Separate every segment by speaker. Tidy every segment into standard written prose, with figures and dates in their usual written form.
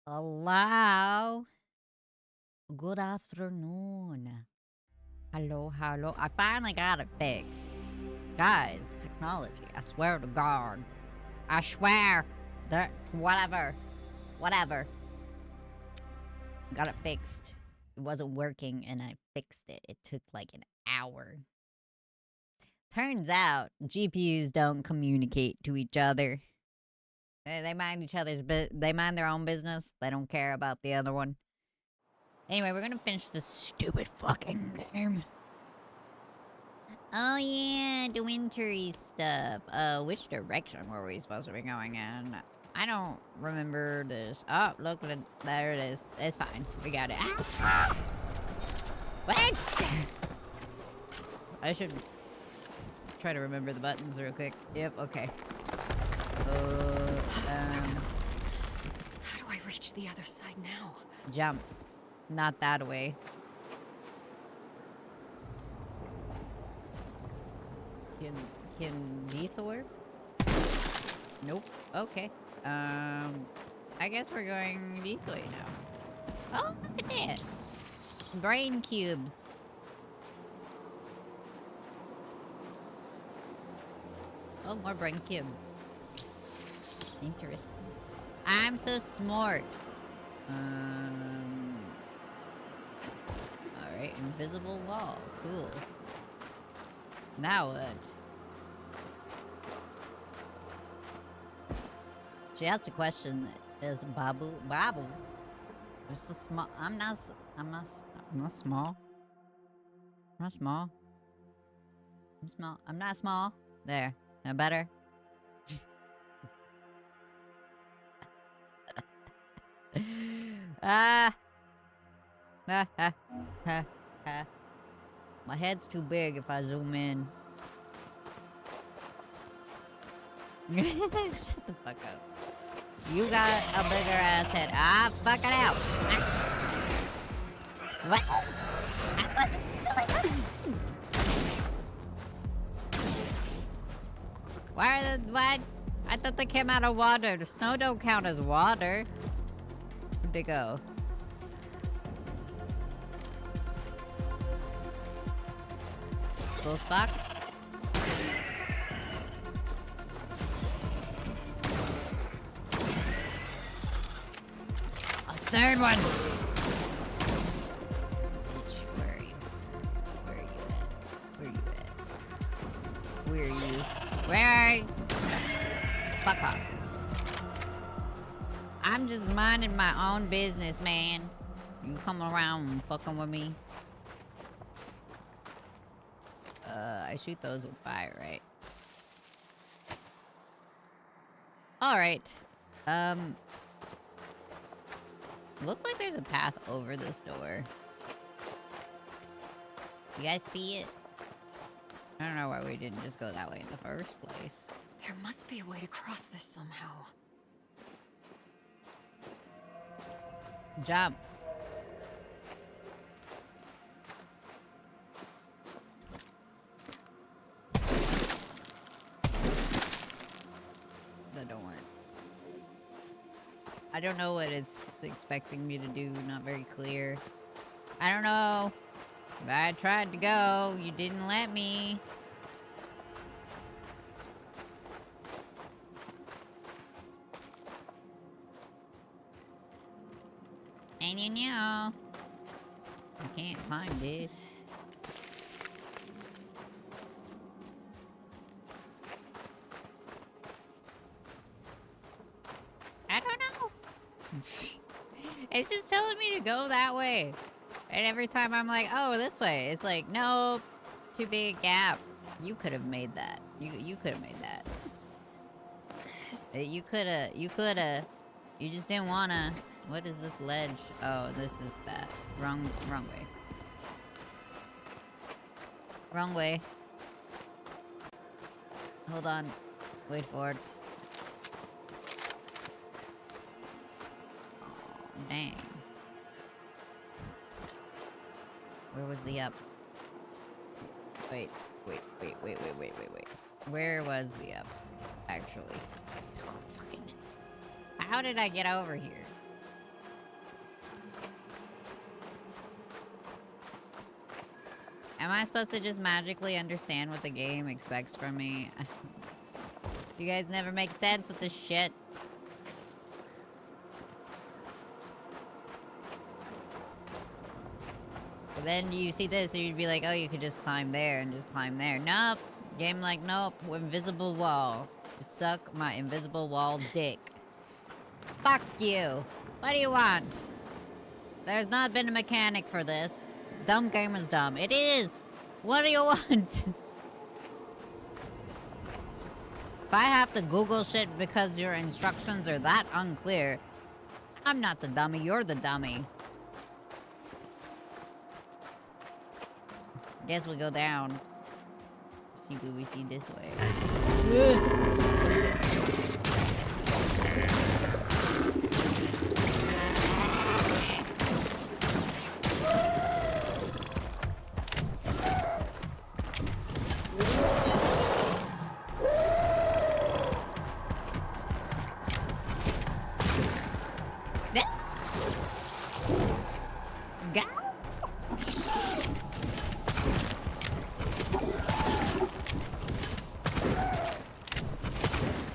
Speaker 1: Hello. Good afternoon. Hello, hello. I finally got it fixed. Guys, technology. I swear to God. I swear. That whatever. Whatever. Got it fixed. It wasn't working and I fixed it. It took like an hour. Turns out GPUs don't communicate to each other. They mind each other's they mind their own business. They don't care about the other one. Anyway, we're gonna finish this stupid fucking game. Oh yeah, the wintry stuff. Which direction were we supposed to be going in? I don't remember this. Oh, look, there it is. It's fine. We got it. Ah! What? I should try to remember the buttons real quick. Yep, okay.
Speaker 2: That was close. How do I reach the other side now?
Speaker 1: Jump. Not that way. Can diesel work? Nope. Okay. I guess we're going this way now. Oh, look at that. Brain cubes. Oh, more brain cube. Interesting. I'm so smart. Alright, invisible wall. Cool. Now what? She asked a question. Is Babu? You're so small. I'm not small. I'm not small. I'm small. I'm not small. There. Now better. Ah. Ha ha ha ha. My head's too big if I zoom in. Shut the fuck up. You got a bigger ass head. Ah, fuck it out. What? I wasn't doing Why are the what? I thought they came out of water. The snow don't count as water. Where'd they go? Ghost box? A third one! Bitch, where are you? Where are you at? Where are you at? Where are you? Where are you? Fuck off. I'm just minding my own business, man. You come around and fucking with me. I shoot those with fire, right? Alright. Looks like there's a path over this door. You guys see it? I don't know why we didn't just go that way in the first place.
Speaker 2: There must be a way to cross this somehow.
Speaker 1: Jump. That don't work. I don't know what it's expecting me to do. Not very clear. I don't know. I tried to go. You didn't let me. And you know. I can't climb this. I don't know. It's just telling me to go that way. And every time I'm like, oh, this way. It's like, nope. Too big a gap. You could have made that. You could have made that. You coulda. You just didn't wanna. What is this ledge? Oh, this is that. Wrong way. Wrong way. Hold on. Wait for it. Oh, dang. Where was the up? Wait. Where was the up? Actually. Oh, fucking. How did I get over here? Am I supposed to just magically understand what the game expects from me? You guys never make sense with this shit. But then you see this and you'd be like, oh, you could just climb there and just climb there. Nope. Game like, nope. Invisible wall. Suck my invisible wall dick. Fuck you. What do you want? There's not been a mechanic for this. Dumb game is dumb. It is. What do you want? If I have to Google shit because your instructions are that unclear, I'm not the dummy, you're the dummy. Guess we go down. See what we see this way.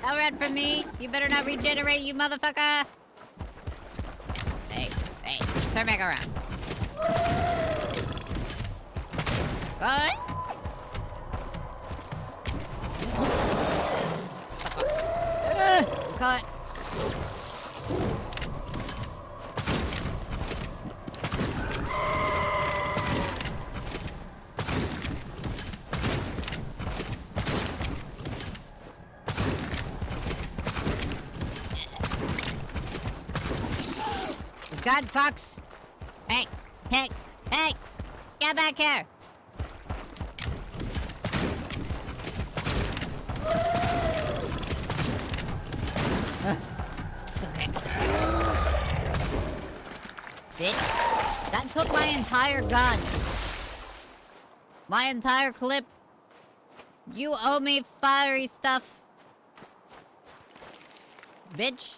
Speaker 1: Don't run from me. You better not regenerate, you motherfucker. Hey, hey, turn back around. What? Cut. God sucks. Hey, hey, hey, get back here. It's okay. Bitch, that took my entire gun. My entire clip. You owe me fiery stuff. Bitch.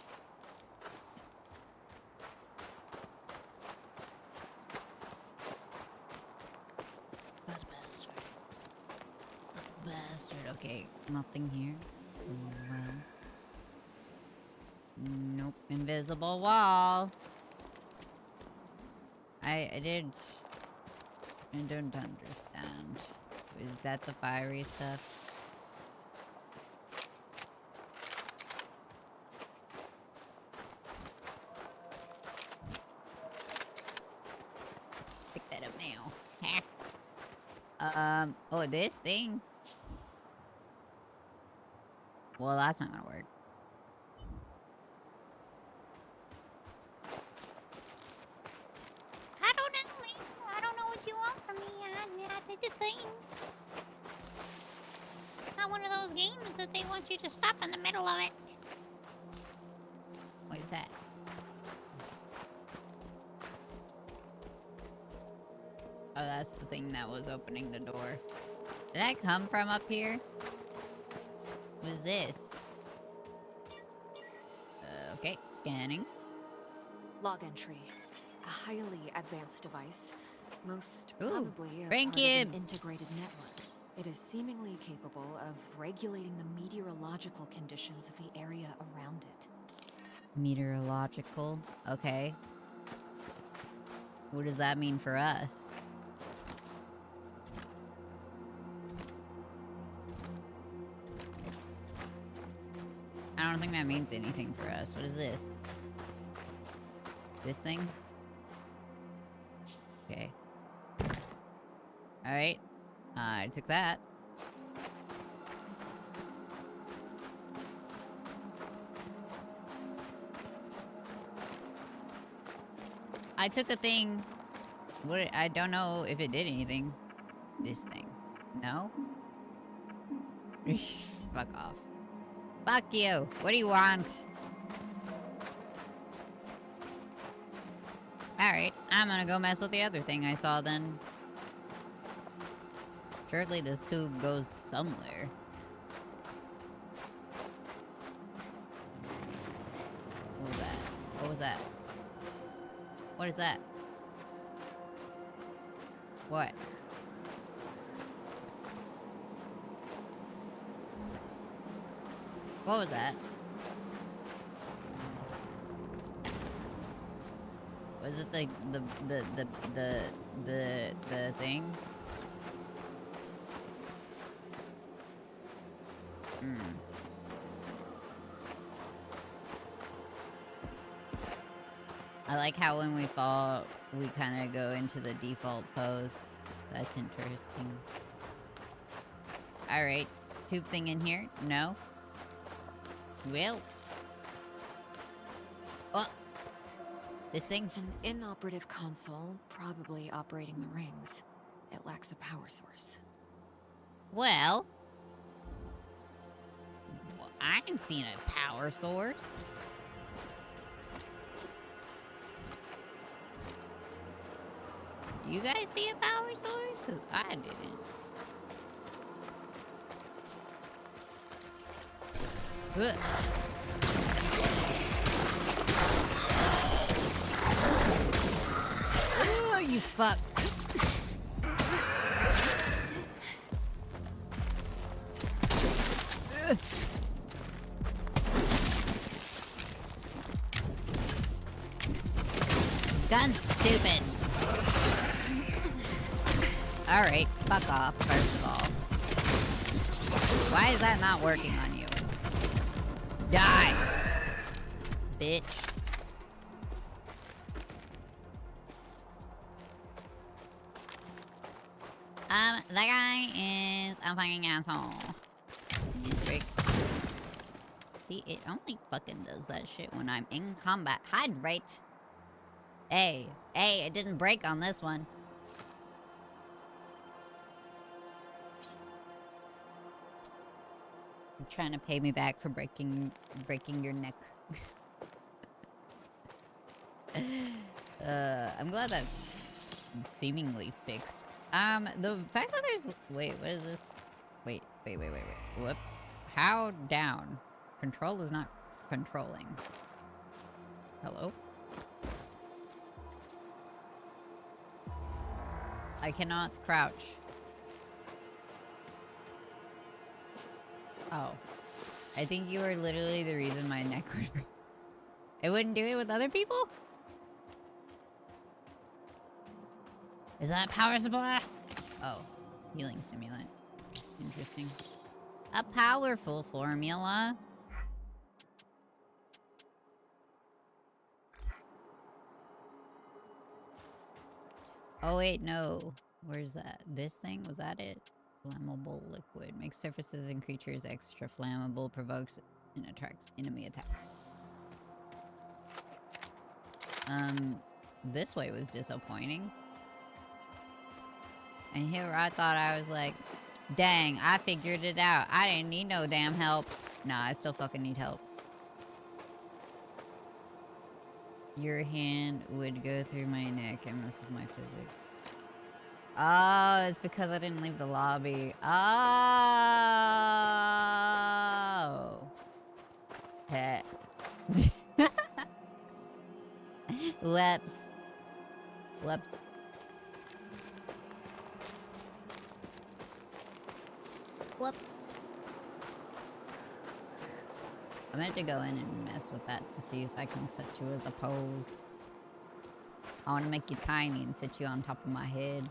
Speaker 1: Okay, nothing here. Well. Nope. Invisible wall. I don't understand. Is that the fiery stuff? Pick that up now. Oh, this thing. Well, that's not gonna work.
Speaker 2: I don't know, man. I don't know what you want from me. I did the things. It's not one of those games that they want you to stop in the middle of it.
Speaker 1: What is that? Oh, that's the thing that was opening the door. Did I come from up here? What is this? Okay, scanning.
Speaker 3: Log entry. A highly advanced device. Most
Speaker 1: Ooh,
Speaker 3: probably a
Speaker 1: brain
Speaker 3: part of an
Speaker 1: cubes.
Speaker 3: integrated network. It is seemingly capable of regulating the meteorological conditions of the area around it.
Speaker 1: Meteorological? Okay. What does that mean for us? I don't think that means anything for us. What is this? This thing? Okay. Alright. I took that. I took the thing. What? I don't know if it did anything. This thing. No? Fuck off. Fuck you. What do you want? Alright, I'm gonna go mess with the other thing I saw then. Surely this tube goes somewhere. What was that? What was that? What is that? What? What was that? Was it the thing? Hmm. I like how when we fall, we kind of go into the default pose. That's interesting. Alright. Tube thing in here? No? Well. Oh! This thing?
Speaker 3: An inoperative console, probably operating the rings. It lacks a power source.
Speaker 1: Well. I ain't seen a power source. You guys see a power source? Because I didn't. Ugh. Oh, you fuck. Ugh. Gun's stupid. Alright, fuck off, first of all. Why is that not working on you? Die! Bitch. That guy is a fucking asshole. He's break. See, it only fucking does that shit when I'm in combat. Hydrate! Hey, it didn't break on this one. You're trying to pay me back for breaking your neck. I'm glad that's seemingly fixed. The fact that there's... Wait, what is this? Wait. Whoop. How down? Control is not controlling. Hello? I cannot crouch. Oh. I think you are literally the reason my neck would break. It wouldn't do it with other people? Is that power supply? Oh. Healing stimulant. Interesting. A powerful formula. Oh wait, no. Where's that? This thing? Was that it? Flammable liquid. Makes surfaces and creatures extra flammable. Provokes and attracts enemy attacks. This way was disappointing. And here I thought I was like, dang, I figured it out. I didn't need no damn help. Nah, I still fucking need help. Your hand would go through my neck and mess with my physics. Oh, it's because I didn't leave the lobby. Oh. Heh. Whoops. Whoops. Whoops. I meant to go in and mess with that to see if I can set you as a pose. I want to make you tiny and sit you on top of my head.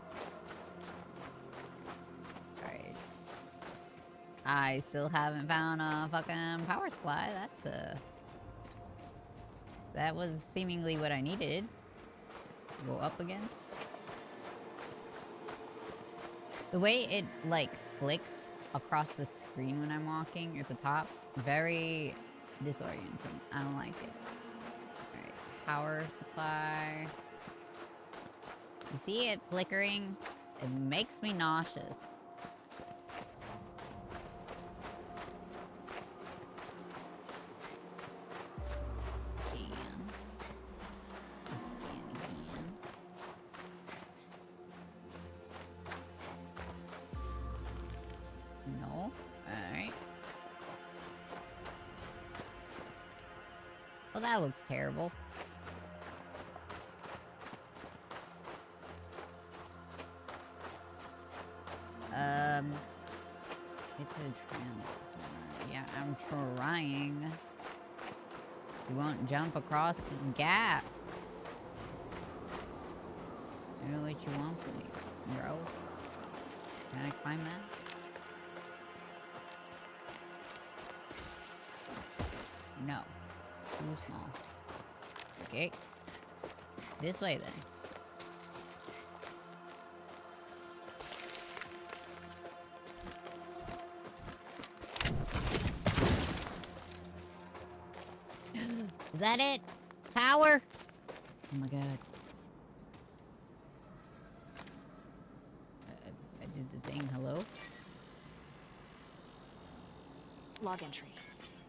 Speaker 1: Alright. I still haven't found a fucking power supply. That was seemingly what I needed. Go up again. The way it, like, flicks across the screen when I'm walking at the top, very disorienting. I don't like it. Alright, power supply. You see it flickering? It makes me nauseous. Scan. Scan again. No? Alright. Well, that looks terrible. Get to transit. Yeah, I'm trying. You won't jump across the gap. I know what you want from me, bro. Can I climb that? No. Too small. Okay. This way, then. Is that it? Power? Oh my god. I did the thing. Hello?
Speaker 3: Log entry.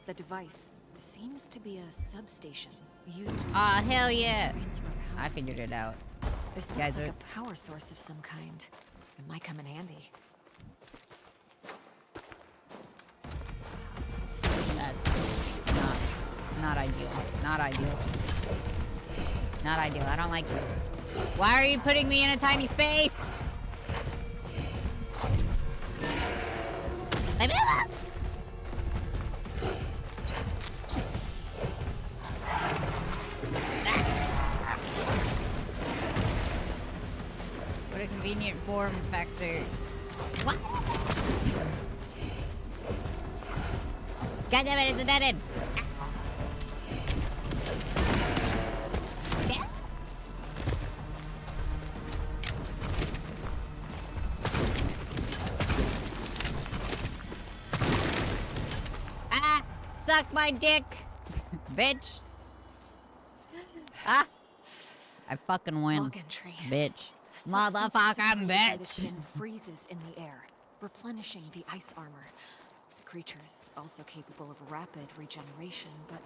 Speaker 3: The device seems to be a substation used to
Speaker 1: Aw, hell yeah!
Speaker 3: transfer power.
Speaker 1: I figured it out.
Speaker 3: This looks
Speaker 1: Guys
Speaker 3: like
Speaker 1: are-
Speaker 3: a power source of some kind. It might come in handy.
Speaker 1: That's not ideal. Not ideal. Not ideal. I don't like it. Why are you putting me in a tiny space? Leave me alone! What a convenient form factor. What? God damn it, it's a dead end. Damn. Ah! Suck my dick! Bitch! Ah! I fucking win.
Speaker 3: Log entry.
Speaker 1: Bitch.
Speaker 3: A substance
Speaker 1: Motherfucking
Speaker 3: secreted by the
Speaker 1: bitch!
Speaker 3: skin freezes in the air, replenishing the ice armor. The creature's also capable of rapid regeneration, but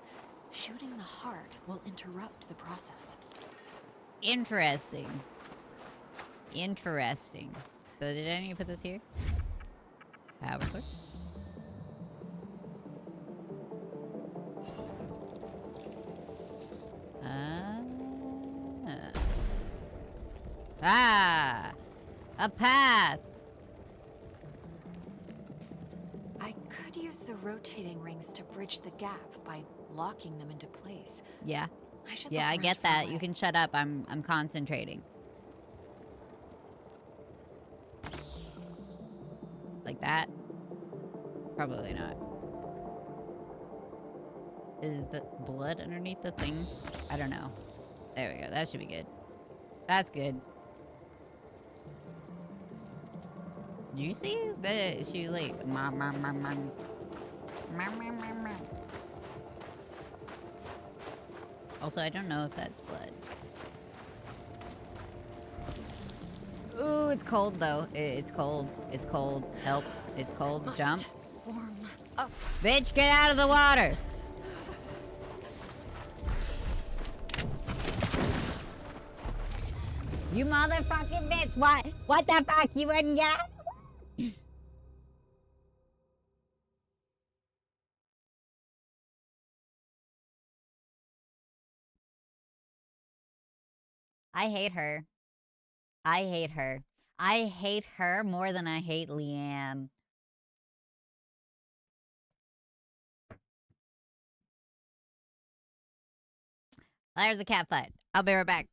Speaker 3: shooting the heart will interrupt the process.
Speaker 1: Interesting. Interesting. So did I need to put this here? Power source. A path.
Speaker 3: I could use the rotating rings to bridge the gap by locking them into place.
Speaker 1: Yeah.
Speaker 3: I should
Speaker 1: Yeah,
Speaker 3: look
Speaker 1: I
Speaker 3: around
Speaker 1: get
Speaker 3: for a
Speaker 1: that. You
Speaker 3: way.
Speaker 1: can shut up. I'm concentrating. Like that? Probably not. Is the blood underneath the thing? I don't know. There we go. That should be good. That's good. Did you see that she was like mom. Also, I don't know if that's blood. Ooh, it's cold though. It's cold. It's cold. Help. It's cold.
Speaker 3: Must
Speaker 1: Jump.
Speaker 3: warm up.
Speaker 1: Bitch, get out of the water. You motherfucking bitch. What the fuck? You wouldn't get out? I hate her. I hate her. I hate her more than I hate Leanne. There's a cat fight. I'll be right back.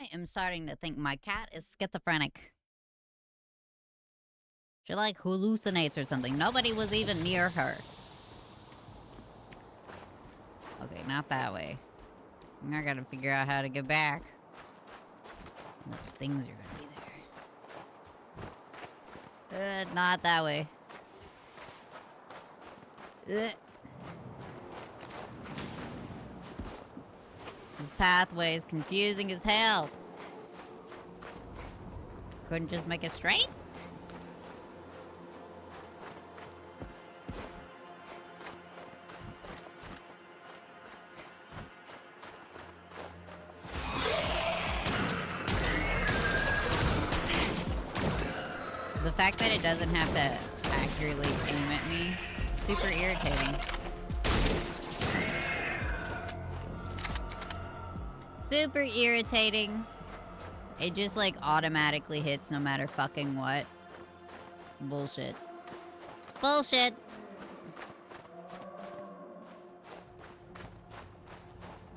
Speaker 1: I am starting to think my cat is schizophrenic. She like hallucinates or something. Nobody was even near her. Okay, not that way. I gotta figure out how to get back. Those things are gonna be there. Not that way. This pathway is confusing as hell. Couldn't just make it straight? The fact that it doesn't have to accurately aim at me, super irritating. Super irritating. It just like automatically hits no matter fucking what. Bullshit. Bullshit!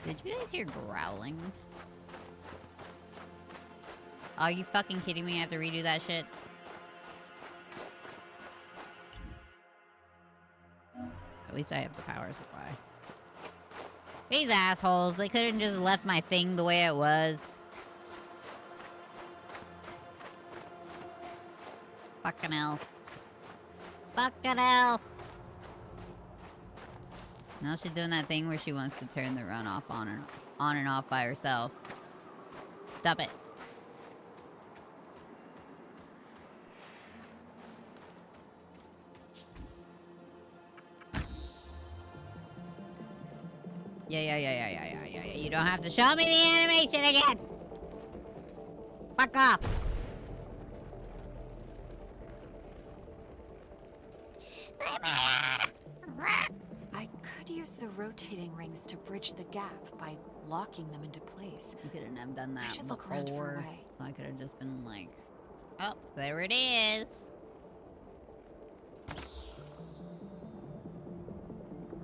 Speaker 1: Did you guys hear growling? Are you fucking kidding me? I have to redo that shit? At least I have the power supply. These assholes, they couldn't just left my thing the way it was. Fucking hell. Fucking hell. Now she's doing that thing where she wants to turn the runoff on and off by herself. Stop it. Yeah. You don't have to show me the animation again! Fuck off!
Speaker 3: I could use the rotating rings to bridge the gap by locking them into place.
Speaker 1: You couldn't have done that
Speaker 3: I should look around for a way.
Speaker 1: I could have just been like, oh, there it is.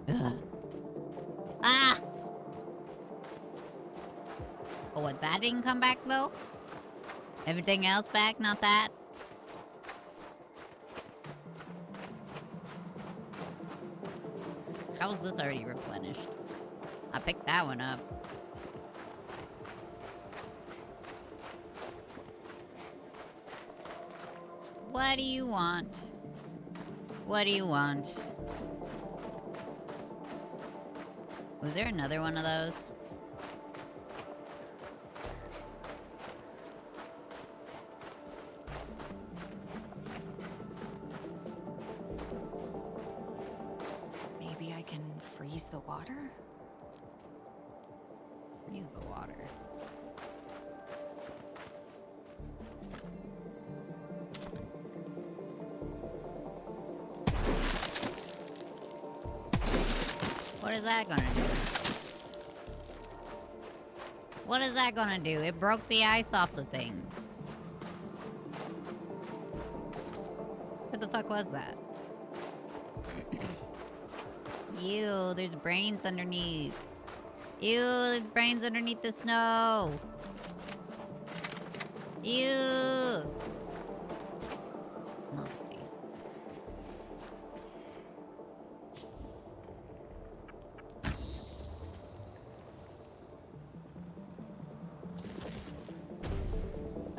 Speaker 1: Ugh. Ah! Oh, what, that didn't come back, though? Everything else back, not that? How is this already replenished? I picked that one up. What do you want? What do you want? Was there another one of those?
Speaker 3: Maybe I can freeze the water?
Speaker 1: Freeze the water. What is that gonna do? What is that gonna do? It broke the ice off the thing. What the fuck was that? Ew, there's brains underneath. Ew, there's brains underneath the snow. Ew. Nasty.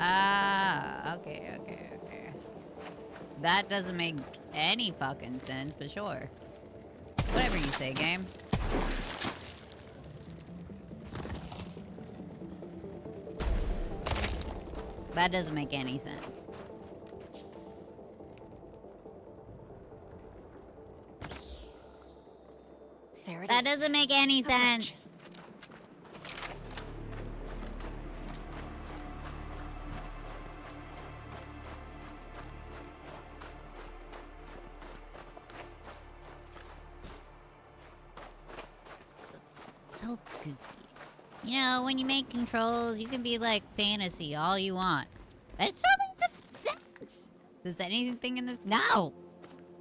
Speaker 1: Ah, okay. That doesn't make any fucking sense, but sure. Whatever you say, game. That doesn't make any sense.
Speaker 3: There it is.
Speaker 1: That doesn't make any sense. It's so goofy. You know, when you make controls, you can be like fantasy all you want. That still makes some sense. Does anything in this? No!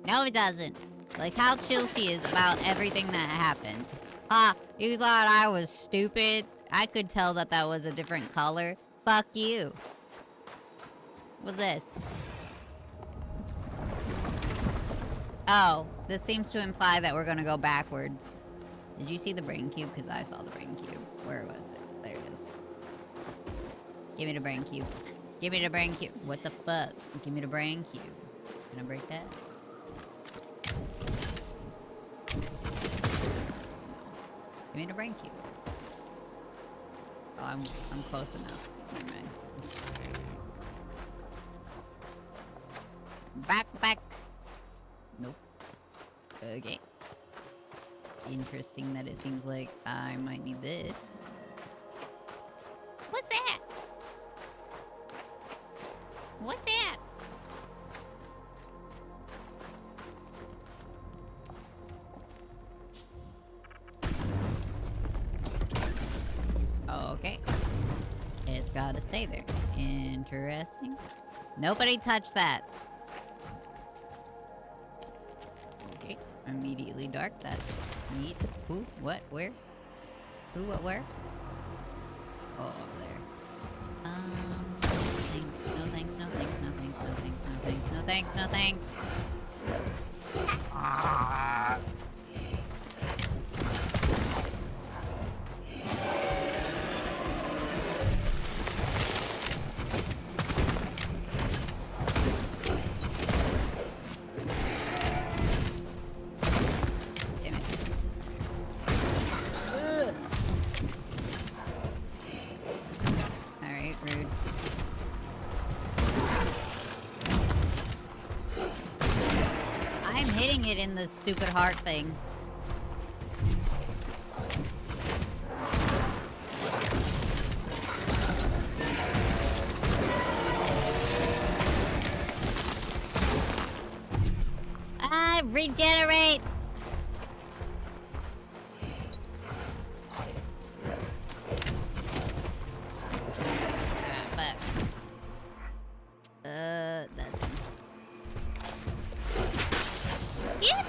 Speaker 1: No, it doesn't. Like how chill she is about everything that happens. Ha! You thought I was stupid? I could tell that that was a different color. fuck you. What's this? Oh, this seems to imply that we're gonna go backwards. Did you see the brain cube? Because I saw the brain cube. Where was it? There it is. Give me the brain cube. Give me the brain cube. What the fuck? Give me the brain cube. Can I break that? Give me the brain cube. Oh, I'm close enough. Never mind. Back. Nope. Okay. Interesting that it seems like I might need this.
Speaker 2: What's that? What's that?
Speaker 1: Okay. It's gotta stay there. Interesting. Nobody touched that. Okay. Immediately dark. That's neat. Who? What? Where? Who? What? Where? Oh, over there. Thanks. No thanks. No thanks. No thanks. No thanks. No thanks. No thanks. No thanks. Damn it. Alright, rude. I'm hitting it in the stupid heart thing. Ah, it regenerates! Ah, fuck. That's...
Speaker 2: Yeah.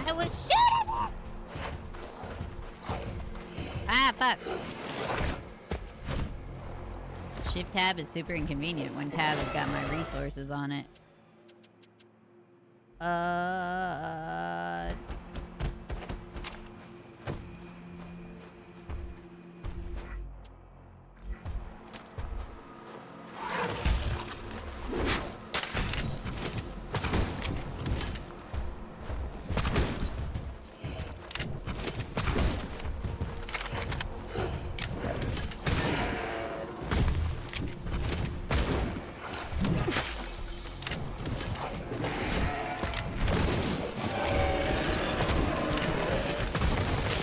Speaker 2: I was shooting it.
Speaker 1: Ah, fuck. Shift tab is super inconvenient when tab has got my resources on it.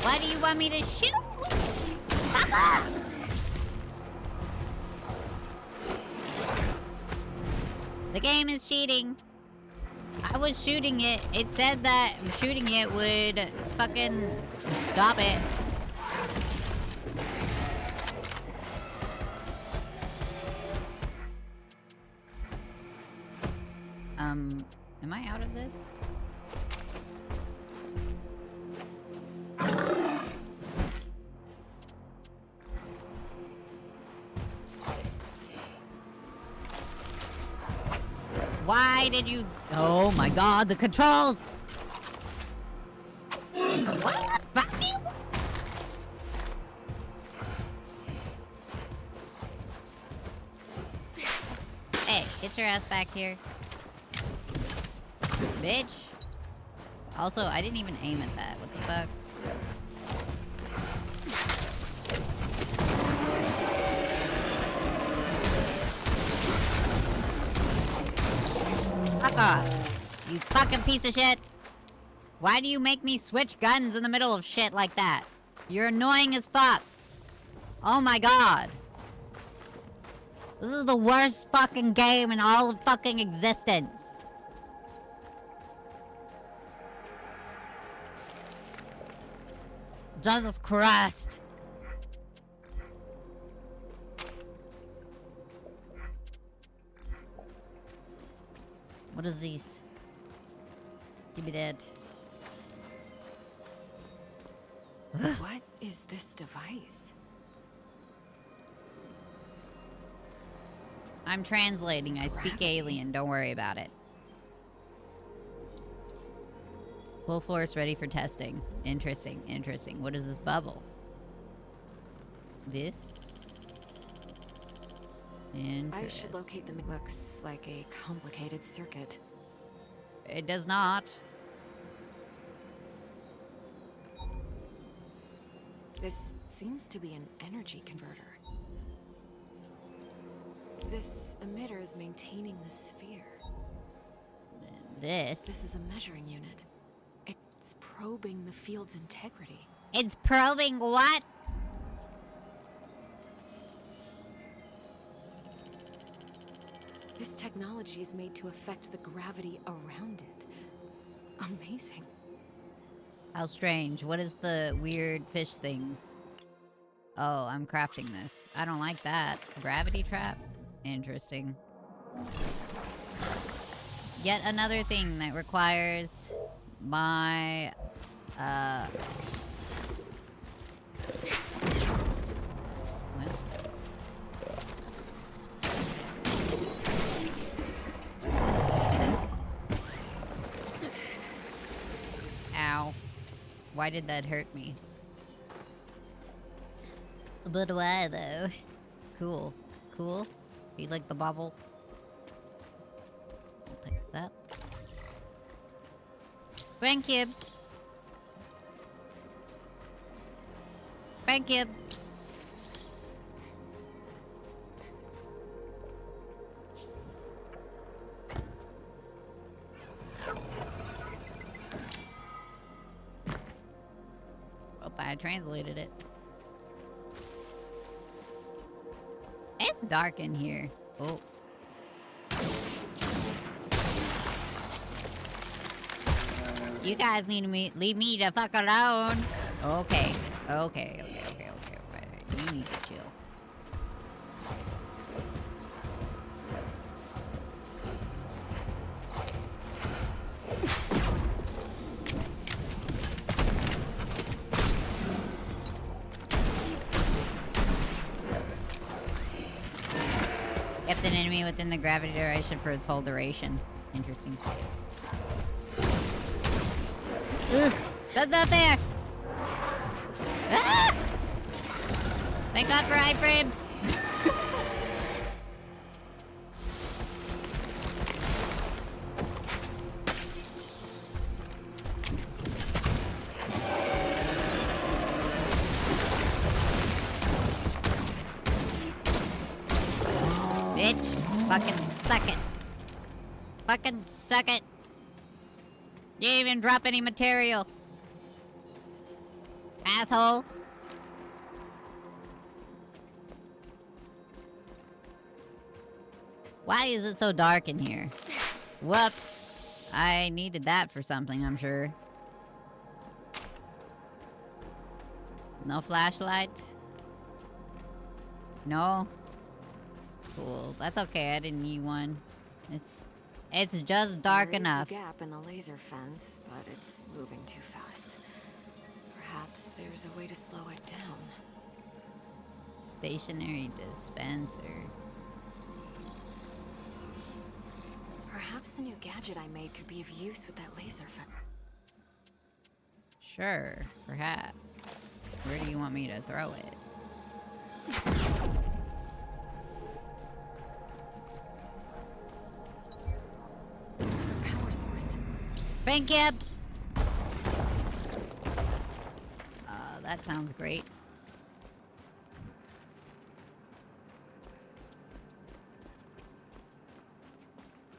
Speaker 1: Why do you want me to shoot? Fuck off! The game is cheating. I was shooting it. It said that shooting it would fucking stop it. Am I out of this? Why did you... Oh my god, the controls! What? Fuck you! Hey, get your ass back here. Bitch. Also, I didn't even aim at that. What the fuck? Fuck off. You fucking piece of shit. Why do you make me switch guns in the middle of shit like that? You're annoying as fuck. Oh my god. This is the worst fucking game in all of fucking existence. Jesus Christ. What is this? Give me that.
Speaker 3: What is this device?
Speaker 1: I'm translating. I speak
Speaker 3: Gravity.
Speaker 1: alien. Don't worry about it. Full force ready for testing. Interesting, interesting. What is this bubble? This?
Speaker 3: I should locate them. It looks like a complicated circuit.
Speaker 1: It does not.
Speaker 3: This seems to be an energy converter. This emitter is maintaining the sphere. This is a measuring unit. It's probing the field's integrity.
Speaker 1: It's probing what?
Speaker 3: This technology is made to affect the gravity around it. Amazing.
Speaker 1: How strange. What is the weird fish things? Oh, I'm crafting this. I don't like that. Gravity trap? Interesting. Yet another thing that requires my, what? Ow. Why did that hurt me? But why, though? Cool. Cool? You like the bubble? I'll take that. Thank you. Thank you. Hope I translated it. It's dark in here. Oh. You guys need to leave me the fuck alone. Okay. Okay. You need to chill. Kept an enemy within the gravity duration for its whole duration. Interesting. That's not there! Ah! Thank God for iframes! Bitch! Fucking suck it! Fucking suck it! You didn't even drop any material! Asshole! Why is it so dark in here? Whoops! I needed that for something, I'm sure. No flashlight? No? Cool. That's okay, I didn't need one. It's just dark enough.
Speaker 3: There is a gap in the laser fence, but it's moving too fast. Perhaps there's a way to slow it down.
Speaker 1: Stationary dispenser.
Speaker 3: Perhaps the new gadget I made could be of use with that laser fence.
Speaker 1: Sure, perhaps. Where do you want me to throw it?
Speaker 3: Power source.
Speaker 1: Thank you! That sounds great.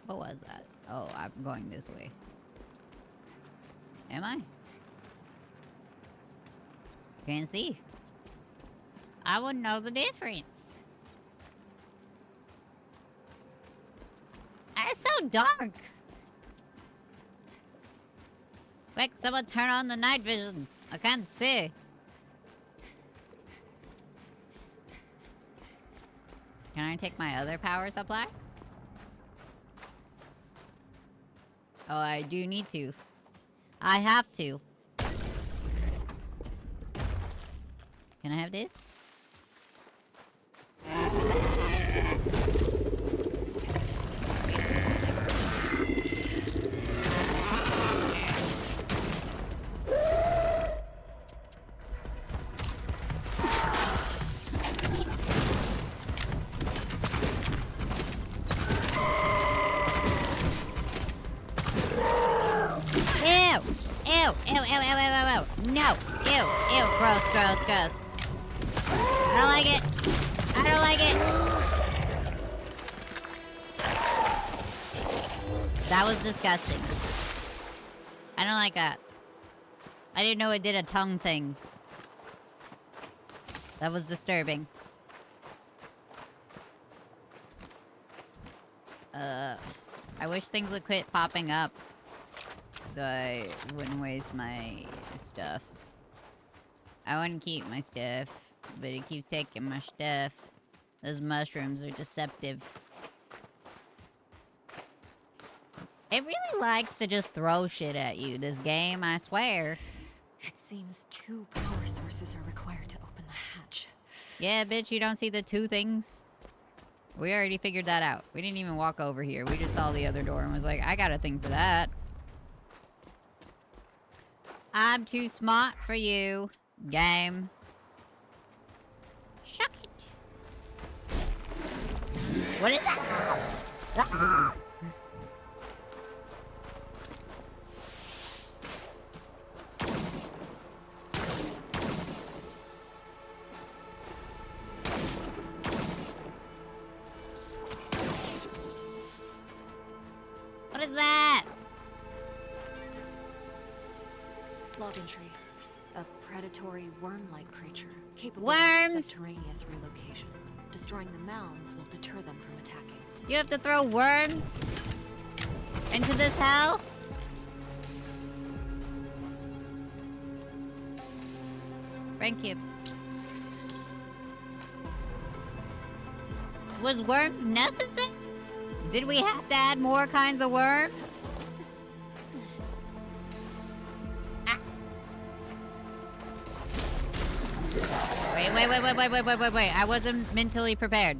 Speaker 1: What was that? Oh, I'm going this way. Am I? Can't see. I wouldn't know the difference. It's so dark. Quick, someone turn on the night vision. I can't see. Can I take my other power supply? Oh, I do need to. I have to. Can I have this? Ew! Ew! Ew! Ew! Ew! Ew! Ew! Ew! No! Ew! Ew! Gross! Gross! Gross! I don't like it! I don't like it! That was disgusting. I don't like that. I didn't know it did a tongue thing. That was disturbing. I wish things would quit popping up, so I wouldn't waste my stuff. I wouldn't keep my stuff, but it keeps taking my stuff. Those mushrooms are deceptive. It really likes to just throw shit at you, this game, I swear.
Speaker 3: It seems 2 power sources are required to open the hatch.
Speaker 1: Yeah, bitch, you don't see the 2 things? We already figured that out. We didn't even walk over here. We just saw the other door and was like, I got a thing for that. I'm too smart for you, game. Shuck it. What is that? What is that?
Speaker 3: Log entry. A predatory worm-like creature capable
Speaker 1: Worms!
Speaker 3: of subterraneous relocation. Destroying the mounds will deter them from attacking.
Speaker 1: You have to throw worms into this hell? Thank you. Was worms necessary? Did we have to add more kinds of worms? Ah. Wait. I wasn't mentally prepared.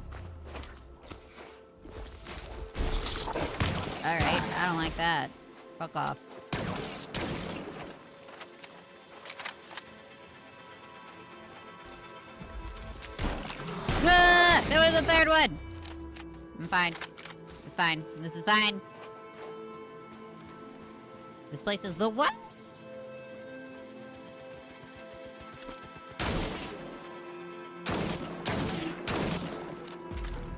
Speaker 1: Alright, I don't like that. Fuck off. Ah, there was a 3rd one! I'm fine. It's fine. This is fine. This place is the worst!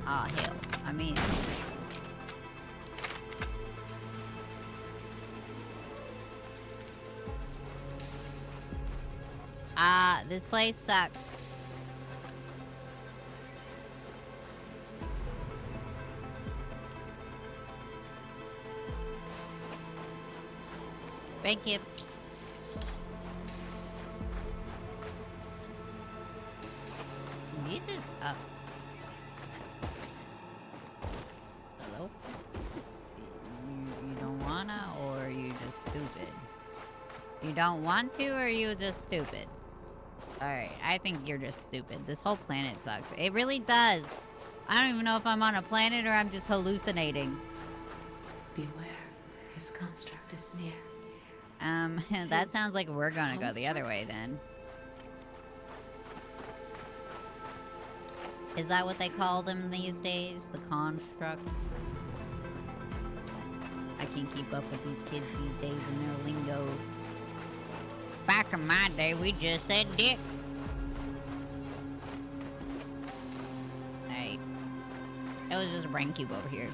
Speaker 1: Aw, hell. I mean... this place sucks. Thank you. This is hello? You don't wanna, or are you just stupid? You don't want to, or are you just stupid? Alright, I think you're just stupid. This whole planet sucks. It really does. I don't even know if I'm on a planet or I'm just hallucinating.
Speaker 4: Beware, his construct is near.
Speaker 1: That sounds like we're gonna go the other way then. Is that what they call them these days? The constructs? I can't keep up with these kids these days and their lingo. Back in my day, we just said dick. Hey. It was just a brain cube over here.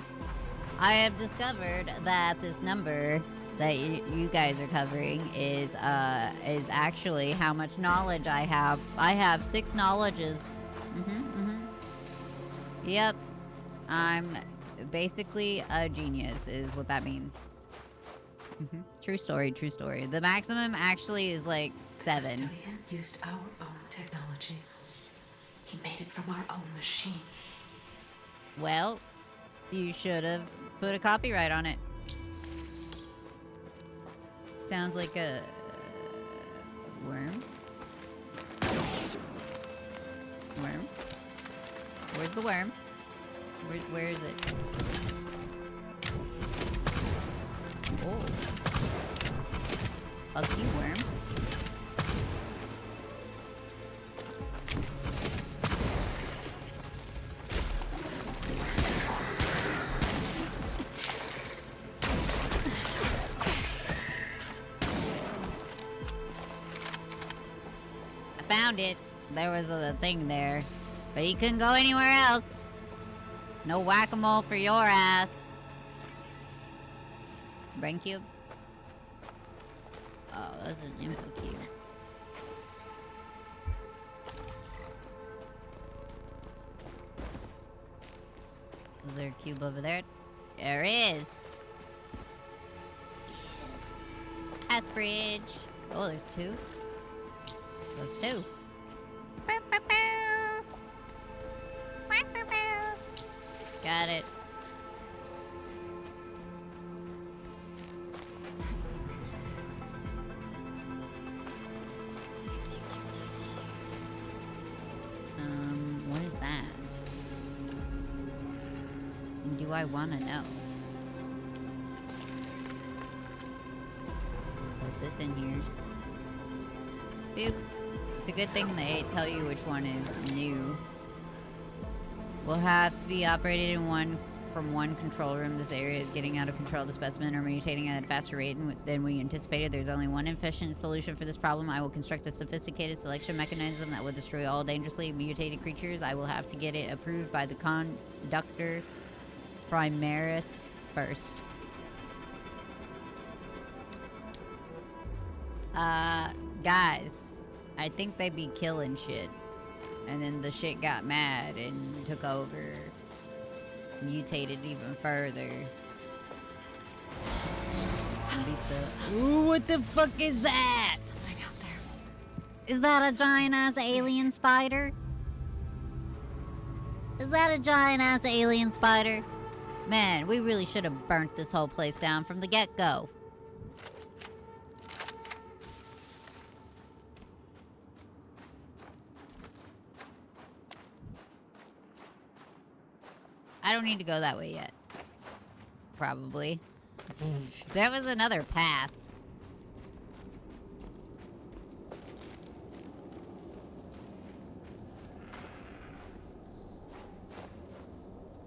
Speaker 1: I have discovered that this number that you guys are covering is actually how much knowledge I have. I have 6 knowledges. Yep. I'm basically a genius is what that means. True story, true story. The maximum actually is like 7.
Speaker 4: Custodian used our own technology. He made it from our own machines.
Speaker 1: Well, you should have put a copyright on it. Sounds like a worm. the worm. Where is it? Oh. Fuck you, worm. I found it. There was a thing there. But you couldn't go anywhere else. No whack-a-mole for your ass. Brain cube? Oh, that's an info cube. Is there a cube over there? There is. Yes. Ice bridge. Oh, there's two. There's two. Got it. What is that? Do I want to know? Put this in here. Boop. It's a good thing they tell you which one is new. We'll have to be operated from one control room. This area is getting out of control. The specimen are mutating at a faster rate than we anticipated. There's only one efficient solution for this problem. I will construct a sophisticated selection mechanism that will destroy all dangerously mutated creatures. I will have to get it approved by the conductor primaris first. Guys, I think they be killing shit. And then the shit got mad and took over. Mutated even further. Ooh, what the fuck is that?
Speaker 3: Something out there.
Speaker 1: Is that a giant-ass alien spider? Is that a giant-ass alien spider? Man, we really should have burnt this whole place down from the get-go. I don't need to go that way yet. Probably. There was another path.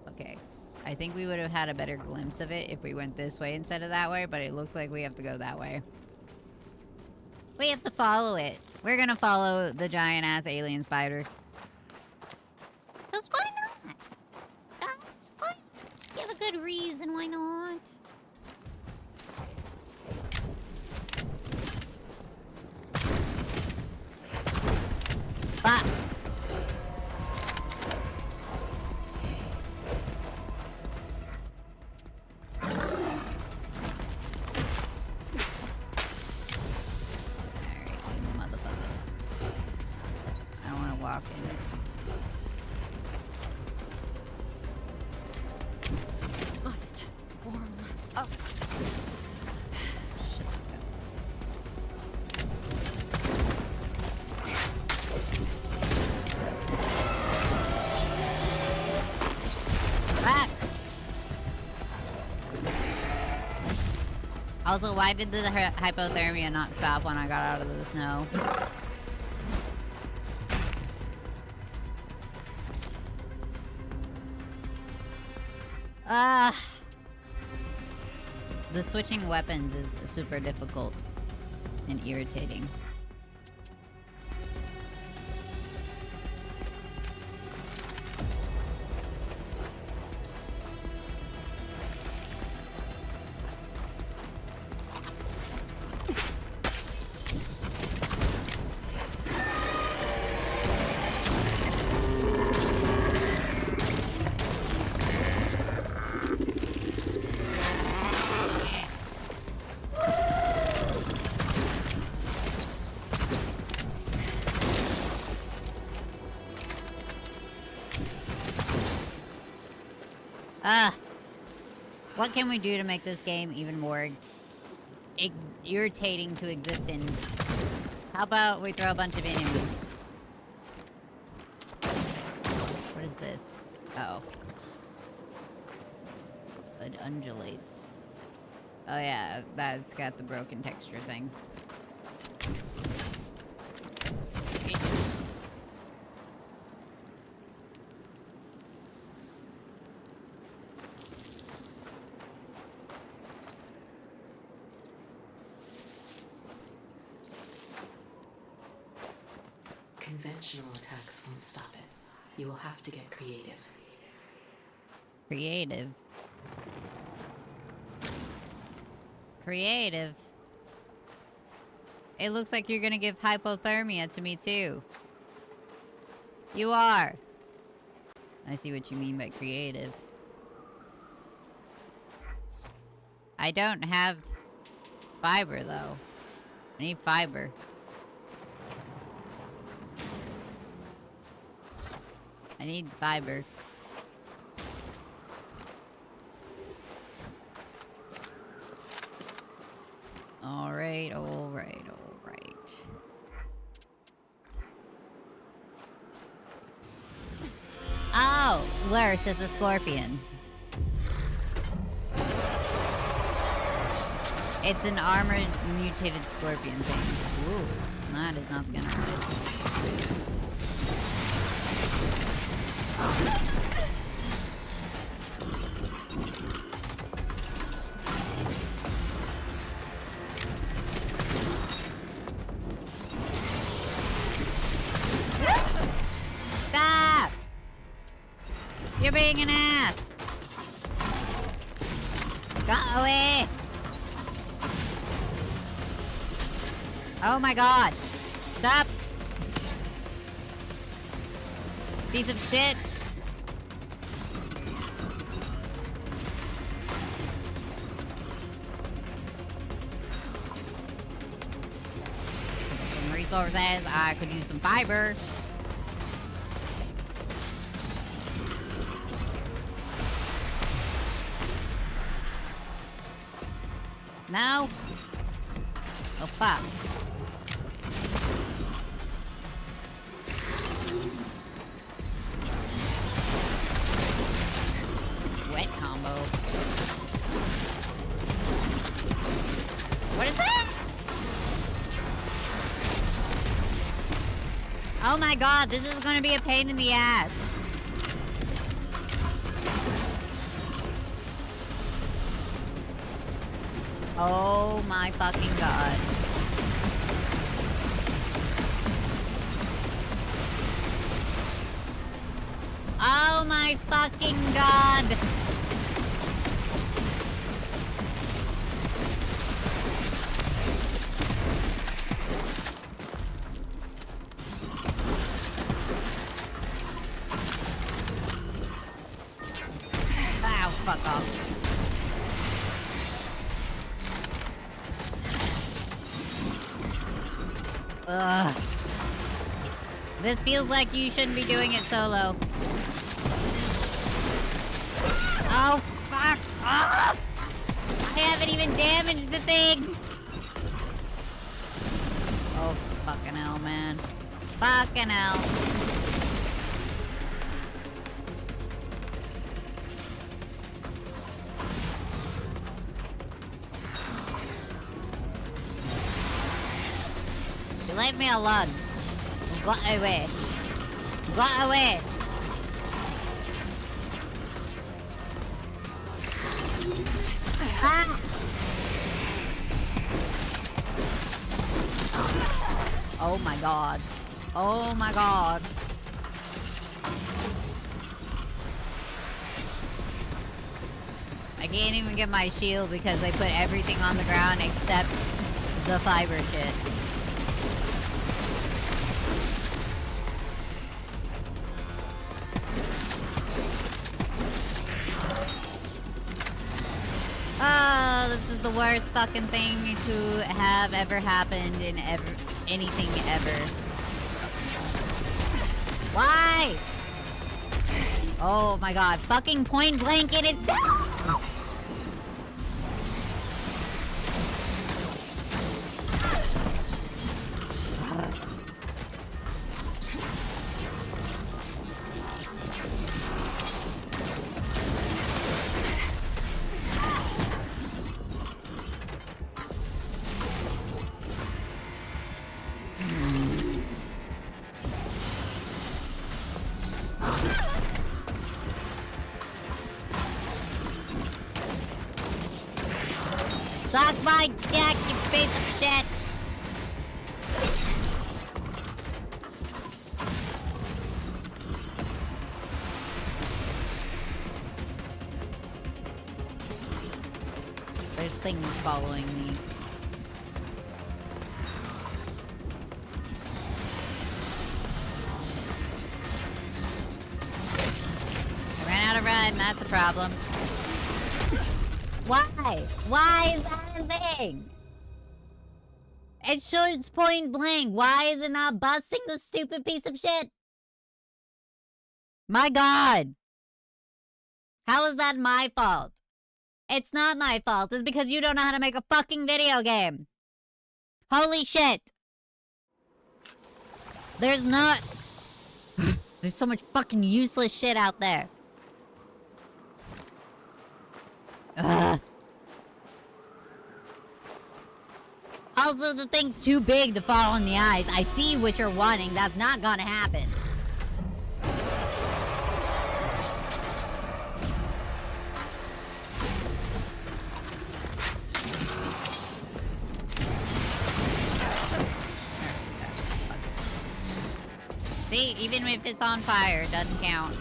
Speaker 1: Okay. I think we would have had a better glimpse of it if we went this way instead of that way, but it looks like we have to go that way. We have to follow it. We're gonna follow the giant-ass alien spider.
Speaker 2: 'Cause why not? Guys, why not? You have a good reason, why not?
Speaker 1: Fuck.
Speaker 3: Must warm up.
Speaker 1: Back. Also, why did the hypothermia not stop when I got out of the snow? The switching weapons is super difficult and irritating. What can we do to make this game even more irritating to exist in? How about we throw a bunch of enemies? What is this? Oh. It undulates. Oh yeah, that's got the broken texture thing.
Speaker 4: Conventional attacks won't stop it. You will have to get creative.
Speaker 1: Creative. Creative. It looks like you're gonna give hypothermia to me too. You are. I see what you mean by creative. I don't have fiber though. I need fiber. I need fiber. Alright, alright, alright. Oh! Lurse is a scorpion. It's an armored mutated scorpion thing. Ooh, that is not gonna hurt. Stop! You're being an ass! Go away! Oh my god! Stop! Piece of shit! Some resources, I could use some fiber. No? Oh fuck. Wet combo. What is that? Oh my god, this is gonna be a pain in the ass. Oh my fucking god. Oh my fucking god. Ow, fuck off. Ugh. This feels like you shouldn't be doing it solo. Oh, fuck off! I haven't even damaged the thing! Oh, fucking hell, man. Fucking hell. Leave me alone. Go away. Go away. Ah. Oh my god. Oh my god. I can't even get my shield because I put everything on the ground except the fiber shit. Oh, this is the worst fucking thing to have ever happened in anything ever. Why? Oh my god, fucking point blank in itself! Suck my dick, you piece of shit! There's things following me. I ran out of run, that's a problem. Why? Why is that a thing? It shoots point blank. Why is it not busting the stupid piece of shit? My god. How is that my fault? It's not my fault. It's because you don't know how to make a fucking video game. Holy shit. There's not... There's so much fucking useless shit out there. Ugh. Also, the thing's too big to fall in the eyes. I see what you're wanting. That's not gonna happen. See, even if it's on fire, it doesn't count.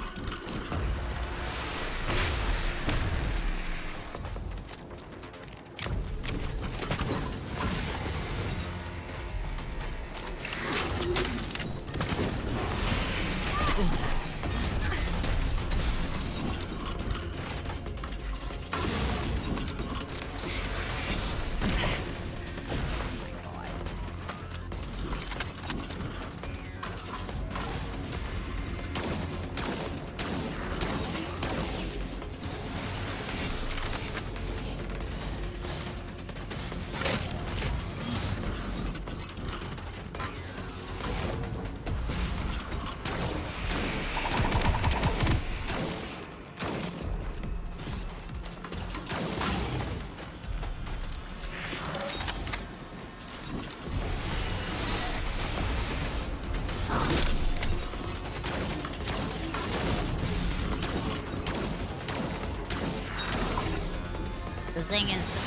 Speaker 1: This thing is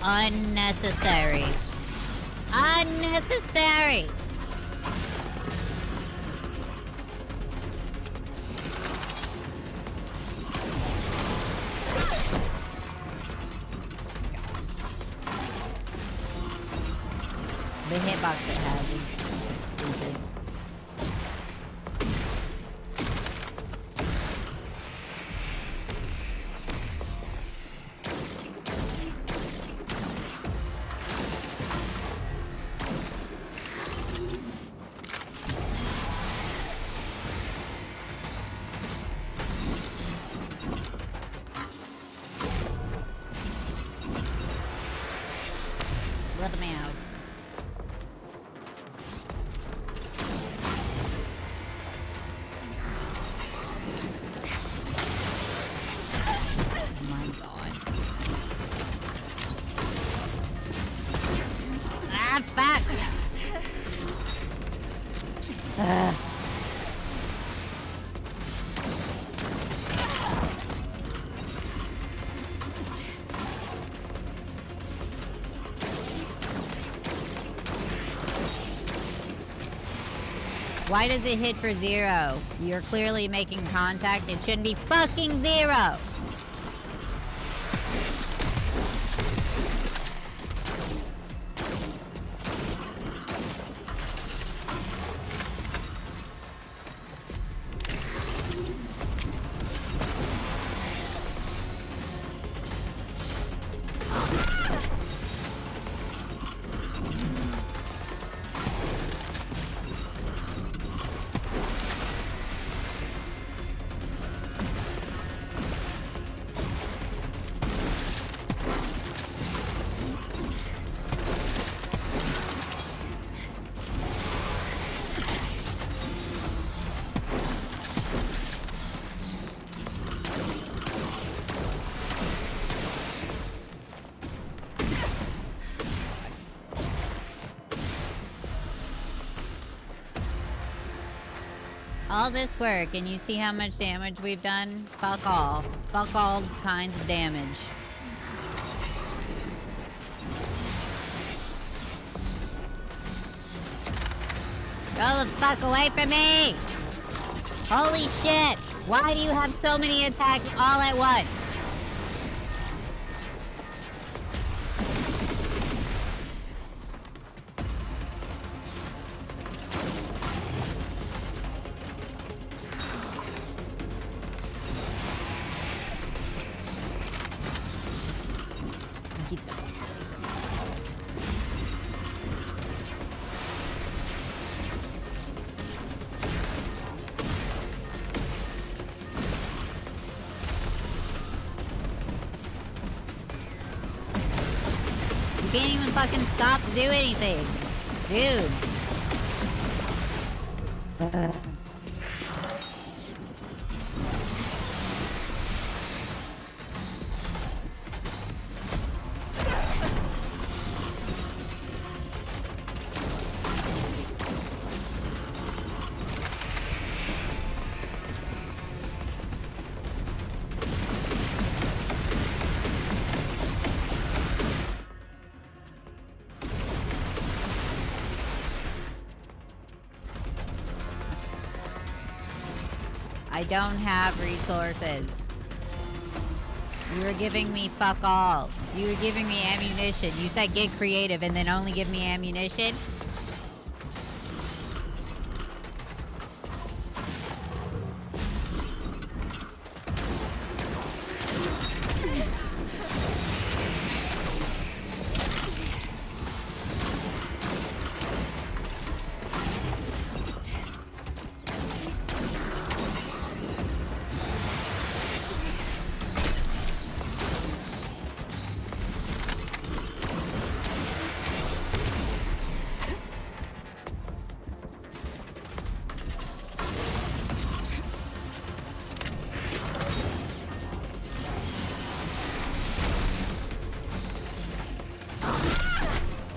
Speaker 1: unnecessary. Unnecessary! The hitbox it has is stupid. Let me out. Oh my god. Ah, fuck! Ugh. Why does it hit for 0? You're clearly making contact. It shouldn't be fucking 0! All this work, and you see how much damage we've done? Fuck all. Fuck all kinds of damage. Go the fuck away from me! Holy shit! Why do you have so many attacks all at once? You can't even fucking stop to do anything. Dude. I don't have resources. You were giving me fuck all. You were giving me ammunition. You said get creative and then only give me ammunition?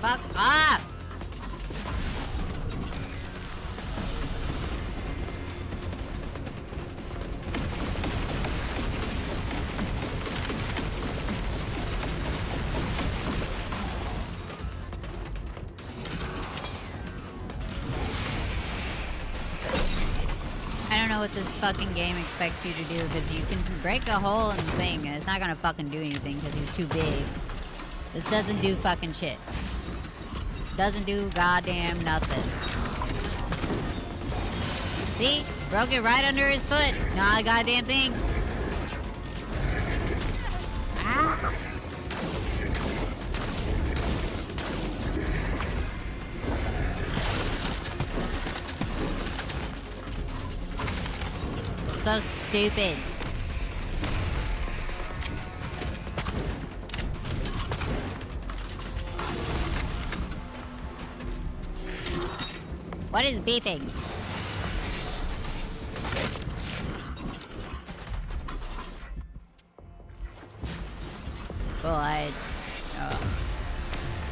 Speaker 1: Fuck off! I don't know what this fucking game expects you to do, because you can break a hole in the thing and it's not gonna fucking do anything because he's too big. This doesn't do fucking shit. Doesn't do goddamn nothing. See? Broke it right under his foot. Not a goddamn thing. Ah. So stupid. What is beeping? Well,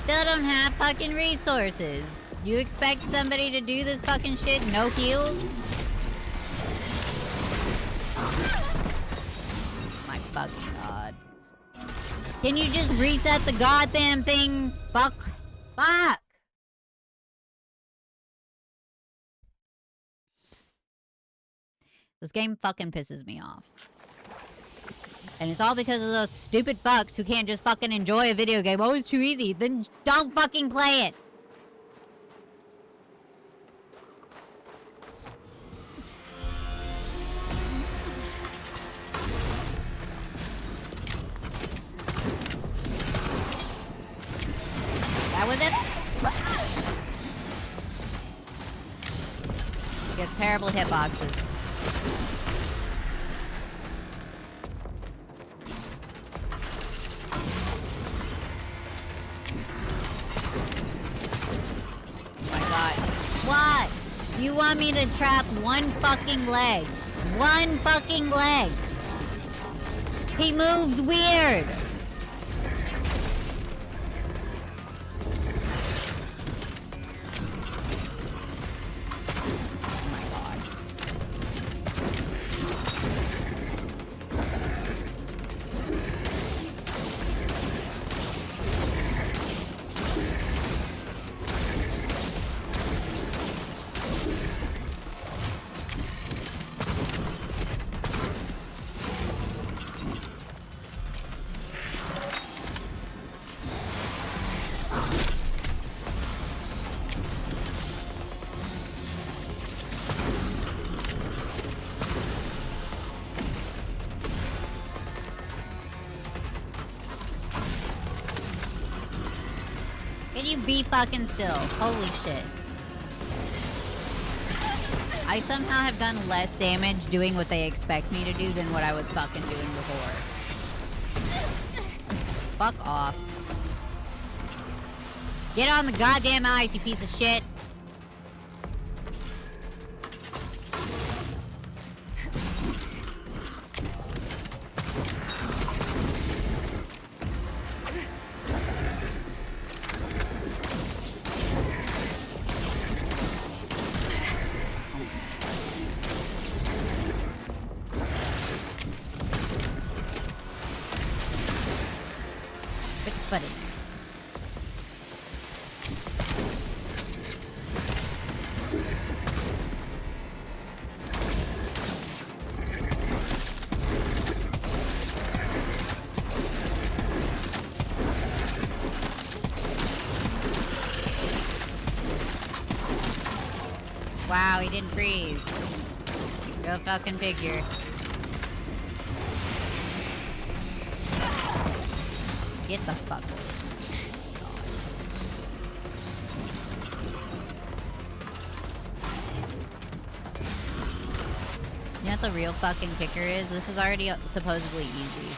Speaker 1: still don't have fucking resources. You expect somebody to do this fucking shit? No heals? My fucking god. Can you just reset the goddamn thing? Fuck. Fuck. This game fucking pisses me off. And it's all because of those stupid fucks who can't just fucking enjoy a video game. Oh, it's too easy. Then don't fucking play it. That was it? You get terrible hitboxes. What? You want me to trap one fucking leg? One fucking leg! He moves weird! Oh my god. you be fucking still? Holy shit. I somehow have done less damage doing what they expect me to do than what I was fucking doing before. Fuck off. Get on the goddamn ice, you piece of shit. Buddy. Wow, he didn't freeze. Go fucking figure. Get the fuck away. You know what the real fucking kicker is? This is already supposedly easy.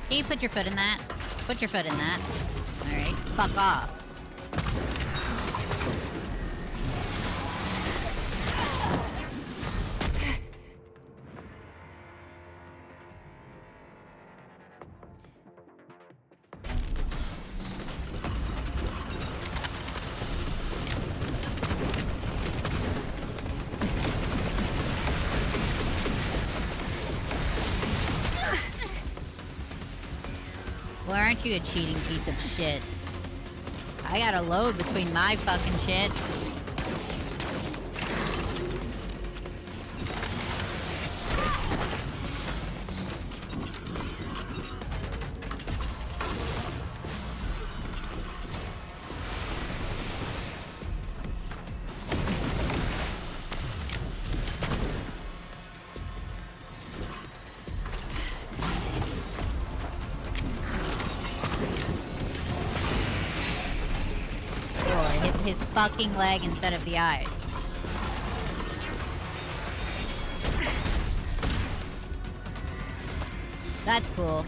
Speaker 1: Can you put your foot in that? Put your foot in that. Alright, fuck off. Well, aren't you a cheating piece of shit? I got a load between my fucking shit. His fucking leg instead of the ice. That's cool.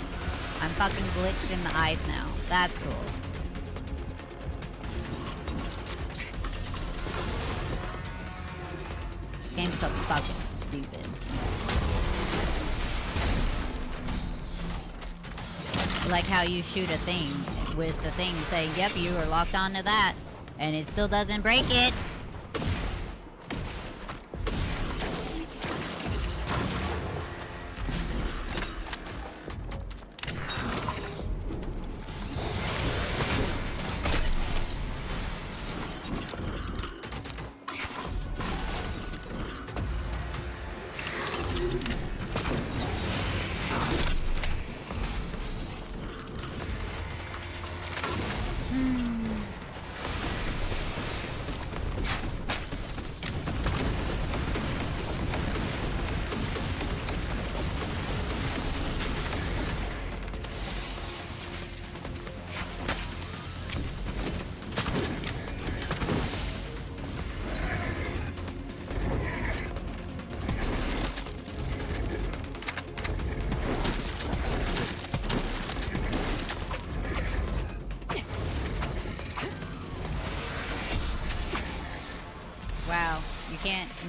Speaker 1: I'm fucking glitched in the ice now. That's cool. This game's so fucking stupid. Like how you shoot a thing with the thing saying, yep, you are locked onto that. And it still doesn't break it.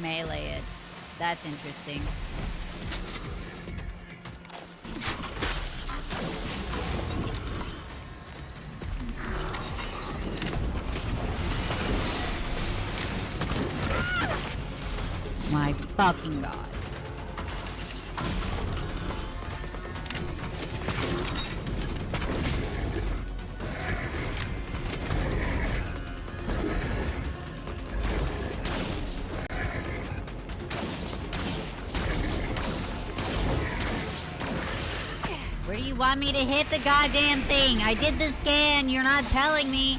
Speaker 1: melee it. That's interesting. My fucking god. Where do you want me to hit the goddamn thing? I did the scan, you're not telling me.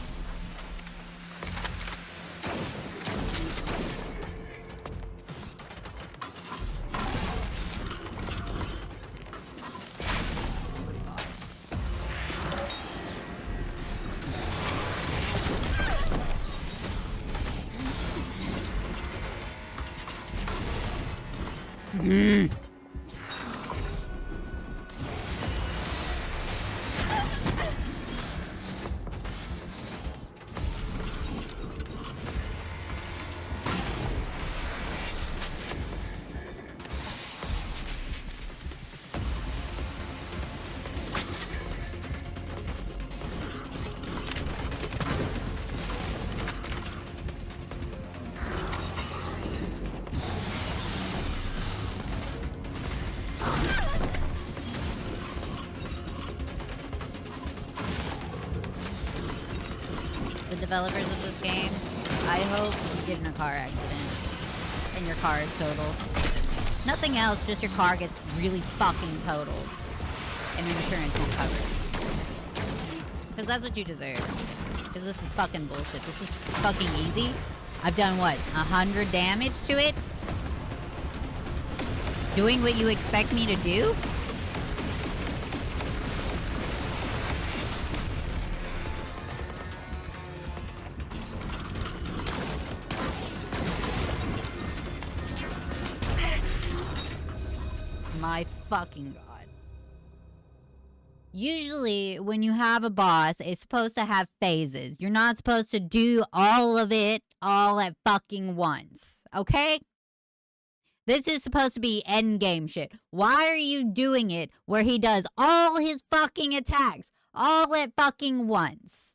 Speaker 1: Developers of this game, I hope you get in a car accident and your car is totaled. Nothing else, just your car gets really fucking totaled and your insurance won't cover it. Because that's what you deserve. Because this is fucking bullshit. This is fucking easy. I've done what, 100 damage to it? Doing what you expect me to do? My fucking god. Usually, when you have a boss, it's supposed to have phases. You're not supposed to do all of it all at fucking once. Okay? This is supposed to be endgame shit. Why are you doing it where he does all his fucking attacks all at fucking once?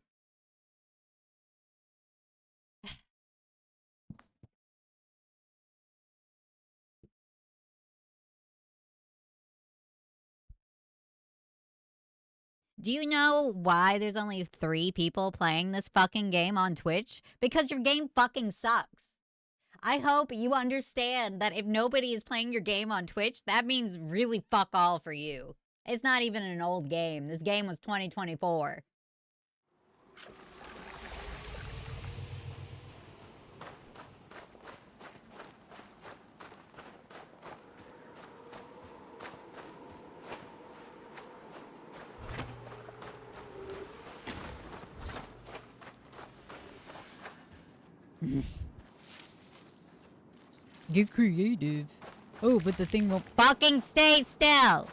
Speaker 1: Do you know why there's only 3 people playing this fucking game on Twitch? Because your game fucking sucks. I hope you understand that if nobody is playing your game on Twitch, that means really fuck all for you. It's not even an old game. This game was 2024. Get creative. Oh, but the thing will fucking stay still.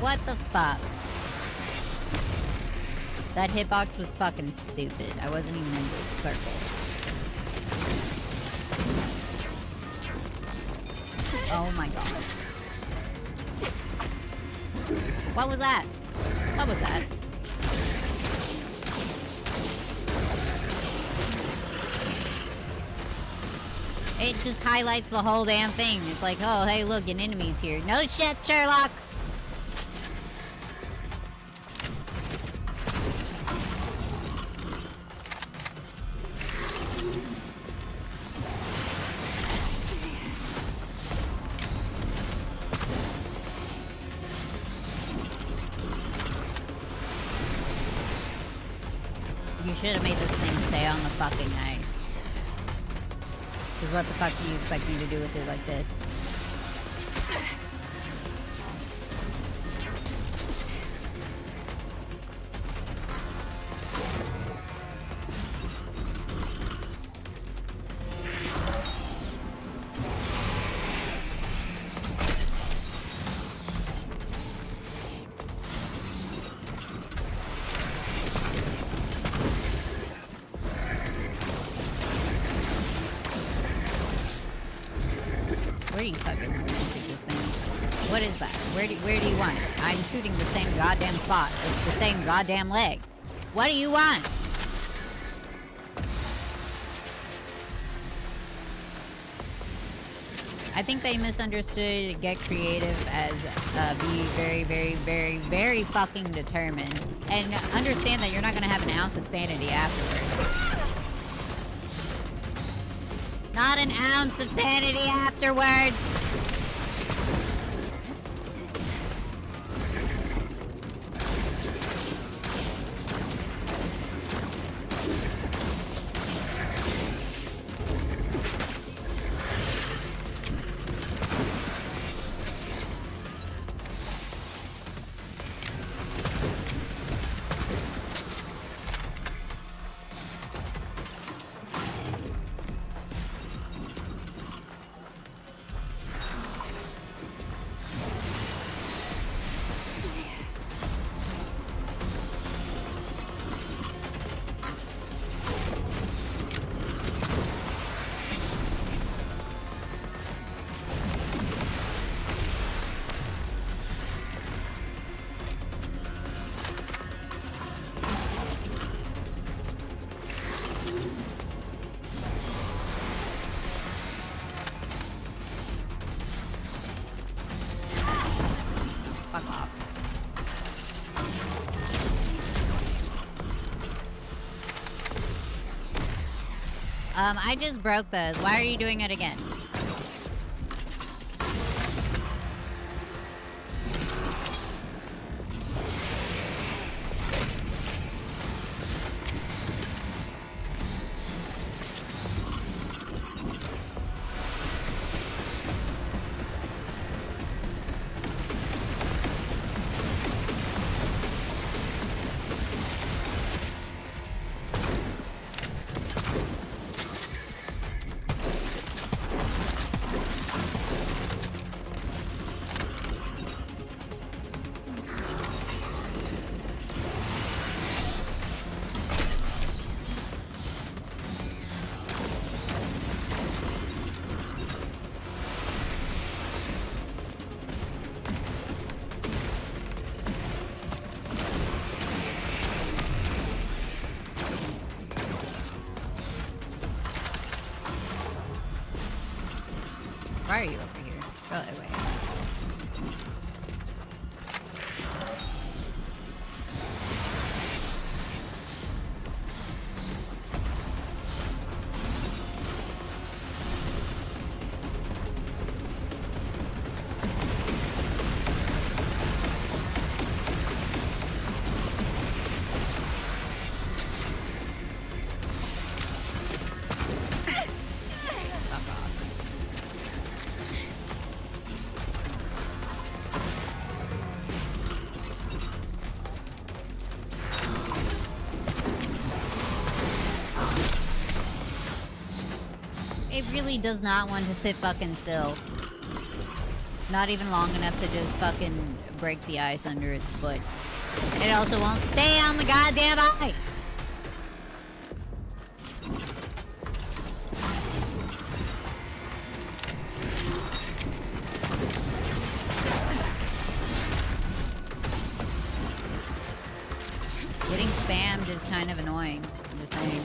Speaker 1: What the fuck? That hitbox was fucking stupid. I wasn't even in the circle. Oh my god. What was that? What was that? It just highlights the whole damn thing. It's like, oh, hey, look, an enemy's here. No shit, Sherlock! should have made this thing stay on the fucking ice. Because what the fuck do you expect me to do with it like this? Where do you fucking want to shoot this thing? What is that? Where do you want it? I'm shooting the same goddamn spot. It's the same goddamn leg. What do you want? I think they misunderstood get creative as be very, very, very, very fucking determined. And understand that you're not gonna have an ounce of sanity afterwards. Not an ounce of sanity afterwards! Fuck off. I just broke those. Why are you doing it again? Why are you over here? Go away. It really does not want to sit fucking still. Not even long enough to just fucking break the ice under its foot. It also won't stay on the goddamn ice! Getting spammed is kind of annoying. I'm just saying.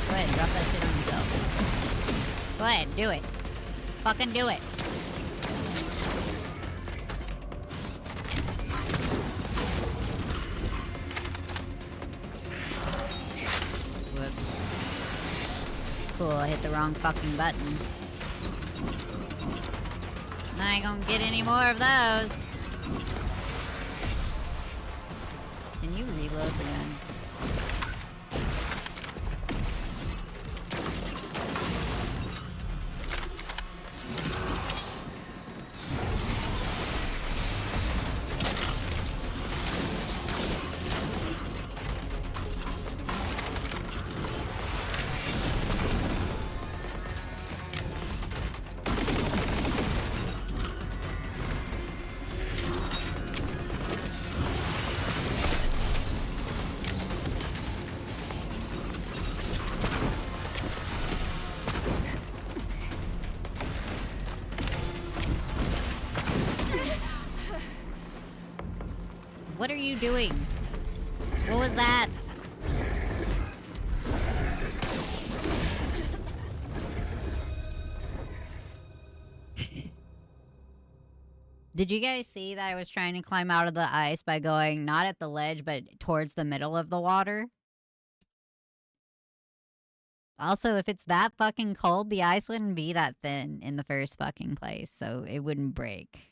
Speaker 1: Go ahead, drop that shit on yourself. Go ahead, do it. Fucking do it. Whoops. cool. I hit the wrong fucking button. I ain't gonna get any more of those. Can you reload the gun? What are you doing? What was that? Did you guys see that I was trying to climb out of the ice by going not at the ledge, but towards the middle of the water? Also, if it's that fucking cold, the ice wouldn't be that thin in the first fucking place, so it wouldn't break.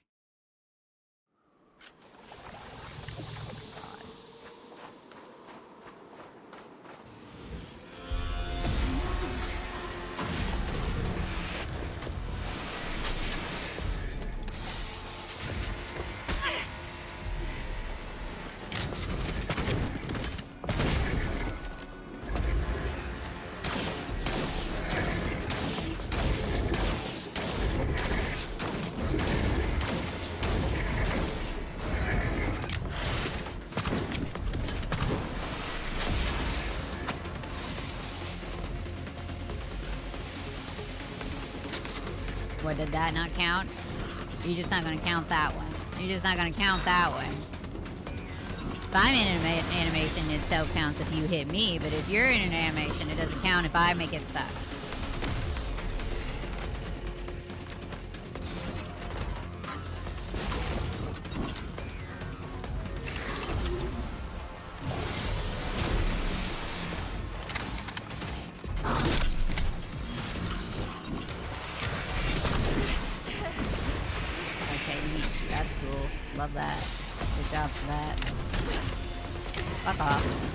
Speaker 1: What, did that not count? You're just not gonna count that one. You're just not gonna count that one. If I'm in an animation, it still counts if you hit me, but if you're in an animation, it doesn't count if I make it stuck. Love that. Good job for that. Fuck off.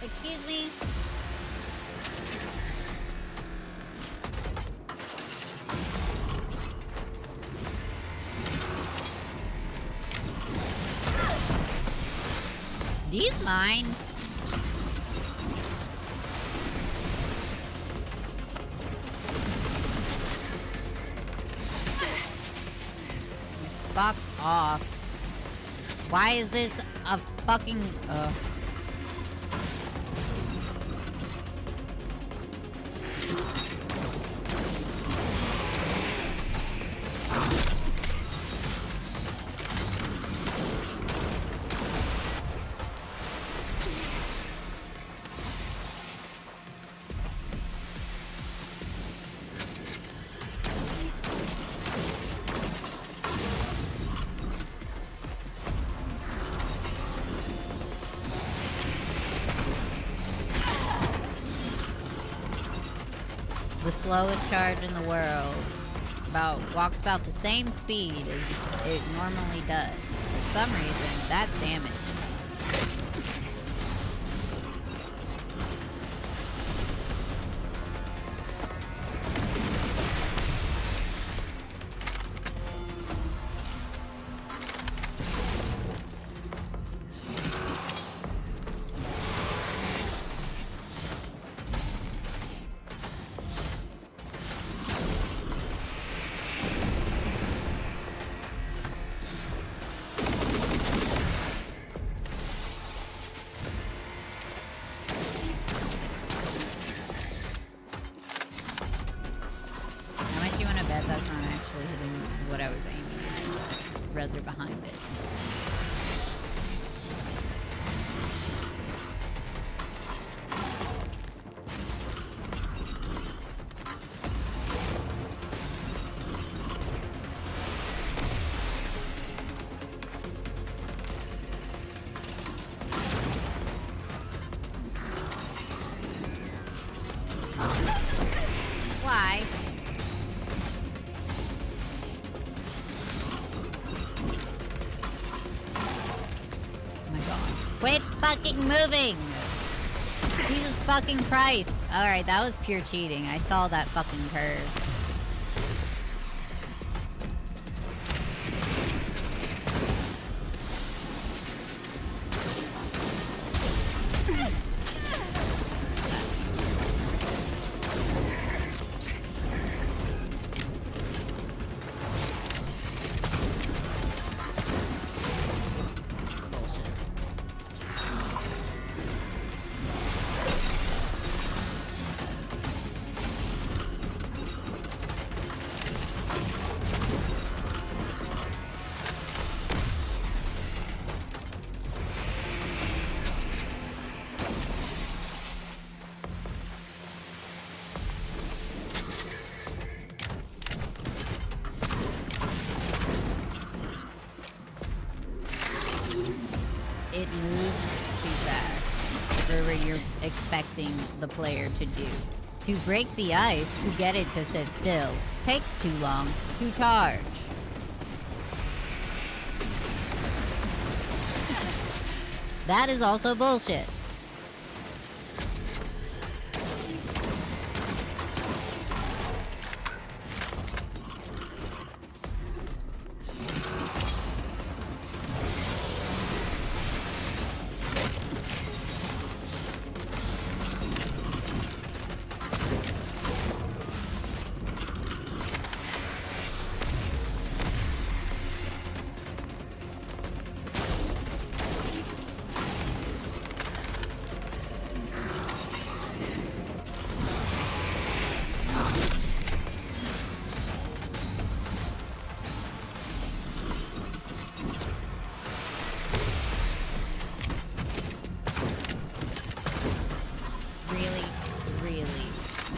Speaker 1: Excuse me. Do you mind? Fuck off. Why is this a fucking... The slowest charge in the world. Walks about the same speed as it normally does. For some reason, that's damage. That's not actually hitting what I was aiming at. Rather behind it. Why? Quit fucking moving! Jesus fucking Christ! Alright, that was pure cheating. I saw that fucking curve. It moves too fast for what you're expecting the player to do. To break the ice, to get it to sit still, takes too long to charge. That is also bullshit.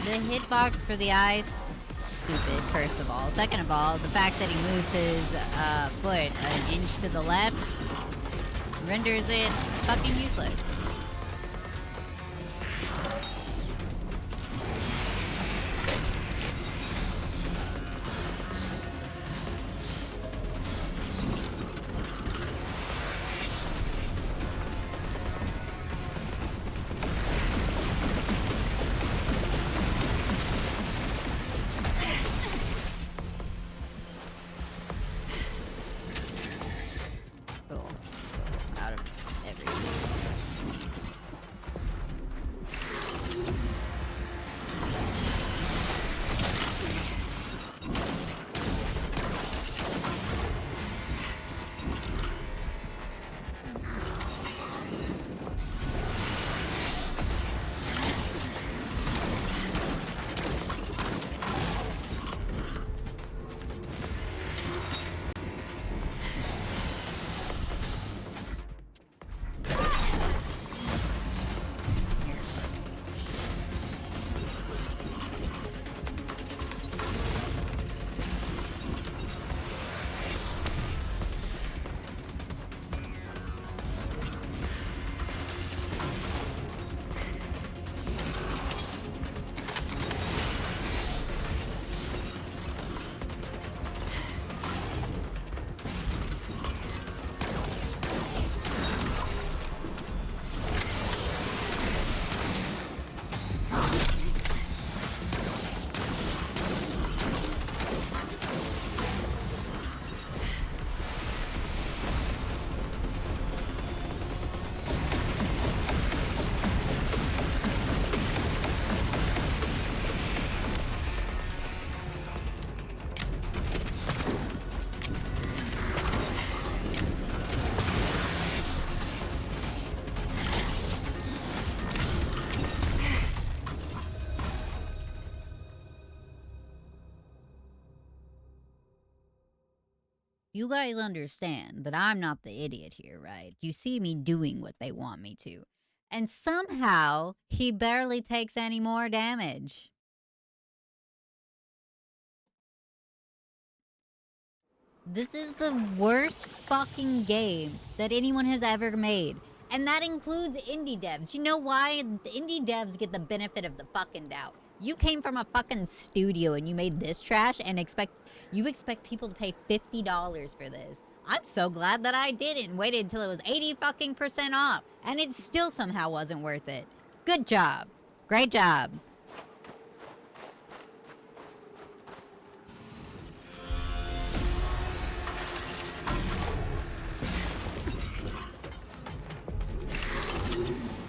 Speaker 1: The hitbox for the ice, stupid, first of all. Second of all, the fact that he moves his foot an inch to the left renders it fucking useless. You guys understand that I'm not the idiot here, right? You see me doing what they want me to. And somehow, he barely takes any more damage. This is the worst fucking game that anyone has ever made. And that includes indie devs. You know why? The indie devs get the benefit of the fucking doubt. You came from a fucking studio and you made this trash and expect people to pay $50 for this. I'm so glad that I didn't. Waited until it was 80 fucking % off. And it still somehow wasn't worth it. Good job. Great job.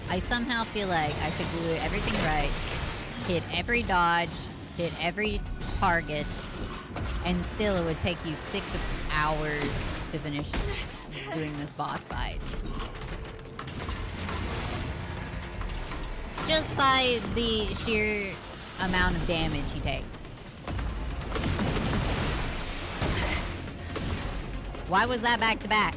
Speaker 1: I somehow feel like I could do everything right, hit every dodge, hit every target, and still it would take you 6 hours to finish doing this boss fight. Just by the sheer amount of damage he takes. Why was that back to back?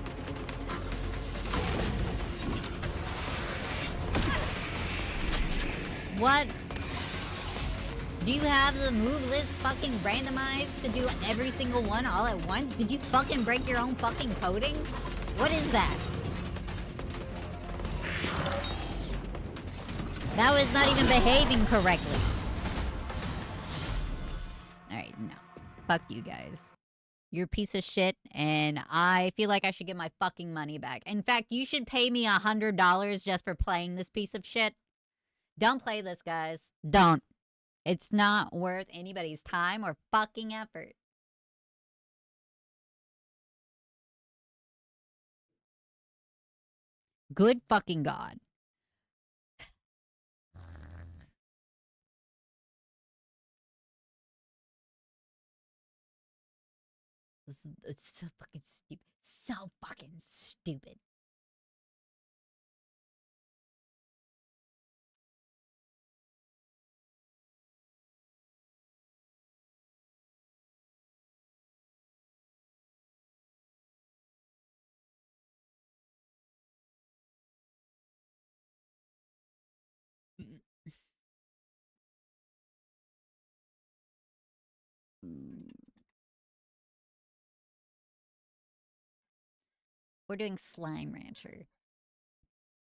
Speaker 1: What? Do you have the move list fucking randomized to do every single one all at once? Did you fucking break your own fucking coding? What is that? That was not even behaving correctly. Alright, no. Fuck you guys. You're a piece of shit, and I feel like I should get my fucking money back. In fact, you should pay me $100 just for playing this piece of shit. Don't play this, guys. Don't. It's not worth anybody's time or fucking effort. Good fucking God. It's so fucking stupid. So fucking stupid. We're doing Slime Rancher.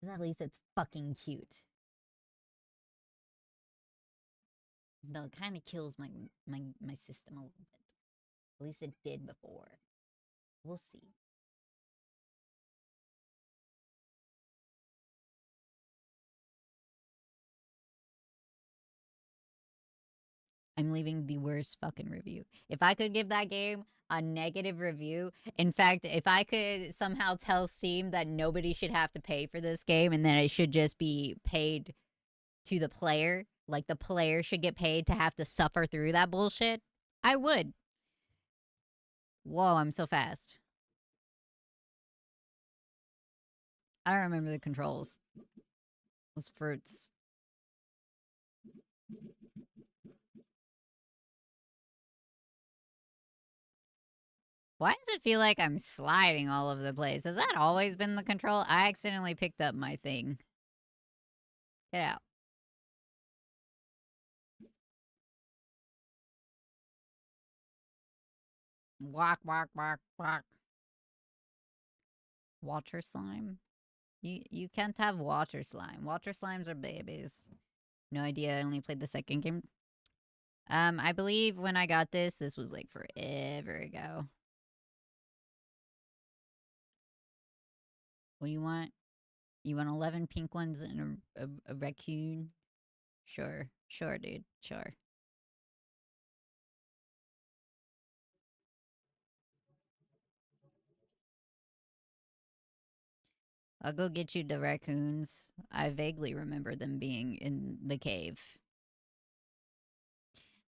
Speaker 1: At least it's fucking cute. Though it kind of kills my system a little bit. At least it did before. We'll see. I'm leaving the worst fucking review. If I could give that game a negative review, in fact, if I could somehow tell Steam that nobody should have to pay for this game and that it should just be paid to the player, like the player should get paid to have to suffer through that bullshit, I would. Whoa, I'm so fast. I don't remember the controls. Those fruits. Why does it feel like I'm sliding all over the place? Has that always been the control? I accidentally picked up my thing. Get out. Walk, walk, walk, walk. Water slime? You can't have water slime. Water slimes are babies. No idea. I only played the second game. I believe when I got this was like forever ago. What do you want? You want 11 pink ones and a raccoon? Sure. Sure, dude. Sure. I'll go get you the raccoons. I vaguely remember them being in the cave.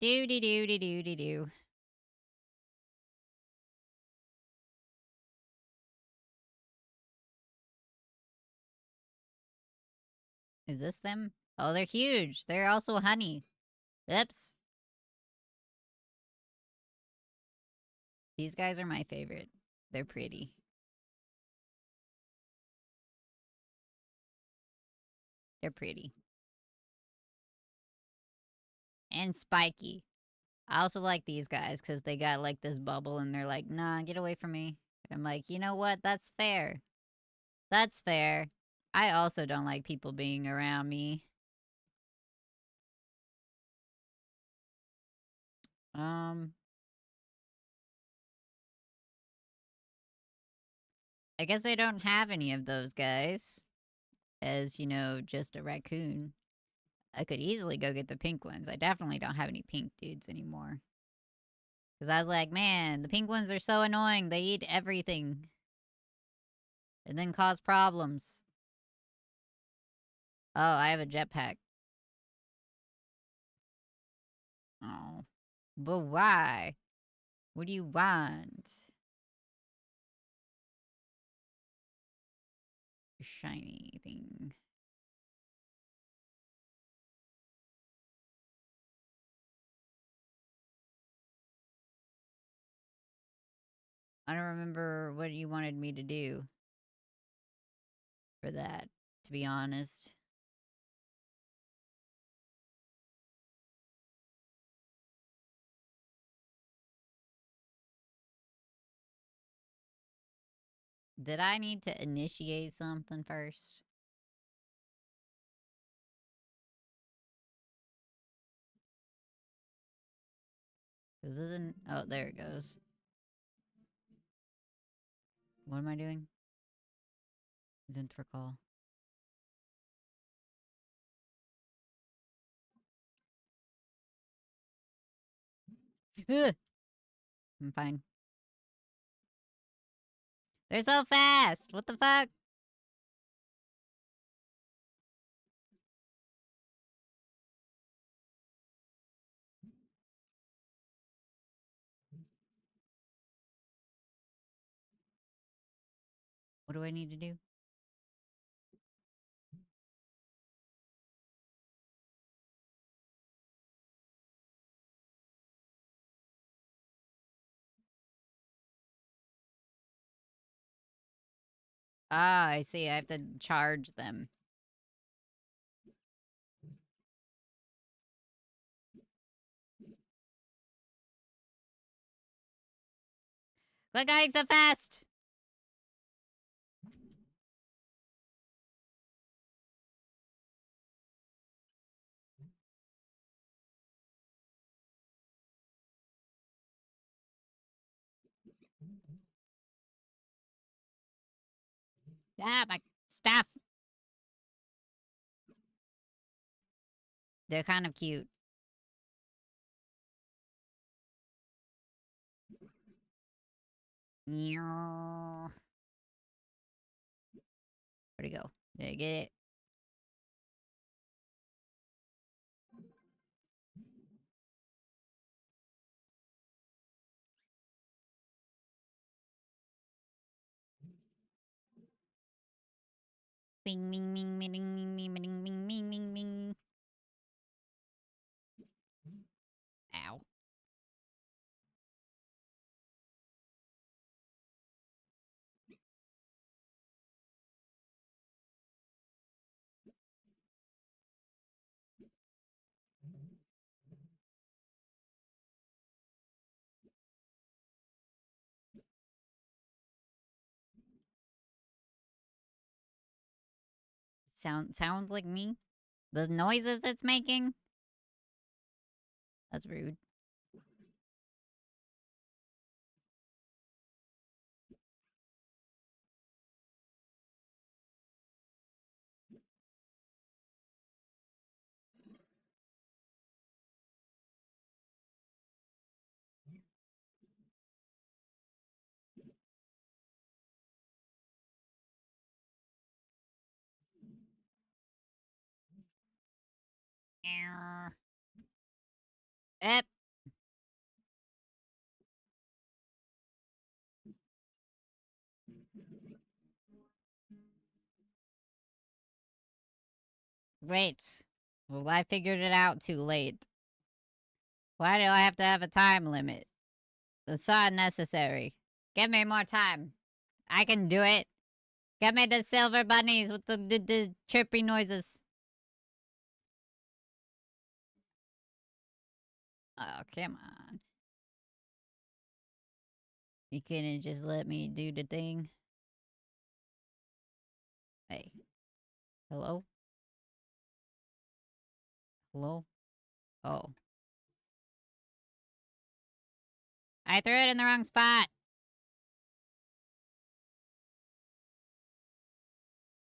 Speaker 1: Do-de-do-de-do-de-do. Is this them? Oh, they're huge. They're also honey. Oops. These guys are my favorite. They're pretty. They're pretty. And spiky. I also like these guys because they got like this bubble and they're like, nah, get away from me. And I'm like, you know what? That's fair. That's fair. I also don't like people being around me. I guess I don't have any of those guys. As, you know, just a raccoon. I could easily go get the pink ones. I definitely don't have any pink dudes anymore. Because I was like, man, the pink ones are so annoying. They eat everything. And then cause problems. Oh, I have a jetpack. Oh. But why? What do you want? Shiny thing. I don't remember what you wanted me to do for that, to be honest. Did I need to initiate something first? Cause isn't oh there it goes. What am I doing? I didn't recall. I'm fine. They're so fast! What the fuck? What do I need to do? Ah, I see. I have to charge them. Quit going so fast! Ah, my stuff! They're kind of cute. Where'd it go? Did I get it? Bing, bing, bing, bing, bing, bing, bing, bing, bing, bing, bing, bing. Ow. Sounds like me? The noises it's making? That's rude. Ep. Great. Well, I figured it out too late. Why do I have to have a time limit? That's so unnecessary. Give me more time. I can do it. Give me the silver bunnies with the chirpy noises. Oh, come on. You couldn't just let me do the thing? Hey. Hello? Hello? Oh. I threw it in the wrong spot.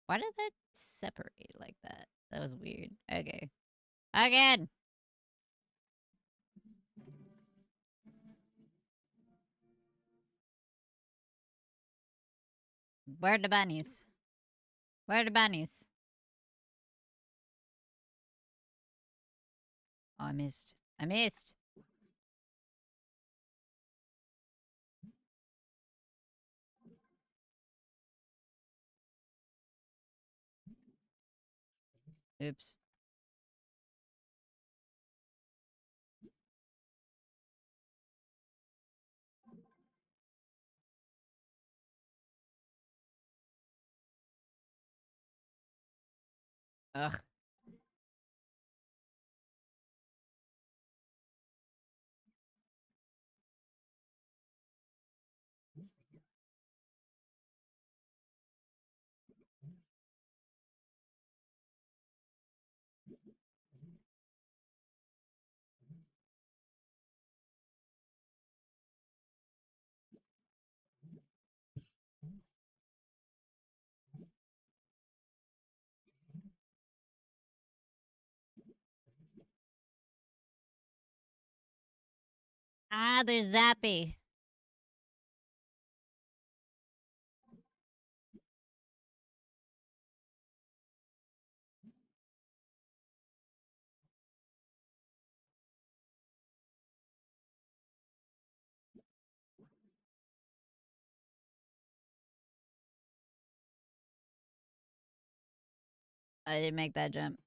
Speaker 1: Why did that separate like that? That was weird. Okay. Again! Where are the bunnies? Where are the bunnies? Oh, I missed. I missed! Oops. Ugh. Ah, there's Zappy. I didn't make that jump.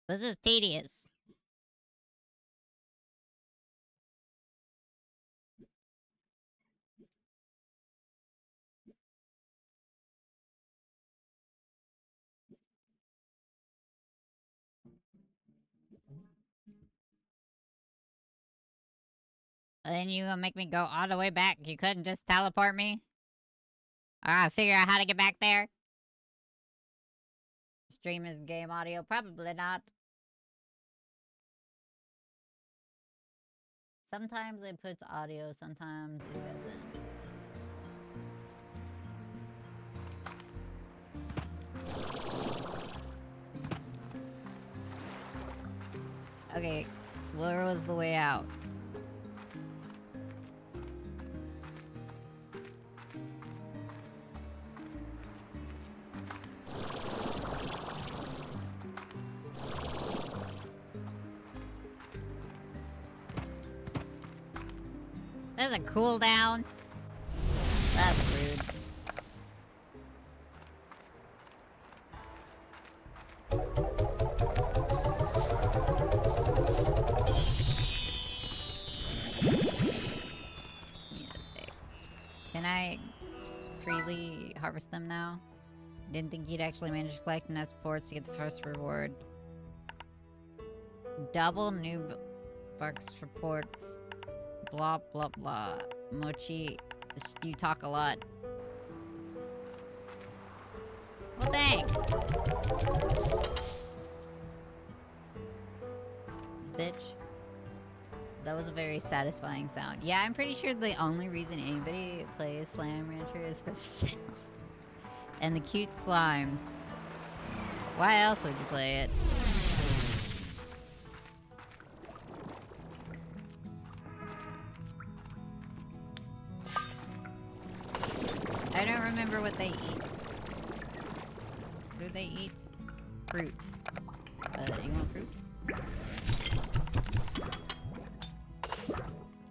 Speaker 1: This is tedious. And then you gonna make me go all the way back? You couldn't just teleport me? Alright, figure out how to get back there? Stream is game audio? Probably not. Sometimes it puts audio, sometimes it doesn't. Okay, where was the way out? There's a cooldown? That's rude. Yeah, that's big. Can I freely harvest them now? Didn't think you'd actually manage to collect enough supports to get the first reward. Double new bucks for ports. Blah, blah, blah. Mochi, you talk a lot. Well, dang. This bitch. That was a very satisfying sound. Yeah, I'm pretty sure the only reason anybody plays Slime Rancher is for the sounds. And the cute slimes. Why else would you play it? I don't remember what they eat. What do they eat? Fruit. You want fruit?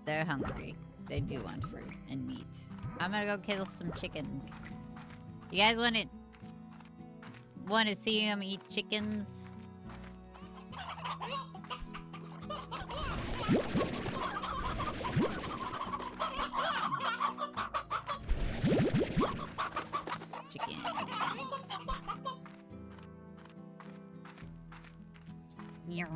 Speaker 1: They're hungry. They do want fruit and meat. I'm gonna go kill some chickens. You guys want to see them eat chickens? Chickens. Yeah.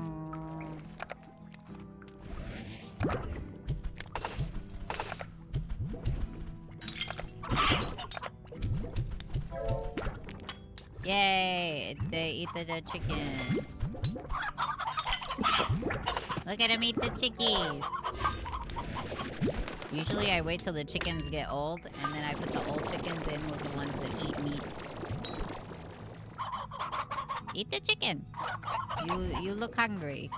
Speaker 1: Yay! They eat the chickens. Look at them eat the chickies. Usually I wait till the chickens get old, and then I put the old chickens in with the ones that eat meats. Eat the chicken. You look hungry.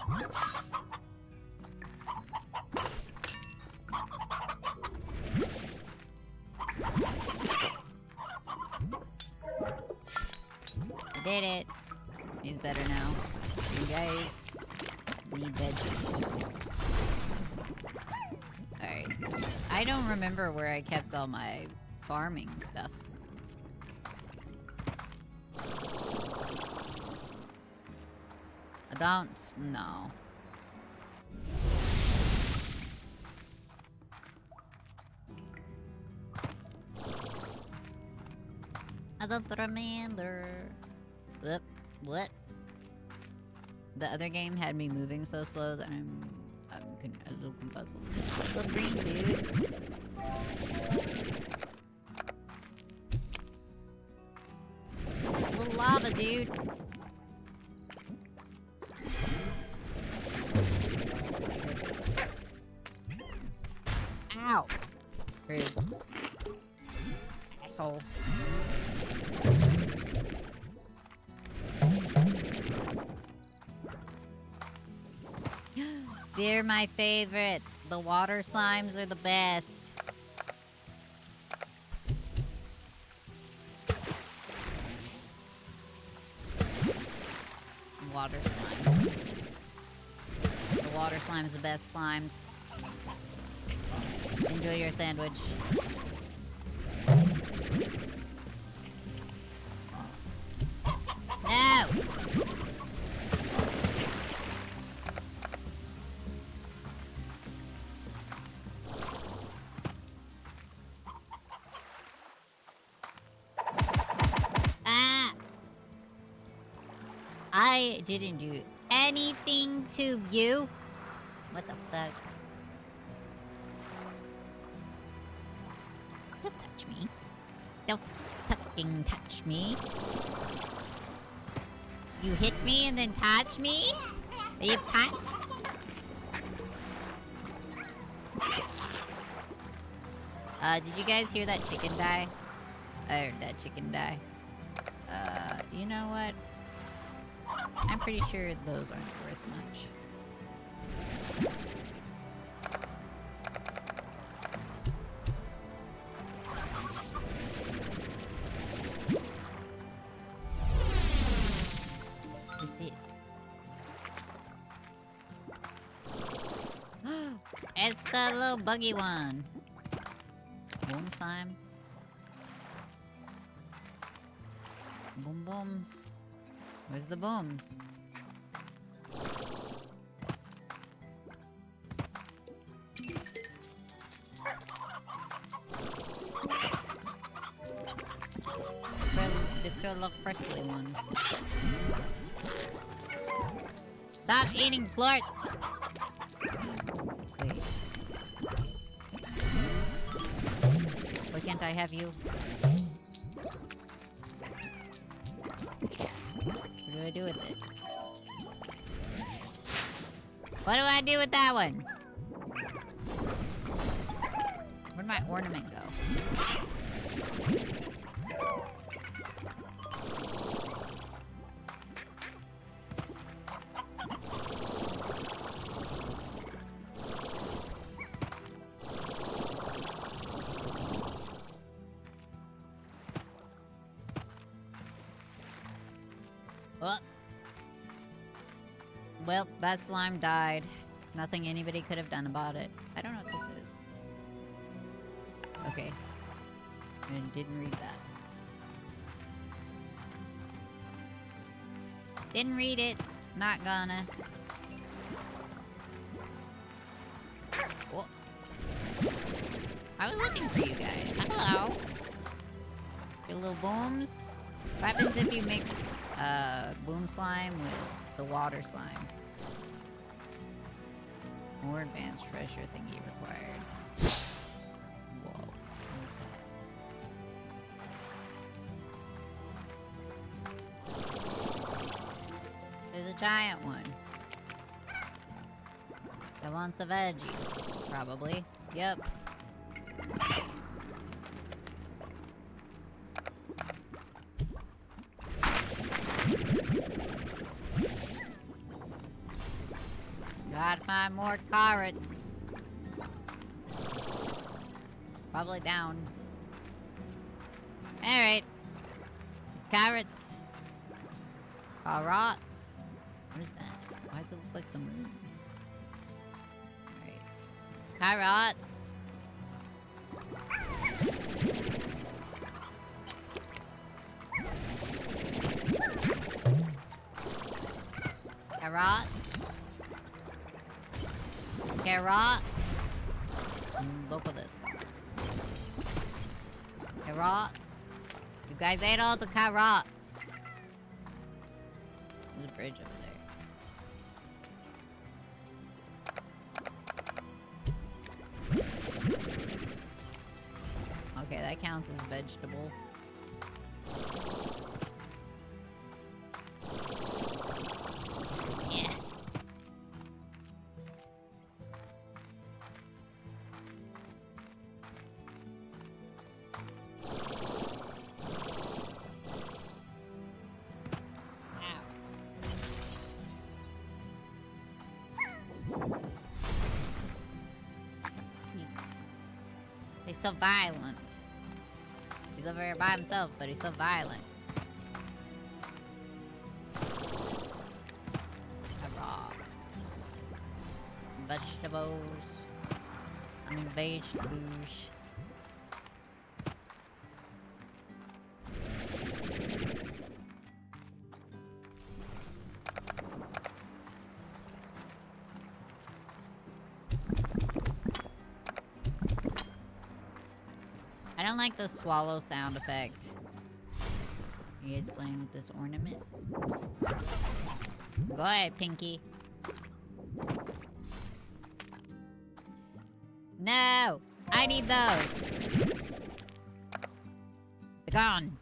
Speaker 1: I did it. He's better now. You guys need veggies. Alright. I don't remember where I kept all my farming stuff. I don't know. I don't remember. What? The other game had me moving so slow that I'm a little confuzzled. Little green dude. Little lava dude. Ow. Rude. Asshole. They're my favorite. The water slimes are the best. Water slime. The water slime's the best slimes. Enjoy your sandwich. No! I didn't do anything to you. What the fuck? Don't touch me. Don't fucking touch me. You hit me and then touch me? Are you pat? Did you guys hear that chicken die? I heard that chicken die. You know what? I'm pretty sure those aren't worth much. What's this? It's the little buggy one. Boom slime. Boom booms. Where's the booms? The Curl Presley ones. Stop eating plorts! Wait. Why can't I have you? What do I do with it? What do I do with that one? Where'd my ornament go? Oh. Well, that slime died. Nothing anybody could have done about it. I don't know what this Okay. I didn't read that. Didn't read it. Not gonna. Whoa. I was looking for you guys. Hello. Your little booms. What happens if you mix boom slime with the water slime? More advanced treasure thingy required. Whoa. There's a giant one. That wants the veggies, probably. Yep. Gotta find more carrots. Probably down. Alright. Carrots. Carrots. What is that? Why does it look like the moon? Alright. Carrots. Carrots. Carrots. Look at this. Carrots. You guys ate all the carrots. There's a bridge over there. Okay, that counts as vegetable. Yeah. Jesus. He's so violent. He's over here by himself, but he's so violent. Carrots. Vegetables. I mean vegetables. I don't like the swallow sound effect. You guys playing with this ornament? Go ahead, Pinky. No! I need those! They're gone.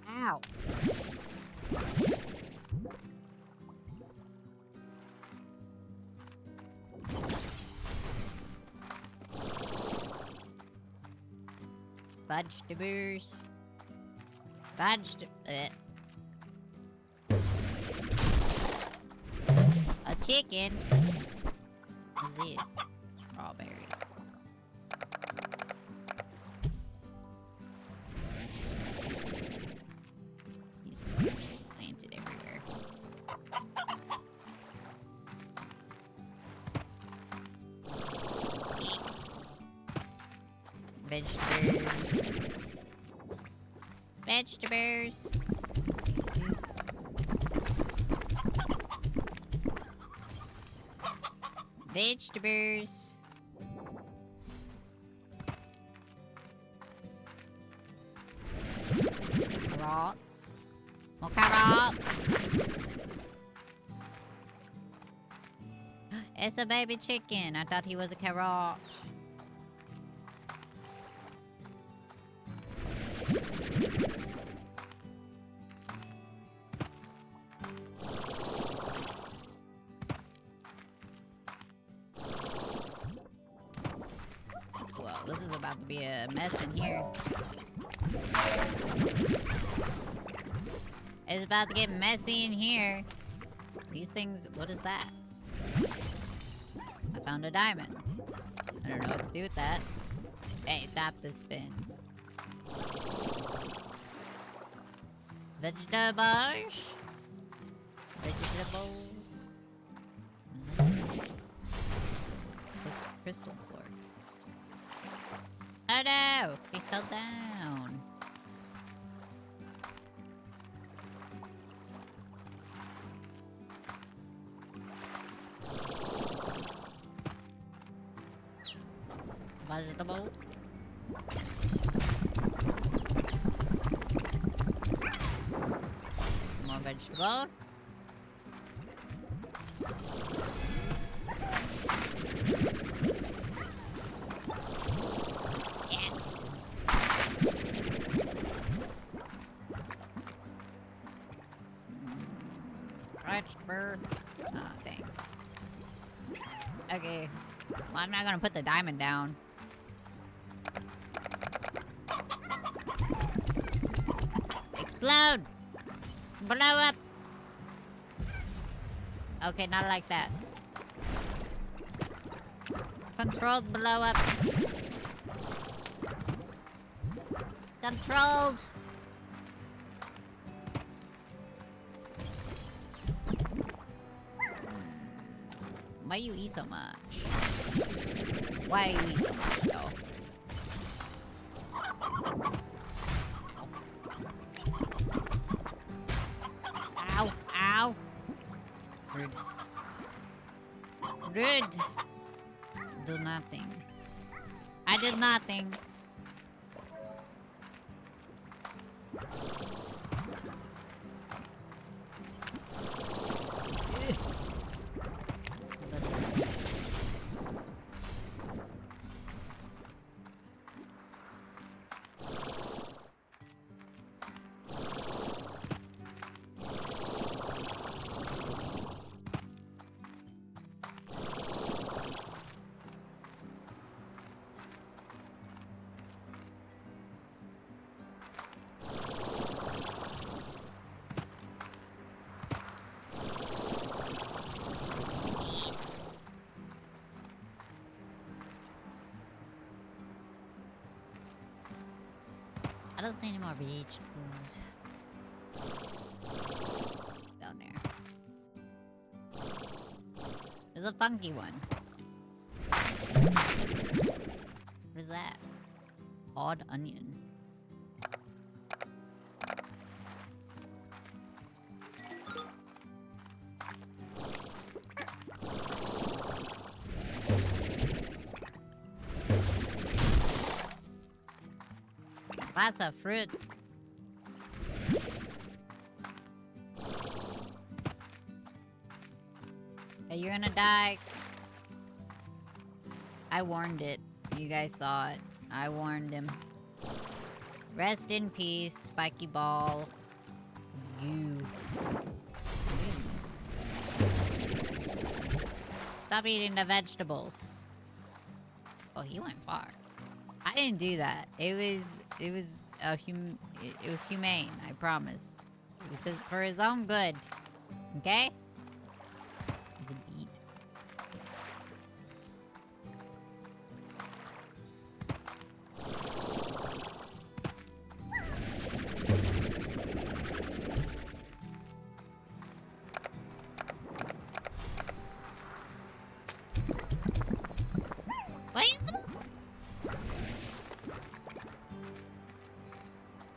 Speaker 1: Ow. Vegetables. A chicken. What is this? Strawberry. These are planted everywhere. Vegetables. Vegetables. Vegetables. Carrots. More carrots. It's a baby chicken. I thought he was a carrot. Well, this is about to be a mess in here. It's about to get messy in here. These things, what is that? I found a diamond. I don't know what to do with that. Hey, stop the spins. Vegetables. vegetables. This crystal floor. Oh no! He fell down. Vegetable. More vegetable. Yeah. Scratched bird. Ah, dang. Okay. Well, I'm not gonna put the diamond down. Explode! Blow up! Okay, not like that. Controlled blow-ups. Controlled! Why you eat so much? Why you eat so much, though? Ow! Ow! Rude. Rude! Do nothing. I did nothing. I don't see any more vegetables down there. There's a funky one. What is that? Odd onion. That's a fruit. Hey, you're gonna die. I warned it. You guys saw it. I warned him. Rest in peace, spiky ball. You. Stop eating the vegetables. Oh, he went far. I didn't do that. It was humane, I promise. It was for his own good. Okay? He's a beat. Wait.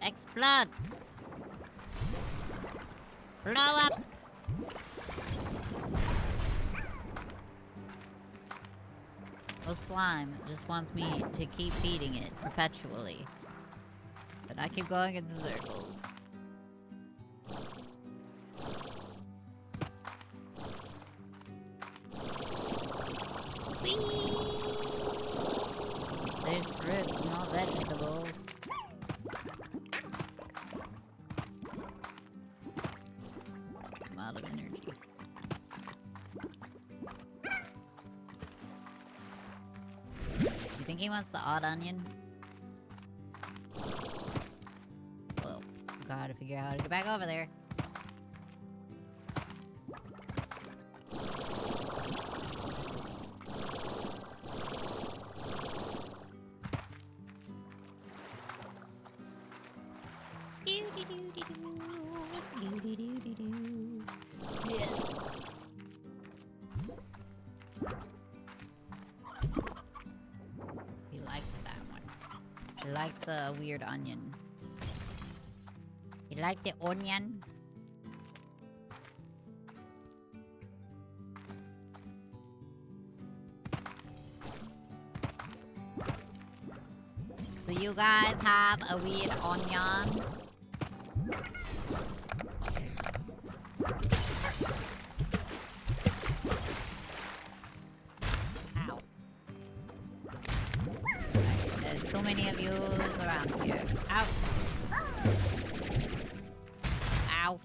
Speaker 1: Explode! Blow up! Well, slime just wants me to keep feeding it perpetually. But I keep going in circles. Whee! There's fruits, not vegetables. I'm out of energy. You think he wants the odd onion? Well, gotta figure out how to get back over there. Yeah. like the weird onion. You like the onion? Do you guys have a weird onion? Ow. There's too many of yous around here. Ouch. Ouch.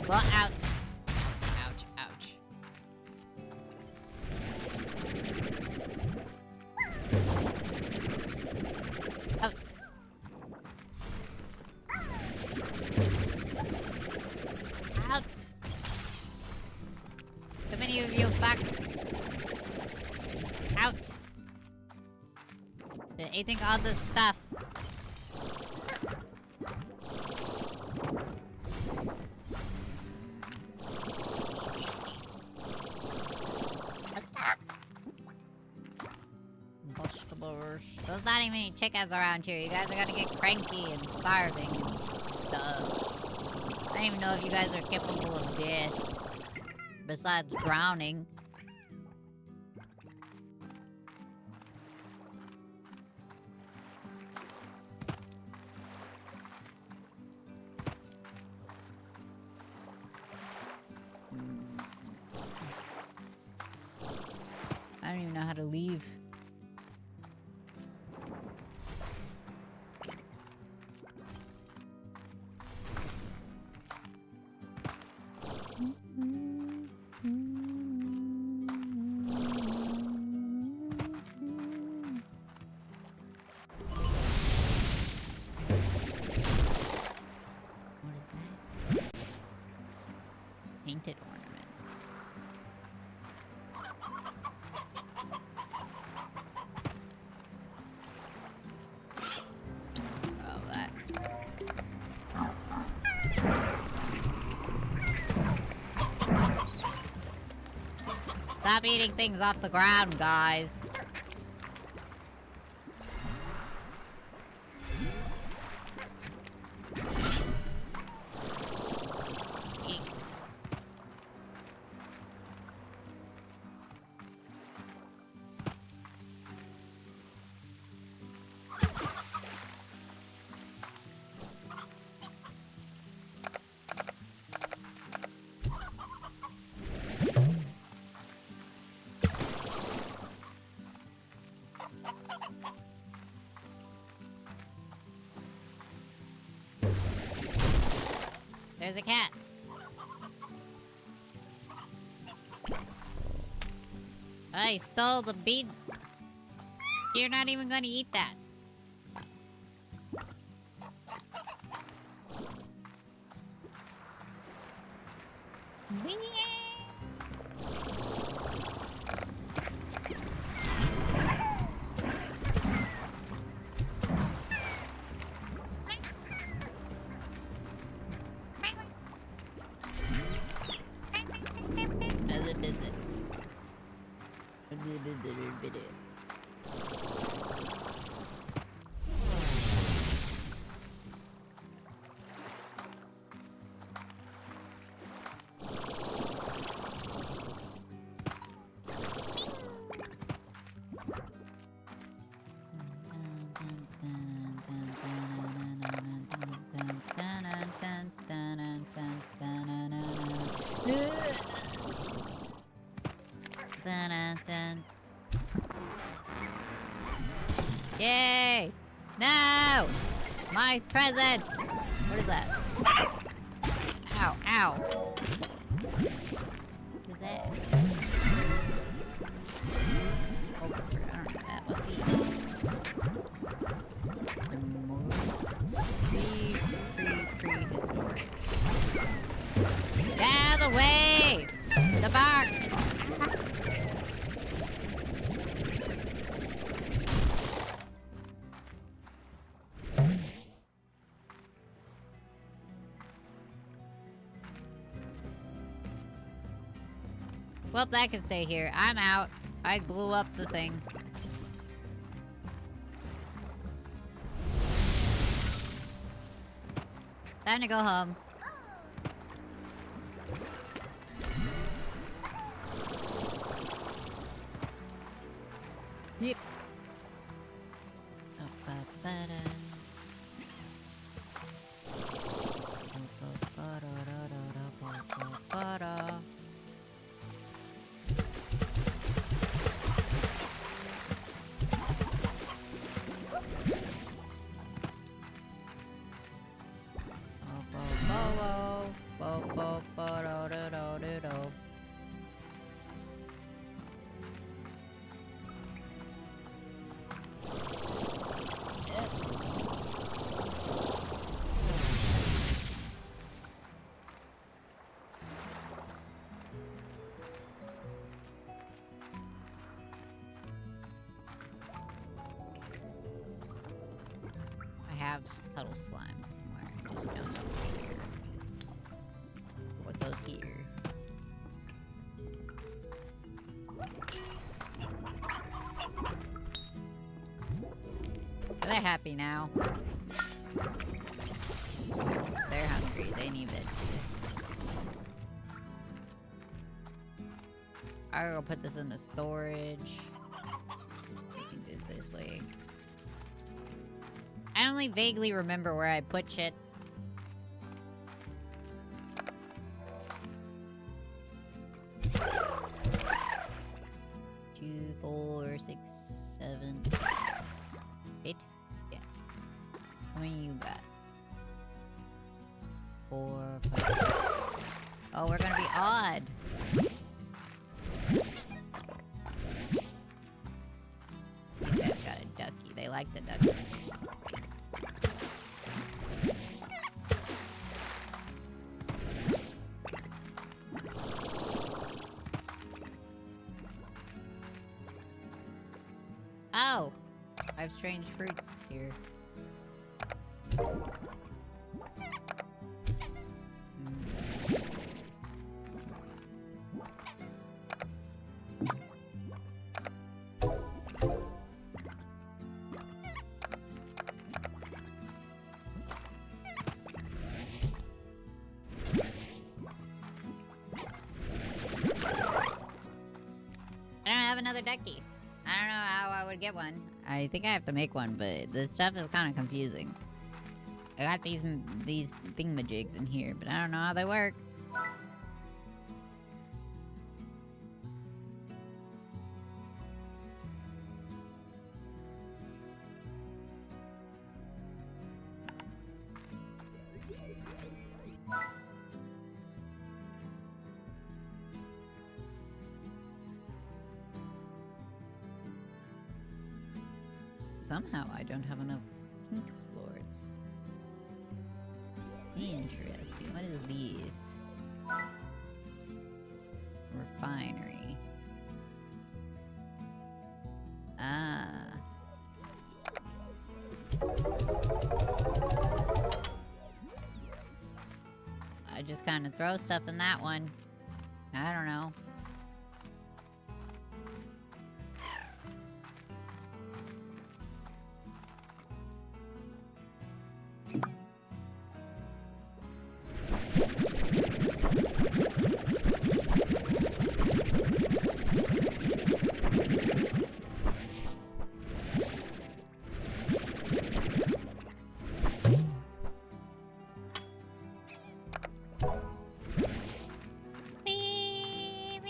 Speaker 1: Go out. Ouch, ouch, ouch. Out. Out. Too many of you fucks. Out. They're eating all this stuff. Vegetables. There's not even any chickens around here. You guys are gonna get cranky and starving and stuff. I don't even know if you guys are capable of death. Besides drowning. I don't even know how to leave. What is that? Painted ornament. Oh, that's... Stop eating things off the ground, guys. Eek. There's a cat. I stole the bean. You're not even gonna eat that. Yay! No! My present! What is that? Ow, ow. What is that? Oh, good for, I don't know that. What's these? Prehistoric. Get out of the way! The box! Well, I can stay here. I'm out. I blew up the thing. Time to go home. Yep. I have puddle slime somewhere. I just don't know where. What goes here? They're happy now. They're hungry. They need veggies. I'll put this in the storage. Taking this way. I only vaguely remember where I put shit. Two, 4, 6, 7, 8. Yeah. How many you got? 4, 5, 6. Oh, we're gonna be odd. These guys got a ducky. They like the ducky. Oh! I have strange fruits here. I don't have another ducky. I don't know how I would get one. I think I have to make one, but this stuff is kind of confusing. I got these thingamajigs in here, but I don't know how they work. Somehow I don't have enough pink lords. Interesting. What is these? Refinery. Ah. I just kind of throw stuff in that one. I don't know.
Speaker 2: Beep.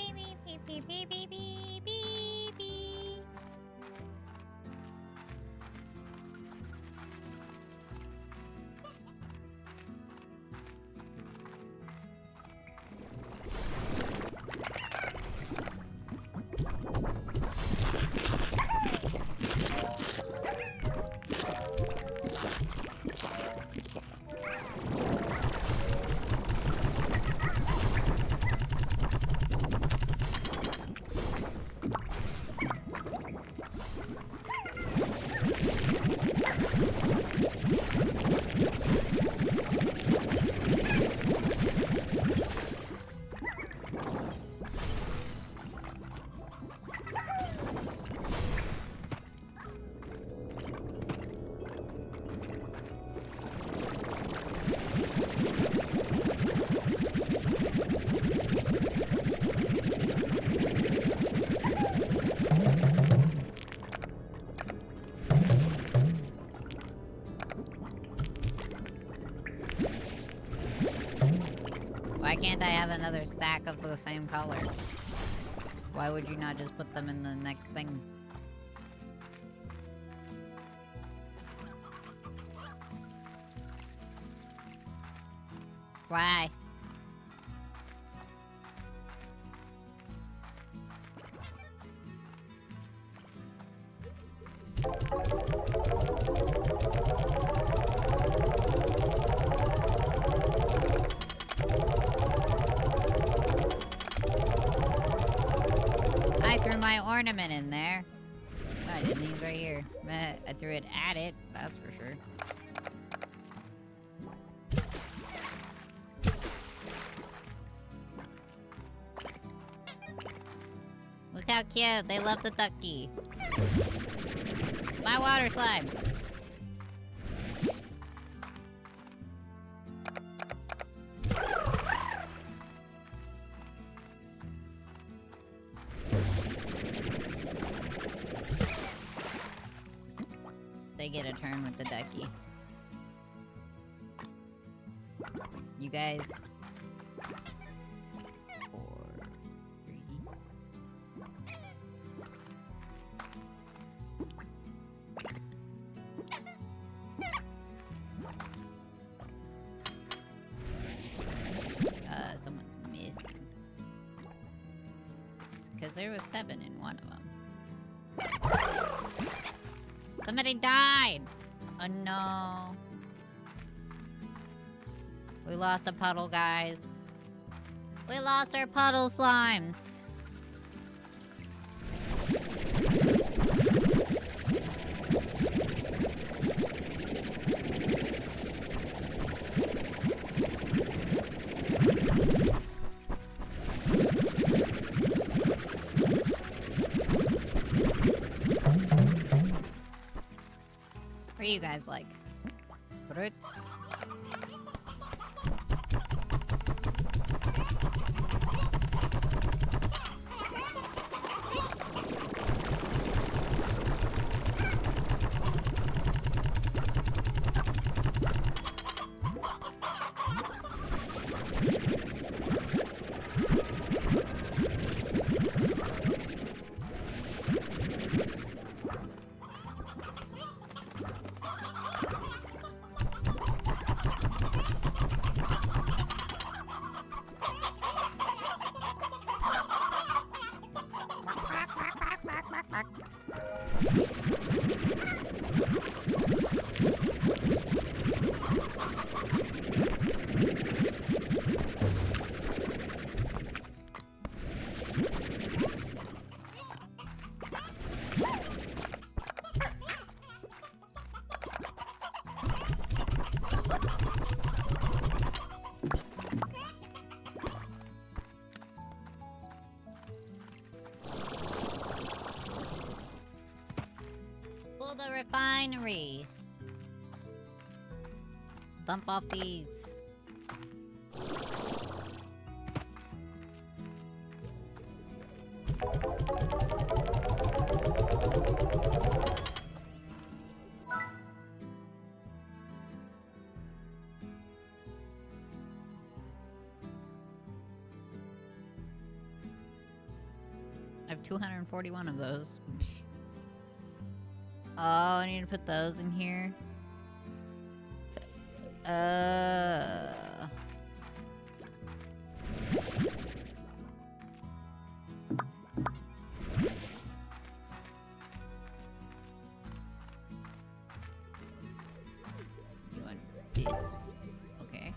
Speaker 1: can't I have another stack of the same color? Why would you not just put them in the next thing? Why? I threw my ornament in there. I didn't, he's right here. I threw it at it, that's for sure. Look how cute, they love the ducky. My water slime. They get a turn with the ducky. You guys. 4, 3. Someone's missing. Because there was 7 in one of them. Somebody died! Oh no. We lost a puddle, guys. We lost our puddle slimes. What are you guys like? Brut. The refinery. Dump off these. I have 241 of those. Oh, I need to put those in here. You want this? Okay.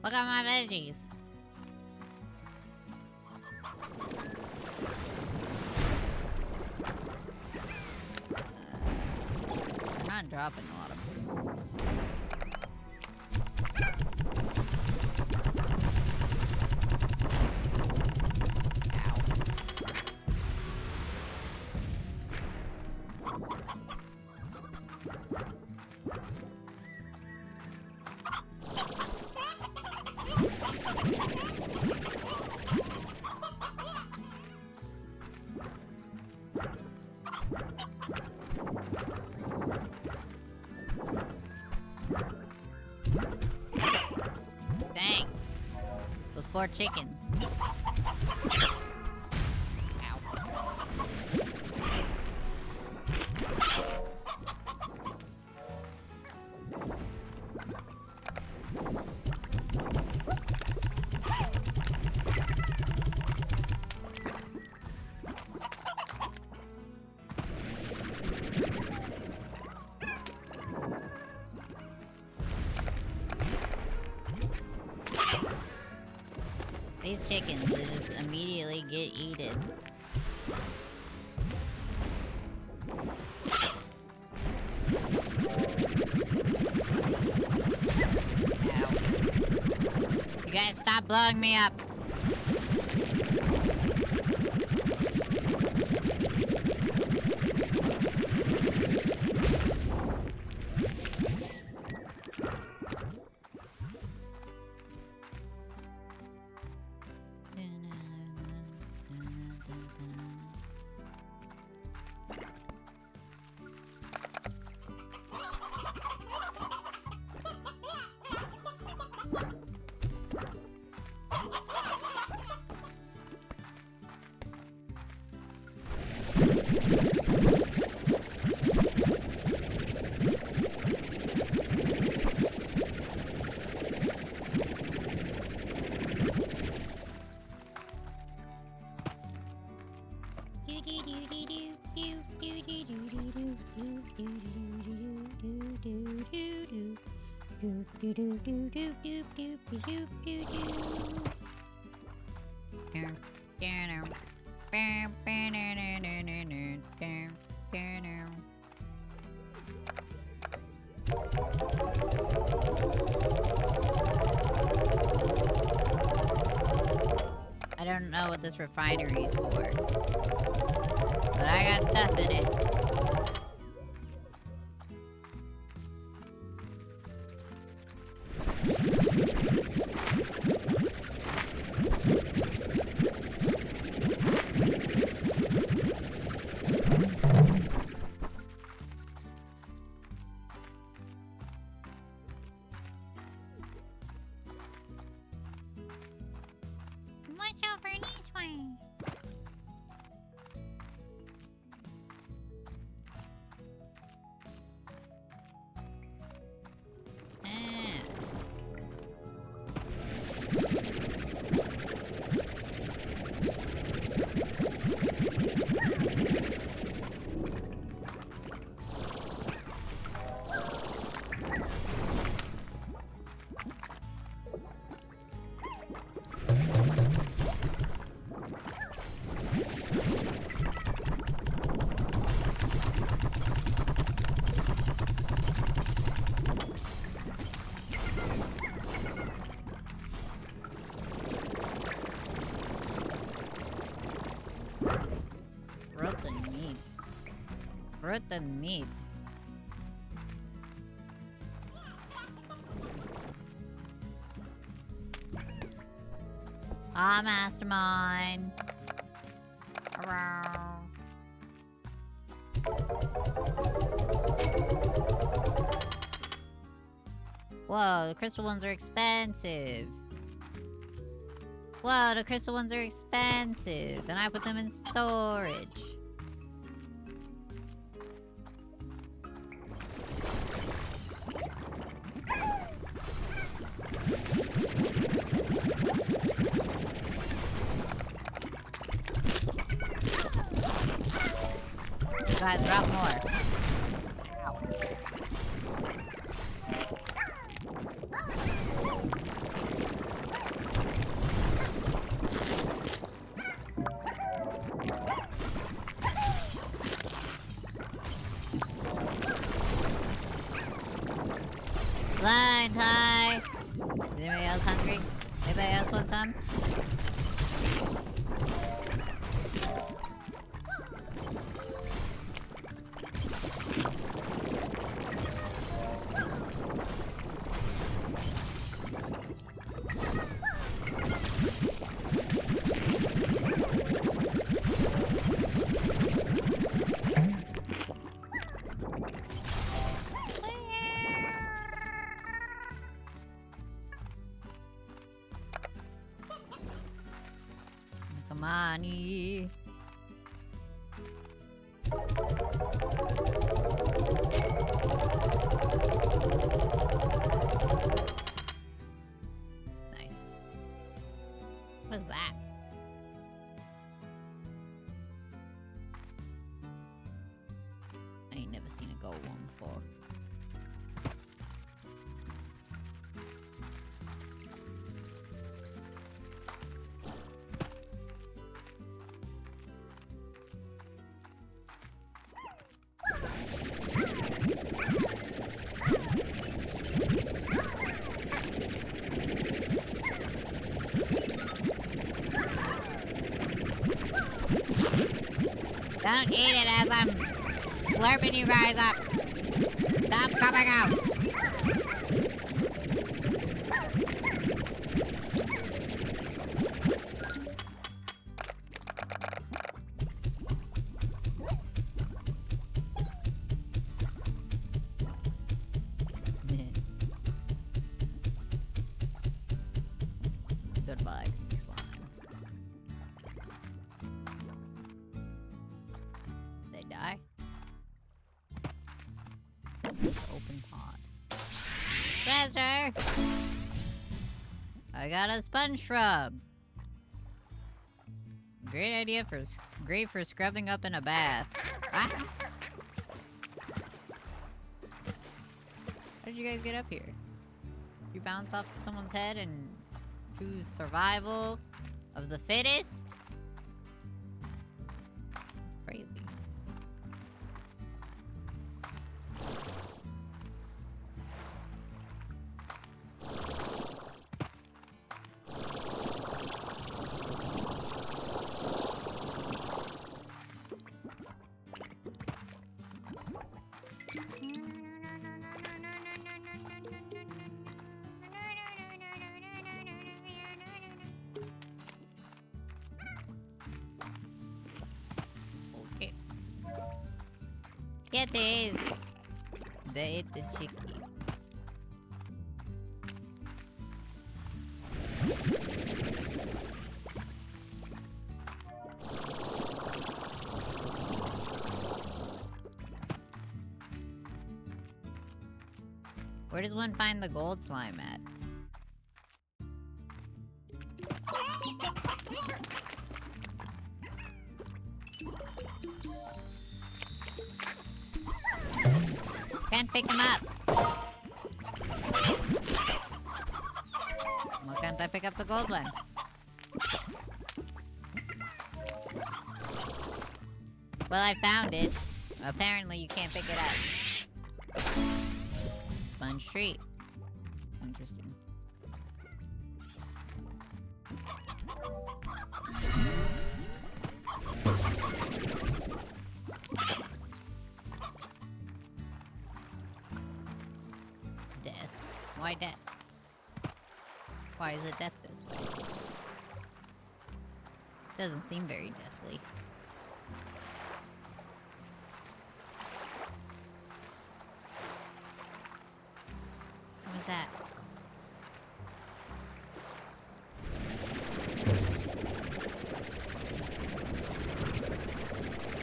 Speaker 1: Look at my veggies. dropping a lot of moves. Dang. Those poor chickens. Ow. These chickens, they just immediately get eaten. Ow. You guys stop blowing me up. I don't know what this refinery is for, but I got stuff in it.
Speaker 2: What's over this way? Rotten meat. Ah, mastermind. Hurrah. Whoa, the crystal ones are expensive. Whoa, the crystal ones are expensive. And I put them in storage. Guys, drop more. Ow.
Speaker 1: Blind tie! Is anybody else hungry? Anybody else want some? Come on, -y. Nice. What is that? I ain't never seen a gold one before. Don't eat it as I'm slurping you guys up. Stop coming out. Goodbye, creepy slime. They die? Open pond. Treasure! I got a sponge shrub. Great idea for great for scrubbing up in a bath. Ah. How did you guys get up here? You bounce off someone's head and choose survival of the fittest? That's crazy. Okay. Kitties! They ate the chicky. Where does one find the gold slime at? Can't pick him up. Why can't I pick up the gold one? Well, I found it. Apparently you can't pick it up. Sponge treat. Interesting. Death. Why death? Why is it death this way? Doesn't seem very deathly. What was that?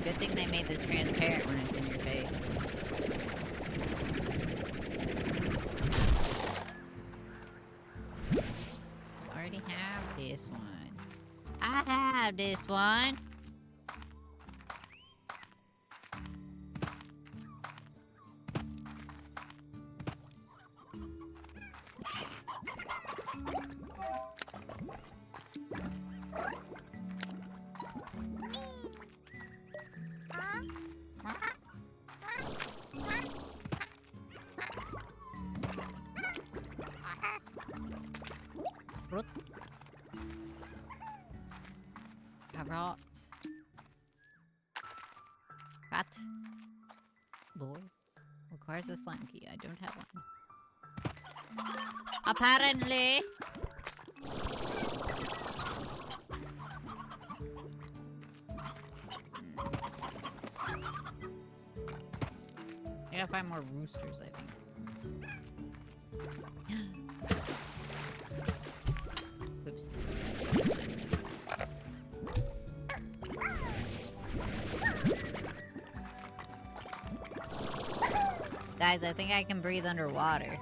Speaker 1: Good thing they made this transparent when it's in your face. I already have this one. I have this one. Fruit. Carrot. Cat. Lord. Requires a slime key. I don't have one. Apparently. I gotta find more roosters, I think. Oops. Guys, I think I can breathe underwater.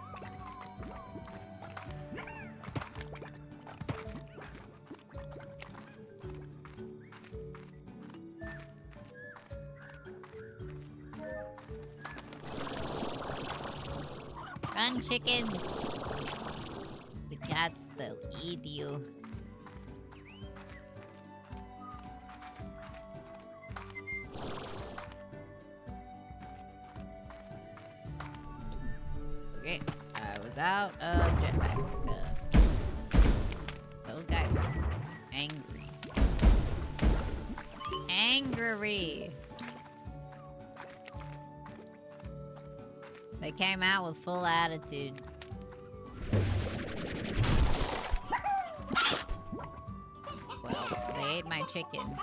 Speaker 1: Run, chickens! The cats, they'll eat you. Okay, I was out of jetpack stuff. Those guys are angry. Angry! They came out with full attitude. Well, they ate my chicken.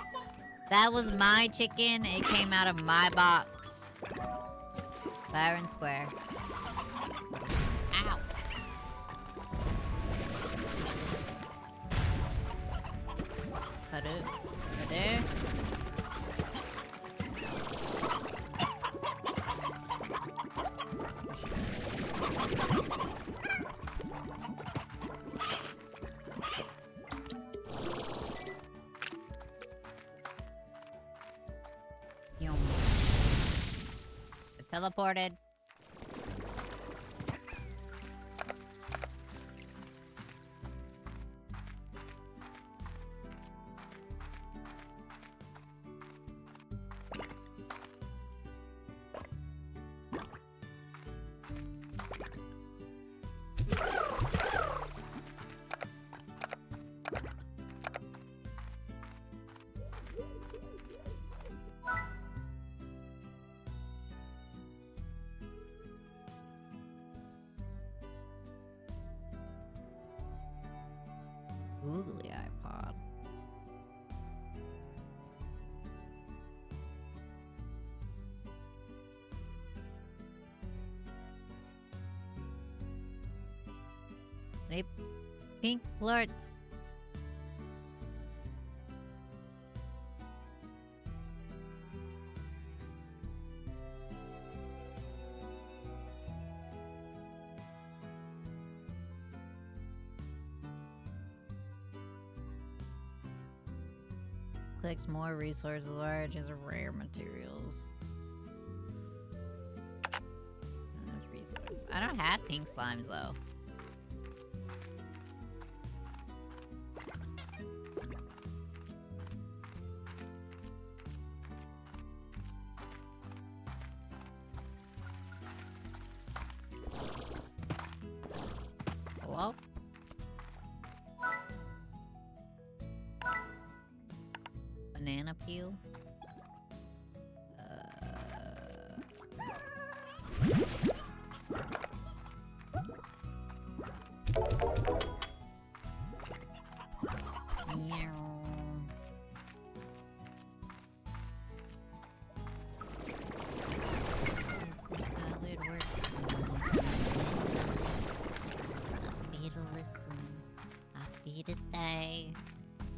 Speaker 1: That was my chicken. It came out of my box. Fair and square. Ow. Hello. Hello. Yum. It teleported. Googly iPod. They pink flirts. Clicks more resources, larges of rare materials. Resource. I don't have pink slimes though. Hello? Banana peel? Meow. This is how it works. Happy to listen, happy to stay,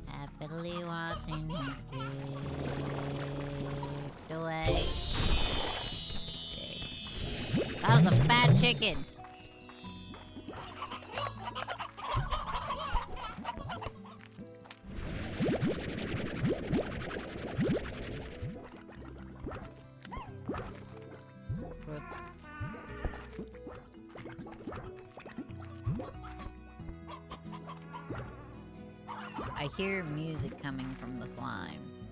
Speaker 1: happily watching you drift away. Okay. That was a bad chicken. Fruit. I hear music coming from the slimes.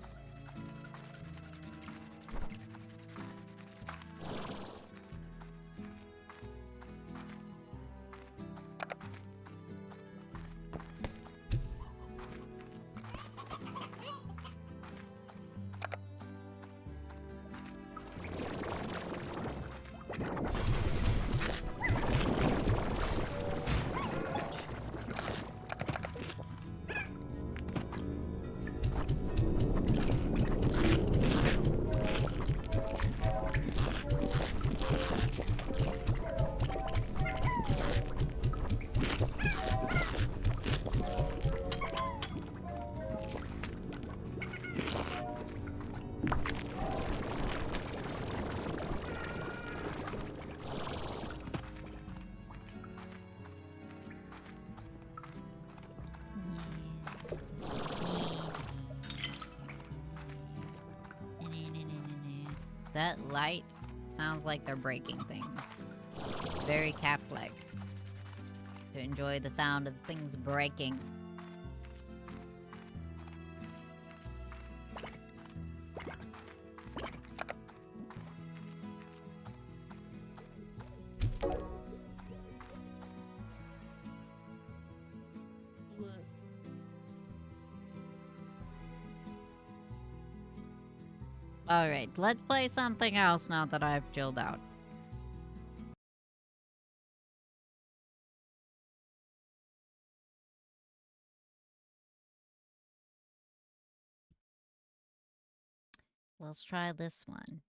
Speaker 1: That light sounds like they're breaking things. Very cat-like. To enjoy the sound of things breaking. Alright, let's play something else now that I've chilled out. Let's try this one.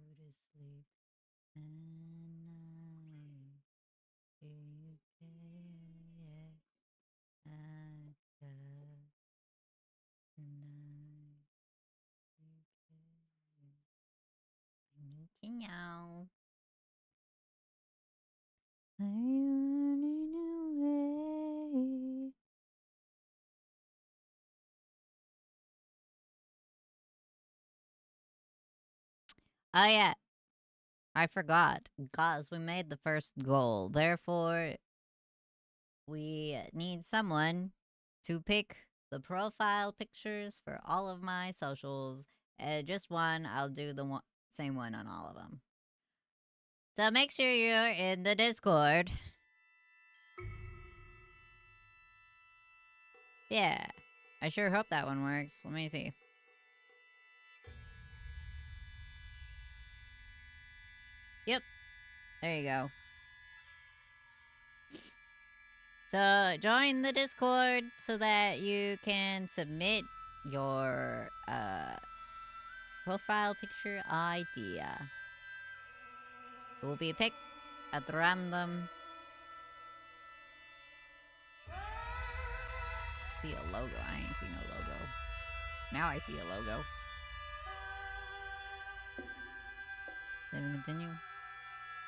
Speaker 1: Go to sleep Meow. Are you running away? Oh yeah, I forgot. Cause we made the first goal. Therefore, we need someone to pick the profile pictures for all of my socials. Just one. I'll do the same one on all of them. So make sure you're in the Discord. Yeah. I sure hope that one works. Let me see. Yep. There you go. So join the Discord so that you can submit your profile picture idea. It will be picked at random. See a logo. I ain't see no logo. Now I see a logo. Save and continue?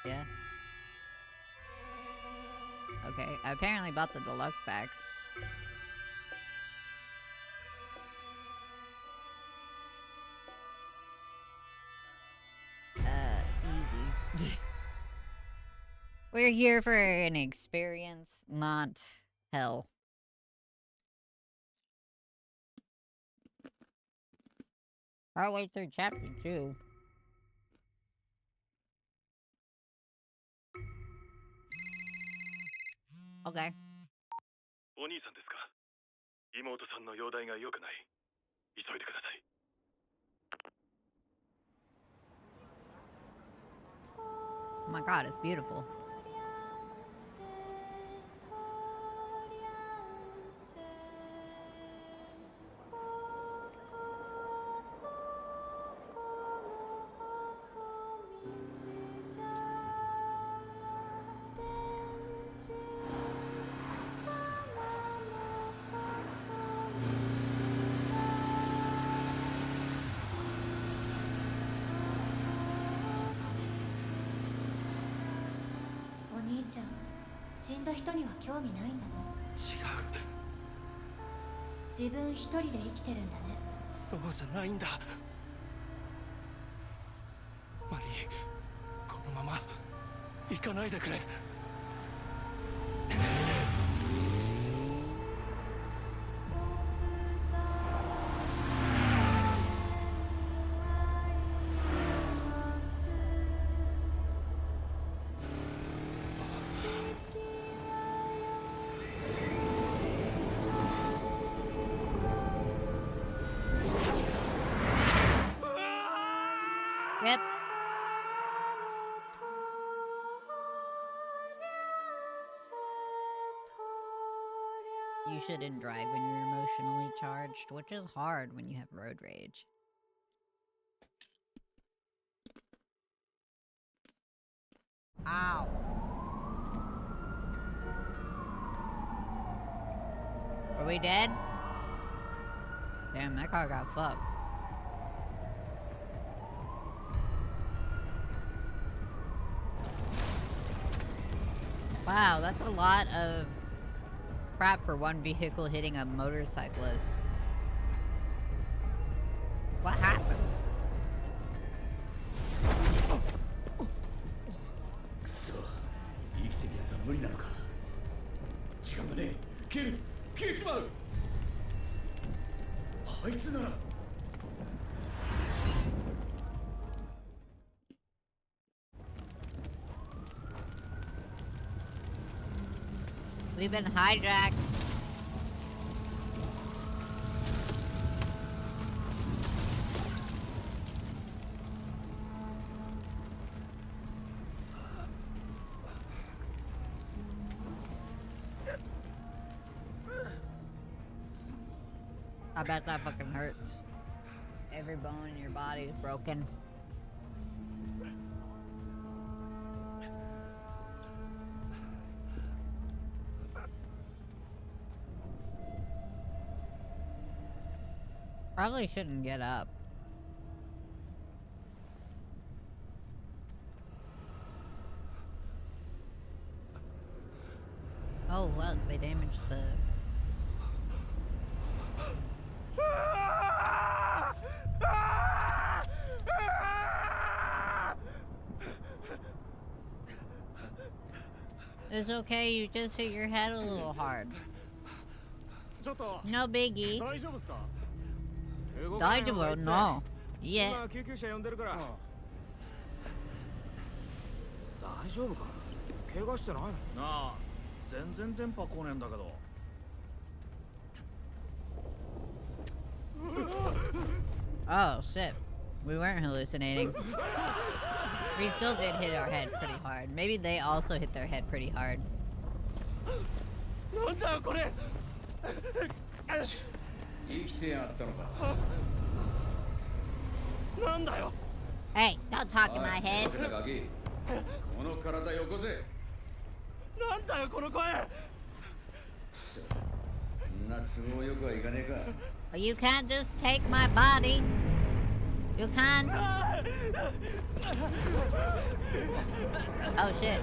Speaker 1: Yeah. Okay, I apparently bought the deluxe pack. Easy. We're here for an experience, not hell. Partway through chapter 2. Okay.
Speaker 5: お兄さんですか。妹さんの容体が良くない。急いでください。
Speaker 1: Oh my god, it's beautiful. you shouldn't drive when you're emotionally charged, which is hard when you have road rage. Ow. Are we dead? Damn, that car got fucked. Wow, that's a lot of crap for one vehicle hitting a motorcyclist. What happened? We've been hijacked. I bet that fucking hurts. Every bone in your body is broken. Probably shouldn't get up. Oh, look, they damaged the... It's okay, you just hit your head a little hard. No biggie. 大丈夫? No. Yeah.
Speaker 6: 大丈夫か怪我してないのなあ全然電波来ねえんだけど
Speaker 1: Oh, shit. We weren't hallucinating. We still did hit our head pretty hard. Maybe they also hit their head pretty hard.
Speaker 6: なんだよこれ
Speaker 7: 生きてやったのか
Speaker 6: なんだよ
Speaker 1: Hey, don't talk in my head.
Speaker 7: この体よこせ
Speaker 6: なんだよこの声
Speaker 7: そんな都合よくはいかねえか
Speaker 1: You can't just take my body. You can't. Oh shit.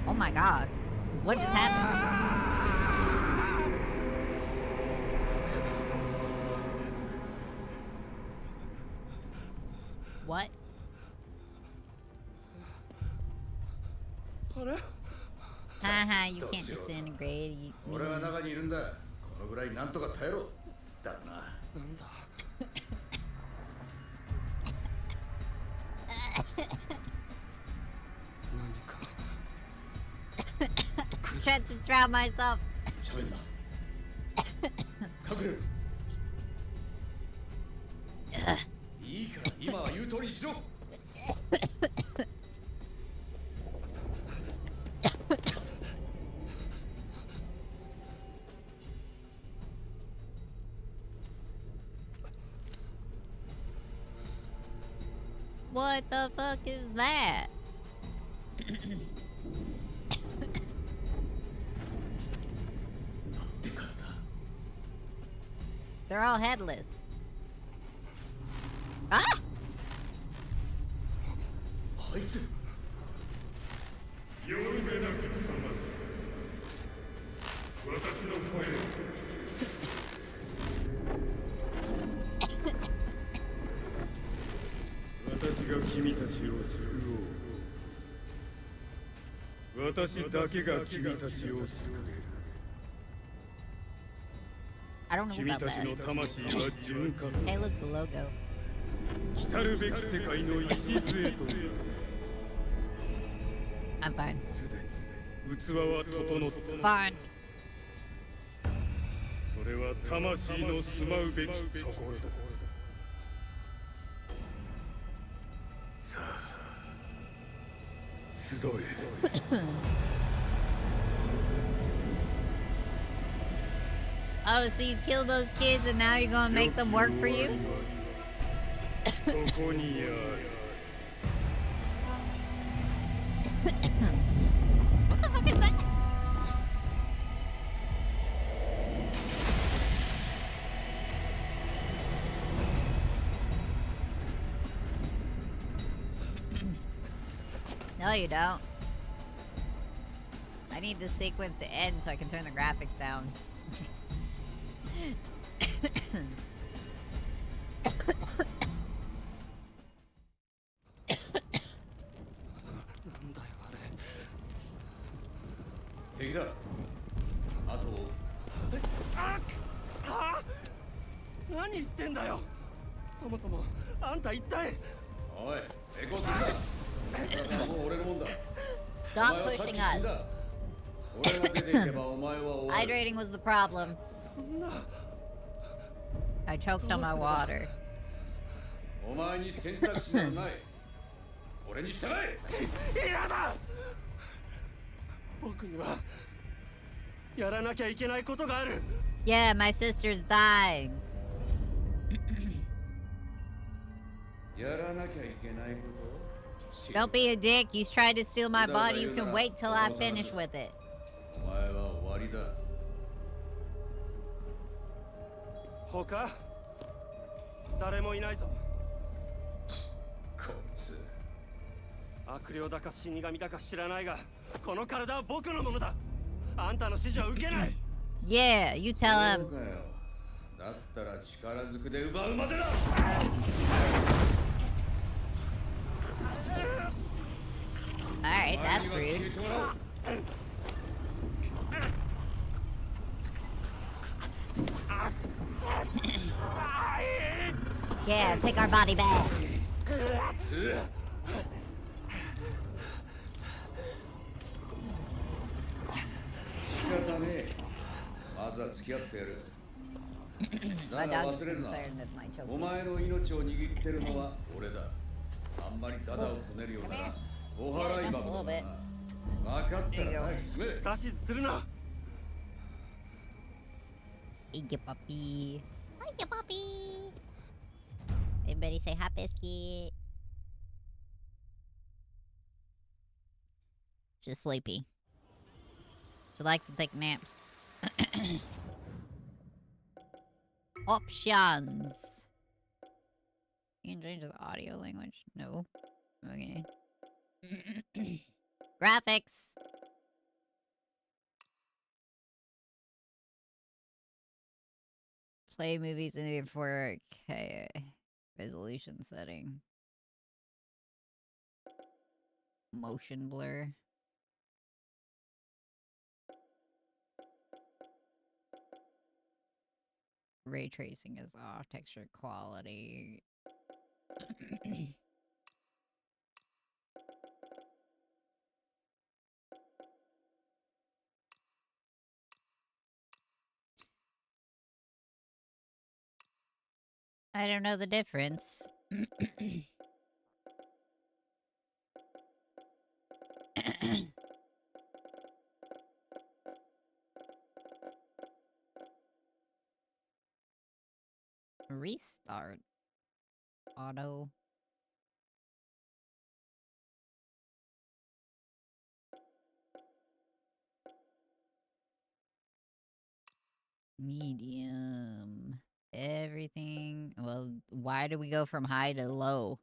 Speaker 1: Oh my god. What just happened? What? Haha, you can't disintegrate. You,
Speaker 7: 俺は中にいるんだこのぐらいなんとか耐えろだな
Speaker 6: なんだ
Speaker 1: Tried to drown myself.
Speaker 7: 喋んな隠れるいいから今は言う通りにしろ
Speaker 1: What the fuck is that? They're all headless. Ah!
Speaker 7: あいつ
Speaker 5: よるべなきさま私の声を私が君たちを救おう私だけが君たちを救える
Speaker 1: I don't know
Speaker 5: 君
Speaker 1: about
Speaker 5: たち
Speaker 1: that.
Speaker 5: の魂は純化す
Speaker 1: Hey,
Speaker 5: る
Speaker 1: look, the logo.
Speaker 5: 来るべき世界の礎となる
Speaker 1: I'm fine.
Speaker 5: すでに器は整った
Speaker 1: Fine.
Speaker 5: それは魂の住まうべきところださあひどい。
Speaker 1: Oh, so you kill those kids and now you're gonna make them work for you?
Speaker 5: そこにある。
Speaker 1: What the fuck is that? No, you don't. I need this sequence to end so I can turn the graphics down. Stop pushing us. Hydrating was the problem. I choked on my water.
Speaker 7: お前に選択肢などない。俺に従え。
Speaker 5: 嫌だ。僕にはやらなきゃいけないことがある。
Speaker 1: Yeah, my sister's dying.
Speaker 7: やらなきゃいけないこと。
Speaker 1: Don't be a dick. You tried to steal my body. You can wait till I finish with it.
Speaker 7: お前は終わりだ。
Speaker 5: 他誰もいないぞ。
Speaker 7: こいつ。
Speaker 5: 悪霊だか死神だか知らないが、この体は僕のものだ。あんたの指示は受けない。
Speaker 1: Yeah, you tell him.
Speaker 7: だったら力ずくで奪うまでだ。
Speaker 1: Alright, that's rude. Yeah, take our body back.
Speaker 7: 仕方ねえ。まずは付き合ってやる。だが忘れるな。お前の命を握ってるのは俺だ。あんまりダダをこねるようならお払い箱だな。分かったら早く進め。
Speaker 5: 指図するな。
Speaker 1: Hey, puppy. Hi, puppy. Everybody say hi, biscuit. She's sleepy. She likes to take naps. Options. You can change the audio language? No. Okay. Graphics. Play movies in the 4K resolution setting. Motion blur. Ray tracing is off. Texture quality. I don't know the difference. Restart. Auto. Medium. Everything. Well, why do we go from high to low?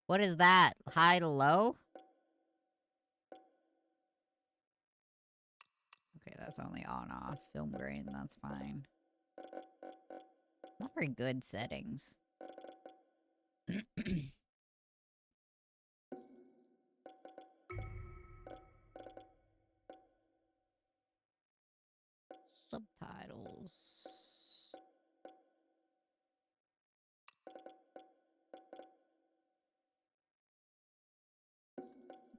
Speaker 1: What is that? High to low? Okay, that's only on off. Film grain, that's fine. Not very good settings. Subtitles.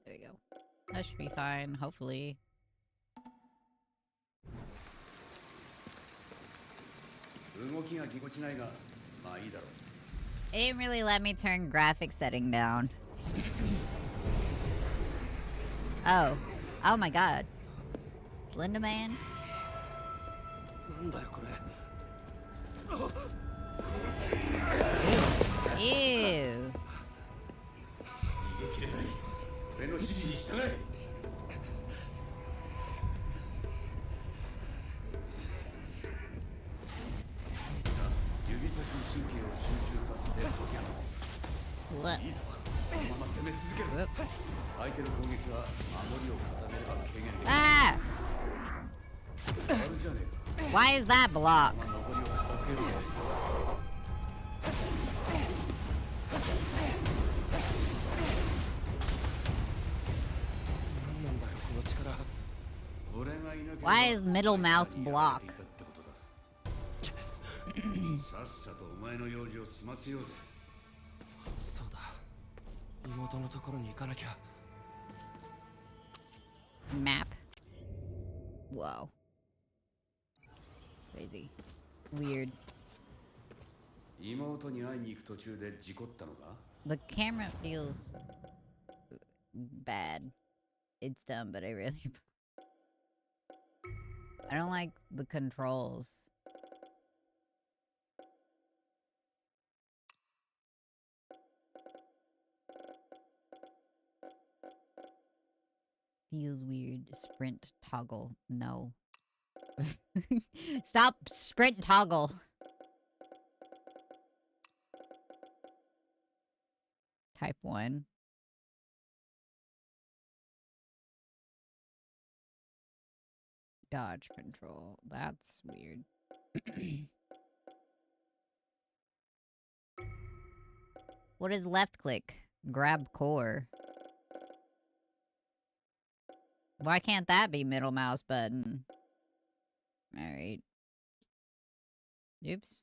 Speaker 1: There we go. That should be fine, hopefully. It didn't really let me turn graphic setting down. Oh. Oh my god. Slender Man?
Speaker 5: なんだよこれ。
Speaker 1: Ew.
Speaker 7: 逃げ切れない。俺の指示に従え。指先に神経を集中させて解き放
Speaker 1: What?
Speaker 7: つ。いいぞ。そのまま攻め続ける。
Speaker 1: Whoop.
Speaker 7: 相手の攻撃は守りを固めれば軽減できる。
Speaker 1: Ah!
Speaker 7: あるじゃねえか。
Speaker 1: Why is that block?
Speaker 7: 残りを片付けるぞ。
Speaker 5: なんだよこの力。
Speaker 1: Why is middle mouse block?
Speaker 7: さっさとお前の用事を済ませようぜ。
Speaker 5: そうだ。妹のところに行かなきゃ。
Speaker 1: Map. Whoa. Crazy. Weird.
Speaker 7: 妹に会いに行く途中で事故ったのか?
Speaker 1: The camera feels bad. It's dumb, but I really... I don't like the controls. Feels weird. Sprint toggle. No. Stop sprint toggle. Type 1. Dodge control. That's weird. What is left click? Grab core. Why can't that be middle mouse button? Alright. Oops.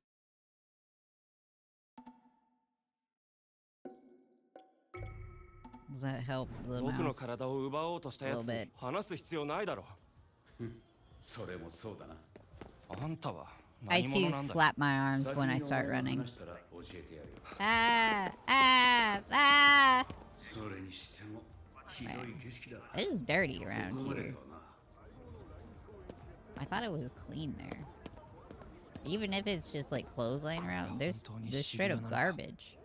Speaker 1: Does that help the
Speaker 5: 僕の
Speaker 1: mouse?
Speaker 5: 体を奪おうとしたやつに話す必要ないだろ。
Speaker 7: それもそうだな。
Speaker 5: あんたは
Speaker 1: I
Speaker 5: 何
Speaker 1: too
Speaker 5: 者なんだ。
Speaker 1: flap my arms when I start
Speaker 7: 先にお前が
Speaker 1: running.
Speaker 7: 話したら教えてやるよ。
Speaker 1: Ah! Ah! Ah!
Speaker 7: それにしてもひどい景色だ。
Speaker 1: It is dirty around
Speaker 7: ここまで
Speaker 1: here.
Speaker 7: とはな。
Speaker 1: I thought it was clean there. Even if it's just like clothes laying around, there's straight up garbage.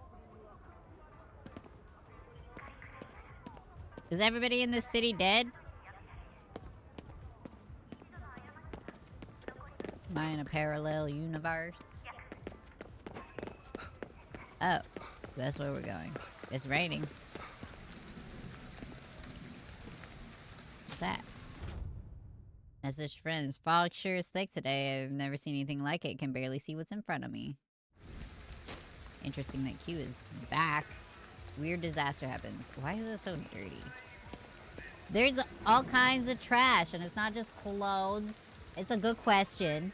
Speaker 1: Is everybody in this city dead? Am I in a parallel universe? Oh, that's where we're going. It's raining. What's that? Message friends. Fog sure is thick today. I've never seen anything like it. Can barely see what's in front of me. Interesting that Q is back. Weird disaster happens. Why is it so dirty? There's all kinds of trash, and it's not just clothes. It's a good question.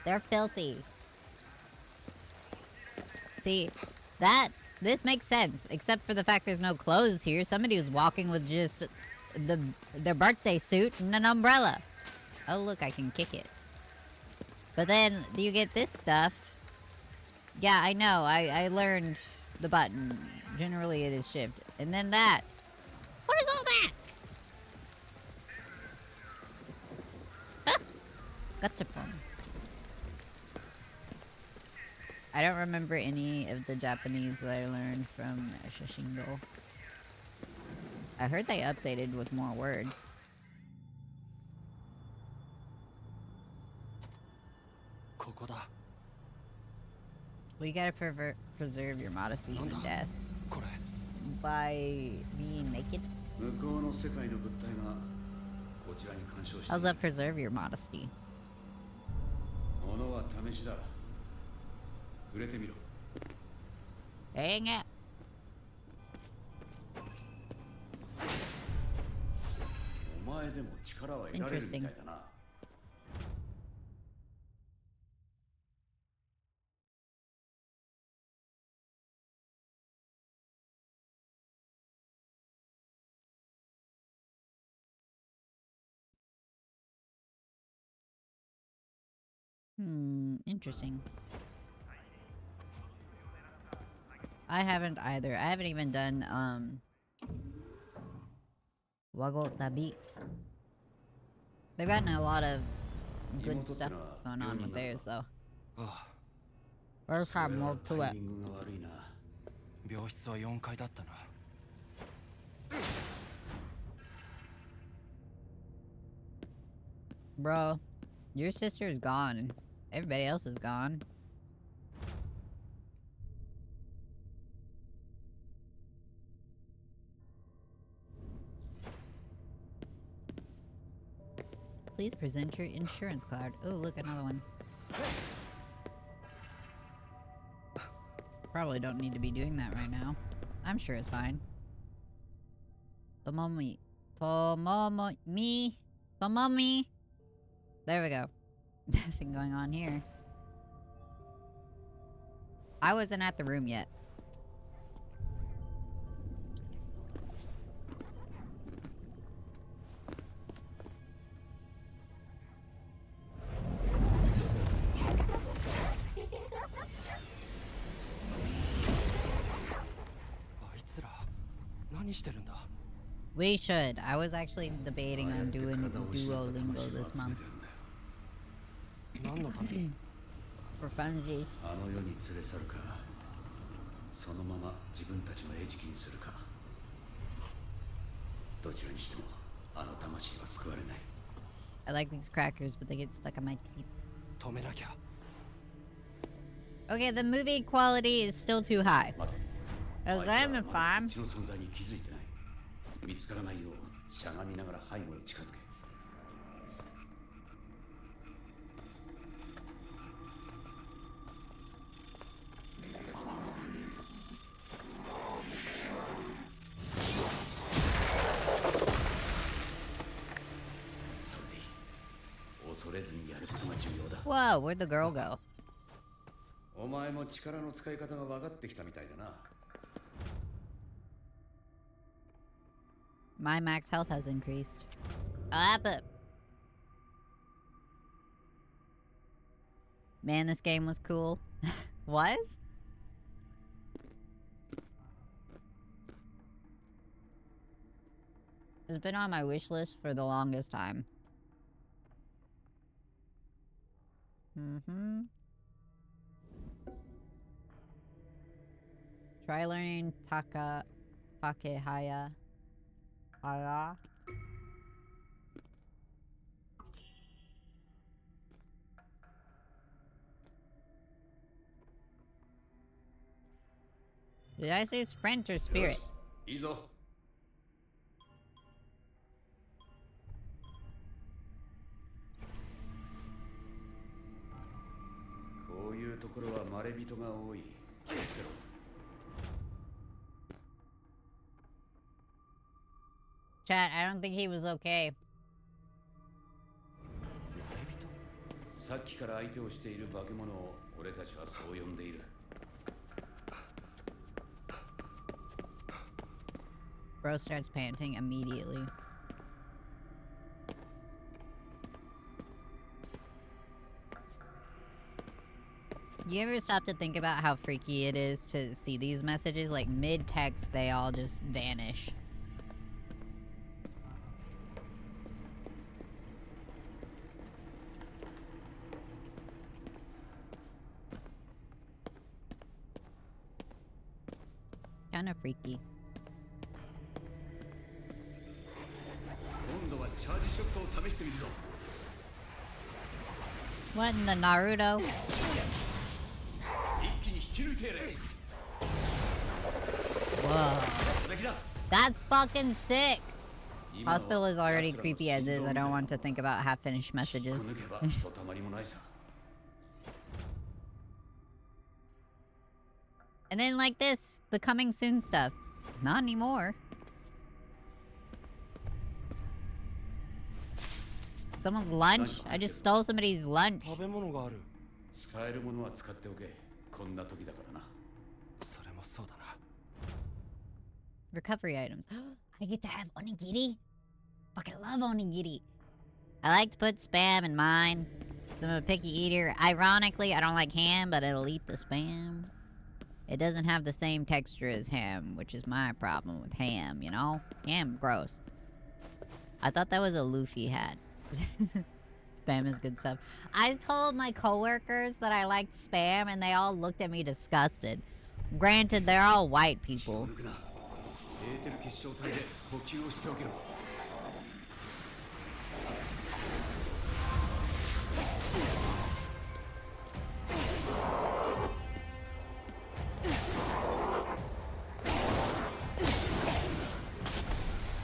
Speaker 1: They're filthy. See, this makes sense, except for the fact there's no clothes here. Somebody was walking with just their birthday suit and an umbrella. Oh, look, I can kick it. But then you get this stuff. Yeah, I know. I learned the button. Generally, it is shift. And then that. What is all that? Huh? Gachapon. I don't remember any of the Japanese that I learned from Shishingo. I heard they updated with more words. Well, you gotta preserve your modesty even death. By being naked?
Speaker 7: 向こうの世界の物体がこちらに干渉してい
Speaker 1: How's
Speaker 7: る。
Speaker 1: that preserve your modesty?
Speaker 7: 物は試しだ。触れてみろ。
Speaker 1: Dang it.
Speaker 7: お前でも力は得られるみたいだな。
Speaker 1: Interesting. I haven't either. I haven't even done, Waggle tabi. They've gotten a lot of good stuff going on with theirs, though. There's have more to it.
Speaker 5: 病室は4階だったな。
Speaker 1: Bro, your sister is gone and everybody else is gone. Please present your insurance card. Oh, look, another one. Probably don't need to be doing that right now. I'm sure it's fine. Tomomi. Tomomi. There we go. Nothing going on here. I wasn't at the room yet. We should. I was actually debating on doing Duolingo this month. For funsies.
Speaker 7: あの世に連れ去るか、そのまま自分たちの餌食にするか。どちらにしてもあの魂は救われない。
Speaker 1: I like these crackers, but they get stuck on my teeth.
Speaker 5: 止めなきゃ。
Speaker 1: Okay, the movie quality is still too high.
Speaker 7: 待て。
Speaker 1: I'm fine.
Speaker 7: 血の存在に気づいてない。見つからないようしゃがみながら背後に近づけ。それでいい。恐れずにやることが重要だ。
Speaker 1: Whoa, where'd the girl go?
Speaker 7: お前も力の使い方が分かってきたみたいだな。
Speaker 1: My max health has increased. Ah, but... Man, this game was cool. Was? It's been on my wish list for the longest time. Try learning Takehaya. Did I say sprint or spirit?
Speaker 7: いいぞ。こういうところはまれびとが多い。気をつけろ。
Speaker 1: Chat, I don't think he was okay.
Speaker 7: さっきから相手をしている化け物を俺たちはそう呼んでいる。
Speaker 1: Bro starts panting immediately. You ever stop to think about how freaky it is to see these messages? Like mid-text, they all just vanish. Kind of freaky.
Speaker 7: 今度はチャージショットを試してみるぞ。
Speaker 1: What in the Naruto?
Speaker 7: 一気に引き抜いてやれ。
Speaker 1: Whoa. That's fucking sick. Hospital is already creepy as is. I don't want to think about half-finished messages. And then like this, the coming soon stuff. Not anymore. Someone's lunch? I just stole somebody's lunch.
Speaker 5: 食べ物がある。
Speaker 7: 使えるものは使っておけ。こんな時だからな。
Speaker 5: それもそうだな。
Speaker 1: Recovery items. I get to have onigiri? Fucking love onigiri. I like to put spam in mine. So I'm a picky eater. Ironically, I don't like ham, but it'll eat the spam. It doesn't have the same texture as ham, which is my problem with ham, you know? Ham, gross. I thought that was a Luffy hat. Spam is good stuff. I told my coworkers that I liked spam and they all looked at me disgusted. Granted, they're all white people.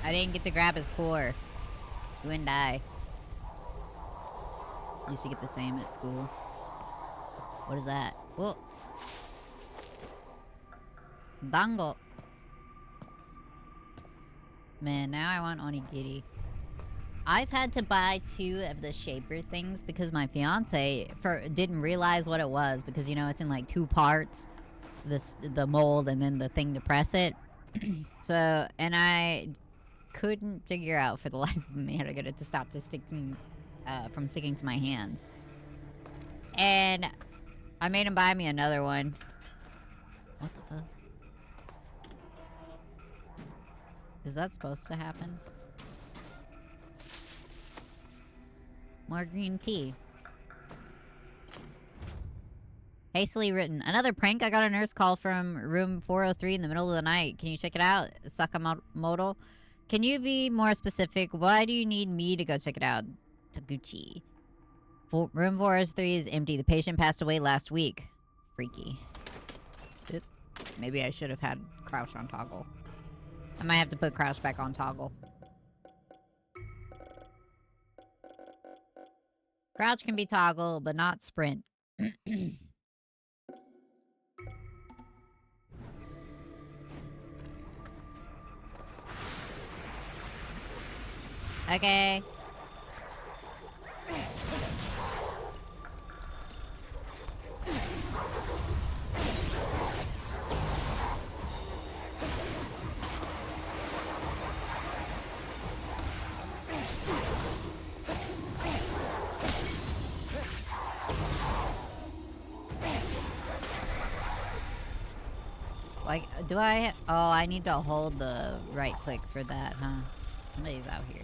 Speaker 1: I didn't get to grab his core. You and I used to get the same at school. What is that? Whoa. Dango. Man, now I want onigiri. I've had to buy 2 of the shaper things because my fiance didn't realize what it was, because you know it's in like 2 parts, the mold and then the thing to press it. So, and I couldn't figure out for the life of me how to get it to stop from sticking to my hands. And I made him buy me another one. What the fuck? Is that supposed to happen? More green tea. Hastily written. Another prank. I got a nurse call from room 403 in the middle of the night. Can you check it out? Sakamoto. Can you be more specific? Why do you need me to go check it out? Taguchi. Room 403 is empty. The patient passed away last week. Freaky. Oop. Maybe I should have had crouch on toggle. I might have to put crouch back on toggle. Crouch can be toggle, but not sprint. Okay. Like, do I... Oh, I need to hold the right click for that, huh? Somebody's out here.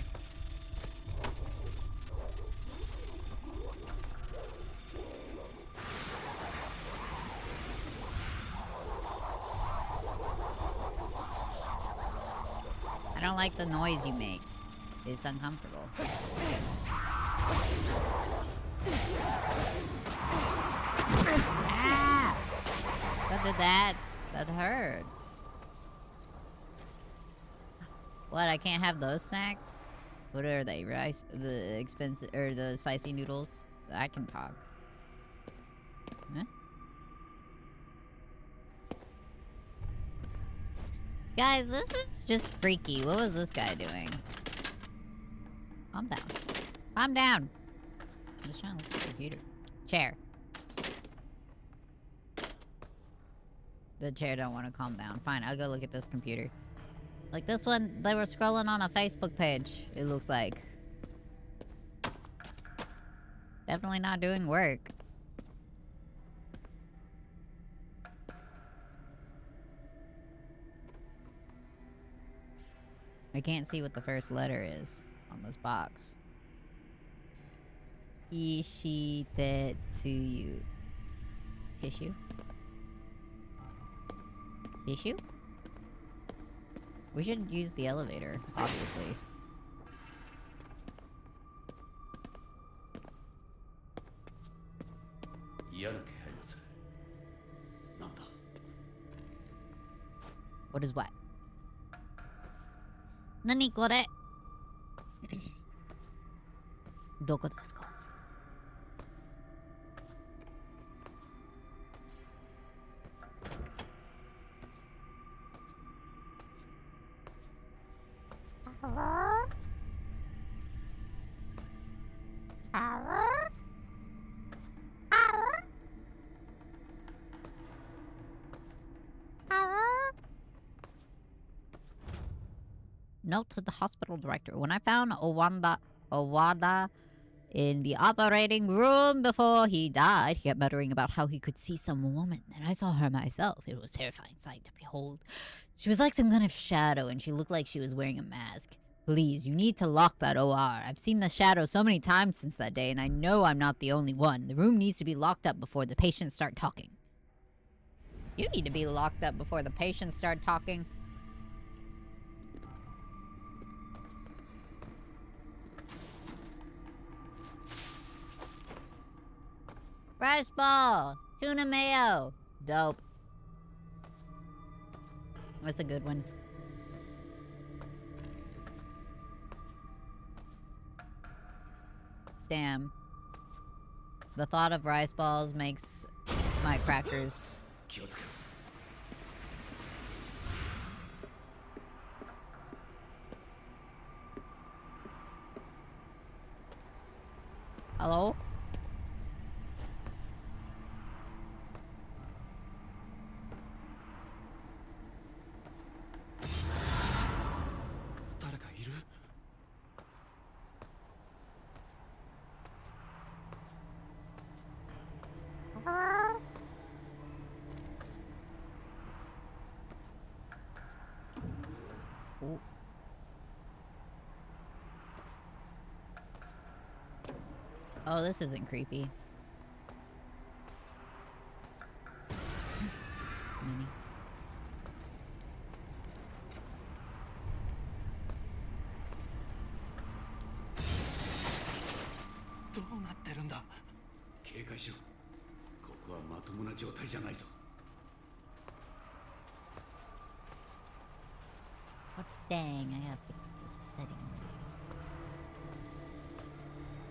Speaker 1: I don't like the noise you make. It's uncomfortable. Ah! What did that? That hurt. What? I can't have those snacks? What are they? Rice? The expensive or the spicy noodles? I can talk. Huh? Guys, this is just freaky. What was this guy doing? Calm down. Calm down. I'm just trying to look at the computer. Chair. The chair don't want to calm down. Fine, I'll go look at this computer. Like this one, they were scrolling on a Facebook page, it looks like. Definitely not doing work. I can't see what the first letter is on this box. Ishitetsuyu. Tissue? Tissue? We should use the elevator, obviously. What is what? Nani kore? Doko desu ka? Note to the hospital director. When I found Owada in the operating room before he died, he kept muttering about how he could see some woman, and I saw her myself. It was a terrifying sight to behold. She was like some kind of shadow, and she looked like she was wearing a mask. Please, you need to lock that OR. I've seen the shadow so many times since that day, and I know I'm not the only one. The room needs to be locked up before the patients start talking. You need to be locked up before the patients start talking. Rice ball! Tuna mayo! Dope. That's a good one. Damn. The thought of rice balls makes my crackers. Hello? Ooh. Oh, this isn't creepy. Mini. Oh, dang, I gotta fix the settings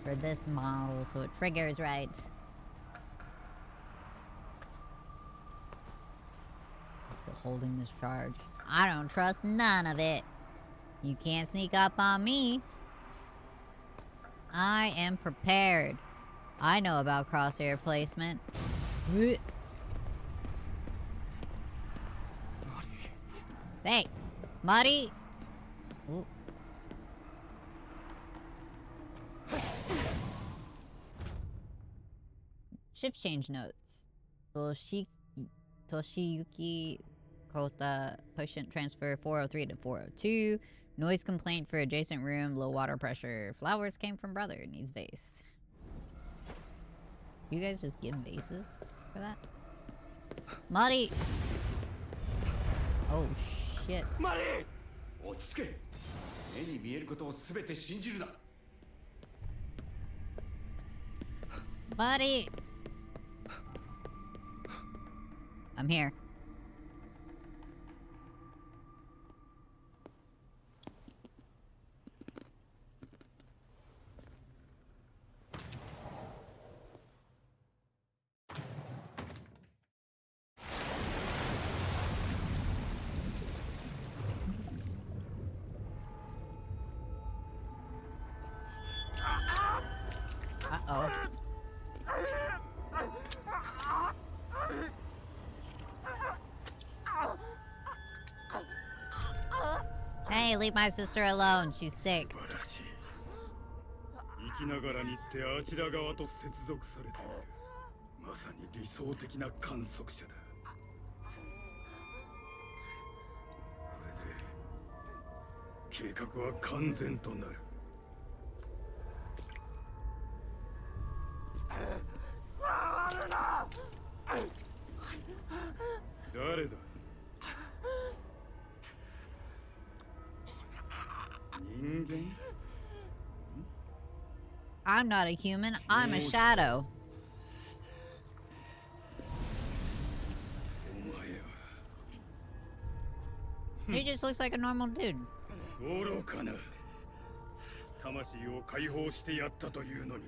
Speaker 1: for this model so it triggers right. Still holding this charge. I don't trust none of it. You can't sneak up on me. I am prepared. I know about crosshair placement. Hey, Muddy. Ooh. Shift change notes. Toshiyuki Kota, patient transfer 403 to 402. Noise complaint for adjacent room, low water pressure. Flowers came from brother, needs vase. You guys just give vases for that? Muddy! Oh shit.
Speaker 7: Muddy! 落ち着け。目に見えることをすべて信じるな。
Speaker 1: Buddy! I'm here. Uh-oh. Hey, leave my sister alone. She's sick.
Speaker 6: 生きながらにしてあちら側と接続されている。まさに理想的な観測者だ。これで計画は完全となる。触るな。誰だ。人間？
Speaker 1: I'm not a human, I'm a shadow. He just looks like a normal dude.
Speaker 6: 愚かな。魂を解放してやったというのに、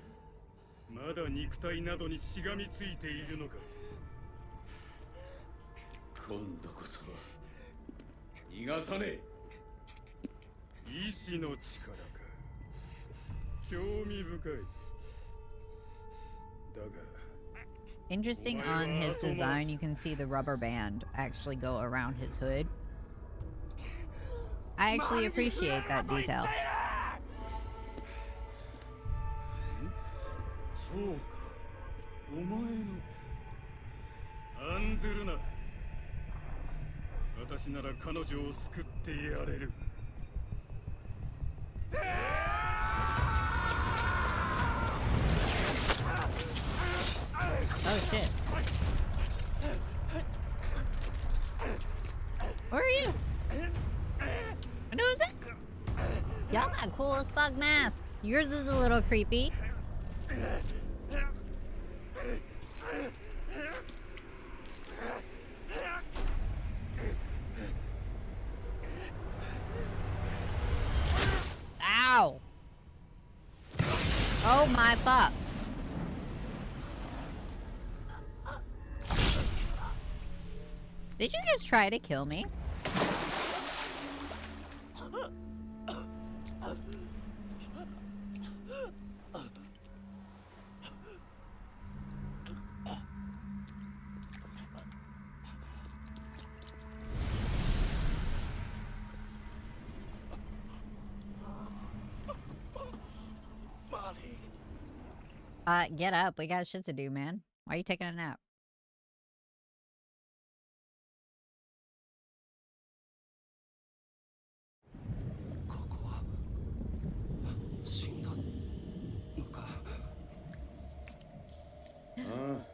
Speaker 6: まだ肉体などにしがみついているのか。
Speaker 7: 今度こそ逃がさねえ。
Speaker 6: 意志の力か。興味深い。だが。
Speaker 1: Interesting on his design, you can see the rubber band actually go around his hood. I actually appreciate that detail.
Speaker 6: そうか。お前の。案ずるな。私なら彼女を救ってやれる。
Speaker 1: Oh shit. Where are you? And who's it? Y'all got cool as fuck masks. Yours is a little creepy. Ow! Oh my fuck. Did you just try to kill me? Get up. We got shit to do, man. Why are you taking a nap?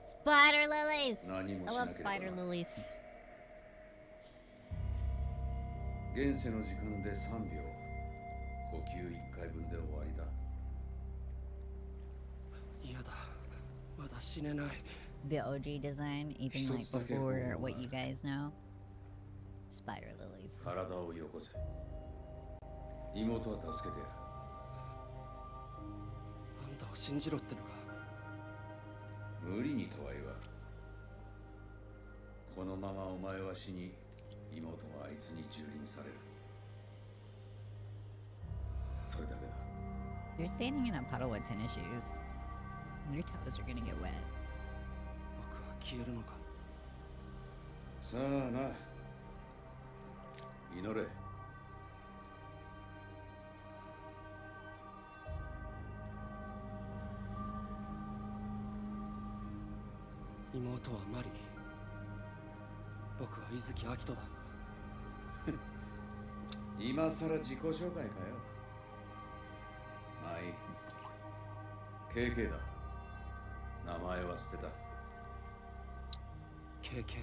Speaker 1: Spider lilies! I love spider lilies.
Speaker 7: 現世の時間で3秒。呼吸1回分で終わりだ。
Speaker 5: 嫌だ。まだ死ねない。
Speaker 1: The OG design, even like before what you guys know. Spider lilies.
Speaker 7: 体をよこせ。妹は助けてやる。
Speaker 5: あんたを信じろってのか。
Speaker 7: 無理にとは言わん。このままお前は死に、妹はあいつに蹂躙される。それだけだ。
Speaker 1: You're standing in a puddle with tennis shoes. Your toes are gonna get wet.
Speaker 5: 僕は消えるのか。
Speaker 7: さあな。祈れ。
Speaker 5: 妹はマリー。僕は伊月明人だ。
Speaker 7: 今さら自己紹介かよ。まあいい。KK だ。名前は捨てた。
Speaker 5: KK。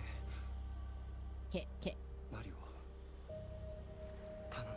Speaker 5: マリオ。頼む。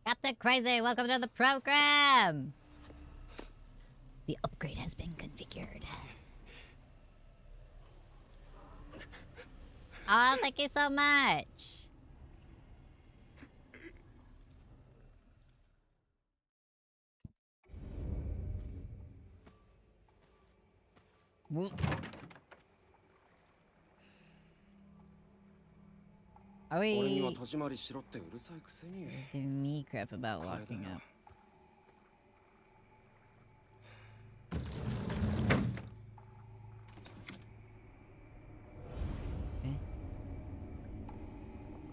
Speaker 1: Captain Crazy, welcome to the program! The upgrade has been configured. Oh, thank you so much! Whoop. Are we... He's giving me crap about locking up. Okay.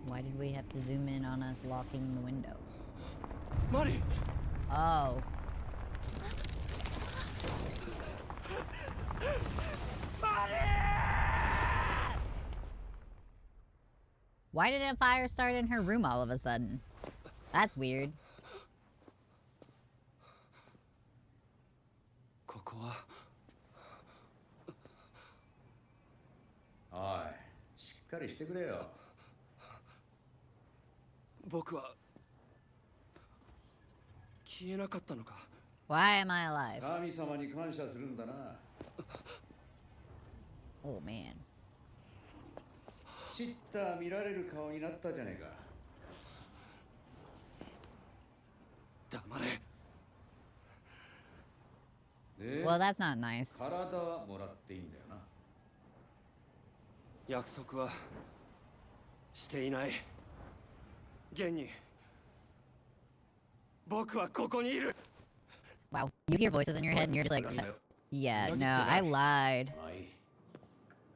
Speaker 1: Why did we have to zoom in on us locking the window?
Speaker 5: Mari!
Speaker 1: Oh. Why did a fire start in her room all of a sudden? That's weird.
Speaker 5: ここは
Speaker 7: おい、しっかりしてくれよ。
Speaker 5: 僕は消えなかったのか。
Speaker 1: Why am I alive?
Speaker 7: 神様に感謝するんだな。
Speaker 1: Oh man.
Speaker 7: ちった見られる顔になったじゃねえか。
Speaker 5: 黙れ。
Speaker 1: Well, that's not nice.
Speaker 7: 体はもらっていいんだよな。
Speaker 5: 約束はしていない。現に僕はここにいる。
Speaker 1: Wow, you hear voices in your head and you're just like,
Speaker 7: いいんだよ。
Speaker 1: yeah, no, I lied.
Speaker 7: まあい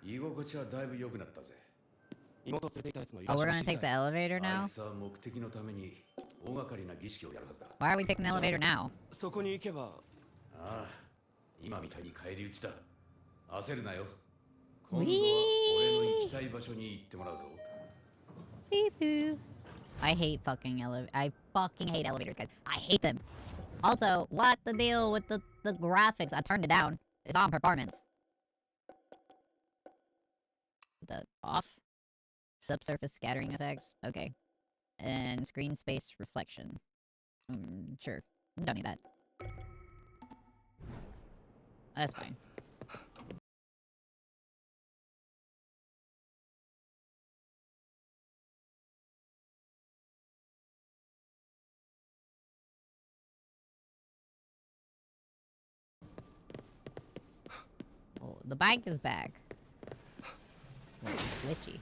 Speaker 7: い。居心地はだいぶ良くなったぜ。
Speaker 5: 妹を連れていたやつの居
Speaker 1: Oh,
Speaker 5: 場
Speaker 1: we're
Speaker 5: 所を
Speaker 1: gonna
Speaker 5: 知り
Speaker 1: take
Speaker 5: た
Speaker 1: the
Speaker 5: い。
Speaker 1: elevator
Speaker 7: あ
Speaker 1: now?
Speaker 7: いつは目的のために大掛かりな儀式をやるはずだ。
Speaker 1: Why are we taking the elevator now?
Speaker 5: そこに行けば
Speaker 7: ああ、今みたいに返り討ちだ。焦るなよ。今度は
Speaker 1: Whee!
Speaker 7: 俺の行きたい場所に行ってもらうぞ。
Speaker 1: Beep boo. I hate fucking I fucking hate elevators, guys. I hate them. Also, what the deal with the graphics? I turned it down. It's on performance. The off? Subsurface scattering effects? Okay. And screen space reflection. Sure. Don't need that. That's fine. Oh, the bike is back. Wait, glitchy.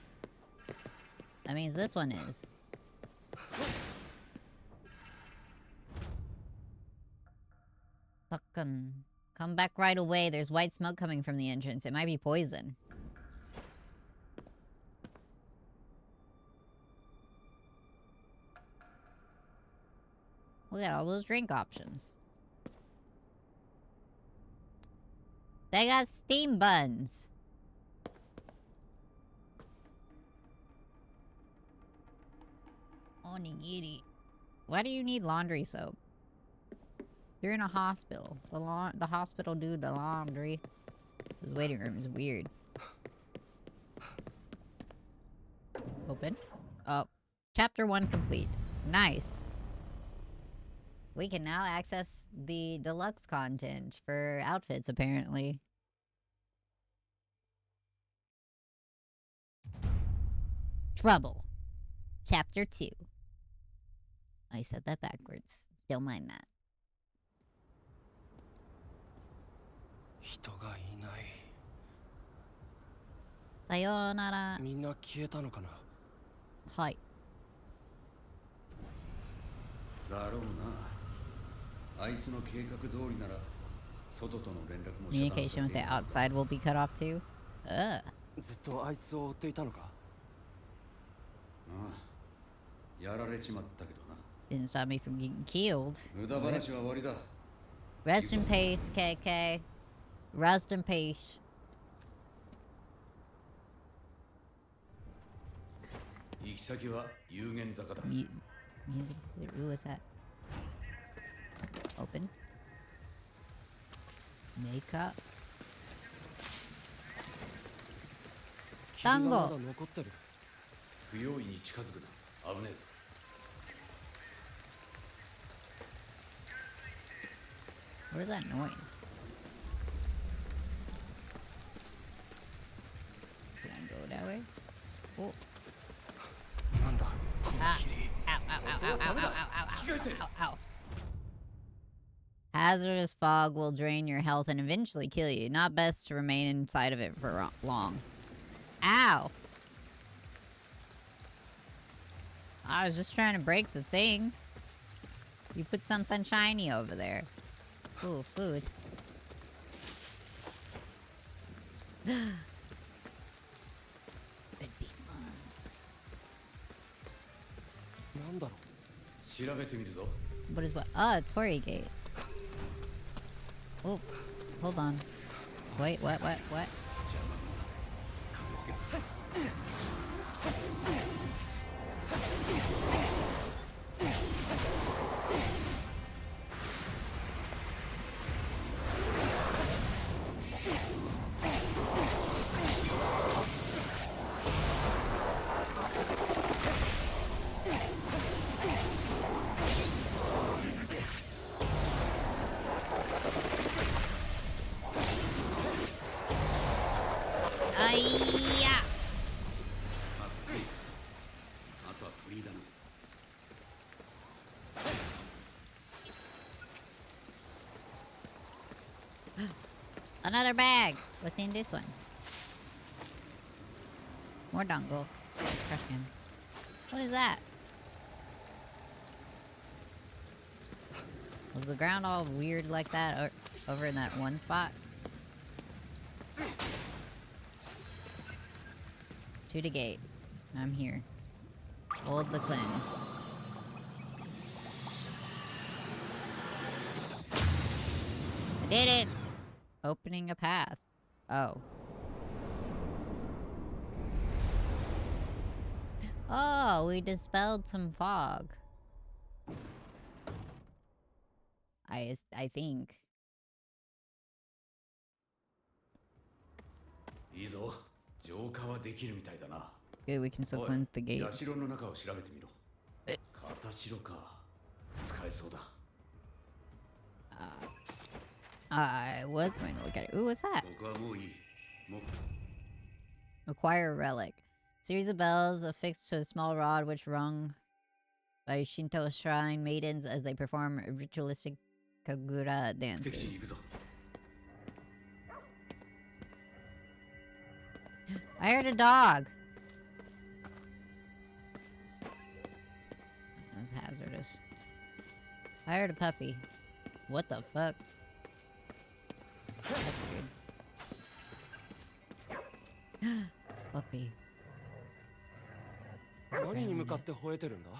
Speaker 1: That means this one is. Fucking come back right away. There's white smoke coming from the entrance. It might be poison. Look at all those drink options. They got steam buns. Onigiri. Why do you need laundry soap? You're in a hospital. The hospital do the laundry. This waiting room is weird. Open. Oh. Chapter 1 complete. Nice. We can now access the deluxe content for outfits, apparently. Trouble. Chapter 2. I said that backwards. Don't mind that.
Speaker 5: 人がいない。
Speaker 1: さようなら。
Speaker 5: みんな消えたのかな。
Speaker 1: はい。
Speaker 7: だろうな。あいつの計画通りなら外との連絡も遮断されている。
Speaker 1: Communication with the outside will be cut off too.
Speaker 5: ずっとあいつを追っていたのか。
Speaker 7: ああ、やられちまったけどな。
Speaker 1: Didn't stop me from getting killed.
Speaker 7: 無駄話は終わりだ。
Speaker 1: Rest in peace, KK. Rest in peace.
Speaker 7: 行き先は有限坂だ。
Speaker 1: Music. Ooh, what's that? Open. Makeup.
Speaker 5: 霧がまだ
Speaker 1: Tango.
Speaker 5: 残ってる。
Speaker 7: 不用意に近づくな。危ねえぞ。
Speaker 1: What is that noise? Can I go that way? Oh.
Speaker 5: なんだこの
Speaker 1: Ah.
Speaker 5: 霧。
Speaker 1: Ow, ow, ow, ow, ow, ow, ow, ow, ow, ow, ow. Hazardous fog will drain your health and eventually kill you. Not best to remain inside of it for long. Ow! I was just trying to break the thing. You put something shiny over there. Ooh, food. Red bean buns.
Speaker 5: なんだろう。
Speaker 7: 調べてみるぞ。
Speaker 1: What is what? Ah, Torii Gate. Oh, hold on. Wait, what?
Speaker 7: 片付けろ。
Speaker 1: あいや。
Speaker 7: あとは鳥居だな。
Speaker 1: What Another bag. What's in this one? More dongle. Trash can. What is that? Was the ground all weird like that over in that one spot? To the gate. I'm here. Hold the cleanse. I did it! Opening a path. Oh. Oh, we dispelled some fog. I think.
Speaker 7: いいぞ。浄化はできるみたいだな。
Speaker 1: Good, we can still
Speaker 7: おい、
Speaker 1: cleanse the gates.
Speaker 7: 社の中を調べてみろ。片城か。使えそうだ。
Speaker 1: I was going to look at it. Ooh, what's that?
Speaker 7: ここはもういい。もう
Speaker 1: Acquire a relic. Series of bells affixed to a small rod which rung by Shinto shrine maidens as they perform ritualistic kagura
Speaker 7: 敵地に行く
Speaker 1: dances.
Speaker 7: ぞ。
Speaker 1: I heard a dog. That was hazardous. I heard a puppy. What the fuck? That's weird. Puppy.
Speaker 5: 何に向かって吠えてるんだ？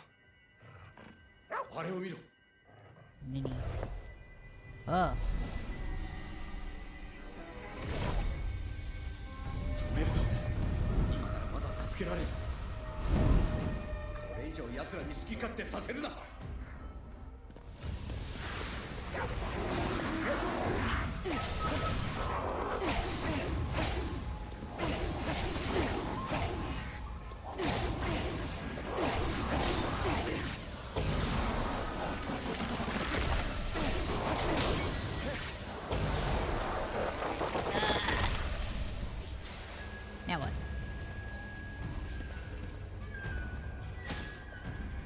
Speaker 7: あれを見ろ。
Speaker 1: Mini. Oh.
Speaker 7: 止めるぞ。今ならまだ助けられる。これ以上奴らに好き勝手させるな。
Speaker 1: Now what?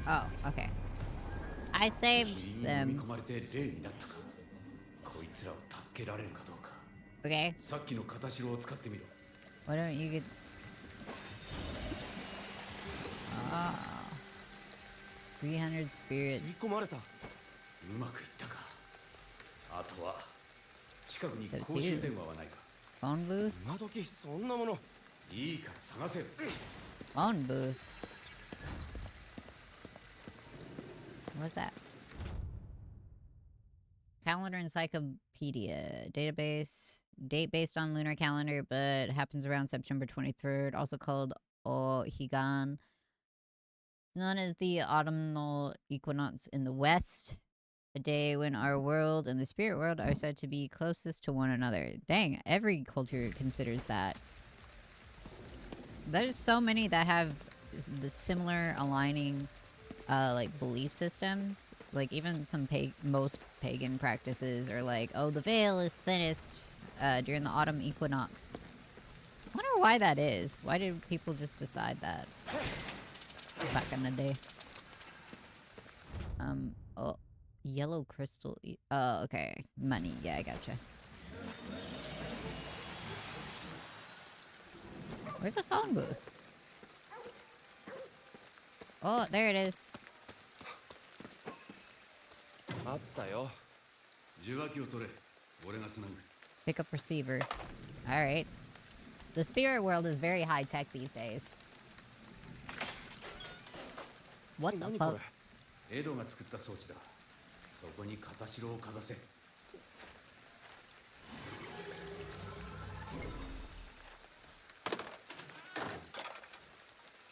Speaker 1: Oh, okay. I saved
Speaker 7: 飲み
Speaker 1: them.
Speaker 7: 込まれて霊になったか。こいつらを助けられるかどうか。
Speaker 1: Okay.
Speaker 7: さっきの片城を使ってみろ。
Speaker 1: Why don't you get... Ah. 300 spirits.
Speaker 5: 吸い込まれた。
Speaker 7: うまくいったか。あとは近くに
Speaker 1: So
Speaker 7: 公衆電話はないか。
Speaker 1: Phone booth?
Speaker 5: 今時そんなもの。
Speaker 7: いいから探せよ。
Speaker 1: Phone booth. What's that? Calendar encyclopedia. Database. Date based on lunar calendar, but happens around September 23rd. Also called Ohigan. It's known as the autumnal equinox in the west. A day when our world and the spirit world are said to be closest to one another. Dang, every culture considers that. There's so many that have the similar aligning like belief systems. Like even some most pagan practices are like, oh, the veil is thinnest during the autumn equinox. I wonder why that is. Why did people just decide that back in the day? Oh, yellow crystal. Oh, okay. Money. Yeah, I gotcha. Where's the phone booth? Oh, there it is.
Speaker 5: あったよ。
Speaker 7: 受話器を取れ。俺がつなぐ。
Speaker 1: Pick up receiver. Alright. The spirit world is very high tech these days. What the
Speaker 5: 何こ
Speaker 1: fuck?
Speaker 5: れ？
Speaker 7: エドが作った装置だ。そこに片城をかざせ。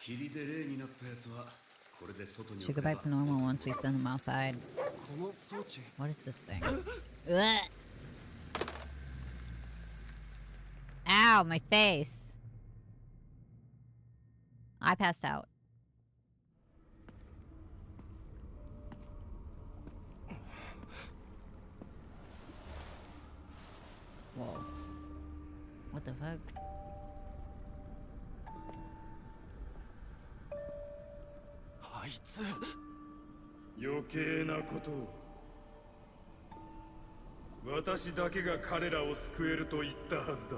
Speaker 7: 霧で霊になったやつはこれで外に
Speaker 1: Should go back to normal once we send them outside.
Speaker 5: この装置。
Speaker 1: What is this thing? Ugh. Ow, my face. I passed out. Whoa. What the fuck?
Speaker 5: あいつ。
Speaker 6: 余計なことを。私だけが彼らを救えると言ったはずだ。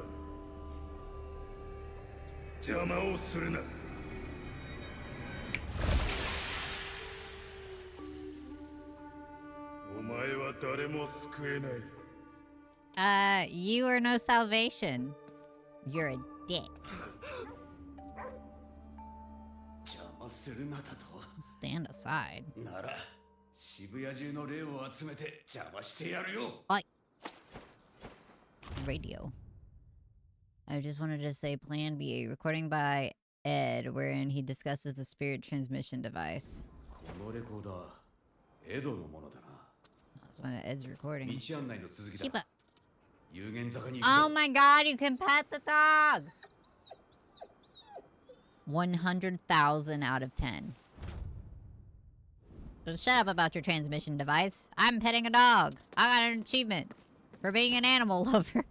Speaker 6: 邪魔をするな。お前は誰も救えない。
Speaker 1: You are no salvation. You're a dick.
Speaker 7: 邪魔するなだと。
Speaker 1: Stand aside.
Speaker 7: なら渋谷中の霊を集めて邪魔してやるよ。
Speaker 1: Oi. Radio. I just wanted to say Plan B, a recording by Ed, wherein he discusses the spirit transmission device.
Speaker 7: このレコーダー、エドのものだな。
Speaker 1: That's one of Ed's recording.
Speaker 7: 道案内の続きだ。
Speaker 1: Shiba.
Speaker 7: 有限坂に行くぞ。
Speaker 1: Oh my god, you can pet the dog! 100,000 out of 10. So shut up about your transmission device. I'm petting a dog. I got an achievement for being an animal lover.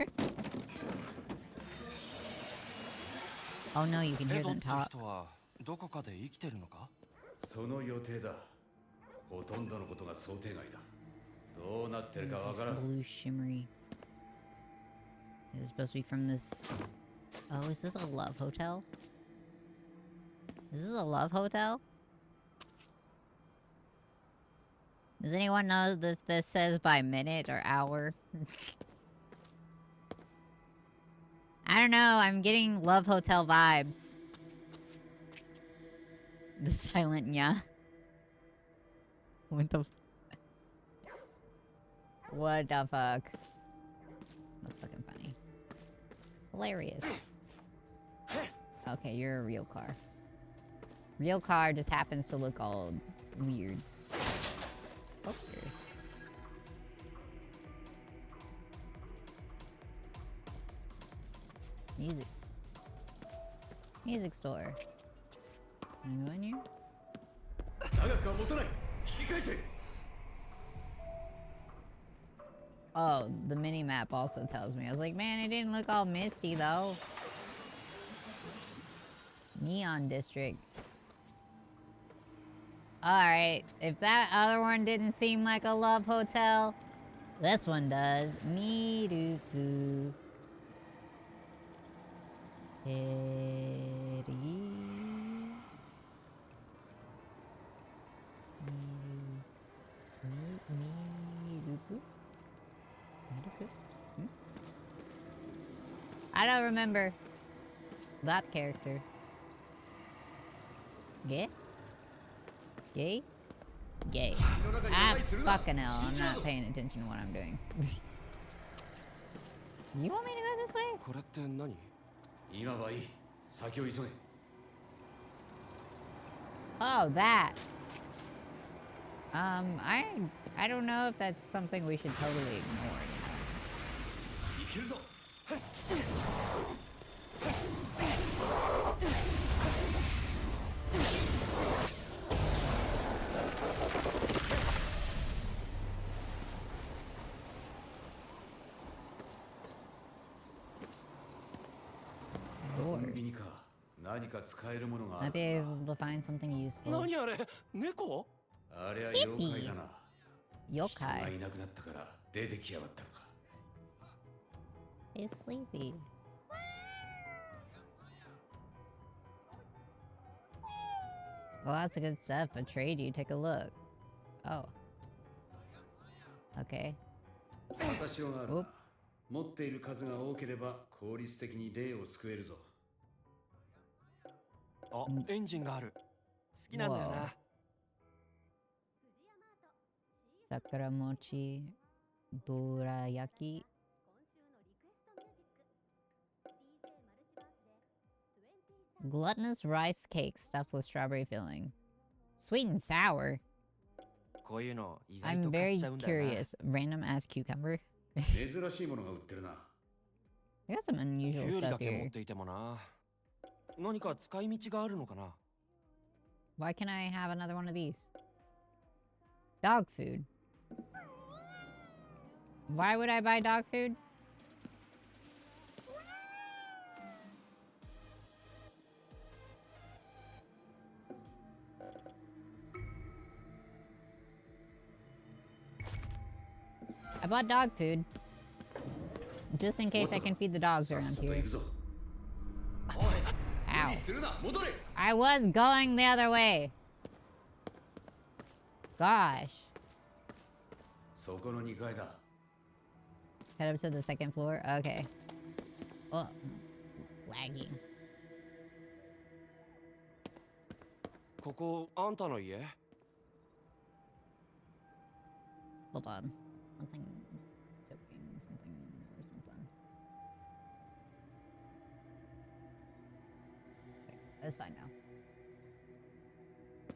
Speaker 1: Oh no, you can hear them talk.
Speaker 5: どこかで生きてるのか？
Speaker 7: その予定だ。ほとんどのことが想定外だ。どうなってるかわ
Speaker 1: This
Speaker 7: からん。
Speaker 1: blue shimmery. Is it supposed to be from this? Oh, is this a love hotel? Is this a love hotel? Does anyone know if this says by minute or hour? I don't know. I'm getting love hotel vibes. The silent yeah. What the? What the fuck? That's fucking funny. Hilarious. Okay, you're a real car. Real car just happens to look all weird. Posters. Music. Music store. Can I go in here?
Speaker 7: 長くは持たない。引き返せ。
Speaker 1: Oh, the mini map also tells me. I was like, man, it didn't look all misty though. Neon District. Alright, if that other one didn't seem like a love hotel, this one does. Miruku. Miruku? I don't remember that character. Gay? Gay? Gay. Ah, fucking hell. I'm not paying attention to what I'm doing. You want me to go this way?
Speaker 5: これって何？
Speaker 7: 今はいい。先を急げ。
Speaker 1: Oh, that. I don't know if that's something we should totally ignore, you know?
Speaker 7: 行けるぞ。 コンビニか。何か使えるものがあ
Speaker 1: Might
Speaker 7: る
Speaker 1: be
Speaker 7: か
Speaker 1: able to find something useful.
Speaker 5: 何あれ？猫？
Speaker 7: な。あれは妖怪だな。人が
Speaker 1: Yokai
Speaker 7: いなくなったから出てきやがったのか。
Speaker 1: is sleepy. Well, lots of good stuff. A trade you. Take a look. Oh. Okay.
Speaker 7: 私はあるな。持っている数が多ければ効率的に霊を救えるぞ。
Speaker 5: あ、エンジンがある。好きなんだよな。
Speaker 1: Sakura mochi, dorayaki. Gluttonous rice cake stuffed with strawberry filling. Sweet and sour.
Speaker 5: こういうの意外
Speaker 1: I'm
Speaker 5: と買
Speaker 1: very
Speaker 5: っちゃうんだよな。
Speaker 1: curious. Random ass cucumber.
Speaker 7: 珍しいものが売ってるな。
Speaker 1: I got some
Speaker 5: キ
Speaker 1: unusual
Speaker 5: ュウリ
Speaker 1: stuff
Speaker 5: だけ持
Speaker 1: here.
Speaker 5: っていてもな。何か使い道があるのかな？
Speaker 1: Why can't I have another one of these? Dog food. Why would I buy dog food? I bought dog food. Just in case I can feed the dogs around here. Ow. I was going the other way. Gosh. Head up to the second floor? Okay. Oh. Lagging.
Speaker 5: ここあんたの家？
Speaker 1: Hold on. Something's joking. Something or something. Okay, that's fine now.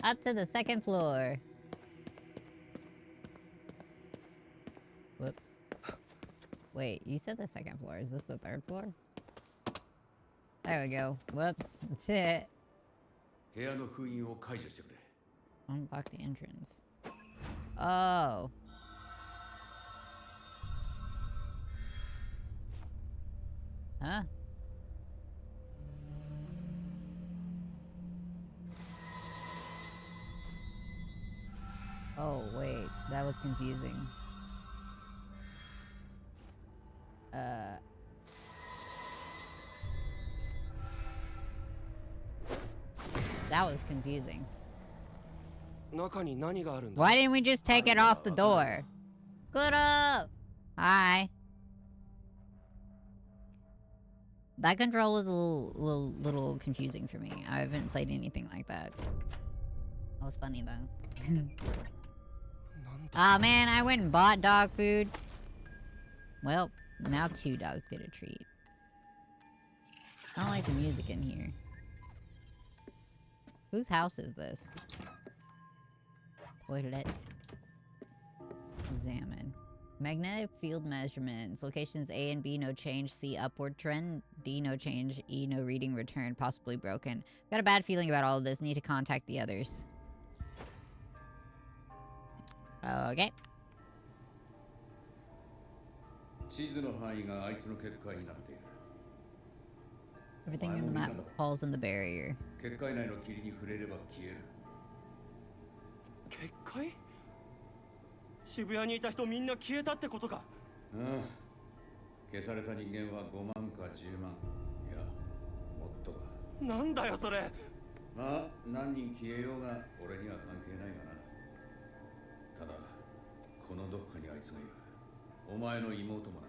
Speaker 1: Up to the second floor. Whoops. Wait, you said the second floor. Is this the third floor? There we go. Whoops. That's it. Unlock the entrance. Oh. Huh? Oh, wait. That was confusing. That was confusing. Why didn't we just take it off the door? Good up! Hi. That control was a little confusing for me. I haven't played anything like that. That was funny though. Aw, man, I went and bought dog food. Well, now 2 dogs get a treat. I don't like the music in here. Whose house is this? Toilet. Examine. Magnetic field measurements. Locations A and B, no change. C, upward trend. D, no change. E, no reading. Return, possibly broken. Got a bad feeling about all of this. Need to contact the others. Okay. Everything in the map falls in the barrier.
Speaker 5: 結界？渋谷にいた人みんな消えたってことか。うん。消された人間は5万か10万。いや、もっとだ。なんだよそれ。まあ、何人消えようが俺には関係ないがな。ただ、このどこかにあいつがいる。お前の妹もな。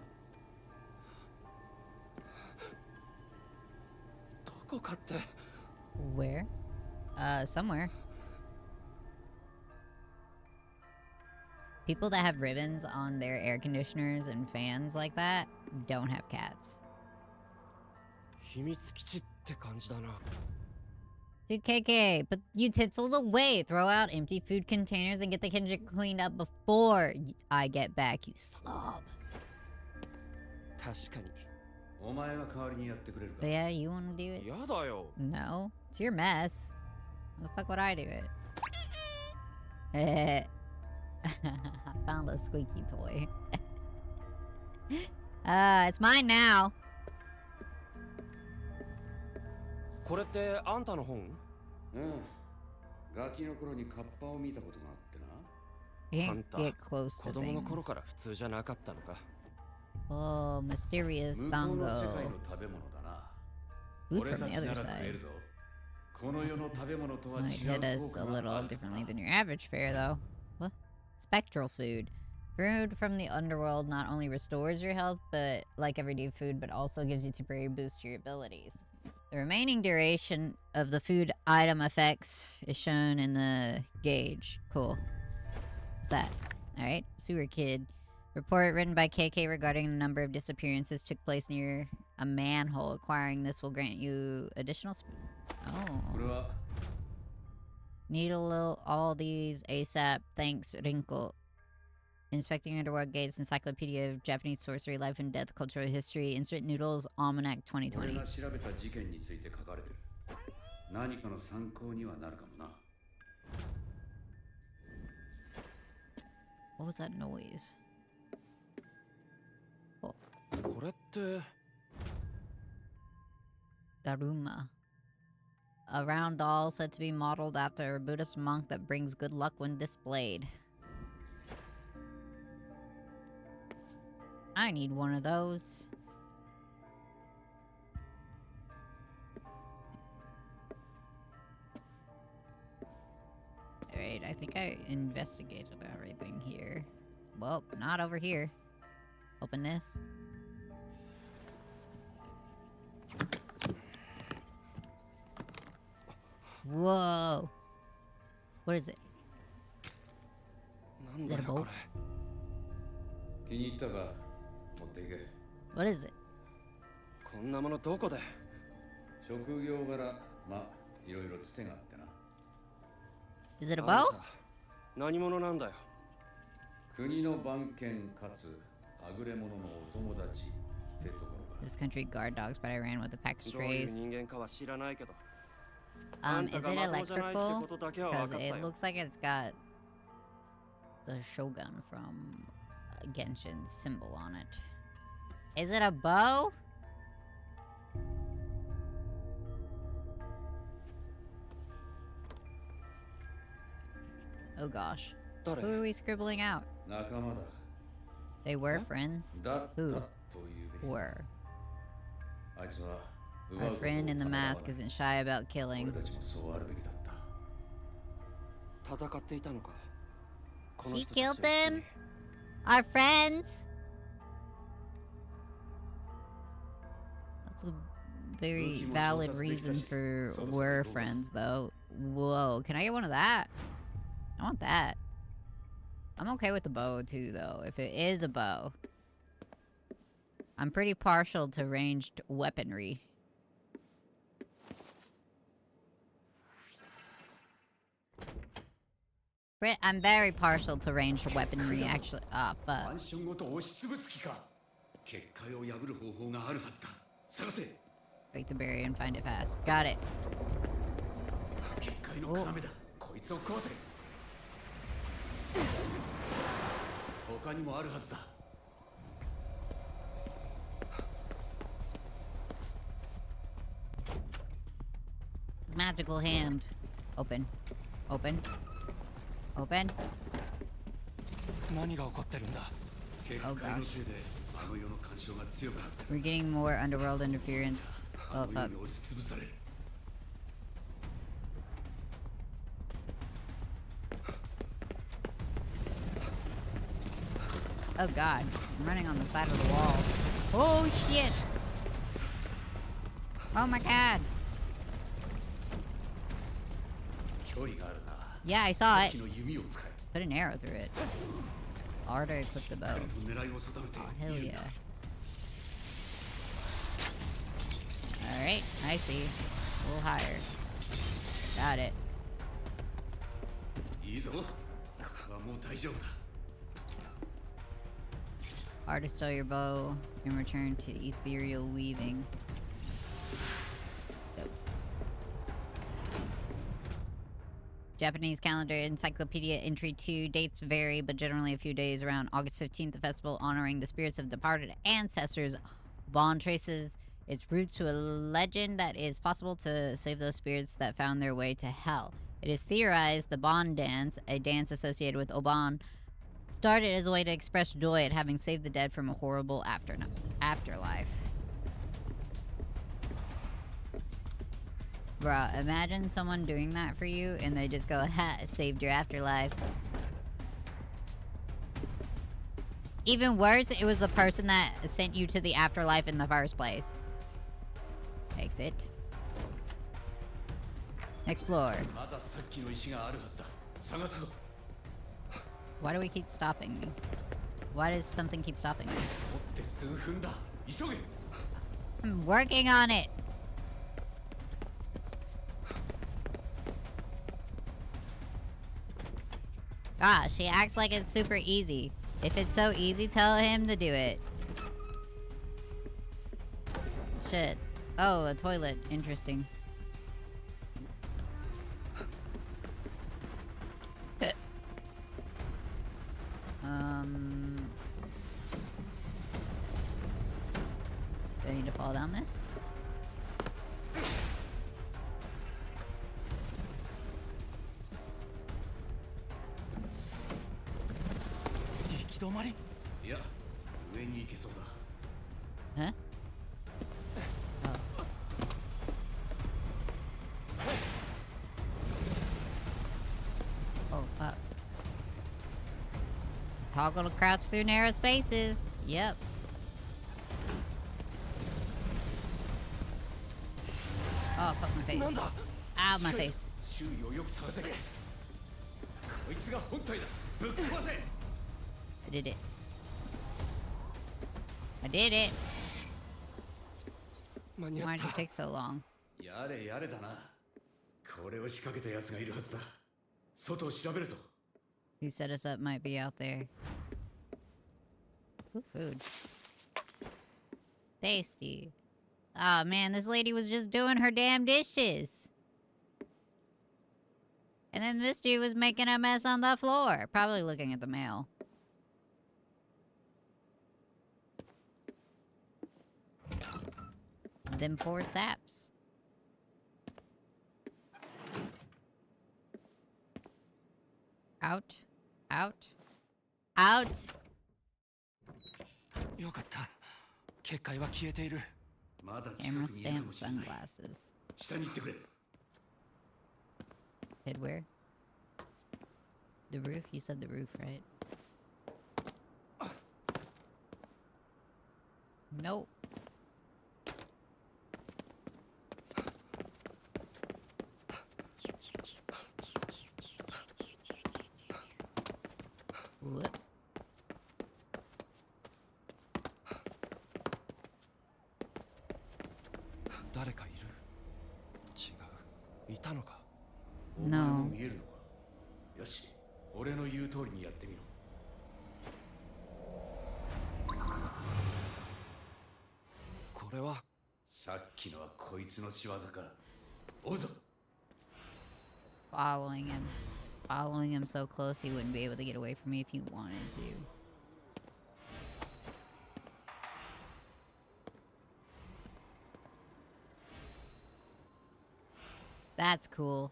Speaker 5: どこかって。
Speaker 1: Where? Somewhere. People that have ribbons on their air conditioners and fans like that don't have cats.
Speaker 5: 秘密基地って感じだな。
Speaker 1: Dude, KK, put utensils away. Throw out empty food containers and get the kitchen cleaned up before I get back, you slob.
Speaker 5: 確かに。お前が代わりにやってくれるか。
Speaker 1: Yeah, you wanna do it?
Speaker 5: やだよ。
Speaker 1: No, it's your mess. How the fuck would I do it? I found a squeaky toy. It's mine now.
Speaker 5: これってあんたの本？うん。ガキの頃にカッパを見たことがあってな。
Speaker 1: You can't get close to
Speaker 5: 子供の頃
Speaker 1: things.
Speaker 5: から普通じゃなかったのか。
Speaker 1: Oh, mysterious dango. Food from the other side. Might hit us a little differently than your average fare, though. What? Spectral food. Food from the underworld not only restores your health, but like everyday food, but also gives you temporary boost to your abilities. The remaining duration of the food item effects is shown in the gauge. Cool. What's that? Alright, Sewer Kid. Report written by KK regarding a number of disappearances took place near a manhole. Acquiring this will grant you additional Oh. Need a little all these ASAP. Thanks, Rinko. Inspecting Underworld Gates, Encyclopedia of Japanese Sorcery, Life and Death, Cultural History, Insert Noodles, Almanac 2020. What was that noise? Oh. Daruma. A round doll said to be modeled after a Buddhist monk that brings good luck when displayed. I need one of those. I investigated everything here. Well, not over here. Open this. Whoa. What is it? Is it a boat? What is it?
Speaker 5: こんなものどこで
Speaker 7: 職業柄、まあ、いろいろつてがあってな。
Speaker 1: Is it a bow?
Speaker 5: 何者なんだよ。
Speaker 7: 国の番犬かつはぐれ者のお友達ってところが。
Speaker 1: This country guard dogs, but I ran with a pack of
Speaker 5: どういう
Speaker 1: strays.
Speaker 5: 人間かは知らないけど。
Speaker 1: Is it electrical? Because it looks like it's got the shogun from Genshin's symbol on it. Is it a bow? Oh gosh. Who are we scribbling out?
Speaker 7: 仲間だ。
Speaker 1: They were friends.
Speaker 7: だったと
Speaker 1: Who
Speaker 7: いうべき。
Speaker 1: were?
Speaker 7: あいつは
Speaker 1: Our friend in the mask isn't shy about killing.
Speaker 7: 俺たちもそうあるべきだった。
Speaker 5: 戦っていたのか。この
Speaker 1: He
Speaker 5: 人たち
Speaker 1: killed
Speaker 5: と一緒に
Speaker 1: them? Our friends? That's a very valid reason for we're friends, though. Whoa, can I get one of that? I want that. I'm okay with the bow, too, though, if it is a bow. I'm pretty partial to ranged weaponry. I'm very partial to ranged weaponry, actually. Ah, fuck.
Speaker 7: マンションごと押しつぶす気か。結界を破る方法があるはずだ。探せ。
Speaker 1: Break the barrier and find it fast. Got it.
Speaker 7: 結界の要だ。こいつを壊せ。他にもあるはずだ。
Speaker 1: Magical hand. Open. Open. Open.
Speaker 5: 何が起こってるんだ。
Speaker 1: Oh gosh.
Speaker 7: のせいであの世の干渉が強くなってる。
Speaker 1: We're getting more underworld interference. Oh
Speaker 7: あの世
Speaker 1: fuck.
Speaker 7: に押しつぶされる。
Speaker 1: Oh god. I'm running on the side of the wall. Oh shit! Oh my god.
Speaker 7: 距離があるな。
Speaker 1: Yeah, I saw
Speaker 7: さっ
Speaker 1: it.
Speaker 7: きの弓を使え。
Speaker 1: Put an arrow through it. Already equipped the bow.
Speaker 7: 彼と狙いを定めて
Speaker 1: Oh, hell
Speaker 7: いるん
Speaker 1: yeah.
Speaker 7: だ。
Speaker 1: Alright, I see. A little higher. Got it.
Speaker 7: いいぞ。ここはもう大丈夫だ。
Speaker 1: Hard to stow your bow and return to ethereal weaving. Go. Japanese calendar encyclopedia entry 2 dates vary, but generally a few days around August 15th, the festival honoring the spirits of departed ancestors. Bond traces its roots to a legend that is possible to save those spirits that found their way to hell. It is theorized the Bond dance, a dance associated with Oban, started as a way to express joy at having saved the dead from a horrible afterlife. Bruh, imagine someone doing that for you and they just go, ha, saved your afterlife. Even worse, it was the person that sent you to the afterlife in the first place. Exit. Next floor.
Speaker 7: まださっきの石があるはずだ。探すぞ。
Speaker 1: Why do we keep stopping me? Why does something keep stopping me?
Speaker 7: 持って数分だ。急げ。
Speaker 1: I'm working on it. Gosh, he acts like it's super easy. If it's so easy, tell him to do it. Shit. Oh, a toilet. Interesting. Do I need to fall down this?
Speaker 7: いや、上に行けそうだ。
Speaker 1: Huh? Oh. Oh, fuck. Toggle to crouch through narrow spaces. Yep. Oh, fuck my face. Ow, my face. I did it. I did it. Why did it take so long?
Speaker 7: やれやれだな。これを仕掛けた奴がいるはずだ。外を調べるぞ。
Speaker 1: Who set us up might be out there. Ooh, food. Tasty. Oh man, this lady was just doing her damn dishes. And then this dude was making a mess on the floor. Probably looking at the mail. Them poor saps. Out. Out. Out.
Speaker 5: よかった。結界は消えている。
Speaker 7: まだ近く
Speaker 1: Camera
Speaker 7: にいるか
Speaker 1: stamp
Speaker 7: もしれない。
Speaker 1: sunglasses.
Speaker 7: 下に行ってくれ。
Speaker 1: Head where? The roof? You said the roof, right? Nope. Whoop.
Speaker 5: 誰かいる？違う。いたのか？
Speaker 7: お前も見えるのか。よし、俺の言う通りにやってみろ。
Speaker 5: これは
Speaker 7: さっきのはこいつの仕業か。追うぞ。
Speaker 1: Following him. Following him so close he wouldn't be able to get away from me if he wanted to. That's cool.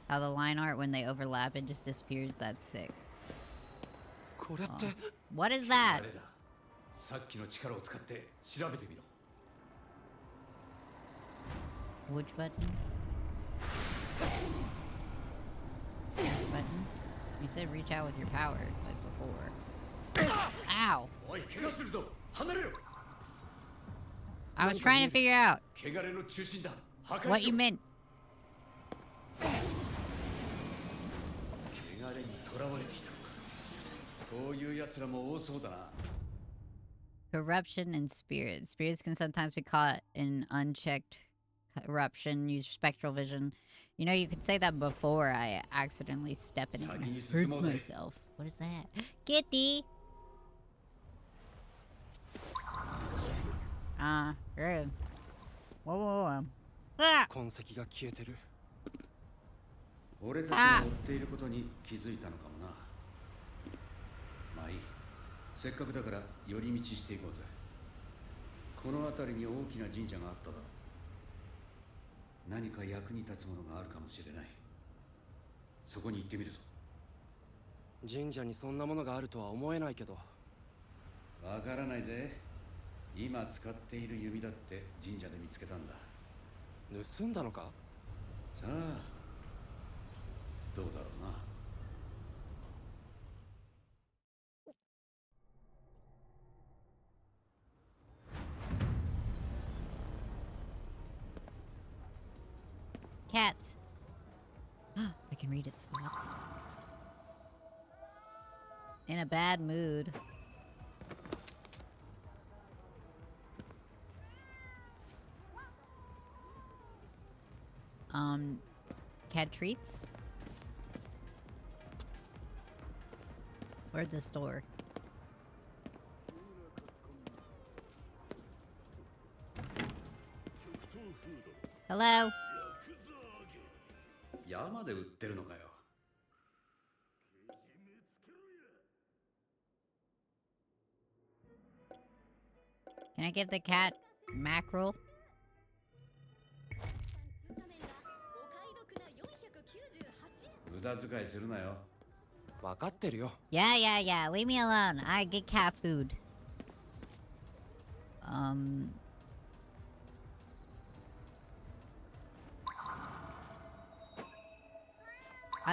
Speaker 1: How the line art, when they overlap, it just disappears. That's sick.
Speaker 5: これって、
Speaker 1: What is that?
Speaker 7: あれだ。さっきの力を使って調べてみろ。
Speaker 1: Which button? Button? You said reach out with your power, like before. Ow!
Speaker 7: おい、怪我するぞ。離れろ。
Speaker 1: I was trying to figure out
Speaker 7: 汚れの中心だ。破壊しろ。
Speaker 1: what you meant.
Speaker 7: 汚れに囚われていたのか。こういう奴らも多そうだな。
Speaker 1: Corruption and spirits. Spirits can sometimes be caught in unchecked corruption. Use spectral vision. You know, you could say that before I accidentally step in and hurt myself. What is that? Kitty! Rude. Whoa, whoa, whoa. Ah!
Speaker 5: 痕跡が消えてる。
Speaker 7: 俺たちが追っていることに気づいたのかもな。まあいい。せっかくだから寄り道していこうぜ。この辺りに大きな神社があっただろう。何か役に立つものがあるかもしれない。そこに行ってみるぞ。
Speaker 5: 神社にそんなものがあるとは思えないけど。
Speaker 7: わからないぜ。今使っている弓だって神社で見つけたんだ。
Speaker 5: 盗んだのか？
Speaker 7: さあ、どうだろうな。
Speaker 1: Cat. I can read its thoughts. In a bad mood. Cat treats? Where's the store? Hello?
Speaker 7: 山で売ってるのかよ。
Speaker 1: Can I give the cat mackerel? Yeah, yeah, yeah. Leave me alone. I get cat food. How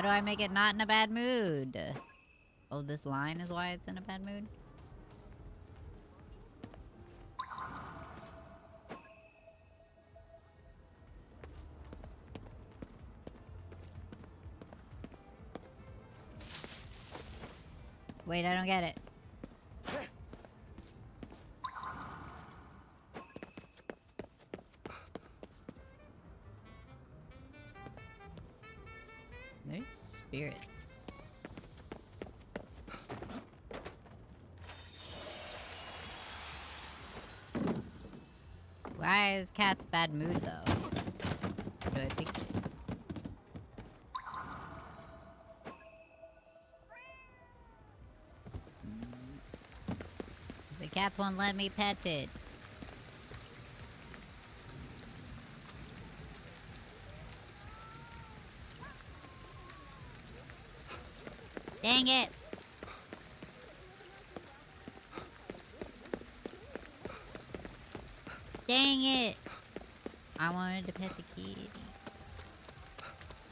Speaker 1: do I make it not in a bad mood? Oh, this line is why it's in a bad mood? Wait, I don't get it. There's spirits. Why is Cat's bad mood though? How do I fix it? The cat won't let me pet it. Dang it! Dang it! I wanted to pet the kitty.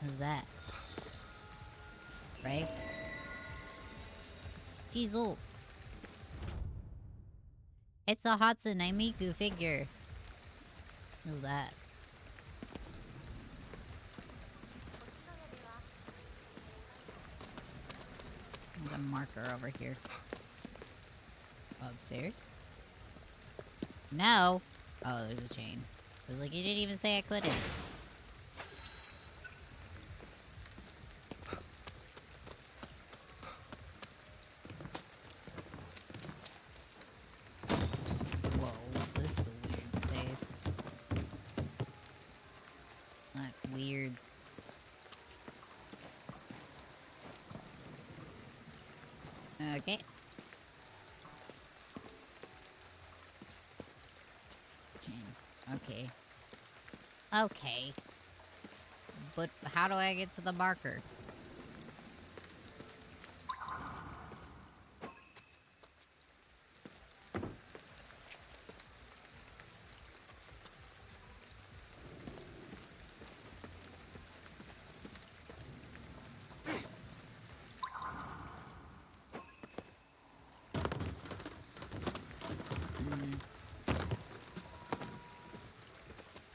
Speaker 1: Who's that? Right? Jeez, it's a Hatsune Miku figure. Who's that? There's a marker over here. Upstairs? No! Oh, there's a chain. I was like, you didn't even say I couldn't. Whoa, this is a weird space. That's weird. Okay. Okay. Okay. But how do I get to the marker?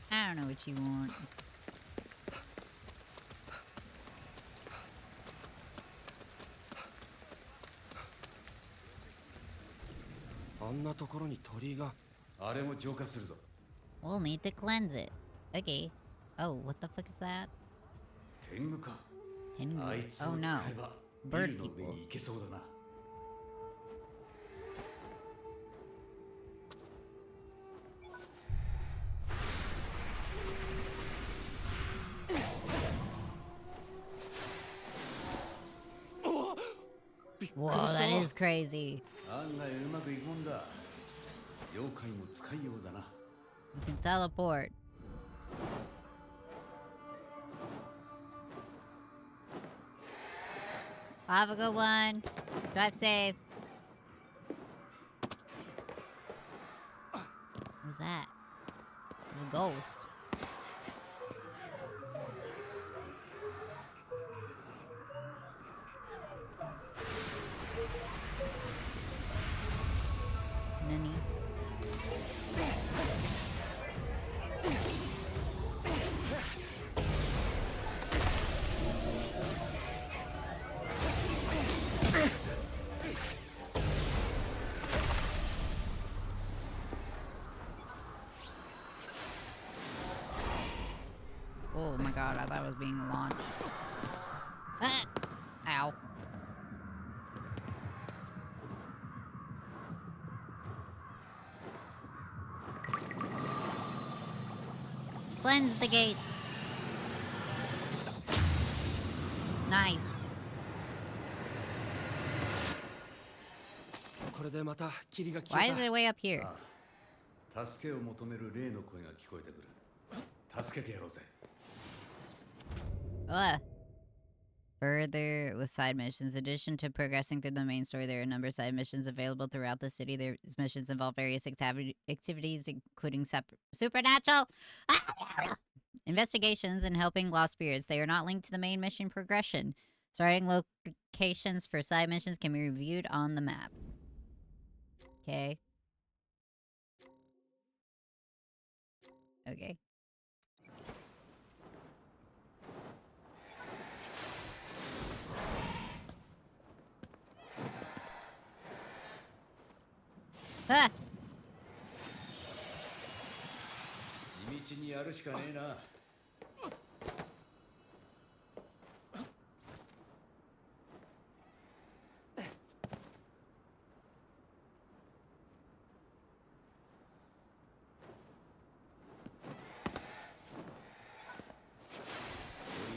Speaker 1: I don't know what you want. We'll need to cleanse it. Okay. Oh, what the fuck is that? Tengu. Oh no. Bird people. Whoa, that is crazy. We can teleport. Have a good one. Drive safe. What's that? It's a ghost. Nani? Oh my god, I thought it was being launched. Ah! Ow. Cleanse the gates. Nice. Why is it way up here? Further with side missions. In addition to progressing through the main story, there are a number of side missions available throughout the city. These missions involve various activities, including supernatural investigations and helping lost spirits. They are not linked to the main mission progression, Starting locations for side missions can be reviewed on the map. Okay. Okay. Ah!
Speaker 7: 地道にやるしかねえな。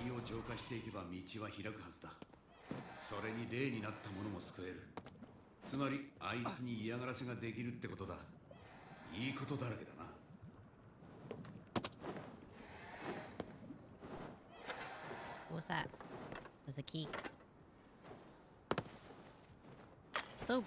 Speaker 7: 森を浄化していけば道は開くはずだ。それに霊になった者も救える。つまりあいつに嫌がらせができるってことだ。いいことだらけだな。
Speaker 1: What's that? There's a key. So.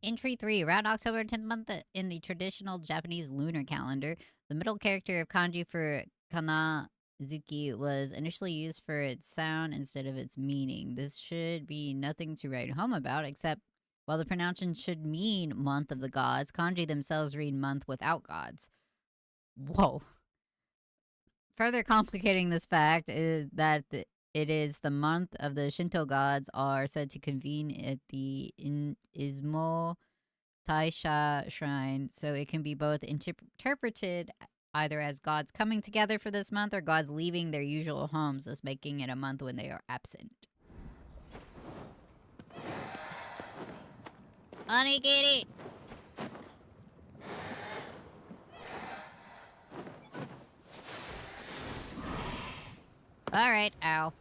Speaker 1: Entry 3. Around October 10th month in the traditional Japanese lunar calendar, the middle character of kanji for Kanazuki was initially used for its sound instead of its meaning. This should be nothing to write home about, except while the pronunciation should mean month of the gods, kanji themselves read month without gods. Whoa. Further complicating this fact is that it is the month of the Shinto gods are said to convene at the Izmo Taisha shrine, so it can be both interpreted either as gods coming together for this month or gods leaving their usual homes, thus making it a month when they are absent. Honey kitty! Alright, ow.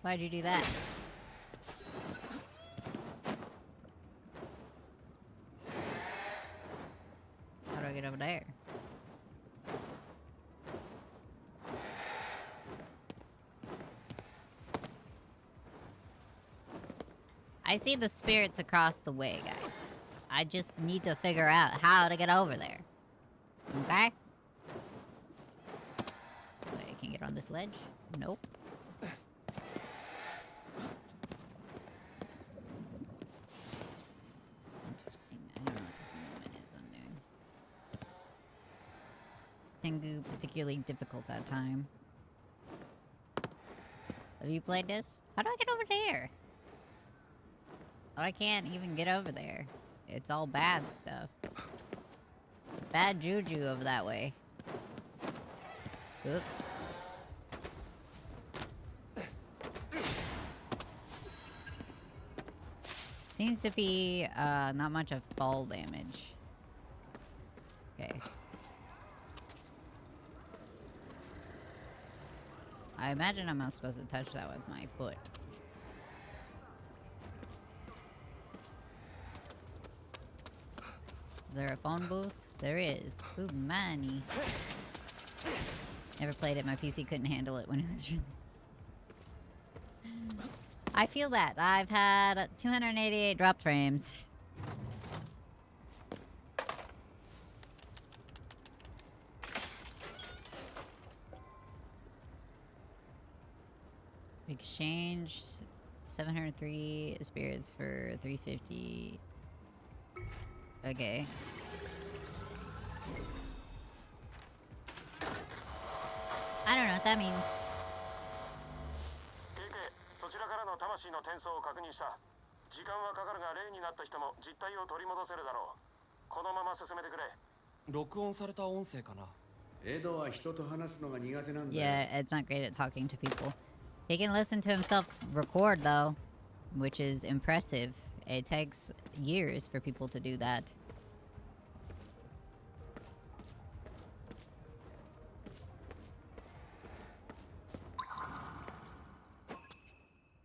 Speaker 1: Why'd you do that? How do I get over there? I see the spirits across the way, guys. I just need to figure out how to get over there. Okay? Wait, I can get on this ledge? Nope. Interesting. I don't know what this movement is I'm doing. Tengu particularly difficult at time. Have you played this? How do I get over there? Oh, I can't even get over there. It's all bad stuff. Bad juju over that way. Oop. Seems to be not much of fall damage. Okay. I imagine I'm not supposed to touch that with my foot. Is there a phone booth? There is. Ooh, money. Never played it. My PC couldn't handle it when it was really... I feel that. I've had 288 drop frames. Exchange 703 spirits for 350. Okay. I don't know what that means.
Speaker 6: そちらからの魂の転送を確認した。時間はかかるが霊になった人も実体を取り戻せるだろう。このまま進めてくれ。録音された音声かな。
Speaker 7: エドは人と話すのが苦手なんだよ。
Speaker 1: Yeah, Ed's not great at talking to people. He can listen to himself record though, which is impressive. It takes years for people to do that.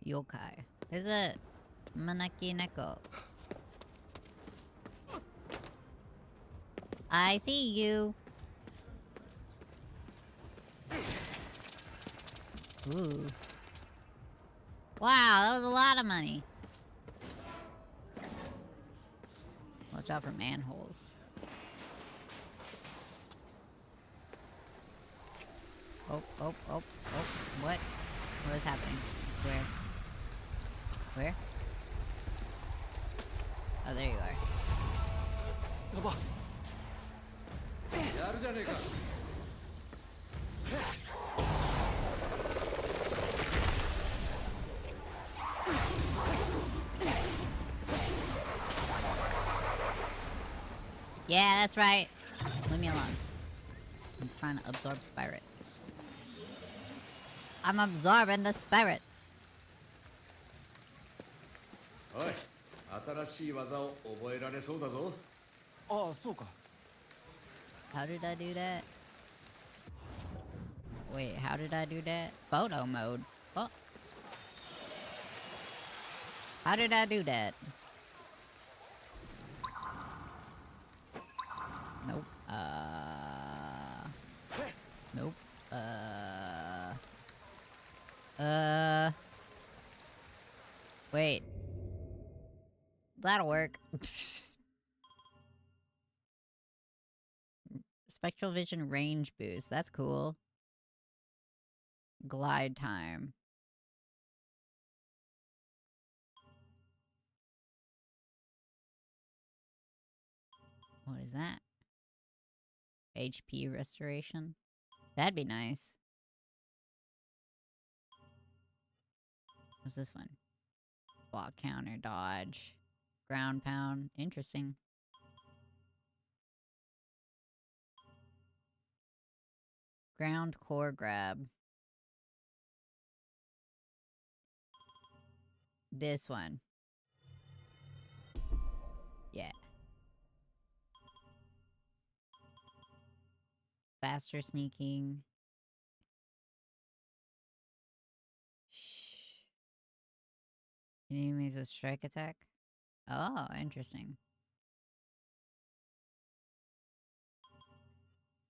Speaker 1: Yokai. There's a Manaki Neko. I see you. Ooh. Wow, that was a lot of money. What Watch out for manholes. Oh, oh, oh, oh. What? What is happening? Where? Where? Oh, there you are. Yeah, that's right. Leave me alone. I'm trying to absorb spirits. I'm absorbing the spirits.
Speaker 7: おい、新しい技を覚えられそうだぞ。
Speaker 5: ああ、そうか。
Speaker 1: How did I do that? Wait, how did I do that? Photo mode. Oh. How did I do that? Nope. Nope. Wait. That'll work. Spectral vision range boost. That's cool. Glide time. What is that? HP restoration? That'd be nice. What's this one? Block counter, dodge, ground pound. Interesting. Ground core grab. This one. Yeah. Faster sneaking. Shh. Enemies with strike attack? Oh, interesting.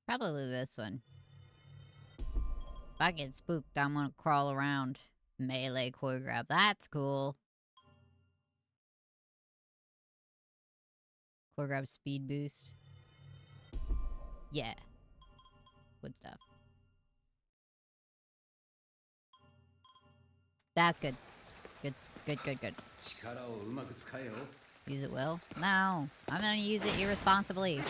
Speaker 1: Probably this one. If I get spooked, I'm gonna crawl around. Melee core grab. That's cool. Core grab speed boost. Yeah. Good stuff. That's good. Good, good, good, good.
Speaker 7: 力をうまく使えよ。
Speaker 1: Use it well? No. I'm gonna use it irresponsibly.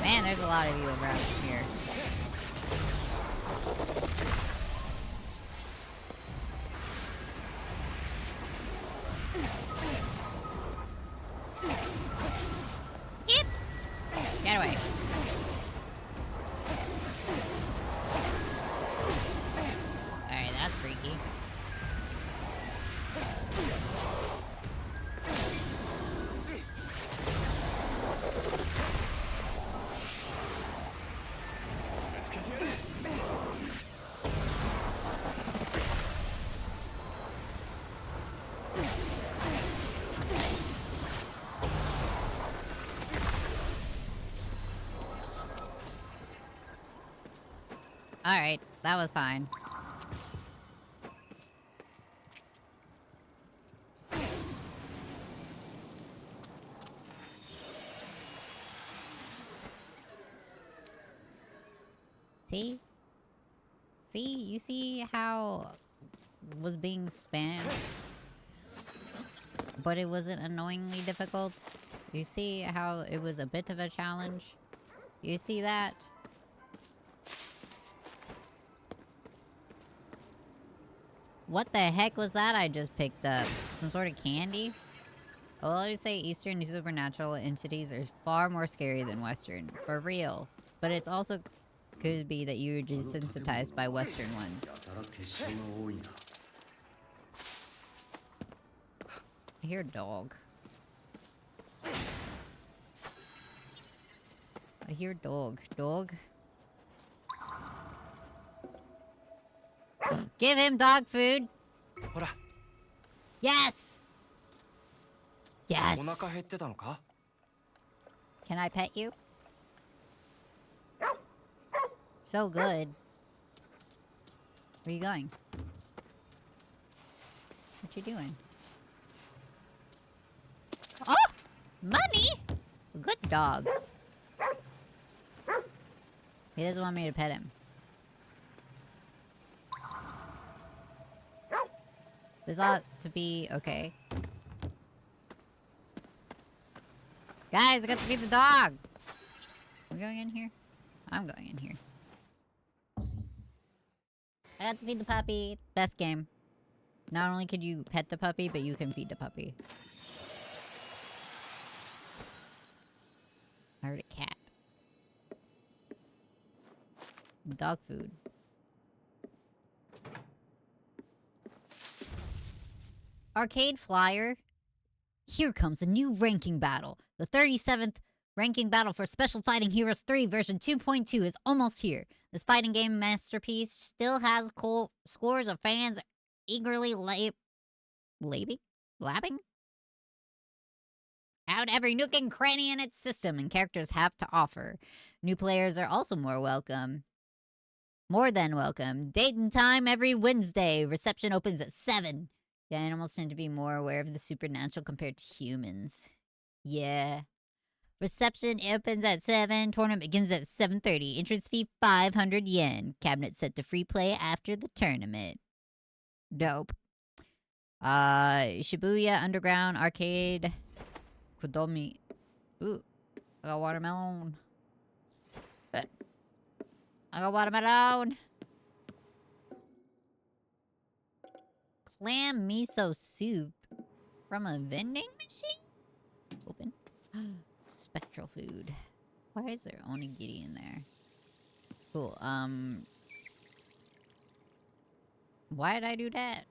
Speaker 1: Man, there's a lot of you around here. Yep. Get away. Alright, that's freaky. Alright, that was fine. See? See? You see how was being spammed? But it wasn't annoyingly difficult? You see how it was a bit of a challenge? You see that? What the heck was that I just picked up? Some sort of candy? I'll always say Eastern supernatural entities are far more scary than Western. For real. But it's also could be that you were desensitized by Western ones.
Speaker 7: やたら結晶が多いな。
Speaker 1: I hear a dog. I hear dog. Dog? Give him dog food!
Speaker 5: Hora.
Speaker 1: Yes! Yes.
Speaker 6: お腹減ってたのか？
Speaker 1: Can I pet you? So good. Where are you going? What you doing? Oh! Money! Good dog. He doesn't want me to pet him. This ought to be okay. Guys, I got to feed the dog! We're going in here? I'm going in here. I got to feed the puppy. Best game. Not only could you pet the puppy, but you can feed the puppy. I heard a cat. Dog food. Arcade Flyer. Here comes a new ranking battle. The 37th ranking battle for Special Fighting Heroes 3 version 2.2 is almost here. This fighting game masterpiece still has scores of fans eagerly blabbing out every nook and cranny in its system and characters have to offer. New players are also more than welcome. Date and time every Wednesday. Reception opens at 7. The animals tend to be more aware of the supernatural compared to humans. Yeah. Reception opens at 7. Tournament begins at 7:30. Entrance fee 500 yen. Cabinet set to free play after the tournament. Dope. Shibuya Underground Arcade. Kodomi. Ooh. I got watermelon. I got watermelon. Clam miso soup from a vending machine? Open. Spectral food. Why is there onigiri in there? Cool. Why did I do that?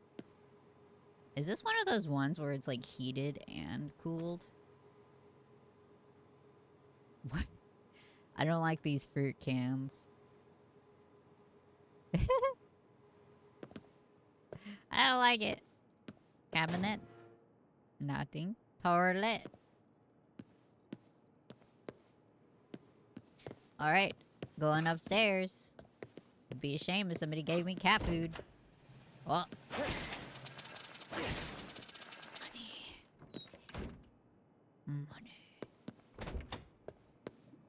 Speaker 1: Is this one of those ones where it's like heated and cooled? What? I don't like these fruit cans. I don't like it. Cabinet. Nothing. Toilet. Alright. Going upstairs. It'd be a shame if somebody gave me cat food. Oh. Money.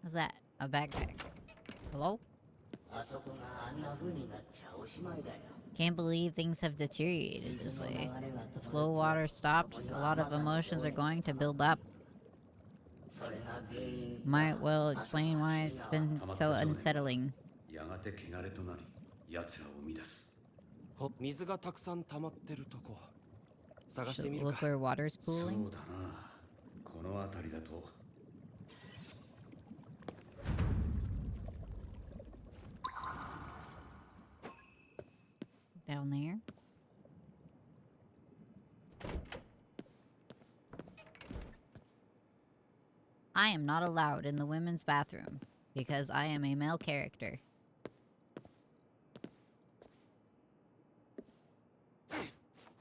Speaker 1: What's that? A backpack. Hello? Can't believe things have deteriorated this way. The flow of water stopped. A lot of emotions are going to build up. Might well explain why it's been so unsettling.
Speaker 6: 水がたくさん溜まってるとこ探してみ
Speaker 1: Should
Speaker 6: る
Speaker 1: look
Speaker 6: か。
Speaker 1: where water's
Speaker 7: そう
Speaker 1: pooling.
Speaker 7: だな。この辺りだと。
Speaker 1: Down there. I am not allowed in the women's bathroom because I am a male character.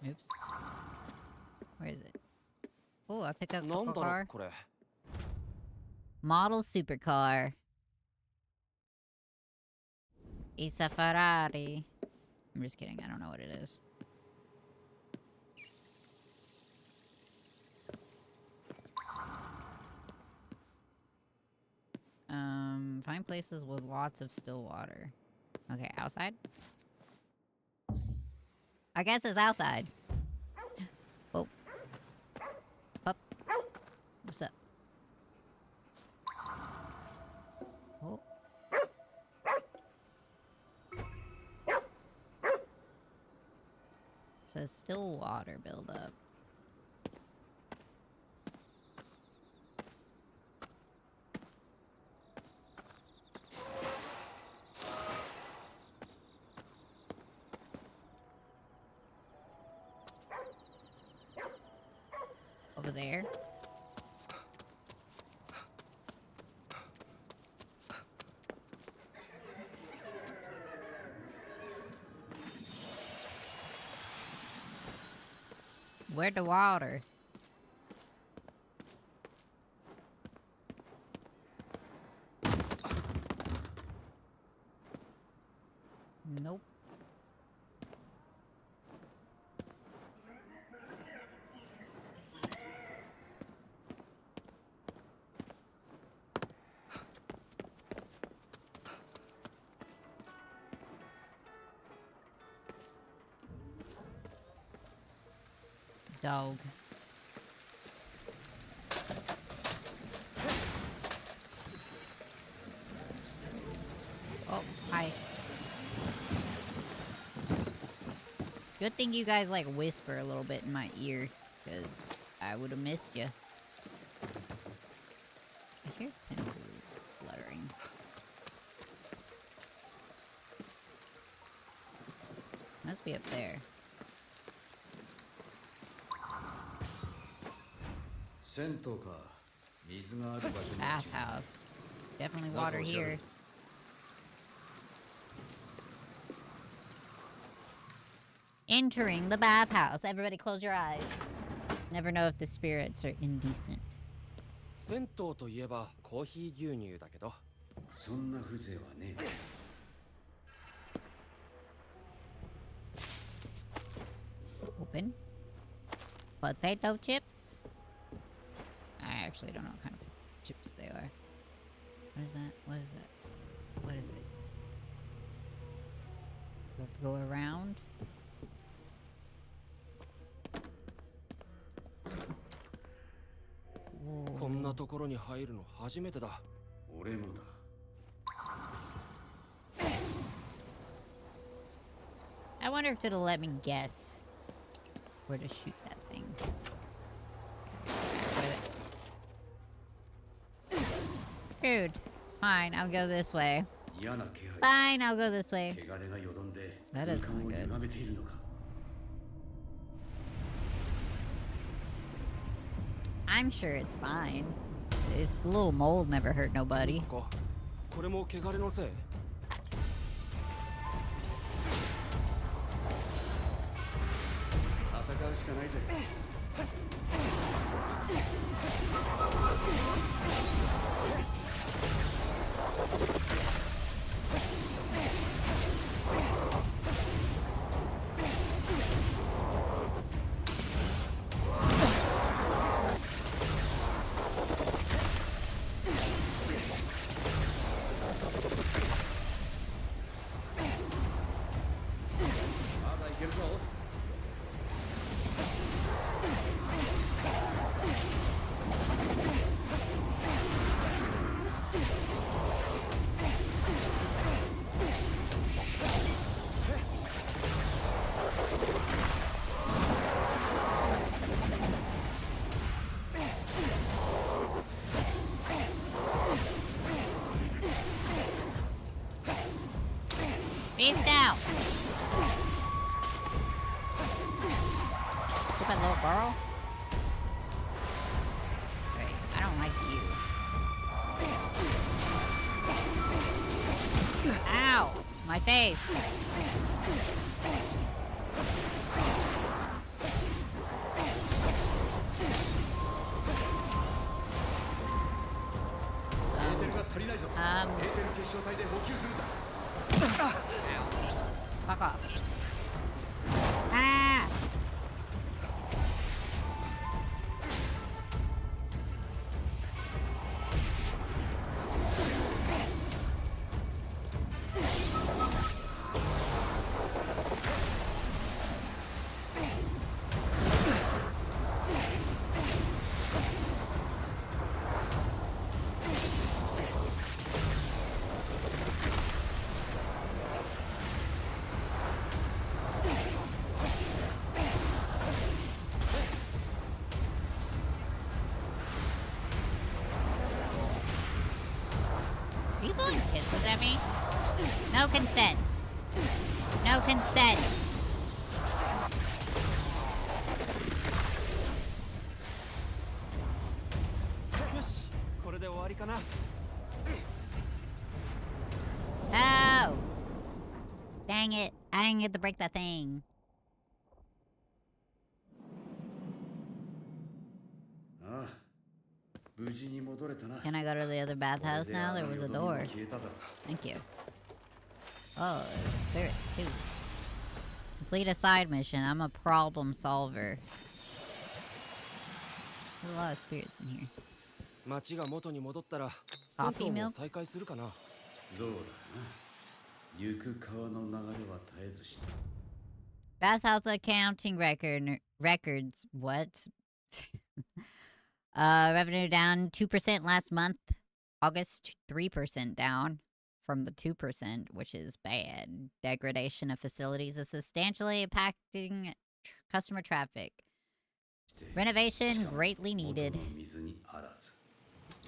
Speaker 1: Oops. Where is it? Oh, I pick up a car.
Speaker 6: これ
Speaker 1: Model supercar. It's a Ferrari. I'm just kidding. I don't know what it is. Find places with lots of still water. Okay, outside? I guess it's outside. Oh. Up. What's up? Oh. Says still water buildup. Over there. Where'd the water? Nope. Dog. Oh, hi. Good thing you guys like whisper a little bit in my ear, because I would have missed you. I hear pencil fluttering. Must be up there. Bathhouse. Definitely water here. Entering the bathhouse. Everybody close your eyes. Never know if the spirits are indecent.
Speaker 5: 銭湯といえばコーヒー牛乳だけど。
Speaker 7: そんな風情はねえ。
Speaker 1: Open. Potato chips? I actually don't know what kind of chips they are. What is that? What is that? What is it? You have to go around? Whoa.
Speaker 5: こんなところに入るの初めてだ。
Speaker 7: 俺もだ。
Speaker 1: I wonder if it'll let me guess where to shoot that thing. Dude, fine, I'll go this way. Fine, I'll go this way. That is not good. I'm sure it's fine. It's a little mold never hurt nobody.
Speaker 5: これも汚れのせい。
Speaker 7: 戦うしかないぜ。
Speaker 1: Beast out! Stupid little girl. Wait, I don't like you. Ow! My face! Fuck off. Ah! Are you blowing kisses at me? No consent. No consent. Oh! Dang it. I didn't get to break that thing. Can I go to the other bathhouse now? There was a door. Thank you. Oh, there's spirits too. Complete a side mission. I'm a problem solver. There's a lot of spirits in here.
Speaker 5: 街が元に戻ったら
Speaker 1: Coffee
Speaker 5: 銭湯も
Speaker 1: milk?
Speaker 5: 再開するかな。
Speaker 7: どうだな。行く川の流れは絶えずし。
Speaker 1: Best Health Accounting records. What? Revenue down 2% last month. August 3% down from the 2%, which is bad. Degradation of facilities is substantially impacting customer traffic. Renovation greatly needed.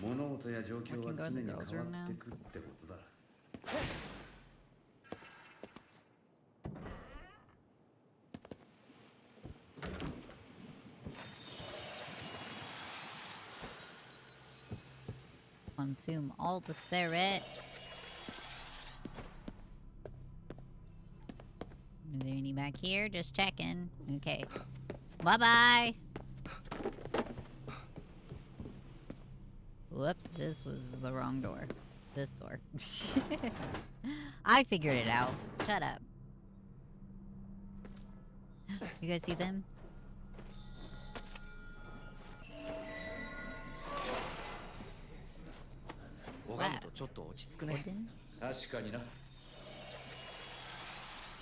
Speaker 7: 物事や状況は常に変わってくってことだ。
Speaker 1: Consume all the spirit. Is there any back here? Just checking. Okay. Bye-bye. Whoops, this was the wrong door. This door. I figured it out. Shut up. You guys see them?
Speaker 5: 拝むとちょっと落ち着くね。
Speaker 1: Odin?
Speaker 7: 確かにな。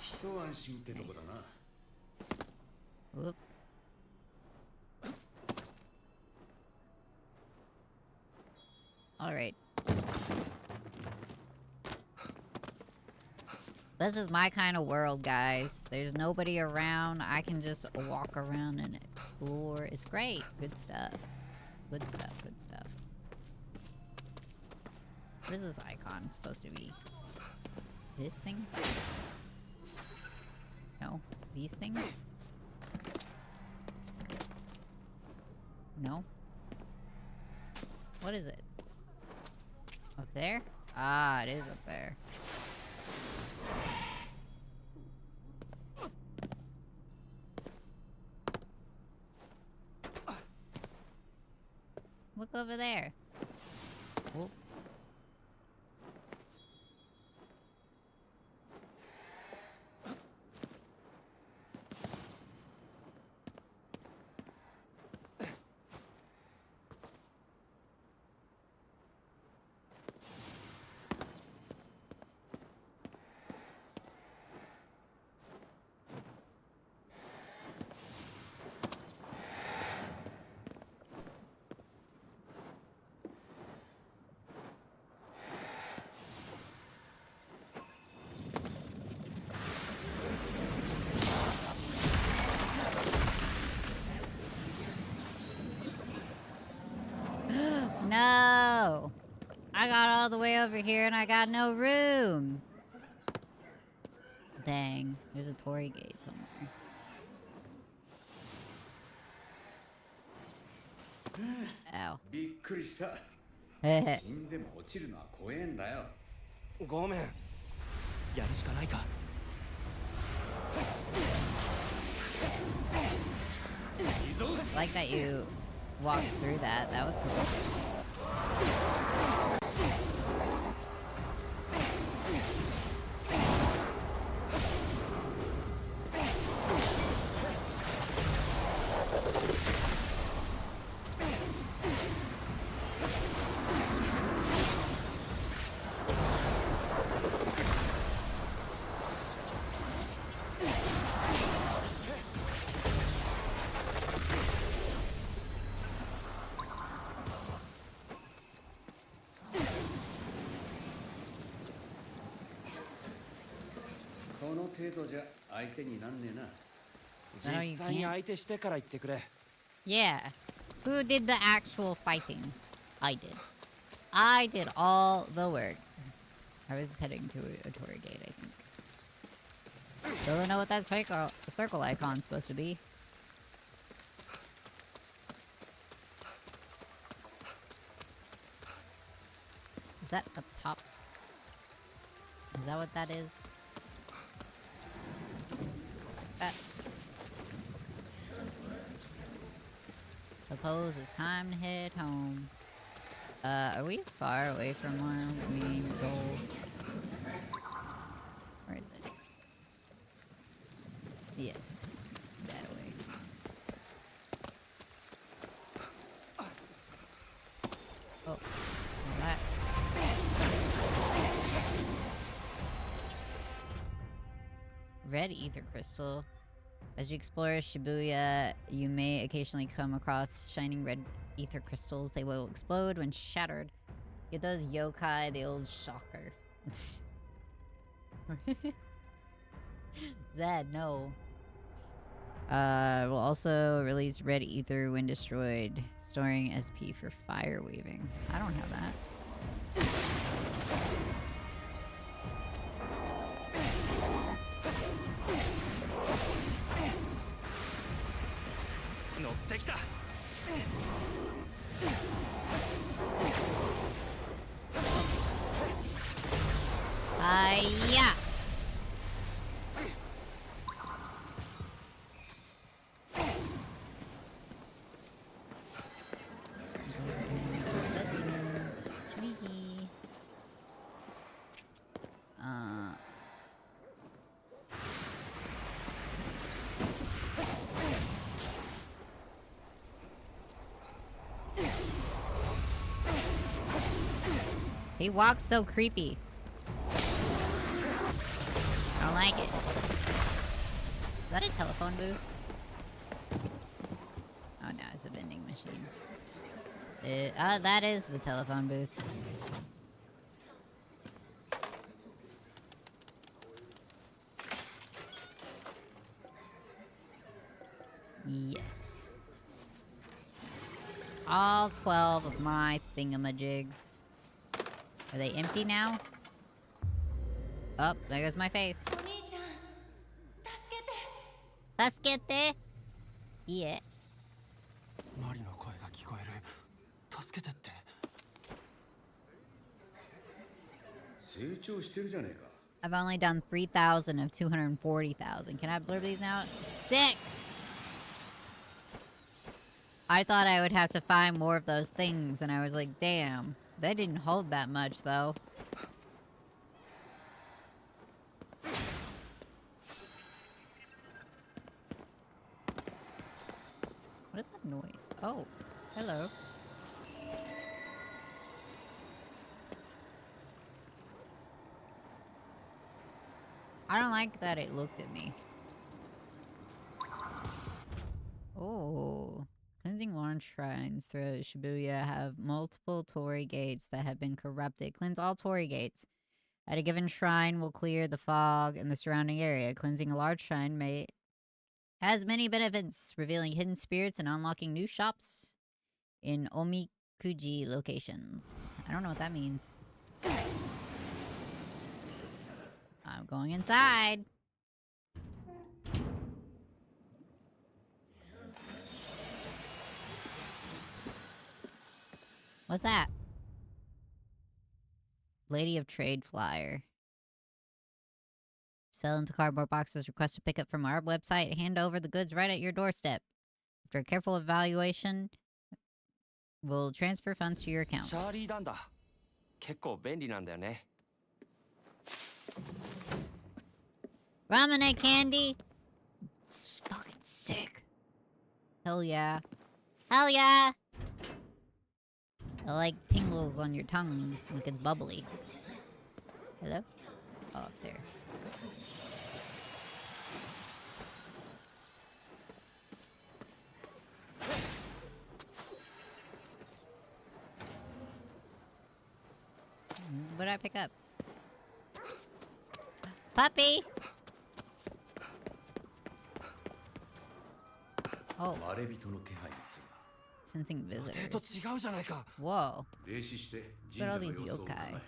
Speaker 7: 一安心ってとこだな。
Speaker 1: Whoop. Alright. This is my kind of world, guys. There's nobody around. I can just walk around and explore. It's great. Good stuff. Good stuff. Good stuff. What is this icon supposed to be? This thing? No. These things? No. What is it? Up there? Ah, it is up there. Look over there. Oh. No! I got all the way over here and I got no room. Dang, there's a Torii gate somewhere. Ow.
Speaker 7: びっくりした。
Speaker 1: Heh.
Speaker 7: 死んでも落ちるのは怖えんだよ。
Speaker 5: ごめん。やるしかないか。
Speaker 1: Like that you walked through that. That was cool. No, you
Speaker 5: 実際に
Speaker 1: can't.
Speaker 5: 相手してから言ってくれ。
Speaker 1: Yeah. Who did the actual fighting? I did. I did all the work. I was heading to a Torii gate, I think. Still don't know what that circle icon's supposed to be. Is that up top? Is that what that is? Suppose it's time to head home. Are we far away from our main goal? Yes. That way. Oh. Well, that's... Red ether crystal. As you explore Shibuya, you may occasionally come across shining red ether crystals. They will explode when shattered. Get those yokai, the old shocker. Zed, no. Will also release red ether when destroyed, storing SP for fire weaving. I don't have that. Yeah. He walks so creepy. I don't like it. Is that a telephone booth? Oh no, it's a vending machine. That is the telephone booth. Yes. All 12 of my thingamajigs. Are they empty now? Oh, there goes my face. Tasukete! Yeah. I've only done 3,000 of 240,000. Can I absorb these now? Sick! I thought I would have to find more of those things, and I was like, damn. They didn't hold that much, though. What is that noise? Oh, hello. I don't like that it looked at me. Oh. Cleansing large shrines throughout Shibuya have multiple torii gates that have been corrupted. Cleanse all torii gates. At a given shrine will clear the fog in the surrounding area. Cleansing a large shrine has many benefits, revealing hidden spirits and unlocking new shops in Omikuji locations. I don't know what that means. I'm going inside. What's that? Lady of Trade flyer. Sell into cardboard boxes. Request a pickup from our website. Hand over the goods right at your doorstep. After a careful evaluation, we'll transfer funds to your account. Ramen candy. It's fucking sick. Hell yeah. Hell yeah. I like tingles on your tongue like it's bubbly. Hello? Oh, up there. What did I pick up? Puppy! Oh. Sensing visitors. Whoa. Look at all these yokai.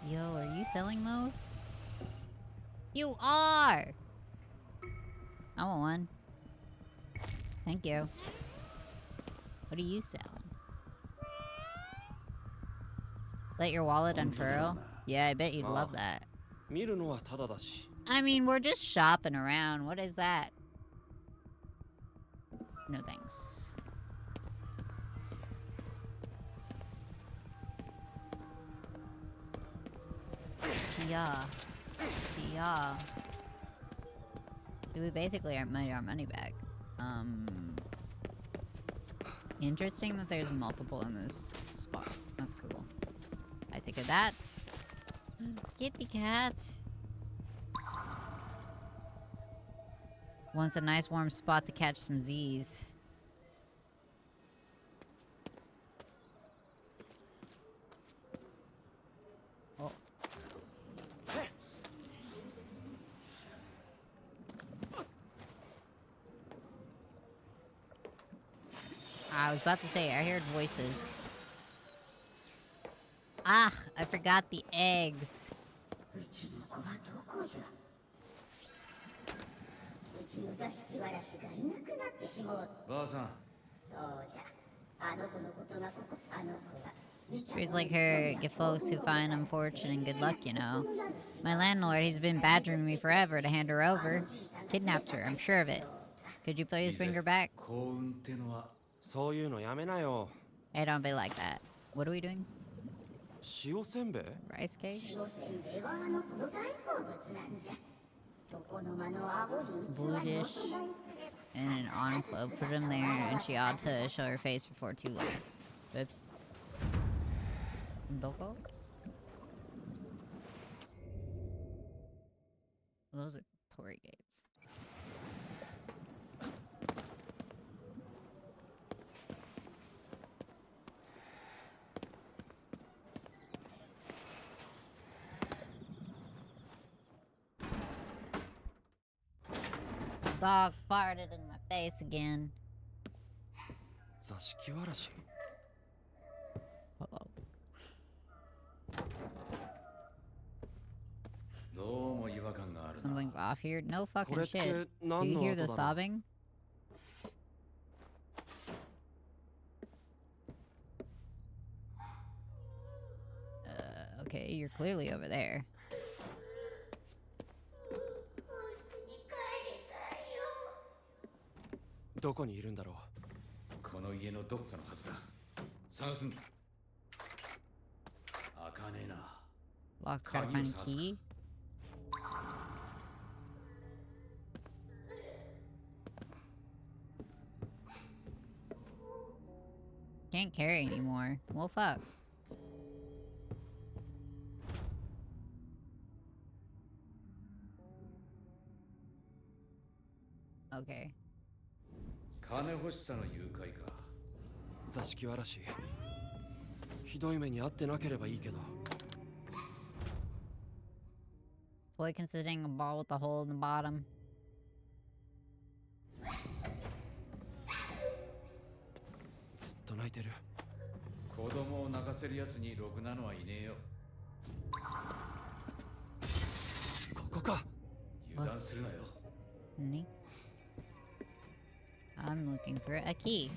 Speaker 1: Yo, are you selling those? You are! I want one. Thank you. What are you selling? Let your wallet unfurl? Yeah, I bet you'd love that. I mean, we're just shopping around. What is that? No thanks. Yeah. Yeah. So we basically made our money back. Interesting that there's multiple in this spot. That's cool. I take a that. Kitty cat. Wants a nice warm spot to catch some Z's. Oh. I was about to say, I heard voices. Ah, I forgot the eggs. Spirits like her give folks who find them fortune and good luck, you know. My landlord, he's been badgering me forever to hand her over. Kidnapped her, I'm sure of it. Could you please bring her back? Hey, don't be like that. What are we doing? Rice cakes? Blue dish and an enclave. Put them there, and she ought to show her face before too long. Whoops. Doko? Those are Torii gates. Dog farted in my face again. Uh-oh. Something's off here. No fucking shit. Do you hear the sobbing? Okay, you're clearly over there. Lock's gotta find a key. Can't carry anymore. Well, fuck. Okay.
Speaker 7: 金欲しさの誘拐か。
Speaker 5: 座敷わらし。ひどい目に遭ってなければいいけど。
Speaker 1: Toy consisting of a ball with a hole in the bottom.
Speaker 5: ずっと泣いてる。
Speaker 7: 子供を泣かせるやつにろくなのはいねえよ。
Speaker 5: ここか。
Speaker 7: 油断するなよ。
Speaker 1: Nani? I'm looking for a key.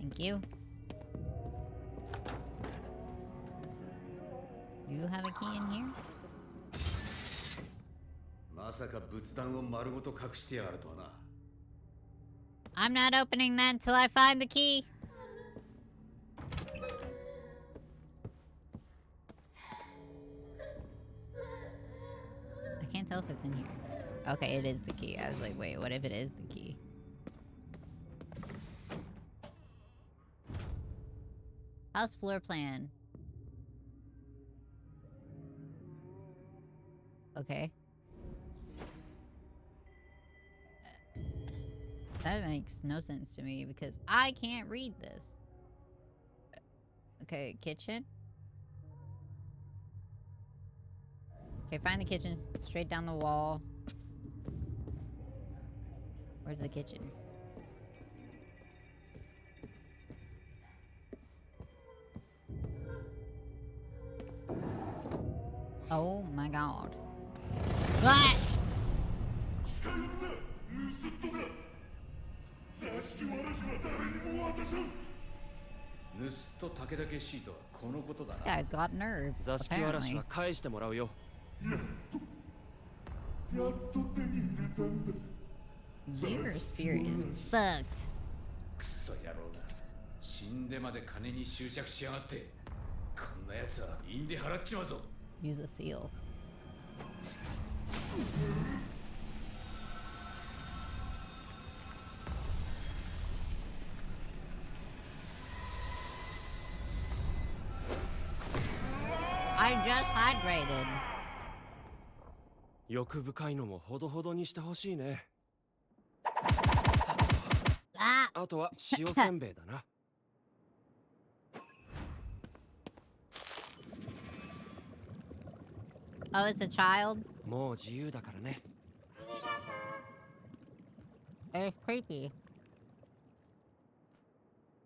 Speaker 1: Thank you. Do you have a key in here?
Speaker 7: まさか仏壇を丸ごと隠してやがるとはな。
Speaker 1: I'm not opening that until I find the key. I can't tell if it's in here. Okay, it is the key. I was like, wait, what if it is the key? House floor plan. Okay. That makes no sense to me because I can't read this. Okay, kitchen. Okay, find the kitchen straight down the wall. Where's the kitchen? Oh my god. What?
Speaker 7: 盗っ人武々しいとはこのことだ
Speaker 1: This
Speaker 7: な。
Speaker 1: guy's got nerve.
Speaker 5: 座敷わらし
Speaker 1: Apparently.
Speaker 5: は返してもらうよ。
Speaker 1: Your spirit is fucked.
Speaker 7: クソ野郎だ。死んでまで金に執着しやがって。こんなやつはインで払っちまうぞ。
Speaker 1: Use a seal. I just hydrated.
Speaker 6: 欲深いのもほどほどにしてほしいね。
Speaker 1: Ah!
Speaker 6: あとは塩せんべいだな。
Speaker 1: Oh, it's a child?
Speaker 6: もう自由だからね。
Speaker 1: It's creepy.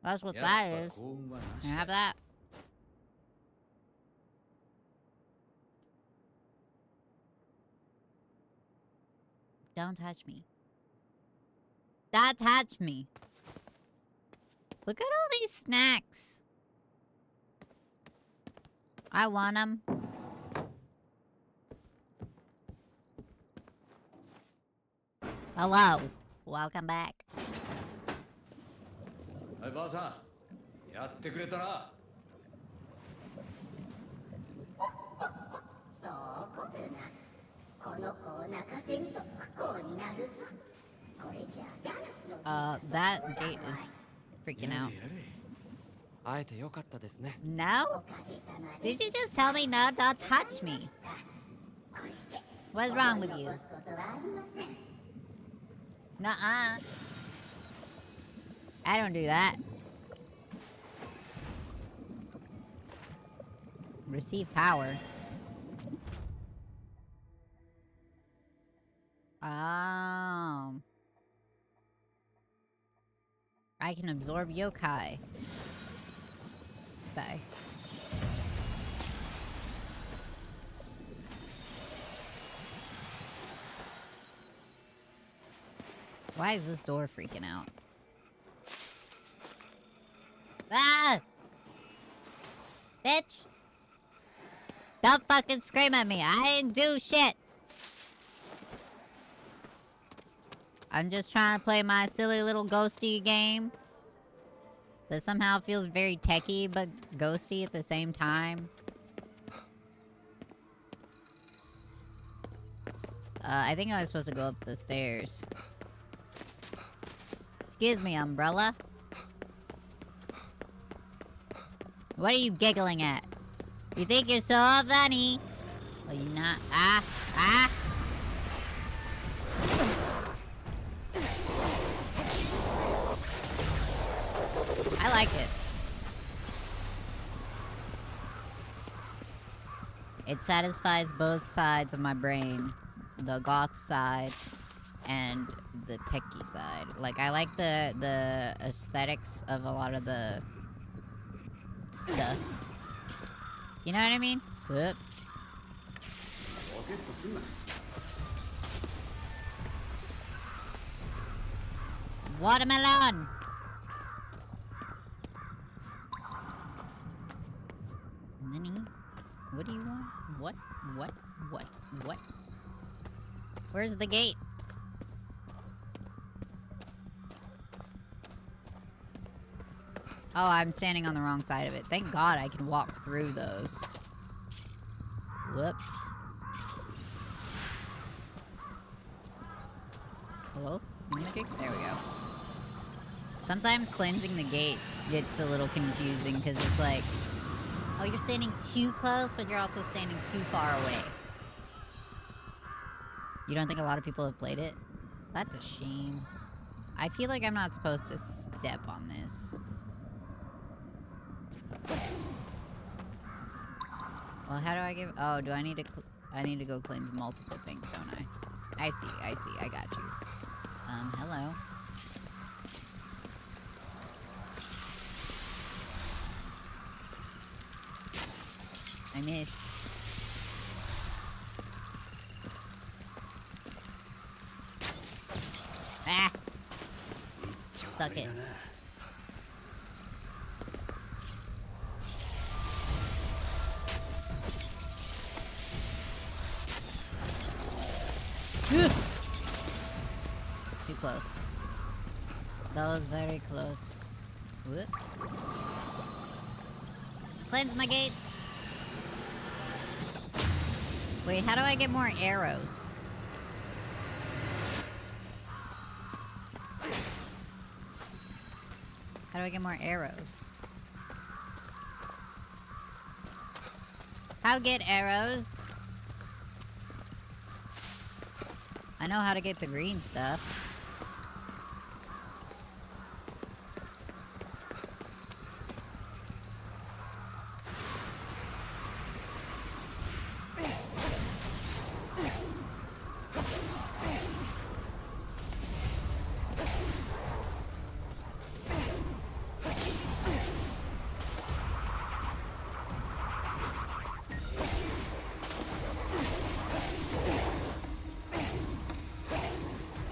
Speaker 1: That's what
Speaker 7: やっ
Speaker 1: that
Speaker 7: ぱ
Speaker 1: is.
Speaker 7: 幸運はな
Speaker 1: Can
Speaker 7: し
Speaker 1: I have
Speaker 7: だ。
Speaker 1: that? Don't touch me. Don't touch me. Look at all these snacks. I want them. Hello. Welcome back.
Speaker 7: はい、ばあさん、やってくれたな。
Speaker 8: そうこるな。この子を泣かせんと不幸になるぞ。これじゃガラスの
Speaker 1: That gate is freaking out.
Speaker 6: 会えてよかったですね。
Speaker 1: No? Did you just tell me no? Don't touch me. What's wrong with you? Nuh-uh. I don't do that. Receive power. I can absorb yokai. Bye. Why is this door freaking out? Ah! Bitch! Don't fucking scream at me. I didn't do shit. I'm just trying to play my silly little ghosty game that somehow feels very techy but ghosty at the same time. I think I was supposed to go up the stairs. Excuse me, umbrella. What are you giggling at? You think you're so funny? Well, you're not. Ah! Ah! I like it. It satisfies both sides of my brain. The goth side and the techie side. Like, I like the aesthetics of a lot of the stuff. You know what I mean? Whoop. Watermelon! Nani? What do you want? What? Where's the gate? Oh, I'm standing on the wrong side of it. Thank God I can walk through those. Whoops. Hello? Magic? There we go. Sometimes cleansing the gate gets a little confusing because it's like, oh, you're standing too close, but you're also standing too far away. You don't think a lot of people have played it? That's a shame. I feel like I'm not supposed to step on this. Well, how do I give... Oh, do I need to... I need to go cleanse multiple things, don't I? I see. I got you. Hello. I missed. Ah! Suck it. Too close. That was very close. Whoop. cleanse my gates. Wait, how do I get more arrows? How do I get more arrows? How get arrows? I know how to get the green stuff.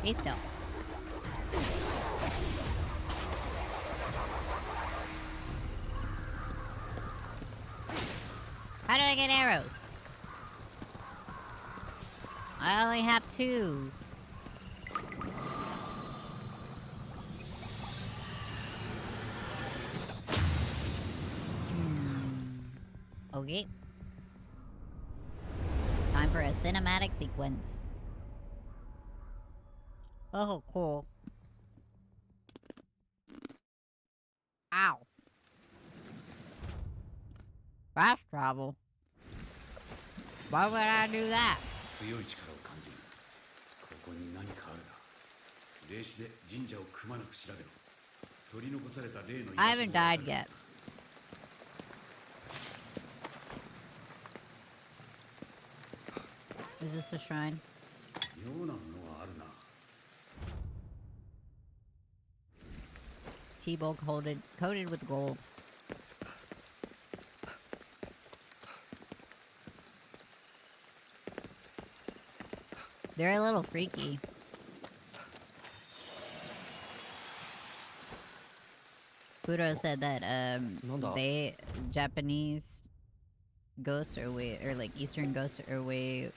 Speaker 1: Be still. How do I get arrows? I only have 2. Okay. Time for a cinematic sequence. Oh, cool. Ow. Fast travel. Why would I do that?
Speaker 7: 強い力を感じる。ここに何かあるな。霊視で神社をくまなく調べろ。取り残された霊の
Speaker 1: I haven't died yet. Is this a shrine?
Speaker 7: 妙なものがあるな。
Speaker 1: T-bolt coated with gold. They're a little freaky. Kuro said that they Japanese ghosts are way, or like Eastern ghosts are way.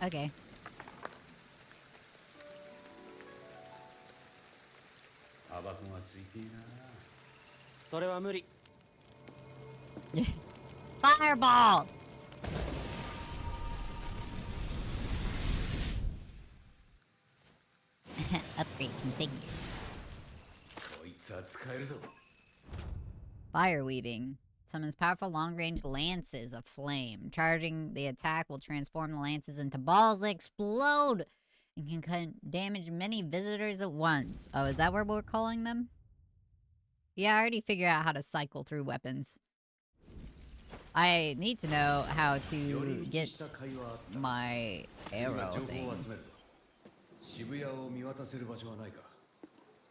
Speaker 1: Okay.
Speaker 7: タバコが吸いてえな。
Speaker 5: それは無理。
Speaker 1: Fireball! Upgrade configured.
Speaker 7: こいつは使えるぞ。
Speaker 1: Fire weaving. Summons powerful long-range lances of flame. Charging the attack will transform the lances into balls that explode and can damage many visitors at once. Oh, is that what we're calling them? Yeah, I already figured out how to cycle through weapons. I need to know how to get my arrow thing.
Speaker 7: 渋谷を見渡せる場所はないか。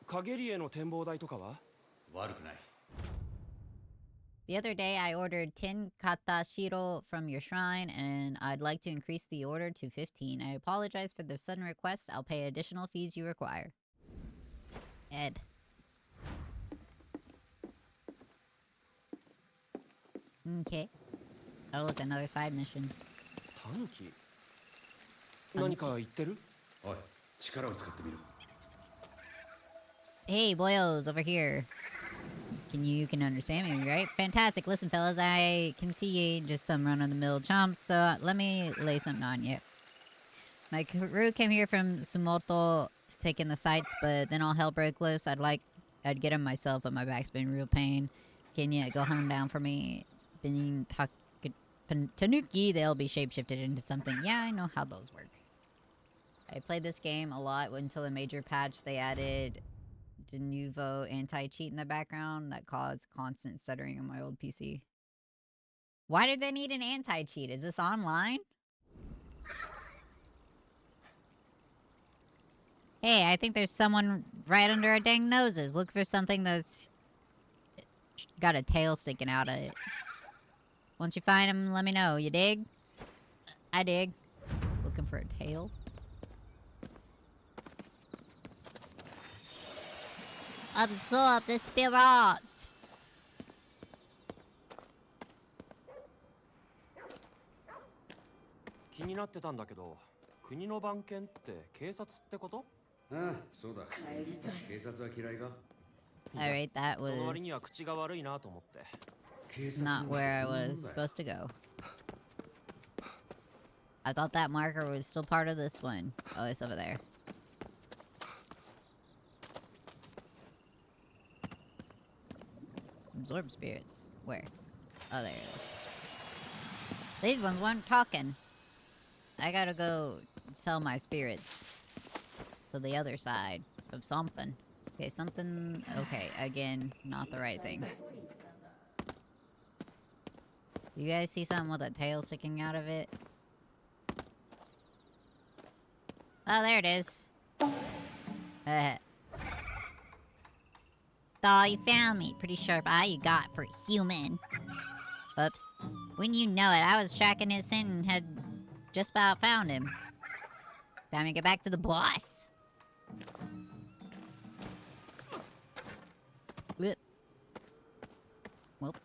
Speaker 5: 影リへの展望台とかは？
Speaker 7: 悪くない。
Speaker 1: The other day, I ordered 10 katashiro from your shrine, and I'd like to increase the order to 15. I apologize for the sudden request. I'll pay additional fees you require. Ed. Okay. Oh, look, another side mission.
Speaker 5: タヌキ？何か言ってる？
Speaker 7: おい、力を使ってみろ。
Speaker 1: Hey, boyos, over here. You can understand me, right? Fantastic. Listen, fellas, I can see just some run-of-the-mill chumps, so let me lay something on you. My crew came here from Sumoto to take in the sights, but then all hell broke loose. I'd get them myself, but my back's been real pain. Can you go hunt them down for me? Tanuki, they'll be shapeshifted into something. Yeah, I know how those work. I played this game a lot until a major patch. They added de novo anti-cheat in the background that caused constant stuttering on my old PC. Why did they need an anti-cheat? Is this online? Hey, I think there's someone right under our dang noses. Look for something that's got a tail sticking out of it. Once you find him, let me know. You dig? I dig. Looking for a tail? Absorb the spirit!
Speaker 6: 気になってたんだけど、国の番犬って警察ってこと？
Speaker 7: ああ、そうだ。警察は嫌いか？
Speaker 1: Alright, that
Speaker 6: その割には
Speaker 1: was
Speaker 6: 口が悪いなと思って。
Speaker 1: not where I was supposed to go. I thought that marker was still part of this one. Oh, it's over there. Absorb spirits. Where? Oh, there it is. These ones weren't talking. I gotta go sell my spirits to the other side of something. Okay, something... Okay, again, not the right thing. You guys see something with a tail sticking out of it? Oh, there it is. Oh, you found me. Pretty sharp eye you got for a human. Oops. Wouldn't you know it, I was tracking his scent and had just about found him. Time to get back to the boss. Whoop. Whoop.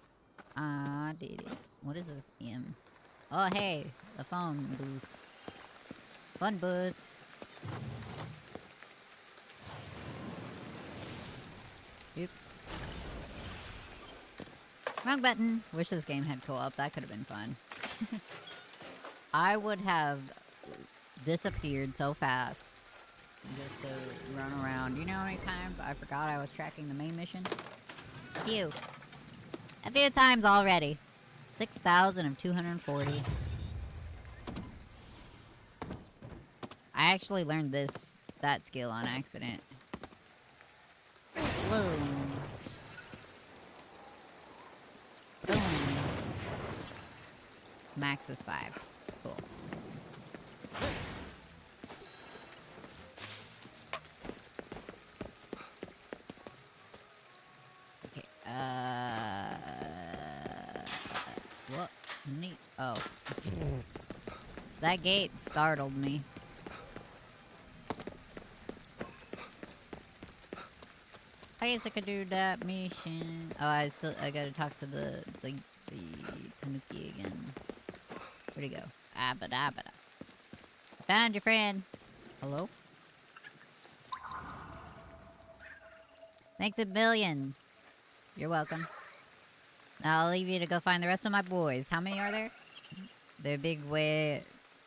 Speaker 1: Ah, did it. What is this? Oh, hey. The phone booth. Phone booth. Oops. Wrong button. Wish this game had co-op. That could have been fun. I would have disappeared so fast. Just to run around. You know how many times I forgot I was tracking the main mission? A few times already. 6,000 of 240. I actually learned that skill on accident. Boom. Boom. Max is 5. Cool. Okay, what? Neat. Oh. That gate startled me. I guess I could do that mission. Oh, I gotta talk to the Tanuki again. Where'd he go? Abada. Found your friend. Hello? Thanks a billion. You're welcome. Now I'll leave you to go find the rest of my boys. How many are there? They're big way.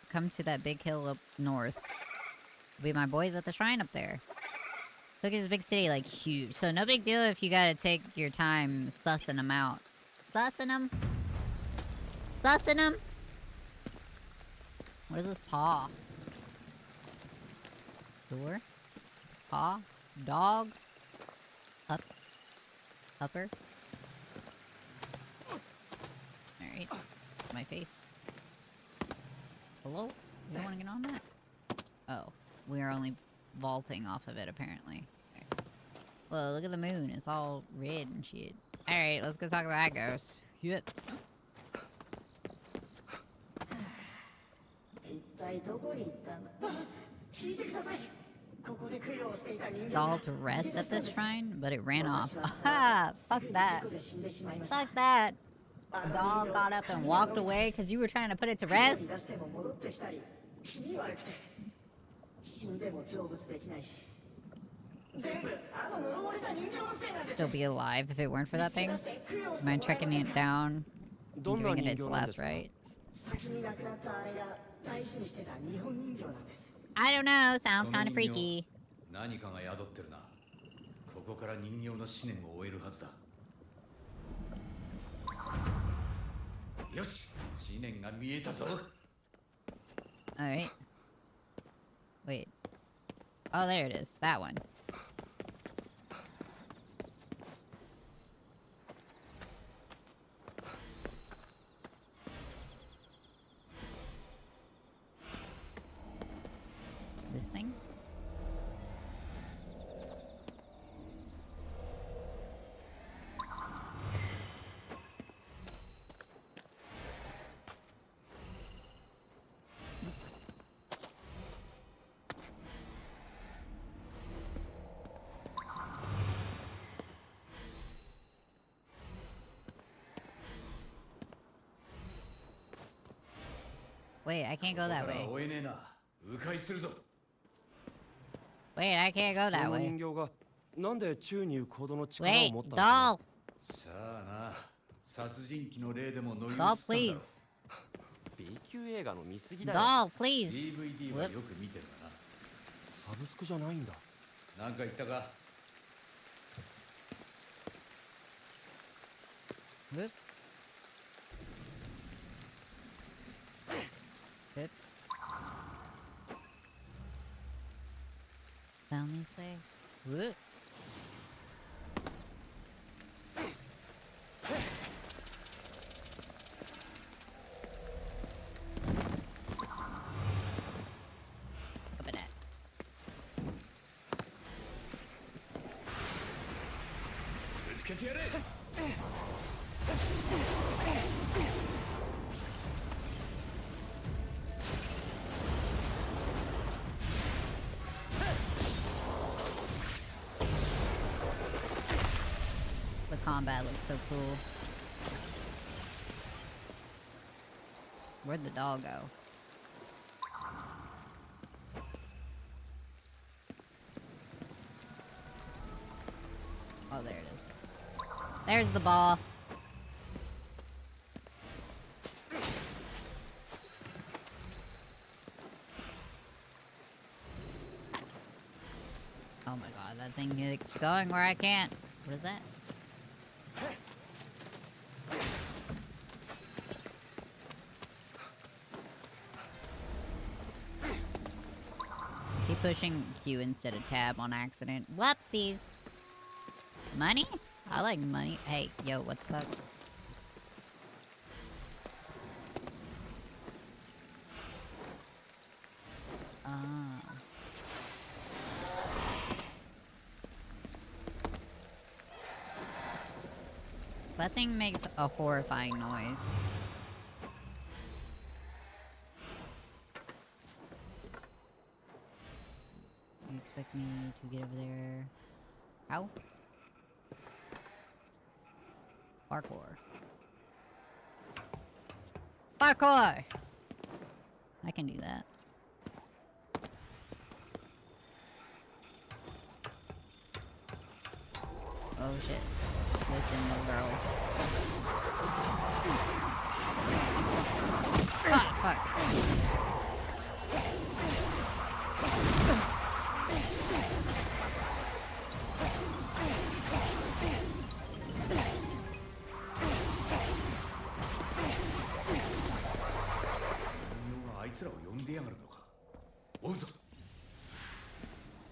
Speaker 1: Come to that big hill up north. Be my boys at the shrine up there. Look at this big city, like, huge. So no big deal if you gotta take your time sussing them out. Sussing them? Sussing them? What is this paw? Door? Paw? Dog? Upper? Alright. My face. Hello? You don't wanna get on that? Oh. We are only vaulting off of it, apparently. Okay. Whoa, look at the moon. It's all red and shit. Alright, let's go talk to that ghost. Yep. Doll to rest at this shrine, but it ran off. Aha! Fuck that. Fuck that. The doll got up and walked away because you were trying to put it to rest? Still be alive if it weren't for that thing? Mind tracking it down, giving it its last rites? I don't know, sounds kind of freaky. Alright. Wait. Oh, there it is. That one. This thing? Wait, I can't go that
Speaker 7: だから
Speaker 1: way.
Speaker 7: 追えねえな。迂回するぞ。
Speaker 1: Wait, I can't go
Speaker 6: そ
Speaker 1: that
Speaker 6: の
Speaker 1: way.
Speaker 6: 人形がなんで宙に浮くほどの力を
Speaker 1: Wait,
Speaker 6: 持ったのかな
Speaker 1: doll!
Speaker 7: さあな。殺人鬼の霊でも乗り移
Speaker 1: Doll,
Speaker 7: ったんだろう。
Speaker 1: please.
Speaker 6: B 級映画の見過ぎだよ。
Speaker 1: Doll, please.
Speaker 7: DVD は
Speaker 1: Whoop.
Speaker 7: よく見てるがな。
Speaker 6: サブスクじゃないんだ。
Speaker 7: なんか言ったか。
Speaker 1: Whoop. Oops. Down this way. Whoop. Open it. The combat looks so cool. Where'd the dog go? Oh, there it is. There's the ball. Oh my god, that thing keeps going where I can't. What is that? Keep pushing Q instead of tab on accident. Whoopsies! Money? I like money. Hey, yo, what the fuck? Ah. That thing makes a horrifying noise. You expect me to get over there? How? Parkour. Parkour! I can do that. Oh shit. Listen, little girls. Fuck.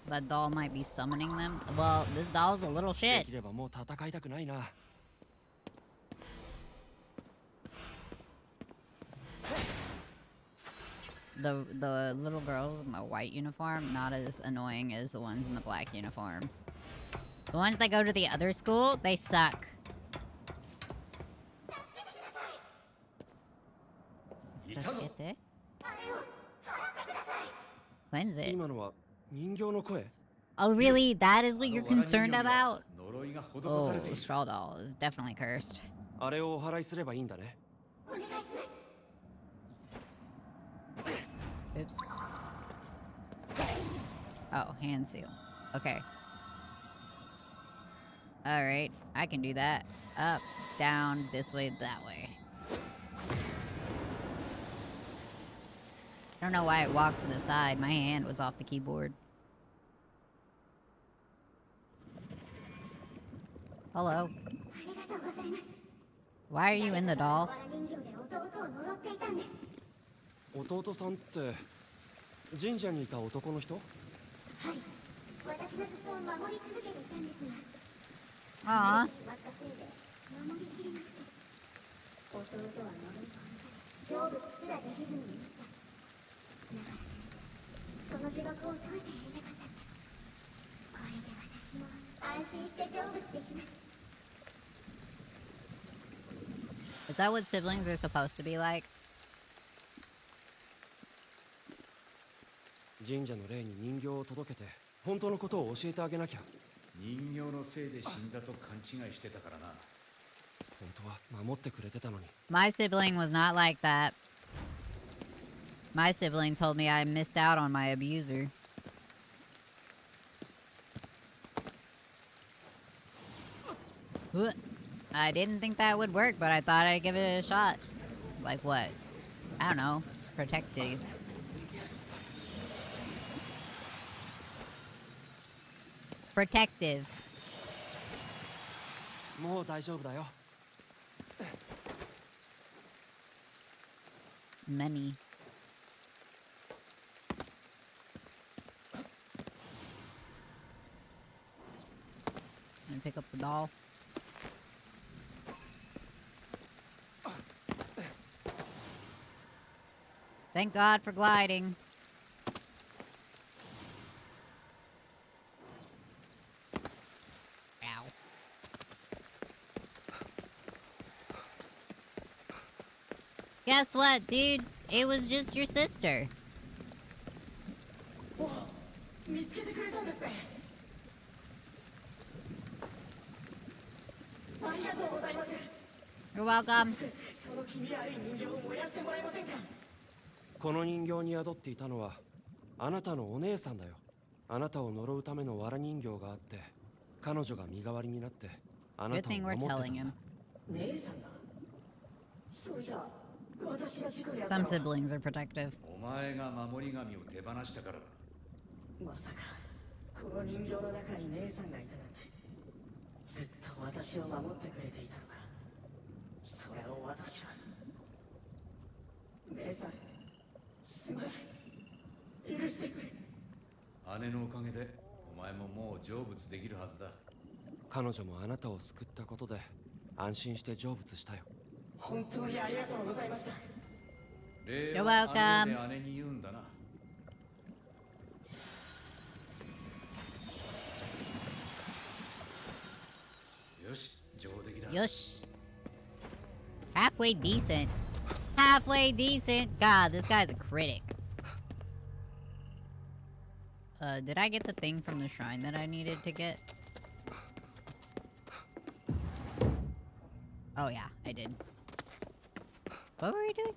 Speaker 1: That doll might be summoning them. Well, this doll's a little
Speaker 6: で
Speaker 1: shit.
Speaker 6: きればもう戦いたくないな。
Speaker 1: The little girls in the white uniform, not as annoying as the ones in the black uniform. The ones that go to the other school, they suck. Tasukete? Cleanse it.
Speaker 6: 今のは人形の声。
Speaker 1: Oh, really? That is what you're concerned about? Oh, Straw Doll is definitely cursed.
Speaker 6: あれをお祓いすればいいんだね。
Speaker 1: Oops. Oh, hand seal. Okay. Alright, I can do that. Up, down, this way, that way. I don't know why it walked to the side. My hand was off the keyboard. Hello. Why are you in the doll?
Speaker 6: 弟さんって神社にいた男の人？
Speaker 1: Aw. Is that what siblings are supposed to be like?
Speaker 6: 神社の霊に人形を届けて本当のことを教えてあげなきゃ。
Speaker 7: 人形のせいで死んだと勘違いしてたからな。
Speaker 6: 本当は守ってくれてたのに。
Speaker 1: My sibling was not like that. My sibling told me I missed out on my abuser. I didn't think that would work, but I thought I'd give it a shot. Like what? I don't know. Protective. Protective.
Speaker 5: もう大丈夫だよ。
Speaker 1: Many. Let me pick up the doll. Thank God for gliding. Ow. Guess what, dude? It was just your sister. You're welcome.
Speaker 5: この人形に宿っていたのはあなたのお姉さんだよ。あなたを呪うための藁人形があって、彼女が身代わりになってあな
Speaker 1: Good
Speaker 5: たを
Speaker 1: thing
Speaker 5: 守
Speaker 1: we're
Speaker 5: ってたん
Speaker 1: telling
Speaker 5: だ。
Speaker 1: him. Some siblings are protective.
Speaker 7: お前が守り神を手放したからだ。
Speaker 8: まさかこの人形の中に姉さんがいたなんて。ずっと私を守ってくれていたのか。それを私は。姉さん、すまない。許してくれ。
Speaker 7: 姉のおかげでお前ももう成仏できるはずだ。
Speaker 5: 彼女もあなたを救ったことで安心して成仏したよ。
Speaker 8: 本当にありがとうございました。
Speaker 7: 礼
Speaker 1: You're
Speaker 7: は
Speaker 1: welcome.
Speaker 7: 姉に言うんだな。よし、上出来だ。
Speaker 1: Yush. Halfway decent. Halfway decent. God, this guy's a critic. Did I get the thing from the shrine that I needed to get? Oh yeah, I did. What were we doing?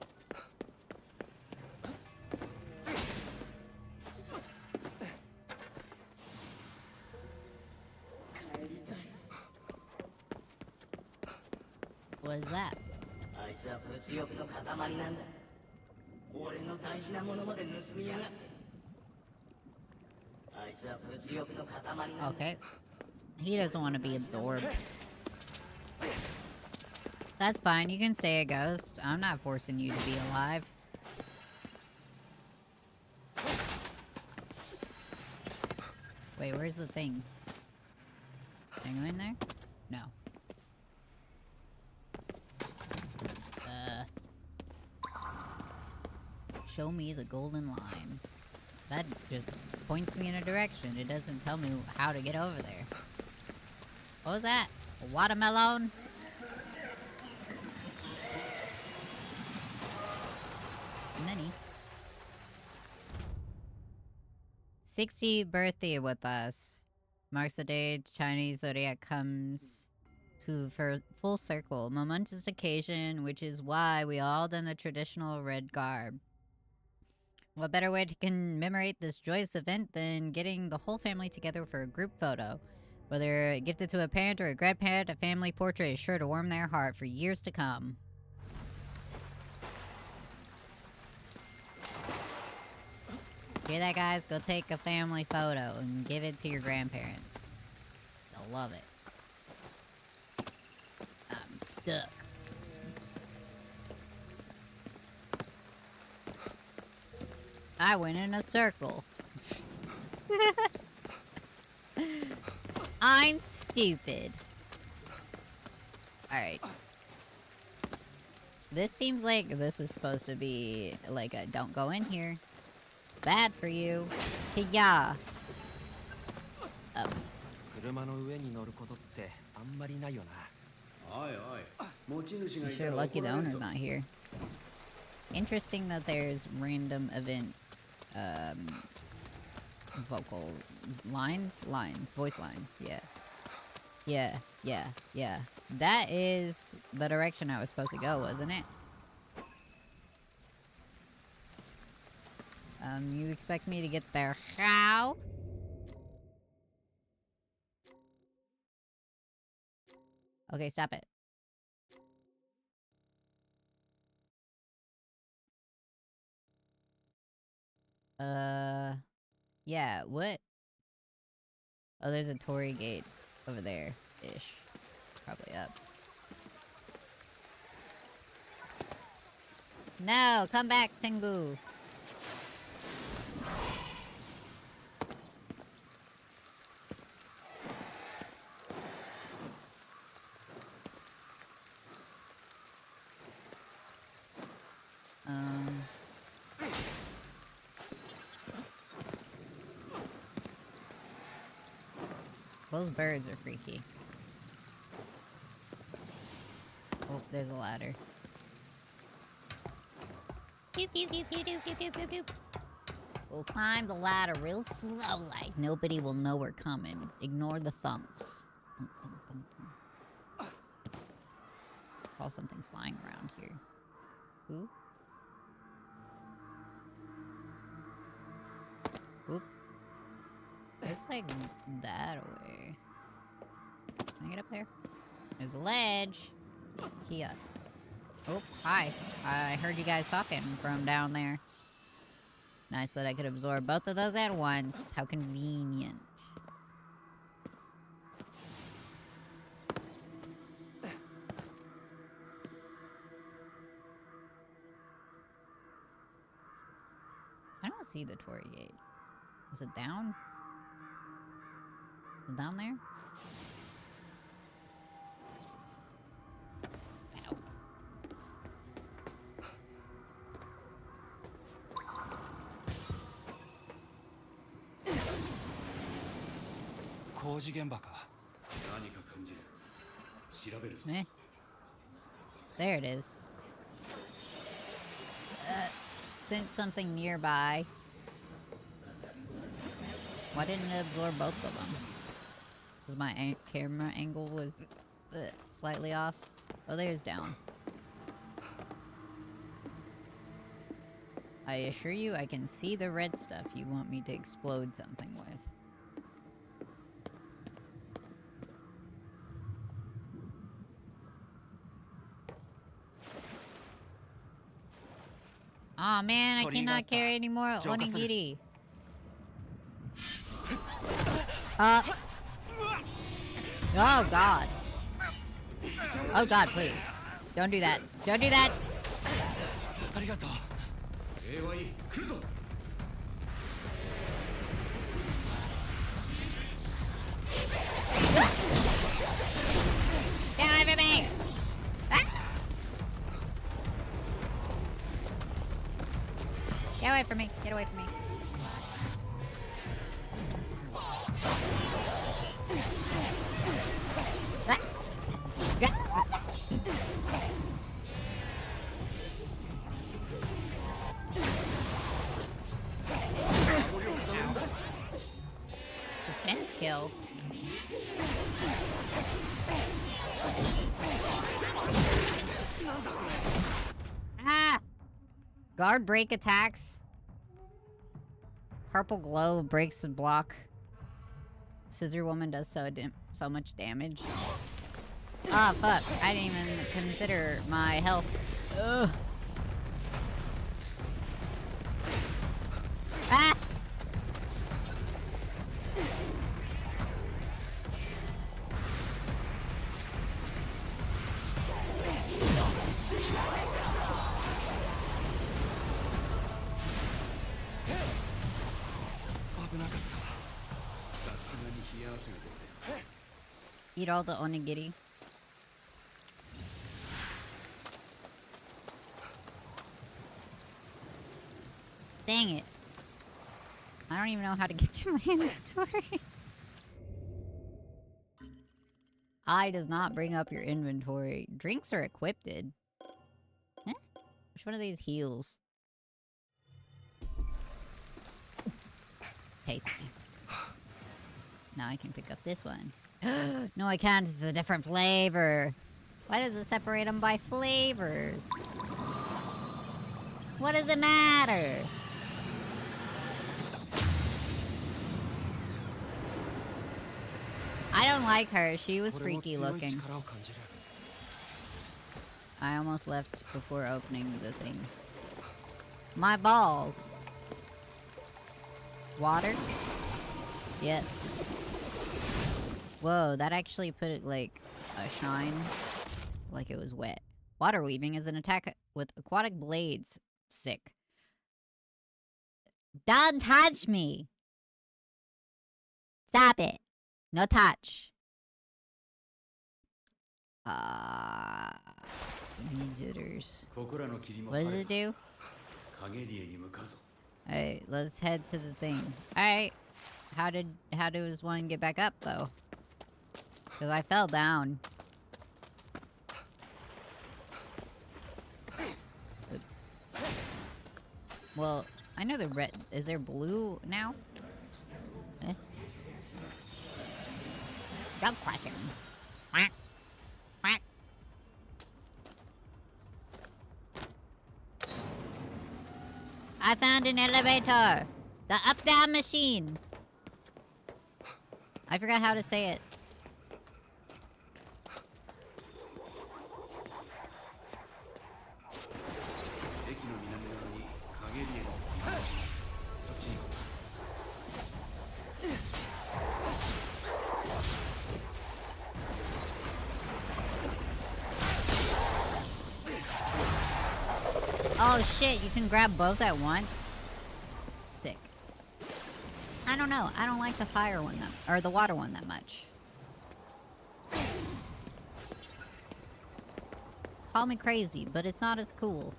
Speaker 1: What is that?
Speaker 8: あいつは物欲の塊なんだ。俺の大事なものまで盗みやがって。あいつは物欲の塊なんだ。
Speaker 1: Okay. He doesn't want to be absorbed. That's fine. You can stay a ghost. I'm not forcing you to be alive. Wait, where's the thing? Can I go in there? No. Show me the golden line. That just points me in a direction. It doesn't tell me how to get over there. What was that? A watermelon? Nani? 60th birthday with us. Marks the day Chinese zodiac comes to full circle. Momentous occasion, which is why we all don the traditional red garb. What better way to commemorate this joyous event than getting the whole family together for a group photo? Whether gifted to a parent or a grandparent, a family portrait is sure to warm their heart for years to come. Hear that, guys? Go take a family photo and give it to your grandparents. They'll love it. I'm stuck. I went in a circle. I'm stupid. Alright. This seems like this is supposed to be like a don't go in here. Bad for you. Hiya. Oh.
Speaker 5: 車の上に乗ることってあんまりないよな。
Speaker 7: おいおい、持ち主が
Speaker 1: I'm
Speaker 7: いた
Speaker 1: sure
Speaker 7: ら
Speaker 1: lucky
Speaker 7: 怒
Speaker 1: the
Speaker 7: られる
Speaker 1: owner's
Speaker 7: ぞ。
Speaker 1: not here. Interesting that there's random event vocal lines? Voice lines, yeah. That is the direction I was supposed to go, wasn't it? You expect me to get there how? Okay, stop it. Yeah, what? Oh, there's a Torii gate over there-ish. Probably up. No, come back, Tengu. Those birds are freaky. Oh, there's a ladder.
Speaker 2: Doop, doop, doop, doop, doop, doop, doop, doop, doop.
Speaker 1: We'll climb the ladder real slow, like nobody will know we're coming. Ignore the thumps. Thump, thump, thump, thump. I saw something flying around here. Who? Oop. Looks like that way. Can I get up there? There's a ledge. Kia. Oh, hi. I heard you guys talking from down there. Nice that I could absorb both of those at once. How convenient. I don't see the Torii gate. Is it down? Is it down there? Ow. Eh. There it is. Sent something nearby. Why didn't it absorb both of them? Because my camera angle was slightly off. Oh, there's down. I assure you I can see the red stuff you want me to explode something with. Aw, man, I cannot carry any more onigiri. Oh, God. Oh, God, please. Don't do that. Don't do that! Get away from me! Ah! Get away from me. Get away from me. Ah! Defense kill. Ah! Guard break attacks. Purple glow breaks the block. Scissor woman does so much damage. Ah, fuck. I didn't even consider my health. Ugh. Ah! Eat all the onigiri. Dang it. I don't even know how to get to my inventory. I does not bring up your inventory. Drinks are equipped. Eh? Which one of these heals? Tasty. Now I can pick up this one. No, I can't. It's a different flavor. Why does it separate them by flavors? What does it matter? didn't like her. She was freaky looking. I almost left before opening the thing. My balls. Water? Yep. Whoa, that actually put it like a shine. Like it was wet. Water weaving is an attack with aquatic blades. Sick. Don't touch me! Stop it. No touch. Visitors. What does it do? Alright, let's head to the thing. Alright. How does one get back up though? Because I fell down. Well, I know the red. Is there blue now? Dog quacking. Quack. Quack. I found an elevator. The up-down machine. I forgot how to say it. Oh shit, you can grab both at once? Sick. I don't know. I don't like the fire one or the water one that much. Call me crazy, but it's not as cool.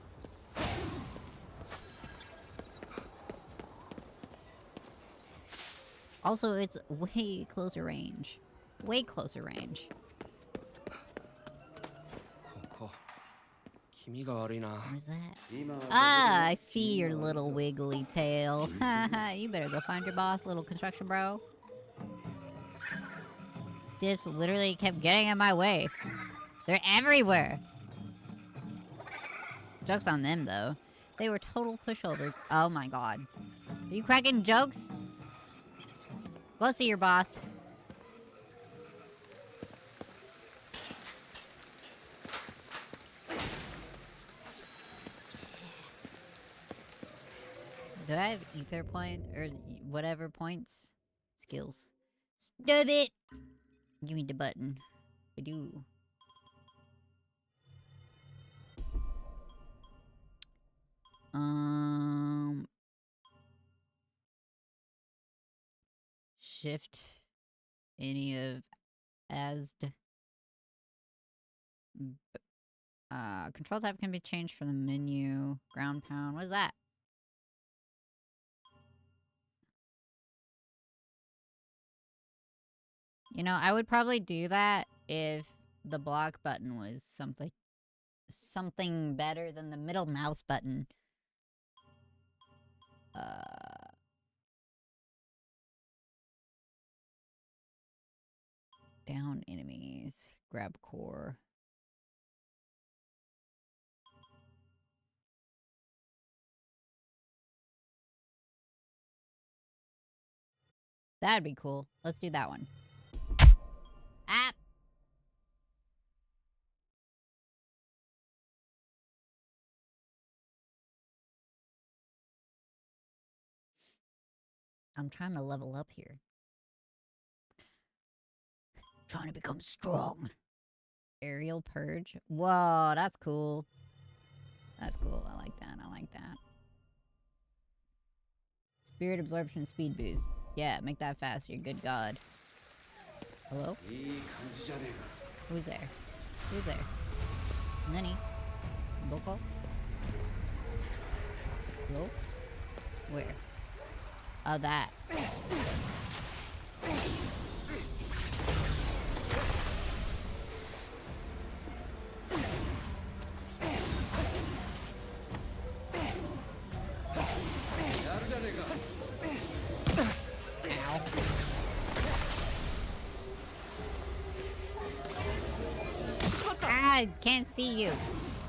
Speaker 1: Also, it's way closer range. Way closer range. Where's that? Ah, I see your little wiggly tail. Haha, you better go find your boss, little construction bro. Stiffs literally kept getting in my way. They're everywhere. Joke's on them, though. They were total pushovers. Oh my god. Are you cracking jokes? Go see your boss. Do I have ether point or whatever points? Skills. Stop it! Give me the button. I do. Shift any of ASD. Control type can be changed from the menu. Ground pound. What is that? You know, I would probably do that if the block button was something better than the middle mouse button. Down enemies. Grab core. That'd be cool. Let's do that one. Ah! I'm trying to level up here. Trying to become strong. Aerial purge. Whoa, that's cool. That's cool. I like that. I like that. Spirit absorption speed boost. Yeah, make that faster. Good god. Hello? Who's there? Who's there? Nani? Boko? Hello? Where? Oh, that. I can't see you.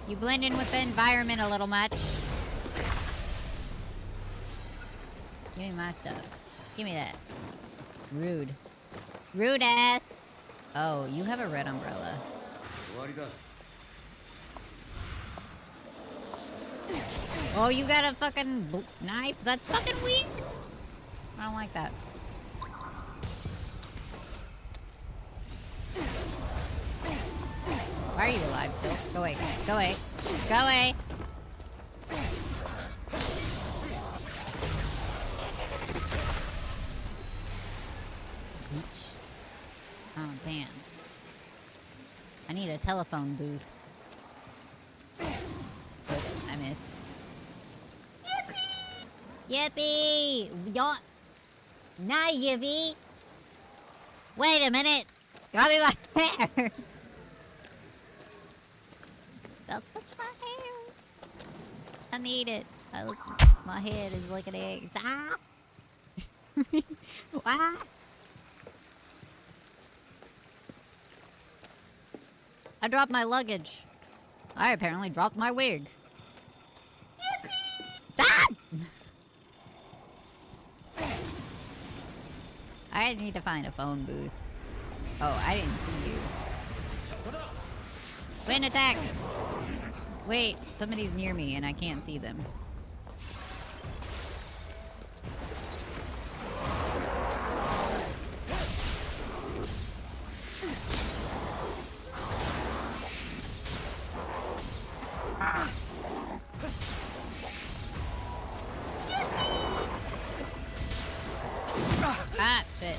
Speaker 1: You blend in with the environment a little much. Give me my stuff. Give me that. Rude. Rude ass. Oh, you have a red umbrella.
Speaker 7: 終わりだ。
Speaker 1: Oh, you got a fucking knife? That's fucking weird. I don't like that. Why are you alive still? Go away. Go away. Go away. Beach. Oh, damn. I need a telephone booth. Oops, I missed. Yippee! Don't... Not yippee! Wait a minute! Got me my hair! Don't touch my hair! I need it. My head is like an egg. Ah! Why? I dropped my luggage. I apparently dropped my wig. Stop! I need to find a phone booth. Oh, I didn't see you. Wind attack! Wait, somebody's near me and I can't see them. Ah, shit.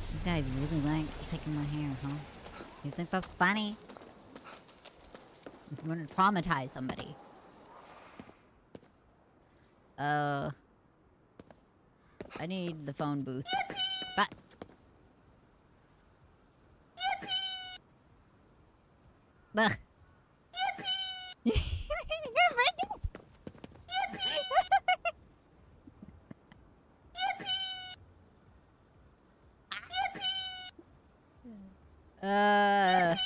Speaker 1: You guys really like taking my hair, huh? You think that's funny? I'm gonna traumatize somebody. I need the phone booth. But ugh. Ah.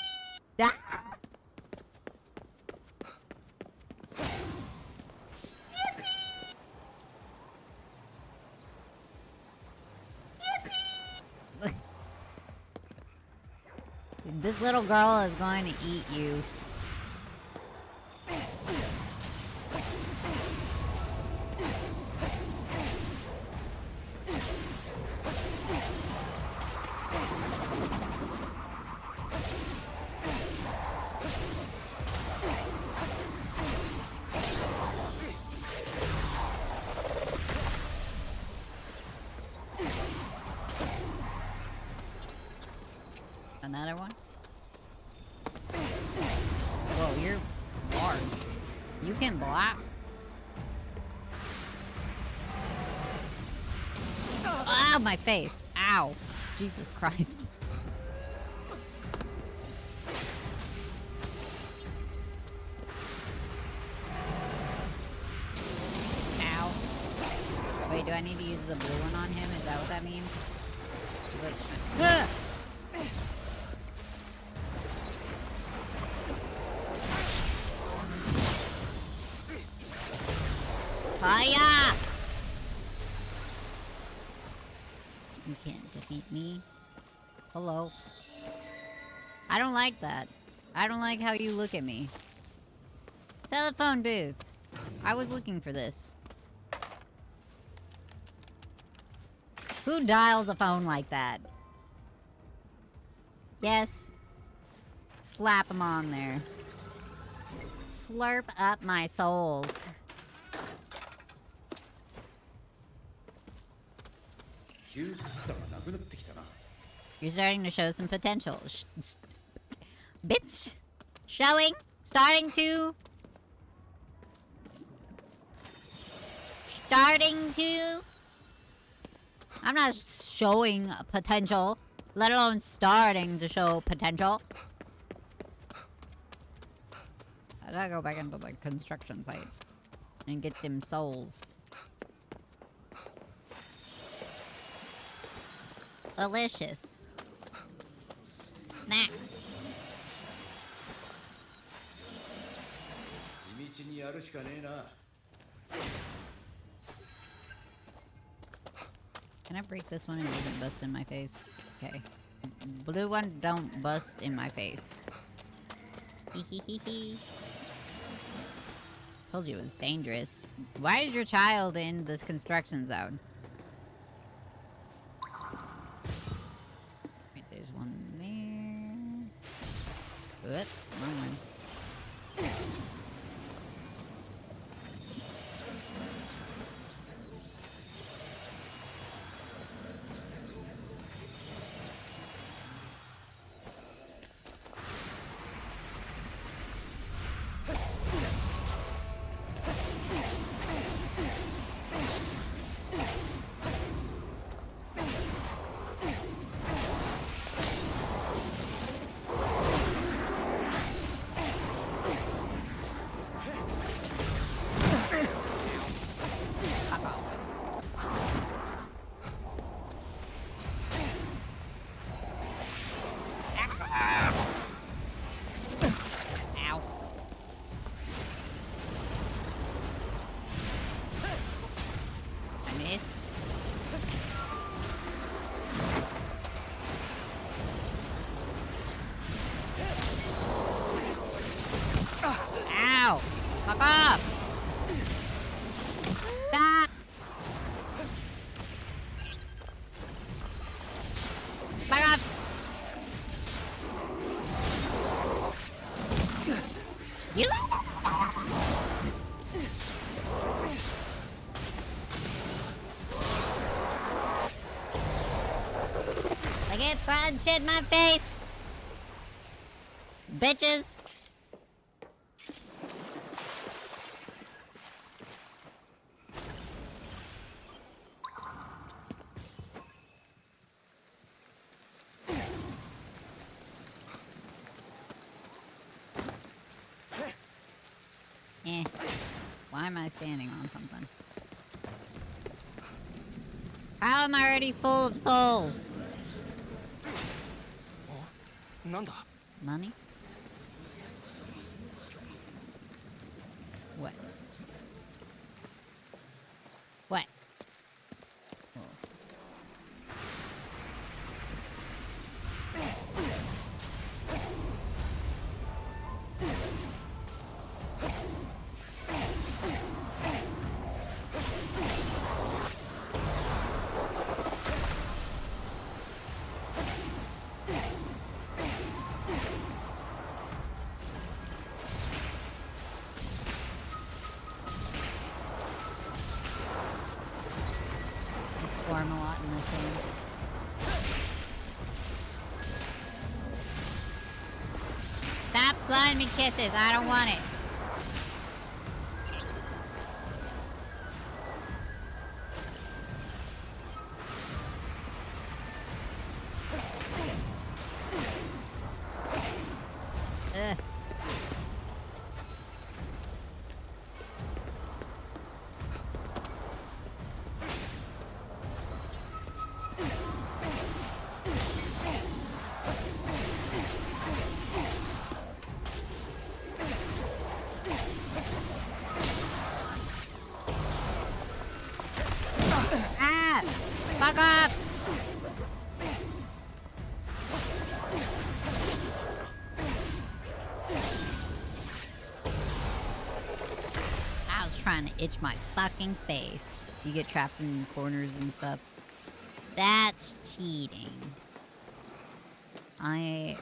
Speaker 1: This little girl is going to eat you. Another one? Whoa, you're large. You can block? Ow, my face. Ow. Jesus Christ. Ow. Wait, do I need to use the blue one on him? Is that what that means? Wait. Ah! Fire! You can't defeat me. Hello. I don't like that. I don't like how you look at me. Telephone booth. I was looking for this. Who dials a phone like that? Yes. Slap them on there. Slurp up my souls. You're starting to show some potential. Bitch. Showing. Starting to. I'm not showing potential, let alone starting to show potential. I gotta go back into the construction site and get them souls. Delicious. Snacks. Can I break this one and it doesn't bust in my face? Okay. Blue one don't bust in my face. Hee hee hee hee. Told you it was dangerous. Why is your child in this construction zone? Wait, there's one there. Oop, wrong one. Fuck off! Stop! Fuck off! You I get fried shit in my face! Bitches! Why am I standing on something? How am I already full of souls? Money? What? What? Swarm a lot in this game. Stop blowing me kisses. I don't want it. Ugh. Fuck off! I was trying to itch my fucking face. You get trapped in corners and stuff. That's cheating. I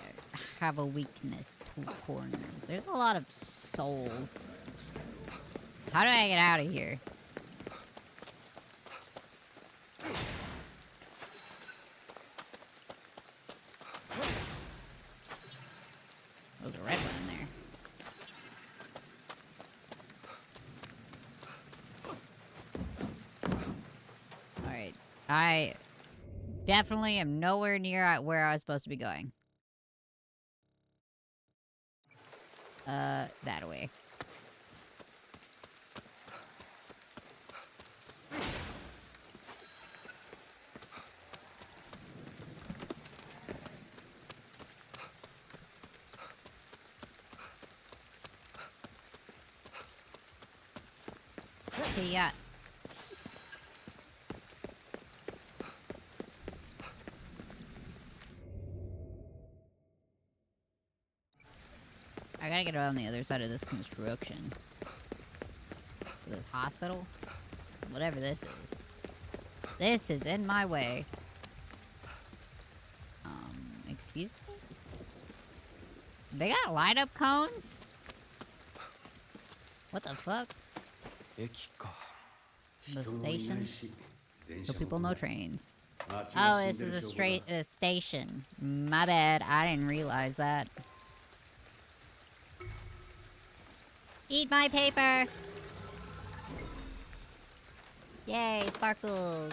Speaker 1: have a weakness to corners. There's a lot of souls. How do I get out of here? There's a red one in there. Alright. I definitely am nowhere near where I was supposed to be going. That way. Okay, yeah. I gotta get on the other side of this construction. This hospital? Whatever this is. This is in my way. Excuse me? They got light up cones? What the fuck? The station? So people know trains. Oh, this is a station. My bad. I didn't realize that. Eat my paper! Yay, sparkles!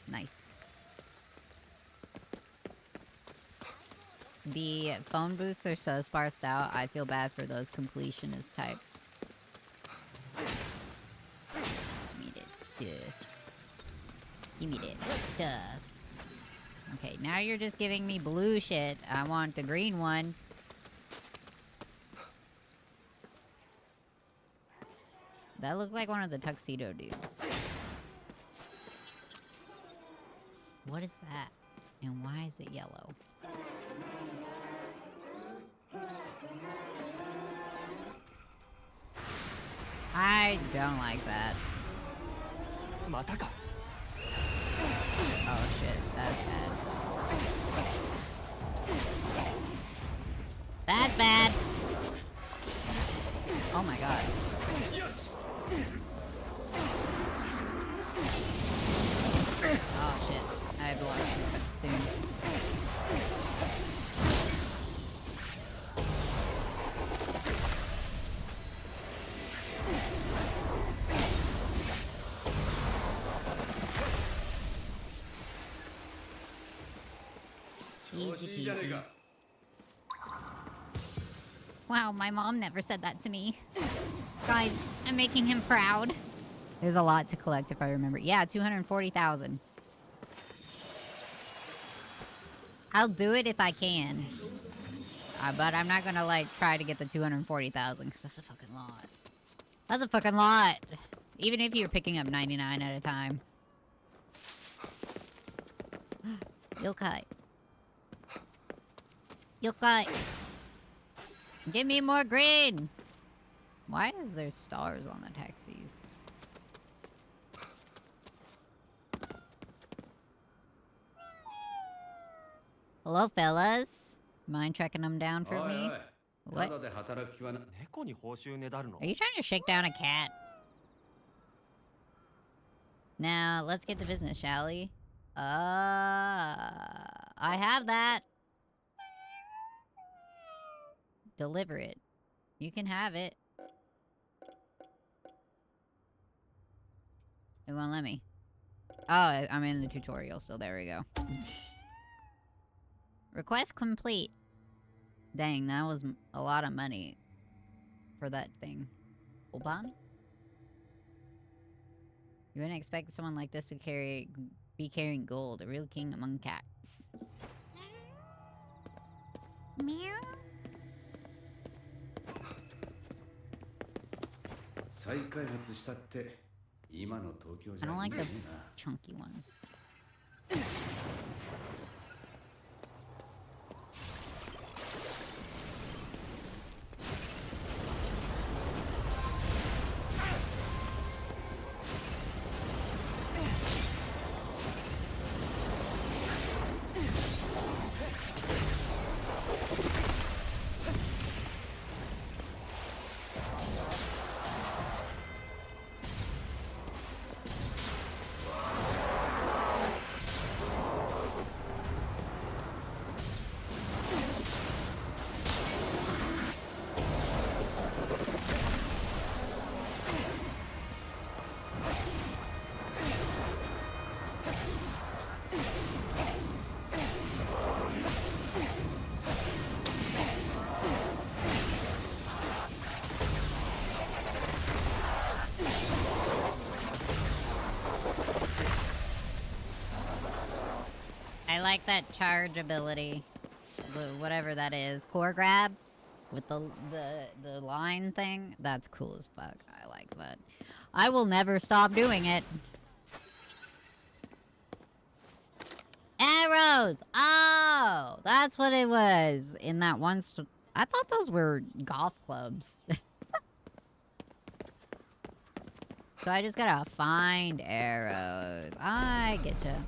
Speaker 1: Nice. The phone booths are so sparsed out, I feel bad for those completionist types. Give me this stuff. Give me that stuff. Okay, now you're just giving me blue shit. I want the green one. That looked like one of the tuxedo dudes. What is that? And why is it yellow? I don't like that. Oh shit, that's bad. That's bad! Oh my god. Oh shit, I have to watch it soon. Easy peasy. Wow, my mom never said that to me. Guys, I'm making him proud. There's a lot to collect if I remember. Yeah, 240,000. I'll do it if I can. But I'm not gonna, like, try to get the 240,000, because that's a fucking lot. That's a fucking lot! Even if you're picking up 99 at a time. Yokai. Yokai! Give me more green! Why is there stars on the taxis? Hello, fellas. Mind tracking them down for me? What? Are you trying to shake down a cat? Now, let's get to business, shall we? I have that. Deliver it. You can have it. It won't let me. Oh, I'm in the tutorial, so there we go. Request complete. Dang, that was a lot of money for that thing. Oban? You wouldn't expect someone like this to be carrying gold, a real king among cats.
Speaker 2: Meow.
Speaker 1: I don't like the chunky ones. I like that charge ability. Whatever that is. Core grab? With the line thing? That's cool as fuck. I like that. I will never stop doing it. Arrows! Oh! That's what it was in that one. I thought those were golf clubs. So I just gotta find arrows. I getcha.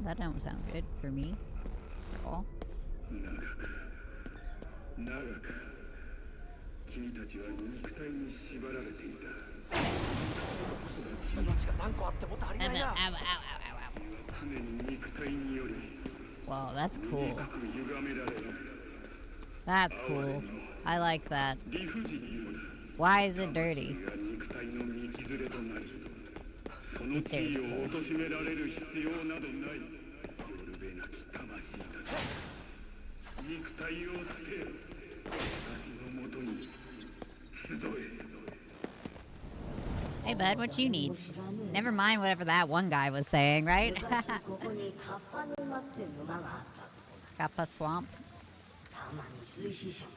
Speaker 1: That don't sound good for me at all. Whoa, that's cool. That's cool. I like that. Why is it dirty? These stairs are cool. Hey bud, what you need? Never mind whatever that one guy was saying, right? Kappa swamp.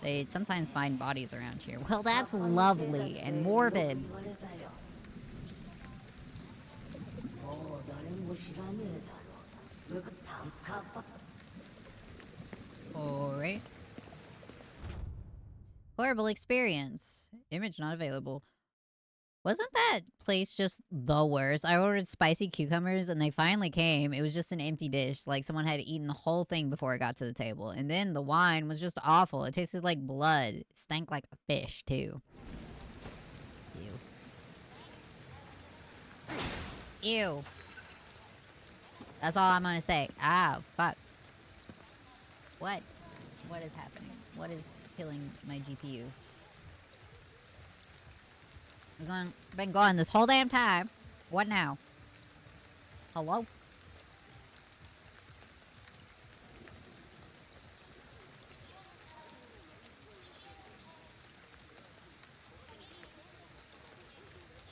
Speaker 1: They sometimes find bodies around here. Well, that's lovely and morbid. Alright. Horrible experience. Image not available. Wasn't that place just the worst? I ordered spicy cucumbers and they finally came. It was just an empty dish. Like someone had eaten the whole thing before it got to the table. And then the wine was just awful. It tasted like blood. It stank like a fish, too. Ew. Ew. That's all I'm gonna say. Ah, fuck. What? What is happening? What is killing my GPU? Been going this whole damn time. What now? Hello?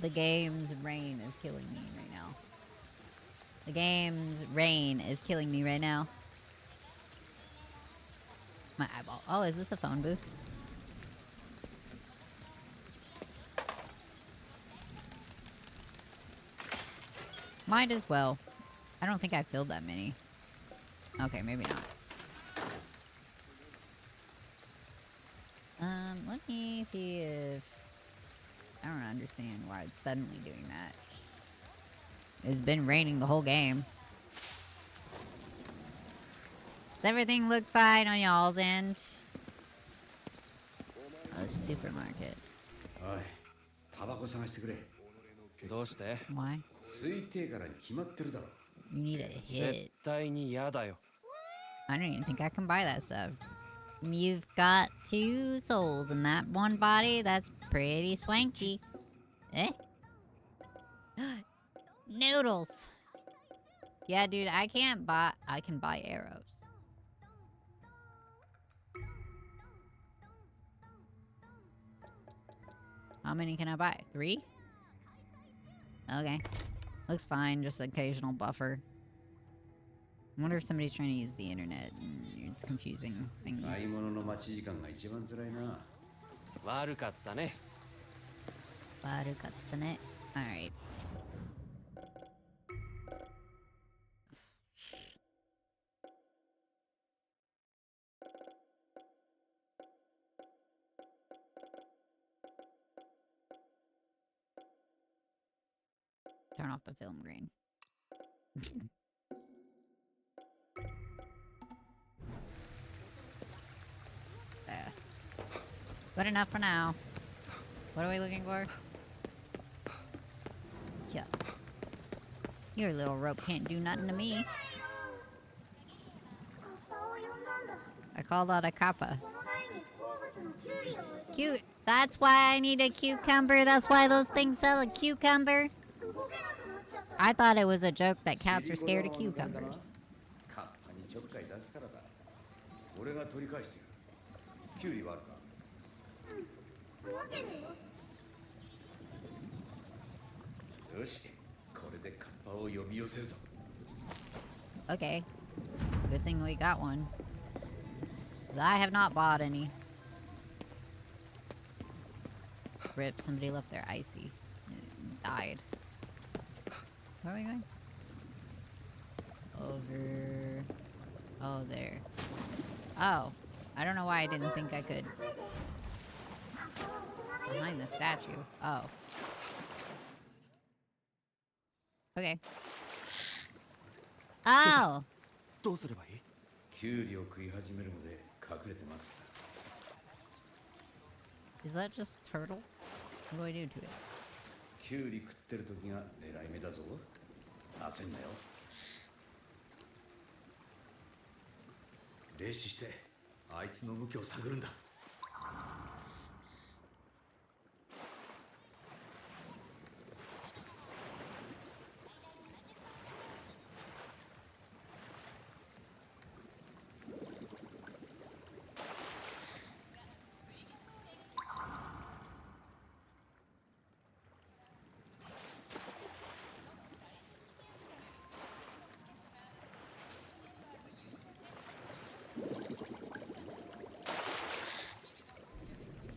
Speaker 1: The game's rain is killing me right now. The game's rain is killing me right now. My eyeball. Oh, is this a phone booth? Might as well. I don't think I filled that many. Okay, maybe not. Let me see if... I don't understand why it's suddenly doing that. It's been raining the whole game. Does everything look fine on y'all's end? A supermarket. Why? You need a hit. I don't even think I can buy that stuff. You've got 2 souls in that one body. That's pretty swanky. Eh? Noodles. Yeah, dude, I can't buy... I can buy arrows. How many can I buy? 3? Okay. Looks fine, just occasional buffer. I wonder if somebody's trying to use the internet and it's confusing things. Alright. Turn off the film grain. There. Good enough for now. What are we looking for? Yeah. Your little rope can't do nothing to me. I called out a kappa. Cute. That's why I need a cucumber. That's why those things sell a cucumber. I thought it was a joke that cats are scared of cucumbers. Okay. Good thing we got one. 'Cause I have not bought any. Rip, somebody left their icy. It died. Where are we going? Over Oh, there. Oh. I don't know why I didn't think I could. Behind the statue. Oh. Okay. Oh!
Speaker 5: どうすればいい？
Speaker 7: キュウリを食い始めるので隠れてます。
Speaker 1: Is that just turtle? What do I do to it?
Speaker 7: キュウリ食ってる時が狙い目だぞ。焦んなよ。霊視してあいつの向きを探るんだ。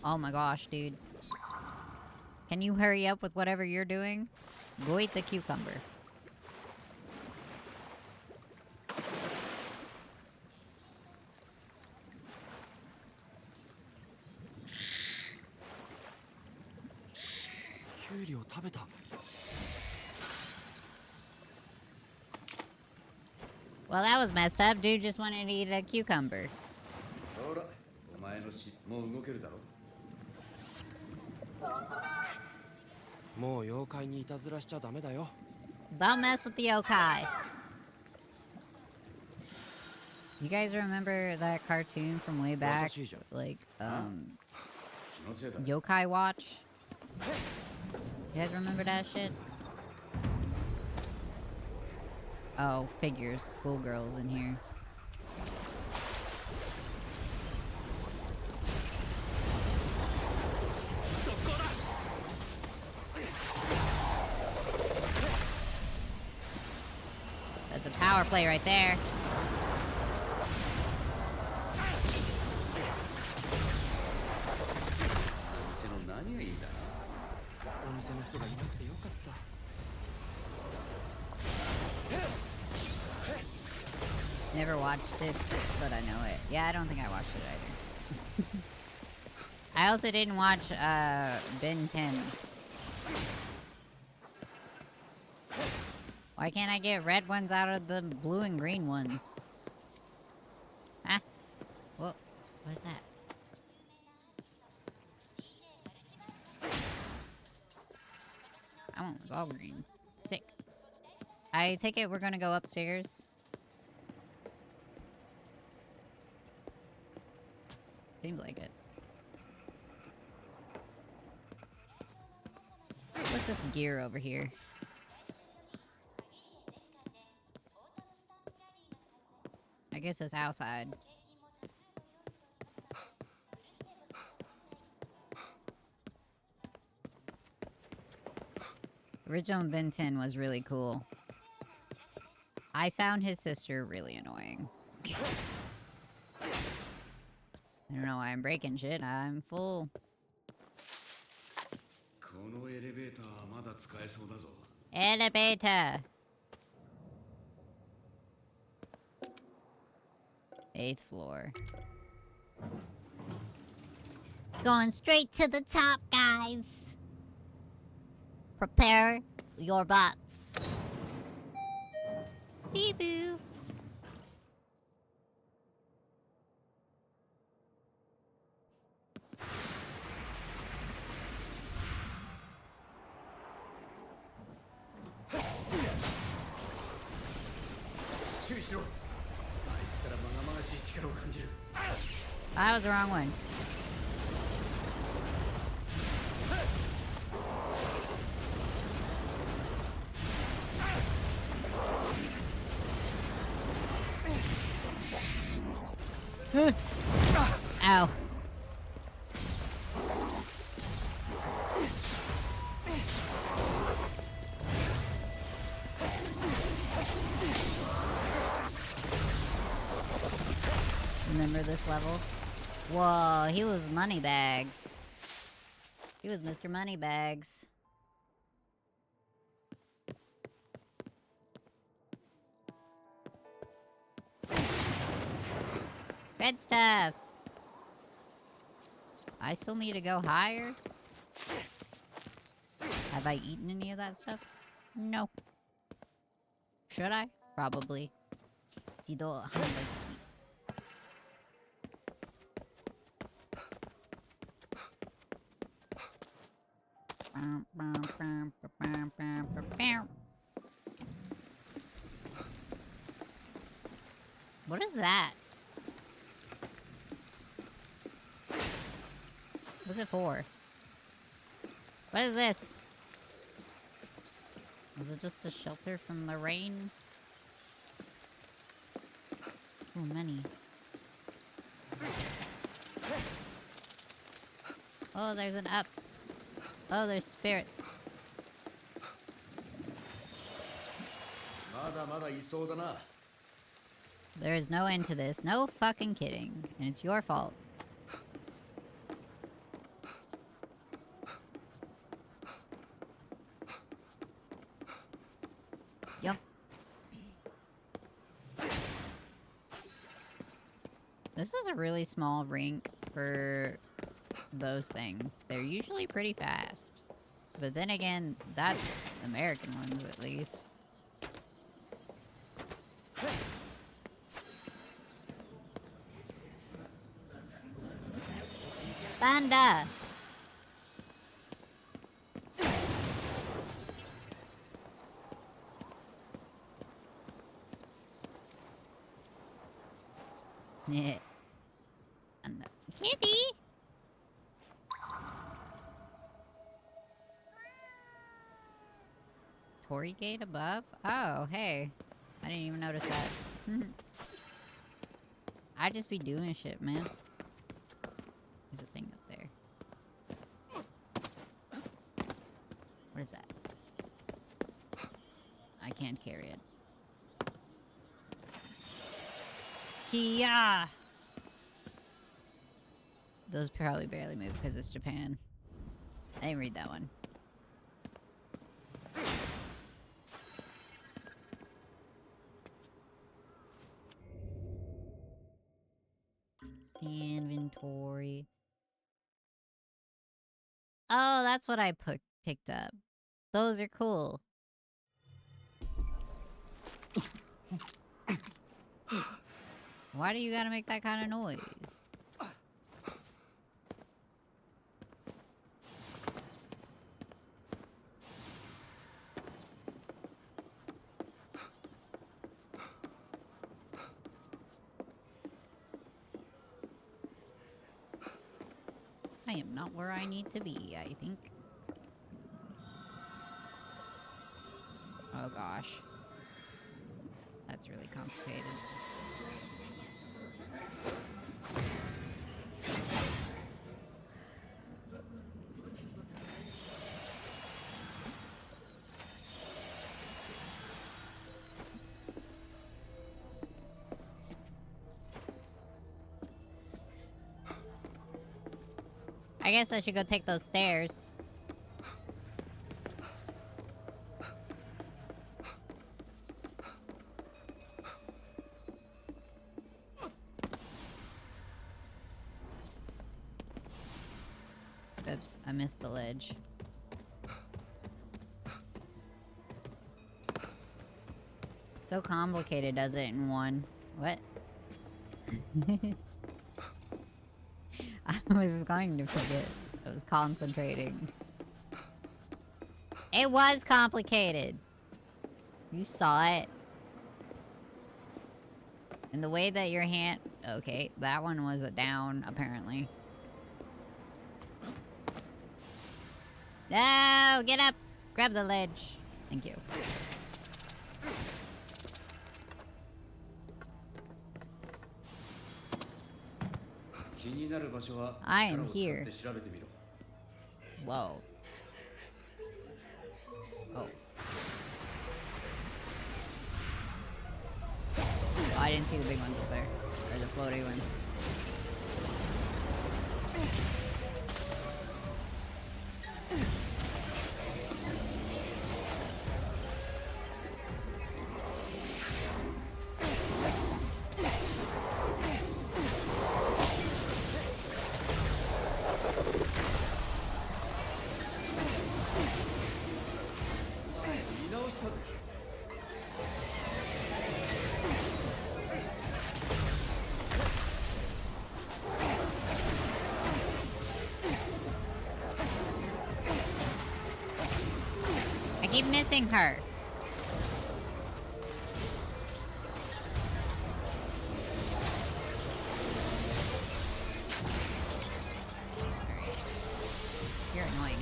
Speaker 1: Oh my gosh, dude. Can you hurry up with whatever you're doing? Go eat the cucumber. Well, that was messed up. Dude just wanted to eat a cucumber.
Speaker 7: ほら、お前のしもう動けるだろ。
Speaker 5: もう妖怪にいたずらしちゃダメだよ。
Speaker 1: Don't mess with the yokai. You guys remember that cartoon from way back? Like, Yokai Watch? You guys remember that shit? Oh, figures. Schoolgirls in here. That's a power play right there. Never watched it, but I know it. Yeah, I don't think I watched it either. I also didn't watch Ben 10. Why can't I get red ones out of the blue and green ones? Huh? What is that? That one was all green. Sick. I take it we're gonna go upstairs. Seems like it. What's this gear over here? I guess it's outside. Original Ben 10 was really cool. I found his sister really annoying. I don't know why I'm breaking shit. I'm full. Elevator. 8th floor. Going straight to the top, guys. Prepare your butts. Bee-boo. That was the wrong one. Ow. Remember this level? Whoa, he was Moneybags. He was Mr. Moneybags. Red stuff. I still need to go higher. Have I eaten any of that stuff? No. Should I? Probably. What is that? What's it for? What is this? Is it just a shelter from the rain? Oh, many. Oh, there's an up. Oh, there's spirits. There is no end to this. No fucking kidding. And it's your fault. Yup. This is a really small rink for those things. They're usually pretty fast. But then again, that's American ones at least. Panda! Yeah. And the kitty! Torii gate above? Oh, hey. I didn't even notice that. I just be doing shit, man. There's a thing up there. What is that? I can't carry it. Kia! Those probably barely move because it's Japan. I didn't read that one. Inventory. Oh, that's what I picked up. Those are cool. Why do you gotta make that kind of noise? I am not where I need to be, I think. Oh gosh. That's really complicated. I guess I should go take those stairs. Oops, I missed the ledge. So complicated, does it in one? What? I was going to forget. I was concentrating. It was complicated. You saw it. And the way that your hand... Okay, that one was a down, apparently. No! Get up! Grab the ledge. Thank you. I am here. Whoa. Oh. Oh, I didn't see the big ones up there. Or the floaty ones. missing her? You're annoying.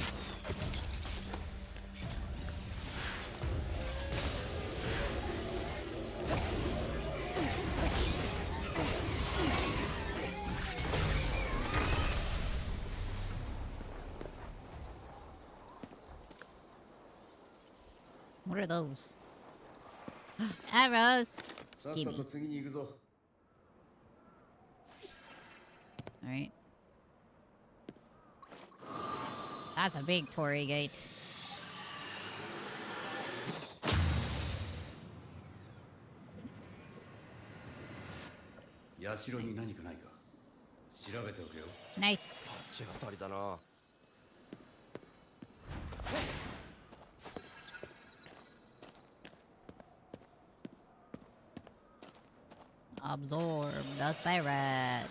Speaker 1: What are those? Arrows! Gimme. Alright. That's a big Torii gate. Nice. Absorb the spirit.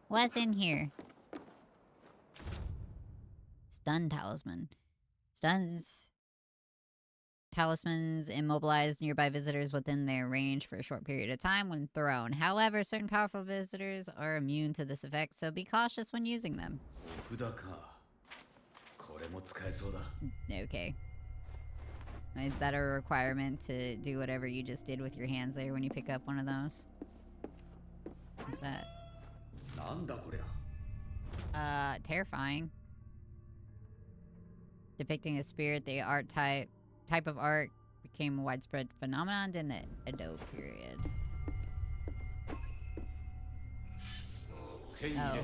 Speaker 1: What's in here? Stun talisman. Stuns talismans immobilize nearby visitors within their range for a short period of time when thrown. However, certain powerful visitors are immune to this effect, so be cautious when using them. Okay. Is that a requirement to do whatever you just did with your hands there when you pick up one of those? What's that? Terrifying. Depicting a spirit, the art type of art became a widespread phenomenon in the Edo period. Oh,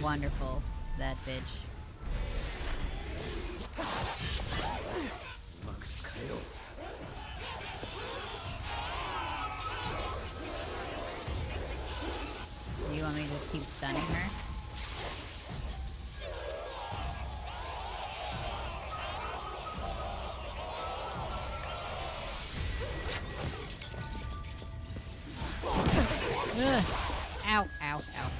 Speaker 1: wonderful. That bitch. Do you want me to just keep stunning her? Ugh. Ow, ow, ow.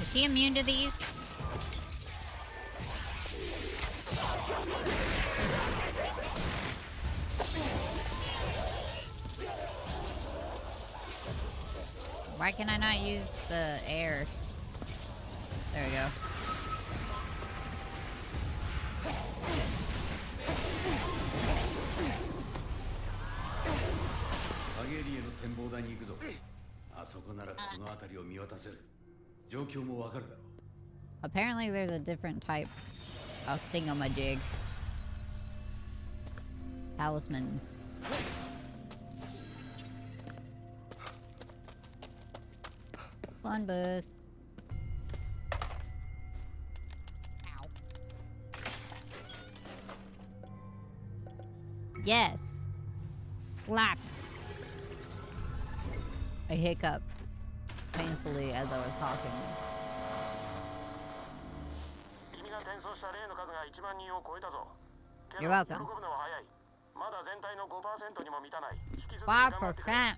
Speaker 1: Is she immune to these? Why can I not use the air? There we go. Apparently there's a different type of thingamajig. Talismans. Fun booth. Ow. Yes. Slap. I hiccuped painfully as I was talking. You're welcome. 5%.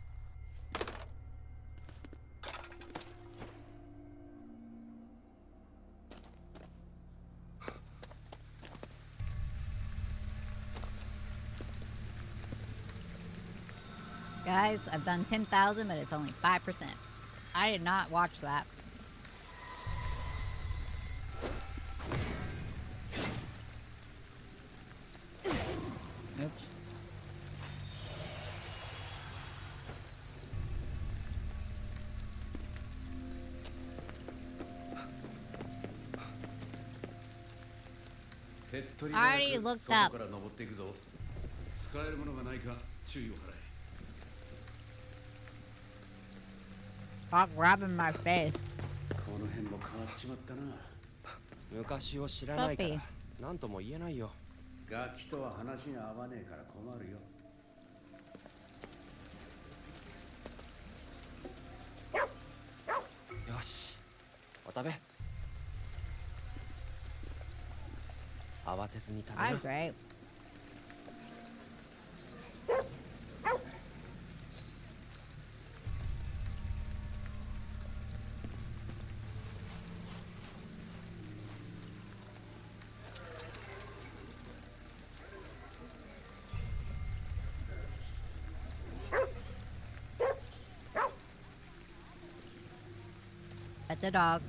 Speaker 1: Guys, I've done 10,000, but it's only 5%. I did not watch that. Oops. I already looked up. Stop grabbing my face. Puppy.
Speaker 7: ガキとは話が合わねえから困るよ。
Speaker 9: よし、お食べ。慌てずに食べ
Speaker 1: I'm
Speaker 9: な。
Speaker 1: great. Pet the dog.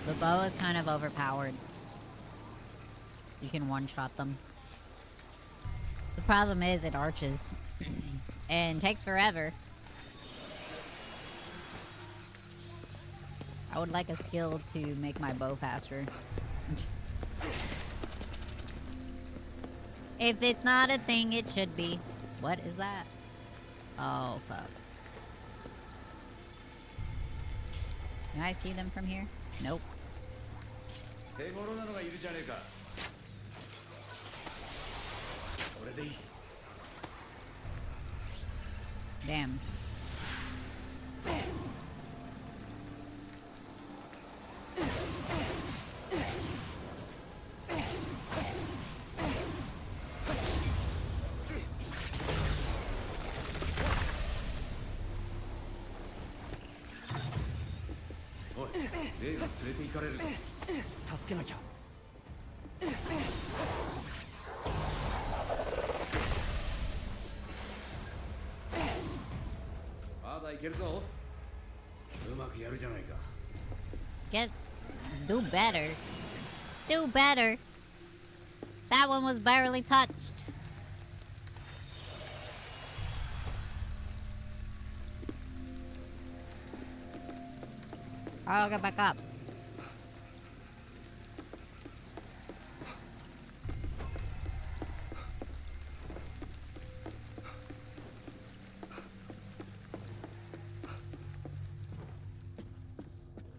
Speaker 1: The bow is kind of overpowered. You can one-shot them. The problem is it arches. And takes forever. I would like a skill to make my bow faster. If it's not a thing, it should be. What is that? Oh, fuck. Can I see them from here? Nope.
Speaker 7: 手頃なのがいるじゃねえか。それでいい。
Speaker 1: Damn.
Speaker 7: Oi, レイが連れて行かれるぞ。
Speaker 9: 助けなきゃ。
Speaker 7: まだいけるぞ。うまくやるじゃないか。
Speaker 1: Do better. Do better. That one was barely touched. I'll get back up.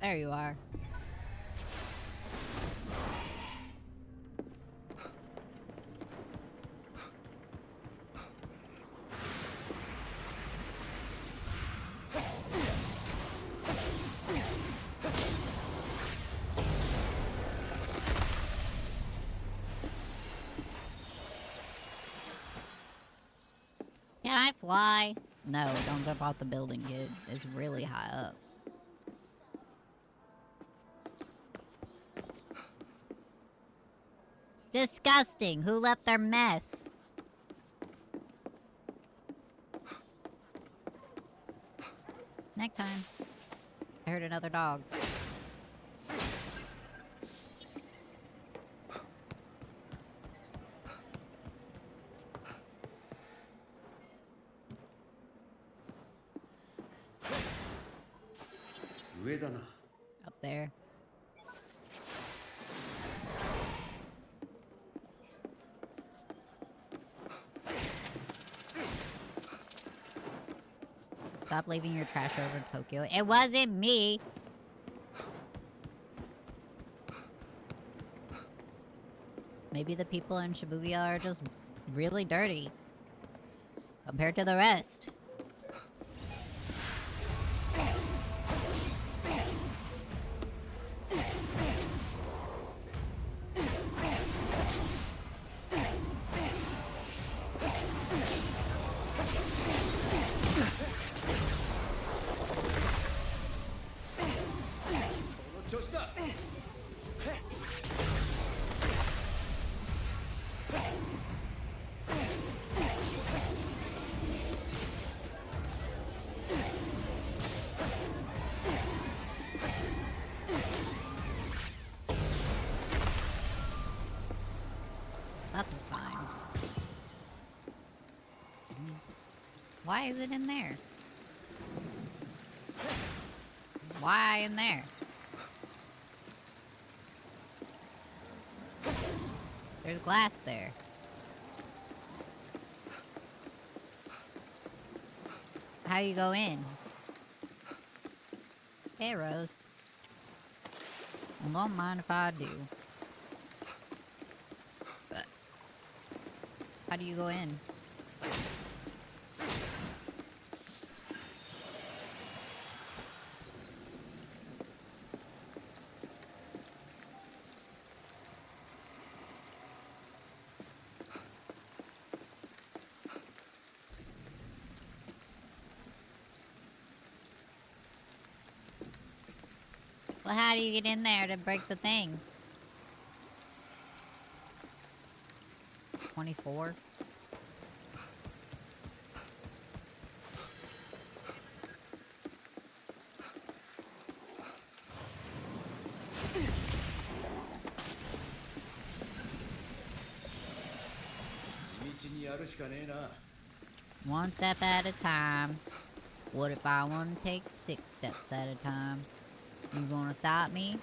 Speaker 1: There you are. Can I fly? No, don't jump off the building, kid. It's really high up. Disgusting. Who left their mess? Next time. I heard another dog. Up there. Stop leaving your trash over in Tokyo. It wasn't me. Maybe the people in Shibuya are just really dirty compared to the rest. satisfying. Why is it in there? Why in there? There's glass there. How you go in? Hey, Rose. Well, don't mind if I do. But how do you go in? Well, how do you get in there to break the thing? 24? One step at a time. What if I want to take 6 steps at a time? You gonna stop me?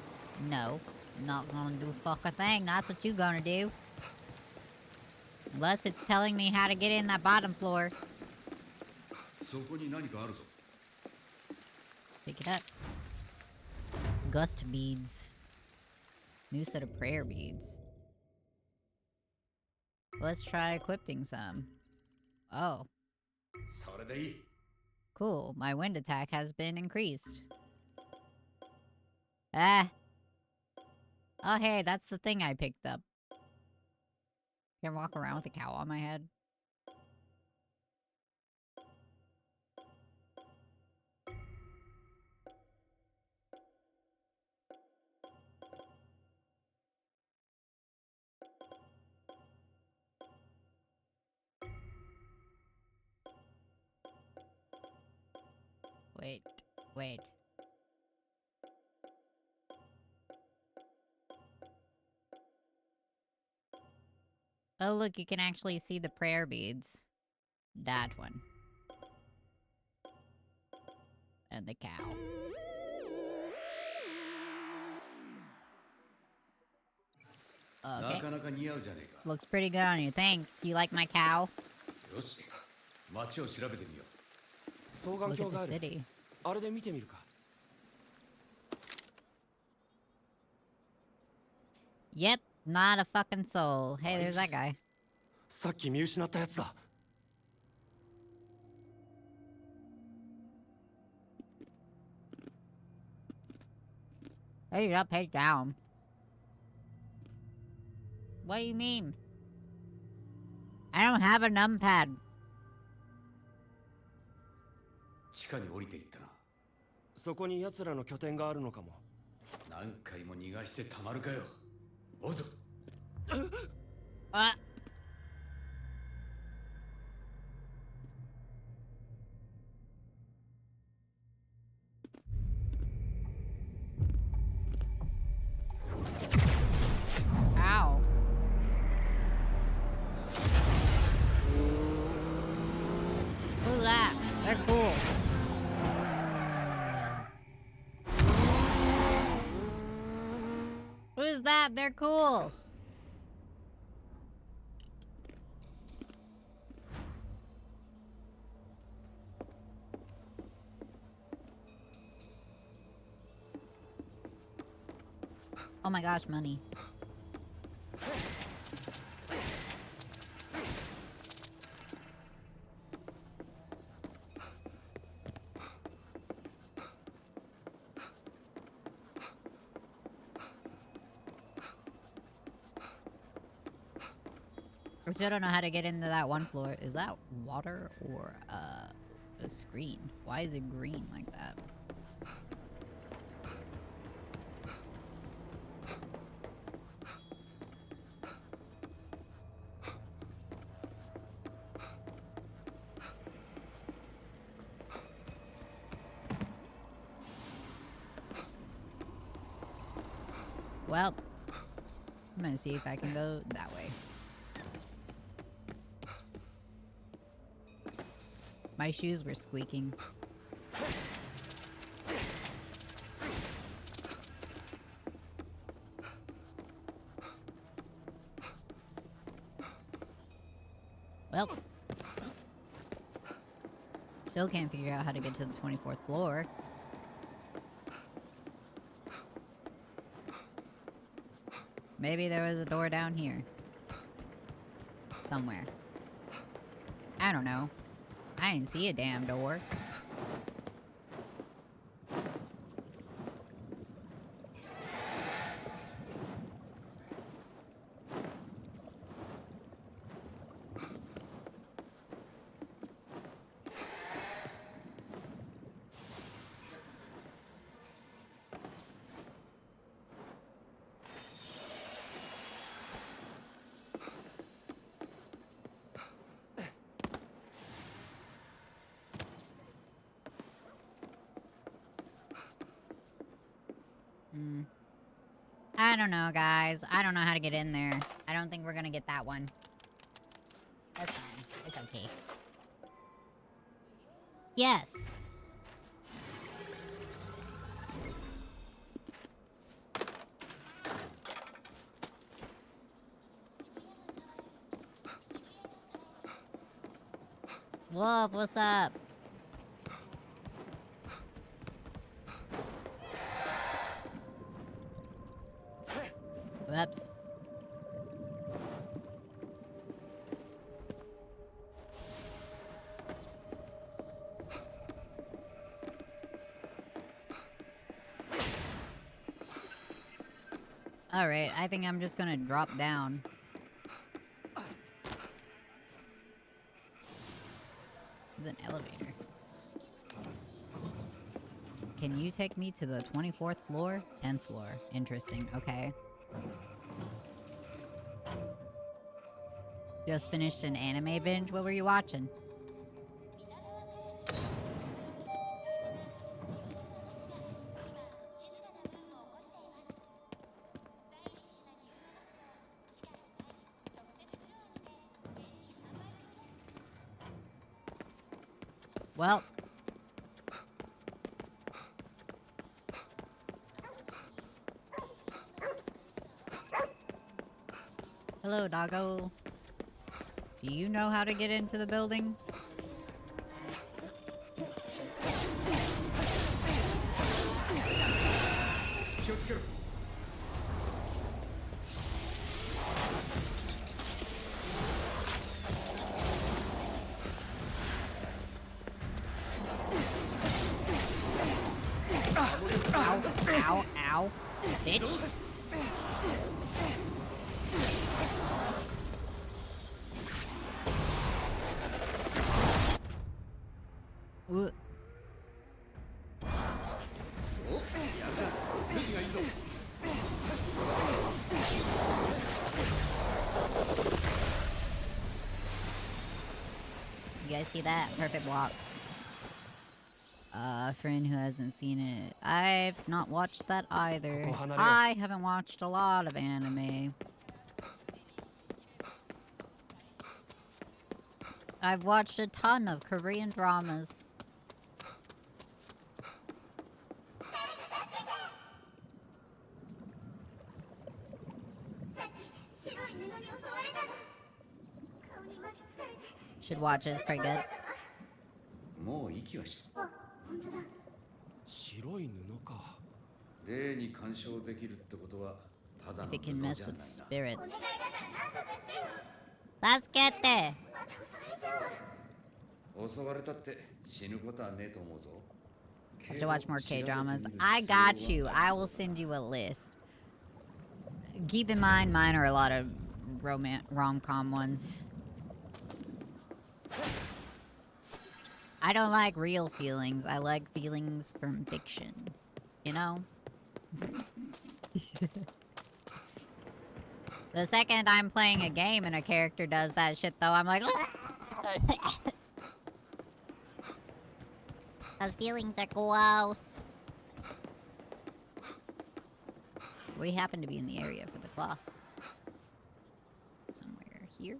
Speaker 1: No. Not gonna do a fucking thing. That's what you gonna do. Unless it's telling me how to get in that bottom floor. Pick it up. Gust beads. New set of prayer beads. Let's try equipping some. Oh. Cool. My wind attack has been increased. Ah. Oh, hey, that's the thing I picked up. Can I walk around with a cow on my head? Wait. Wait. Oh, look, you can actually see the prayer beads. That one. And the cow. Okay. Looks pretty good on you. Thanks. You like my cow? Look at the city. Yep, not a fucking soul. Hey, there's that guy. Head up, head down. What do you mean? I don't have a numpad.
Speaker 7: 地下に降りていったな。
Speaker 6: そこに奴らの拠点があるのかも。
Speaker 7: 何回も逃がしてたまるかよ。おうぞ。
Speaker 1: あ。Ow. Who's that? They're cool. Who's that? They're cool. Oh my gosh, money. I still don't know how to get into that one floor. Is that water or a screen? Why is it green like that? Well, I'm gonna see if I can go that way. My shoes were squeaking. Well. Still can't figure out how to get to the 24th floor. Maybe there was a door down here. Somewhere. I don't know. I didn't see a damn door. I don't know, guys. I don't know how to get in there. I don't think we're gonna get that one. That's fine. It's okay. Yes. Whoa, what's up? Whoops. Alright, I think I'm just gonna drop down. There's an elevator. Can you take me to the 24th floor? 10th floor. Interesting. Okay. Just finished an anime binge? What were you watching? Well. Hello, doggo. Do you know how to get into the building? Ow, ow, ow. Bitch. Ooh. You guys see that? Perfect block. A friend who hasn't seen it. I've not watched that either. I haven't watched a lot of anime. I've watched a ton of Korean dramas. Should watch it, it's pretty good. If it can mess with spirits. Let's get there! Have to watch more K-dramas. I got you. I will send you a list. Keep in mind, mine are a lot of rom-com ones. I don't like real feelings. I like feelings from fiction. You know? The second I'm playing a game and a character does that shit, though, I'm like... Those feelings are gross. We happen to be in the area for the cloth. Somewhere here.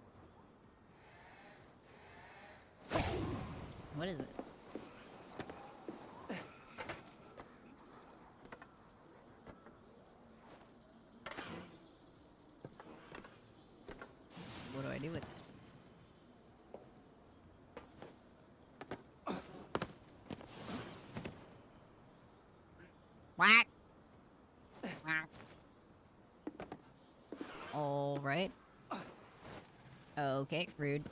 Speaker 1: What is it? What do I do with it? Whack! Whack. All right. Okay, rude.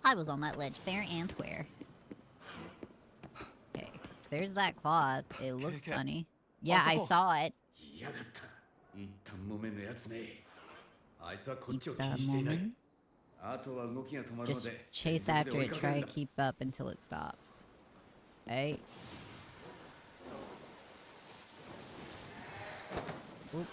Speaker 1: I was on that ledge fair and square. Okay, there's that cloth. It looks funny. Yeah, I saw it.
Speaker 7: やがった。一旦もめのやつね。あいつはこっちを気
Speaker 1: The
Speaker 7: にしていない。
Speaker 1: moment.
Speaker 7: あとは動きが止まるま
Speaker 1: Just
Speaker 7: で
Speaker 1: chase
Speaker 7: 全力
Speaker 1: after
Speaker 7: で追い
Speaker 1: it.
Speaker 7: かける
Speaker 1: Try
Speaker 7: ん
Speaker 1: to
Speaker 7: だ。
Speaker 1: keep up until it stops. Right? Oop.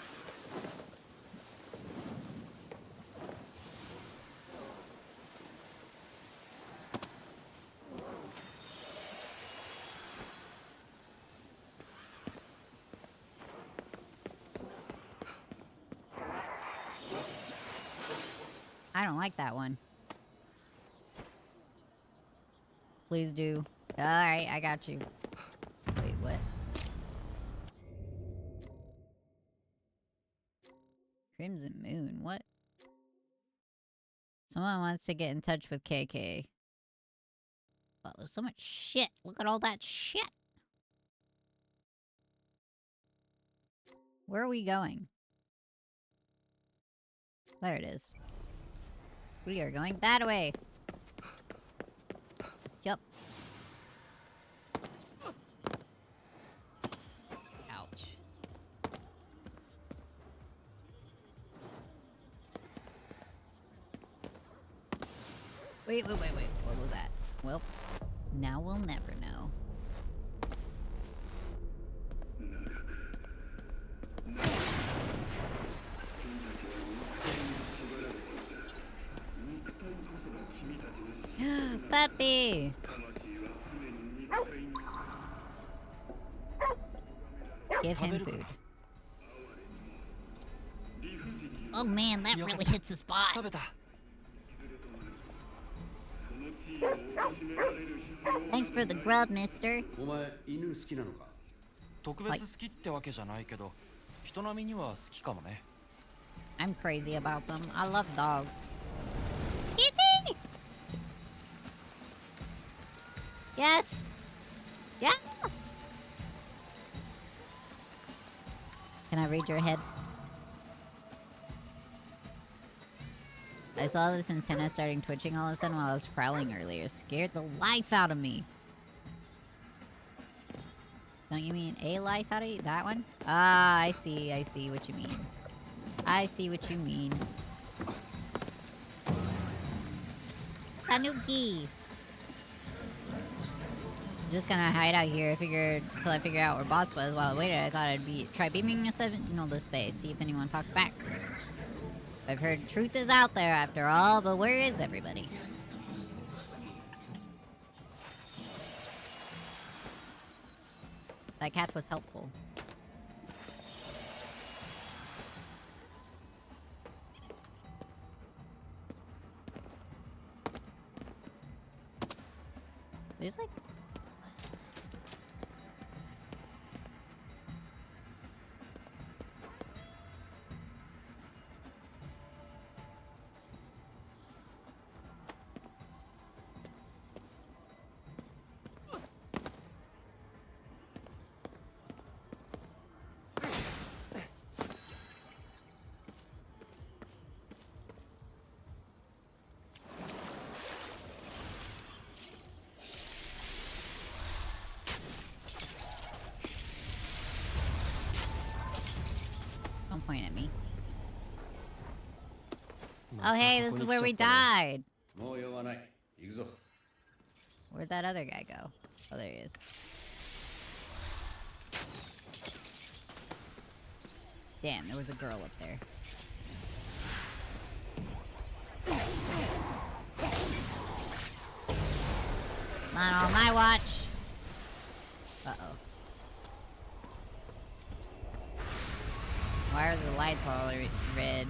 Speaker 1: I don't like that one. Please do. Alright, I got you. Wait, what? Crimson Moon, what? Someone wants to get in touch with KK. Oh, there's so much shit. Look at all that shit. Where are we going? There it is. We are going that way. Yup. Ouch. Wait. What was that? Well, now we'll never know. Puppy! Give him food. Oh man, that really hits the spot.
Speaker 9: 食べた。
Speaker 1: Thanks for the grub, mister.
Speaker 7: お前犬好きなのか。
Speaker 9: 特別好きってわけじゃないけど、人並みには好きかもね。
Speaker 1: I'm crazy about them. I love dogs. Kitty! Yes! Yeah! Can I read your head? I saw this antenna starting twitching all of a sudden while I was prowling earlier. Scared the life out of me. Don't you mean a life out of you? That one? Ah, I see what you mean. I see what you mean. Tanuki! Just gonna hide out here. I figured until I figured out where boss was. While I waited, I thought I'd try beaming a signal to space, see if anyone talked back. I've heard truth is out there after all, but where is everybody? That cat was helpful. There's like... Don't point at me. Oh hey, this is where we died.
Speaker 7: もう用はない。行くぞ。
Speaker 1: Where'd that other guy go? Oh, there he is. Damn, there was a girl up there. Not on my watch. Uh-oh. Why are the lights all red?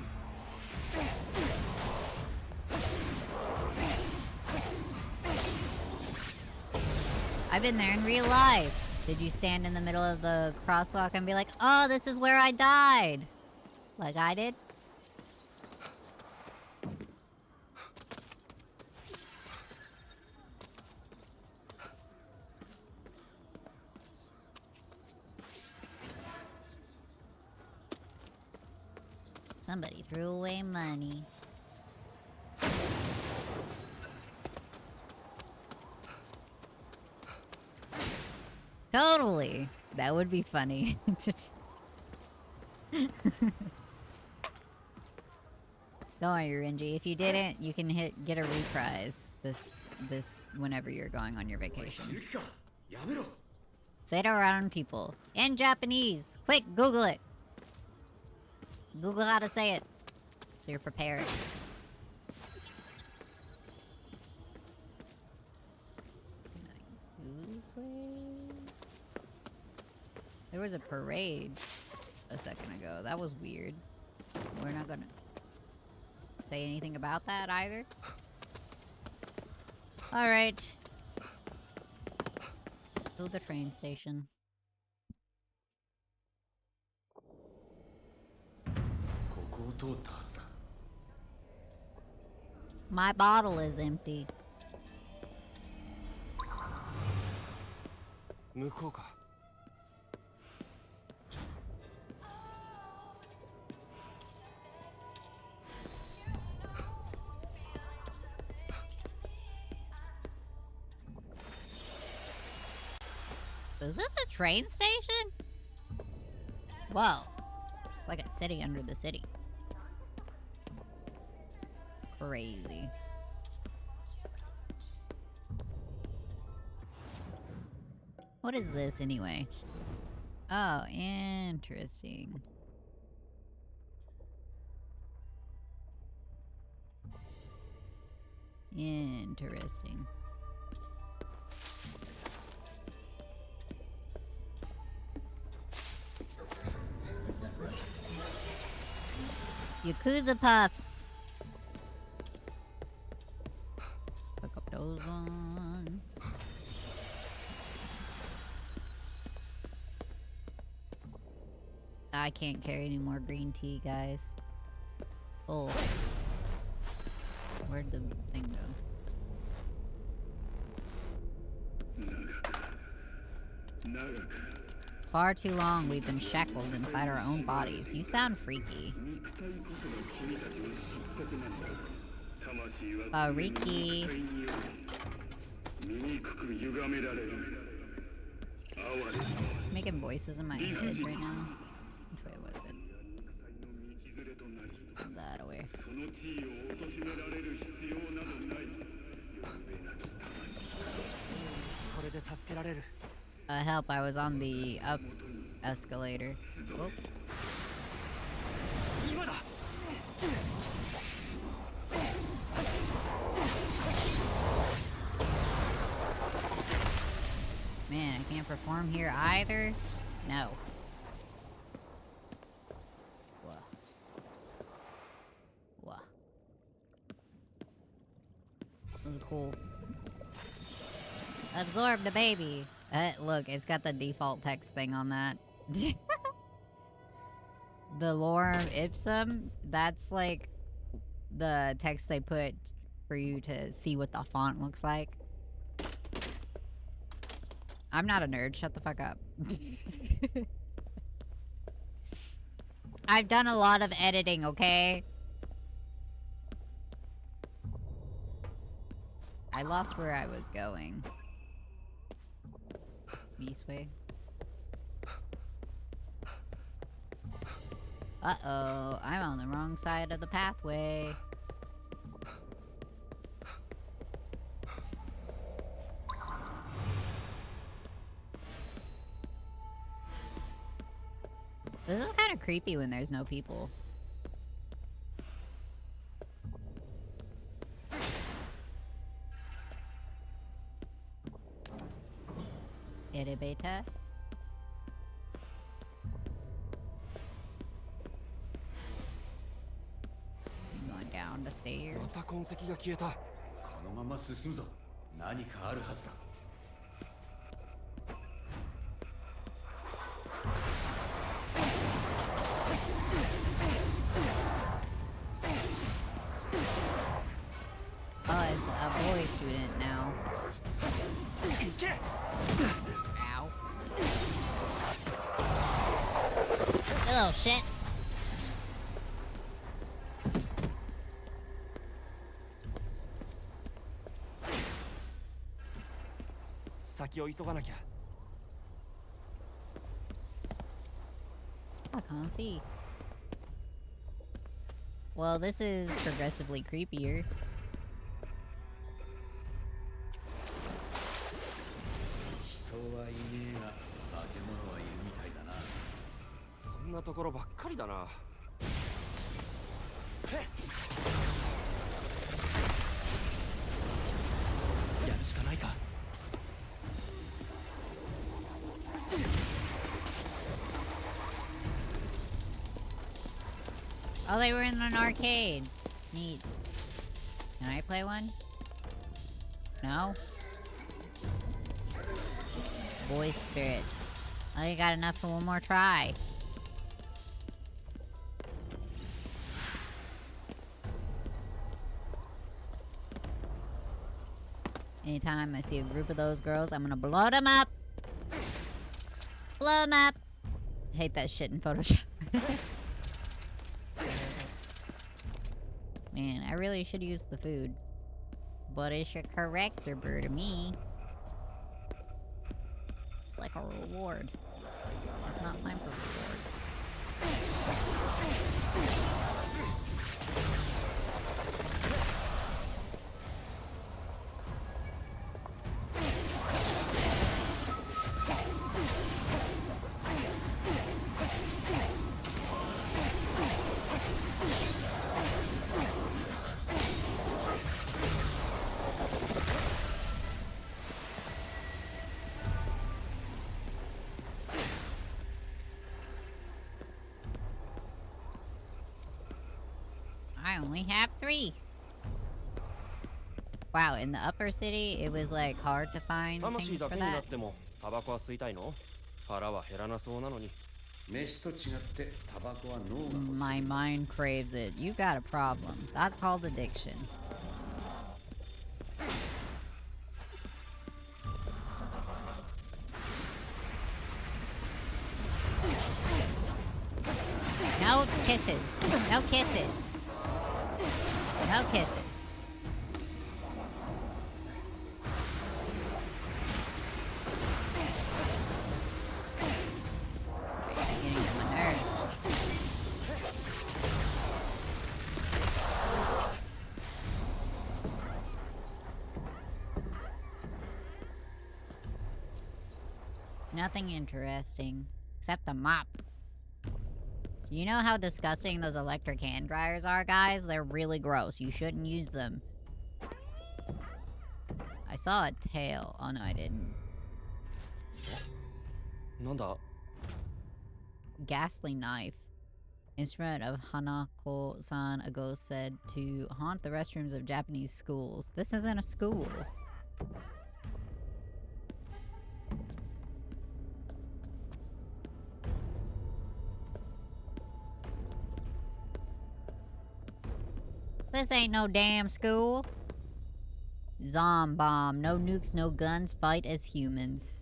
Speaker 1: I've been there in real life. Did you stand in the middle of the crosswalk and be like, oh, this is where I died? Like I did? Somebody threw away money. Totally. That would be funny. Don't worry, Renji. If you didn't, you can get a reprise this whenever you're going on your vacation. Say it around people. In Japanese. Quick, Google it. Google how to say it. So you're prepared. This way? There was a parade a second ago. That was weird. We're not gonna say anything about that either. Alright. To the train station. My bottle is empty.
Speaker 6: 向こうか。
Speaker 1: Is this a train station? Whoa. It's like a city under the city. Crazy. What is this anyway? Oh, interesting. Interesting. Yakuza Puffs. Pick up those ones. I can't carry any more green tea, guys. Oh. Where'd the thing go? Far too long we've been shackled inside our own bodies. You sound freaky. Ricky. Making voices in my head right now. Which way was it? That way. Help, I was on the up escalator. Oh. Man, I can't perform here either? No. Whoa. Whoa. This is cool. Absorb the baby. Look, it's got the default text thing on that. The lorem ipsum, that's like the text they put for you to see what the font looks like. I'm not a nerd, shut the fuck up. I've done a lot of editing, okay? I lost where I was going. This way. Uh-oh, I'm on the wrong side of the pathway. This is kind of creepy when there's no people. Elevator. Going down the stairs.
Speaker 6: また痕跡が消えた。
Speaker 7: このまま進むぞ。何かあるはずだ。
Speaker 1: boy student now. Ow. You little shit. I can't see. Well, this is progressively creepier.
Speaker 6: そんなところばっかりだな。
Speaker 9: やるしかないか。
Speaker 1: Oh, they were in an arcade. Neat. Can I play one? No? Boy spirit. Oh, you got enough for one more try. Anytime I see a group of those girls, I'm gonna blow them up. Blow them up. Hate that shit in Photoshop. Man, I really should use the food. But it's your character bird to me. It's like a reward. It's not time for rewards. I only have 3. Wow, in the upper city, it was like hard to find things for that.
Speaker 6: タバコは吸いたいの？腹は減らなそうなのに。
Speaker 1: My mind craves it. You got a problem. That's called addiction. No kisses. No kisses. No kisses. Getting on my nerves. Nothing interesting except the mop. You know how disgusting those electric hand dryers are, guys? They're really gross. You shouldn't use them. I saw a tail. Oh, no, I didn't.
Speaker 6: なんだ?
Speaker 1: Ghastly knife. Instrument of Hanako-san, a ghost said to haunt the restrooms of Japanese schools. This isn't a school. This ain't no damn school. Zombomb. No nukes, no guns. Fight as humans.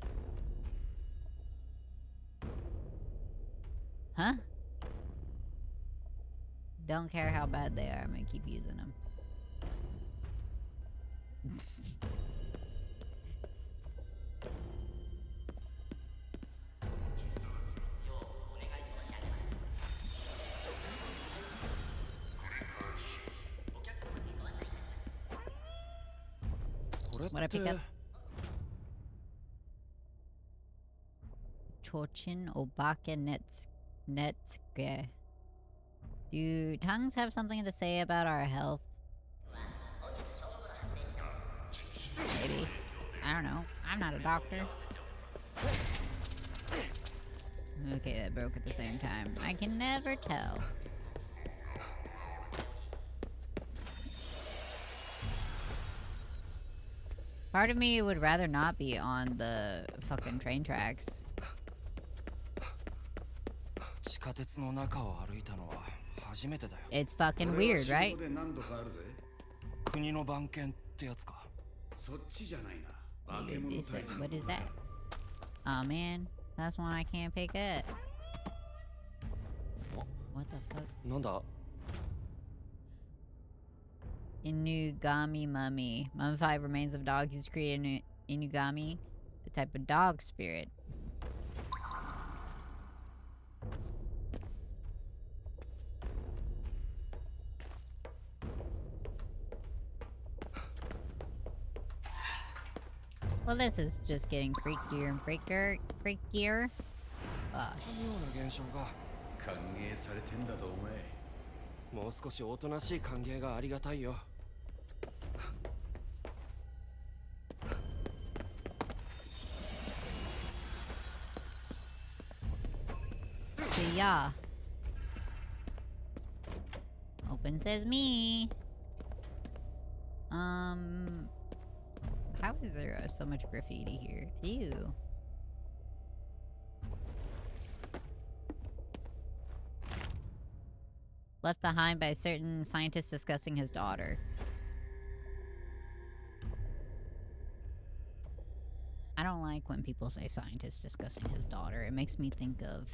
Speaker 1: Huh? Don't care how bad they are. I'm gonna keep using them. What I pick up? Chochin Obake Netsuke. Do tongues have something to say about our health? Maybe. I don't know. I'm not a doctor. Okay, that broke at the same time. I can never tell. Part of me would rather not be on the fucking train tracks. It's fucking weird, right? What is that? Oh man, that's one I can't pick up. What the fuck?
Speaker 9: なんだ
Speaker 1: Inugami mummy. Mummified remains of dog used to create an Inugami, a type of dog spirit. Well, this is just getting freakier and freakier. Gosh.
Speaker 9: このような現象が
Speaker 7: 歓迎されてんだぞお前。
Speaker 9: もう少しおとなしい歓迎がありがたいよ。
Speaker 1: See ya. Open says me. How is there so much graffiti here? Ew. Left behind by a certain scientist discussing his daughter. I don't like when people say scientist discussing his daughter. It makes me think of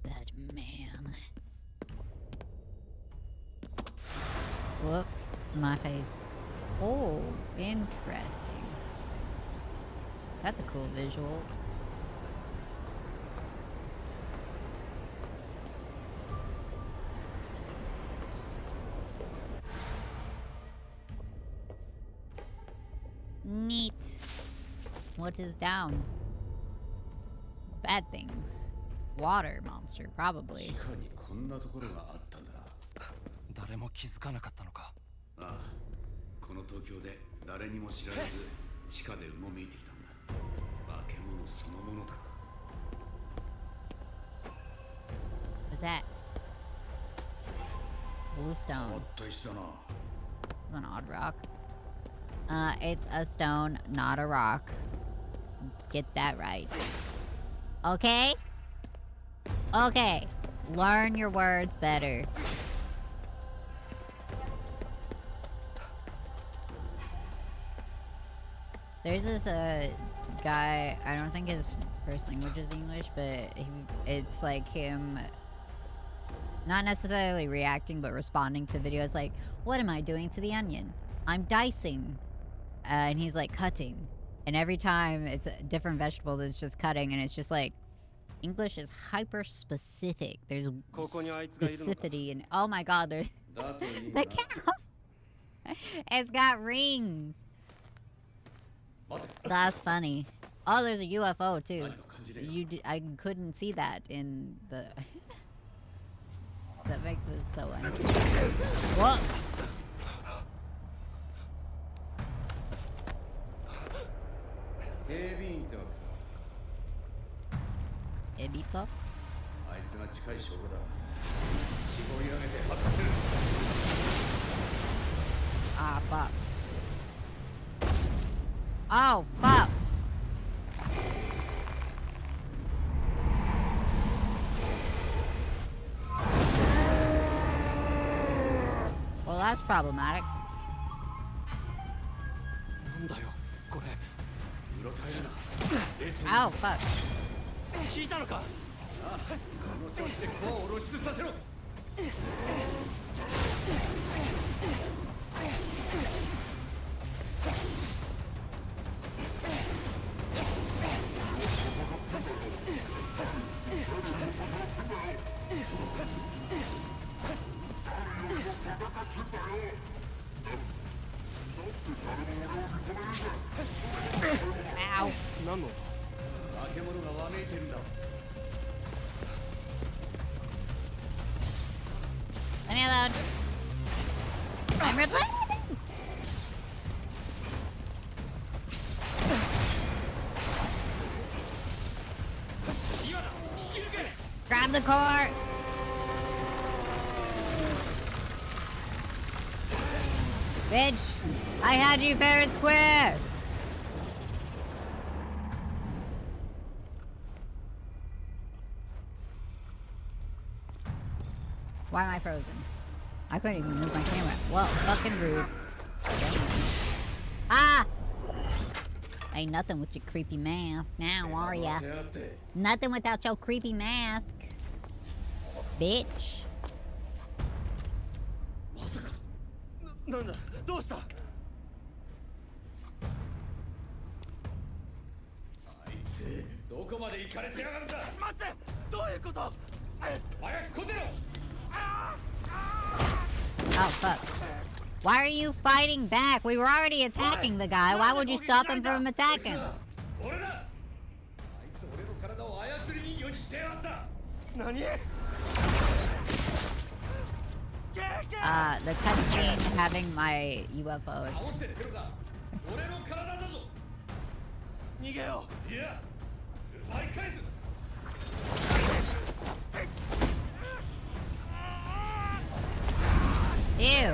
Speaker 1: that man. Whoop, my face. Oh, interesting. That's a cool visual. Neat. What is down? Bad things. Water monster, probably.
Speaker 7: 地下にこんなところがあったんだな。
Speaker 9: 誰も気づかなかったのか。
Speaker 7: ああ、この東京で誰にも知られず地下でうごめいてきたんだ。化け物そのものだ。
Speaker 1: What's that? Blue stone.
Speaker 7: 変わった石だな。
Speaker 1: It's an odd rock. It's a stone, not a rock. Get that right. Okay? Okay. Learn your words better. There's this guy, I don't think his first language is English, but it's like him not necessarily reacting, but responding to videos like, what am I doing to the onion? I'm dicing. And he's like cutting. And every time it's different vegetables, it's just cutting. And it's just like, English is hyper specific. There's specificity. And oh my god, there's the cow. It's got rings. That's funny. Oh, there's a UFO too. I couldn't see that in the... That makes me so uneasy. Whoa! Ebito? Ah, fuck. Oh, fuck! Well, that's problematic.
Speaker 9: なんだよ、これ。
Speaker 1: Ow, fuck.
Speaker 5: 聞いたのか。
Speaker 7: この調子でコアを露出させろ。
Speaker 1: Ow.
Speaker 9: 何の？
Speaker 7: 化け物がわめいてるんだ。
Speaker 1: Let me alone. I'm replying. Grab the core. Bitch, I had you fair and square. Why am I frozen? I couldn't even move my camera. Well, fucking rude. Ah! Ain't nothing with your creepy mask now, are ya? Nothing without your creepy mask. Bitch.
Speaker 5: なんだどうしたあいつどこまで行かれてやがるんだ待ってどういうこと早く来てろ
Speaker 1: Oh, fuck. Why are you fighting back? We were already attacking the guy. Why would you stop him from attacking?
Speaker 5: 俺だあいつ俺の体を操り人形にしてやがった何
Speaker 1: The cutscene having my UFO is...
Speaker 5: 倒せってのが俺の体だぞ逃げよういや奪い返す
Speaker 1: Ew.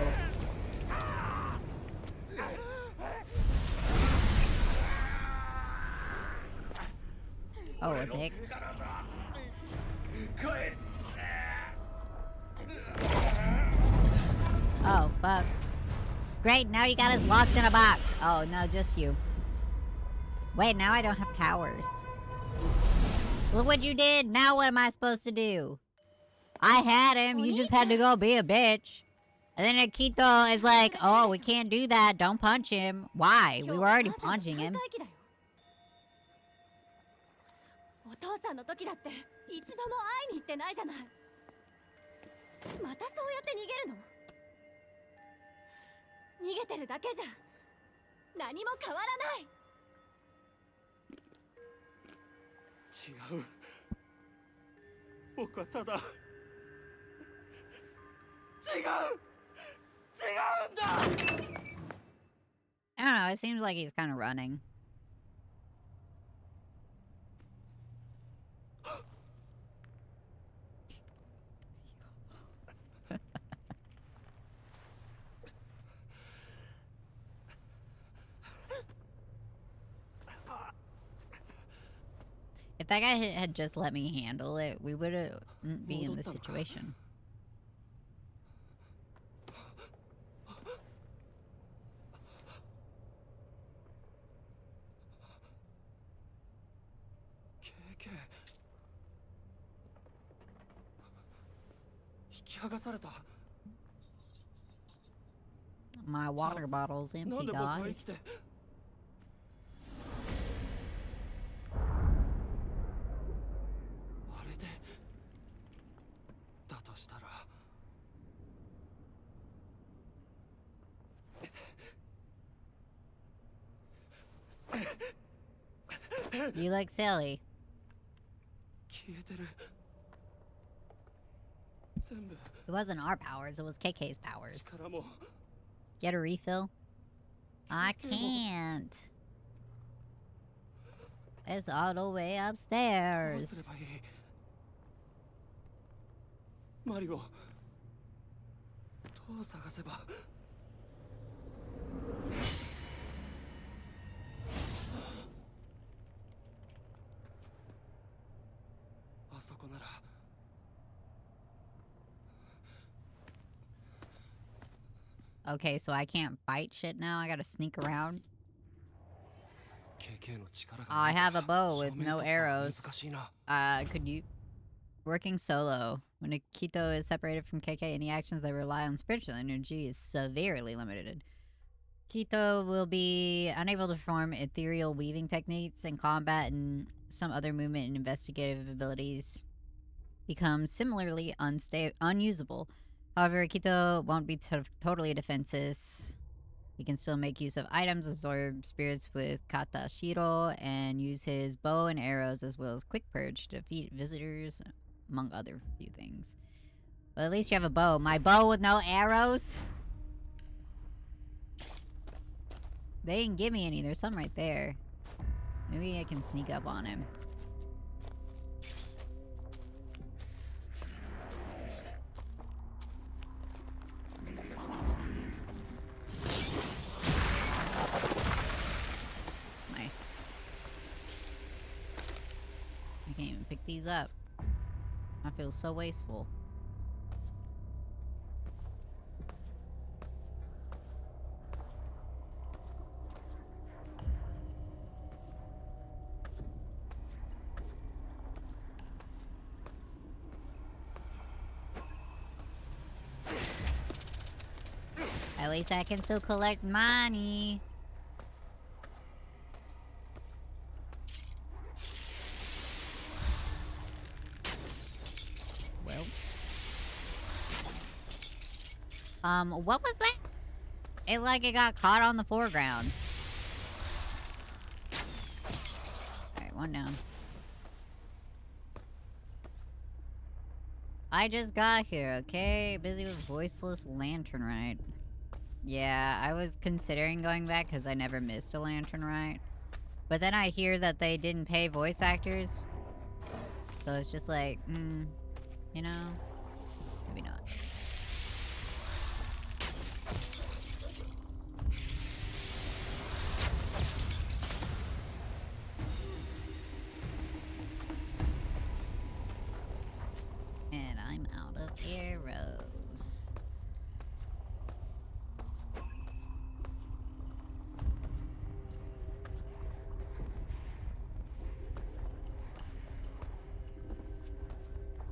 Speaker 1: Oh, a pig. Oh, fuck. Great, now you got us locked in a box. Oh, no, just you. Wait, now I don't have powers. Look what you did. Now what am I supposed to do? I had him. You just had to go be a bitch. And then Akito is like, oh, we can't do that. Don't punch him. Why? We were already punching him.
Speaker 3: お父さんの時だって一度も会いに行ってないじゃない。またそうやって逃げるの？逃げてるだけじゃ何も変わらない。
Speaker 5: 違う。僕はただ違う。違うんだ。
Speaker 1: I don't know. It seems like he's kind of running. If that guy had just let me handle it, we wouldn't be in this situation. My water bottle's empty, guys. You look silly. It wasn't our powers, it was KK's powers. Get a refill? I can't. It's all the way upstairs.
Speaker 5: Mario.
Speaker 1: Okay, so I can't fight shit now. I gotta sneak around. I have a bow with no arrows. Could you... Working solo. When Akito is separated from KK, any actions that rely on spiritual energy is severely limited. Akito will be unable to perform ethereal weaving techniques in combat, and some other movement and investigative abilities become similarly unusable. However, Akito won't be totally defenseless. He can still make use of items, absorb spirits with Katashiro, and use his bow and arrows as well as Quick Purge to defeat visitors, among other few things. But at least you have a bow. My bow with no arrows? They didn't give me any. There's some right there. Maybe I can sneak up on him. Nice. I can't even pick these up. I feel so wasteful. At least I can still collect money. Well. What was that? It got caught on the foreground. Alright, one down. I just got here, okay? Busy with voiceless lantern rite. Yeah, I was considering going back because I never missed a lantern rite. But then I hear that they didn't pay voice actors. So it's just like, you know? Maybe not. And I'm out of arrows.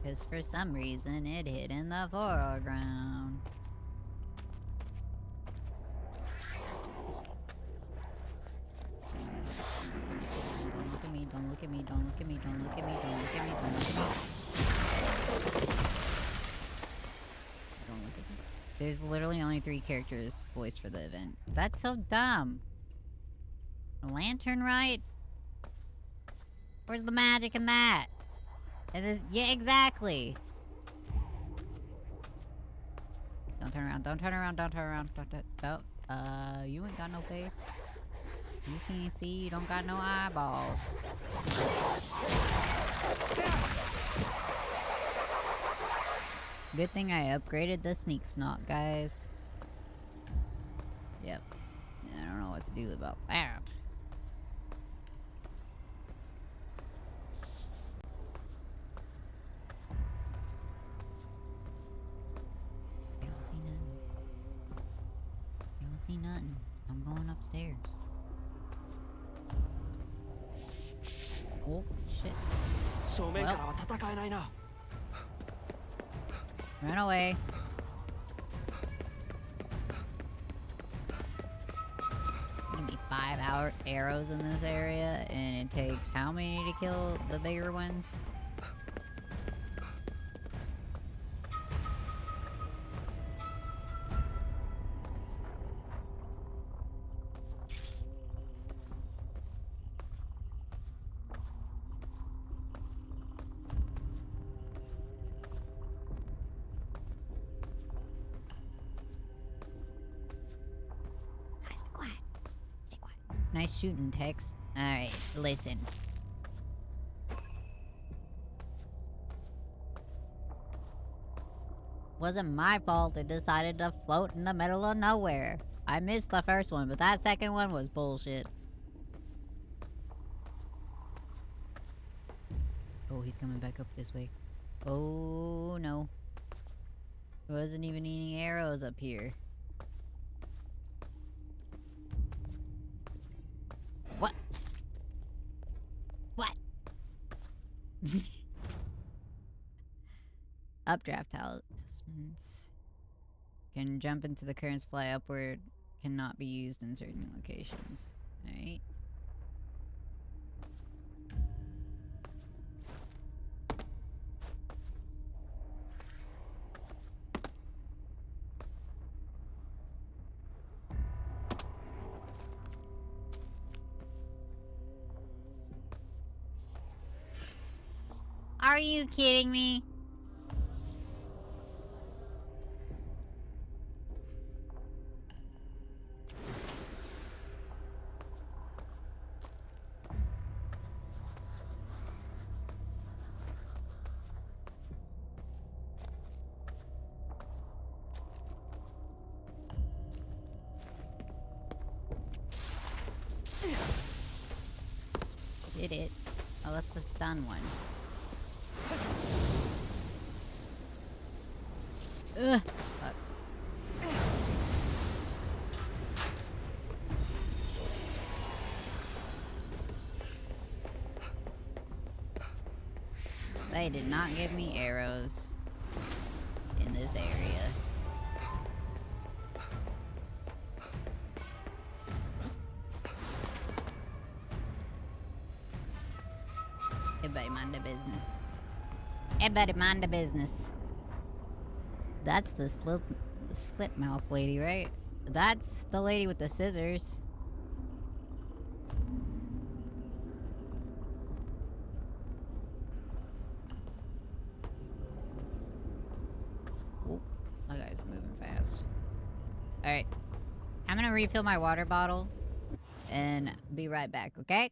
Speaker 1: Because for some reason it hid in the foreground. Don't look at me, don't look at me, don't look at me, don't look at me, don't look at me, don't look at me. Don't look at me. There's literally only 3 characters voiced for the event. That's so dumb. A lantern, right? Where's the magic in that? And this, yeah, exactly. Don't turn around, don't turn around, don't turn around, don't, you ain't got no face. You can't see, you don't got no eyeballs. Good thing I upgraded the sneak snot, guys. Yep. I don't know what to do about that. I don't see nothing. I don't see nothing. I'm going upstairs. Oh, shit. Well. Run away. Give me 5 arrows in this area, and it takes how many to kill the bigger ones? Nice shooting, Tex. Alright, listen. Wasn't my fault it decided to float in the middle of nowhere. I missed the first one, but that second one was bullshit. Oh, he's coming back up this way. Oh, no. Wasn't even any arrows up here. What? What? Updraft talismans. Can jump into the currents, fly upward. Cannot be used in certain locations. Alright. Are you kidding me? Did it. Oh, that's the stun one. Ugh. Fuck. They did not give me arrows in this area. Everybody mind their business. Everybody mind their business. That's the slit mouth lady, right? That's the lady with the scissors. Oh, that guy's moving fast. Alright. I'm gonna refill my water bottle and be right back, okay?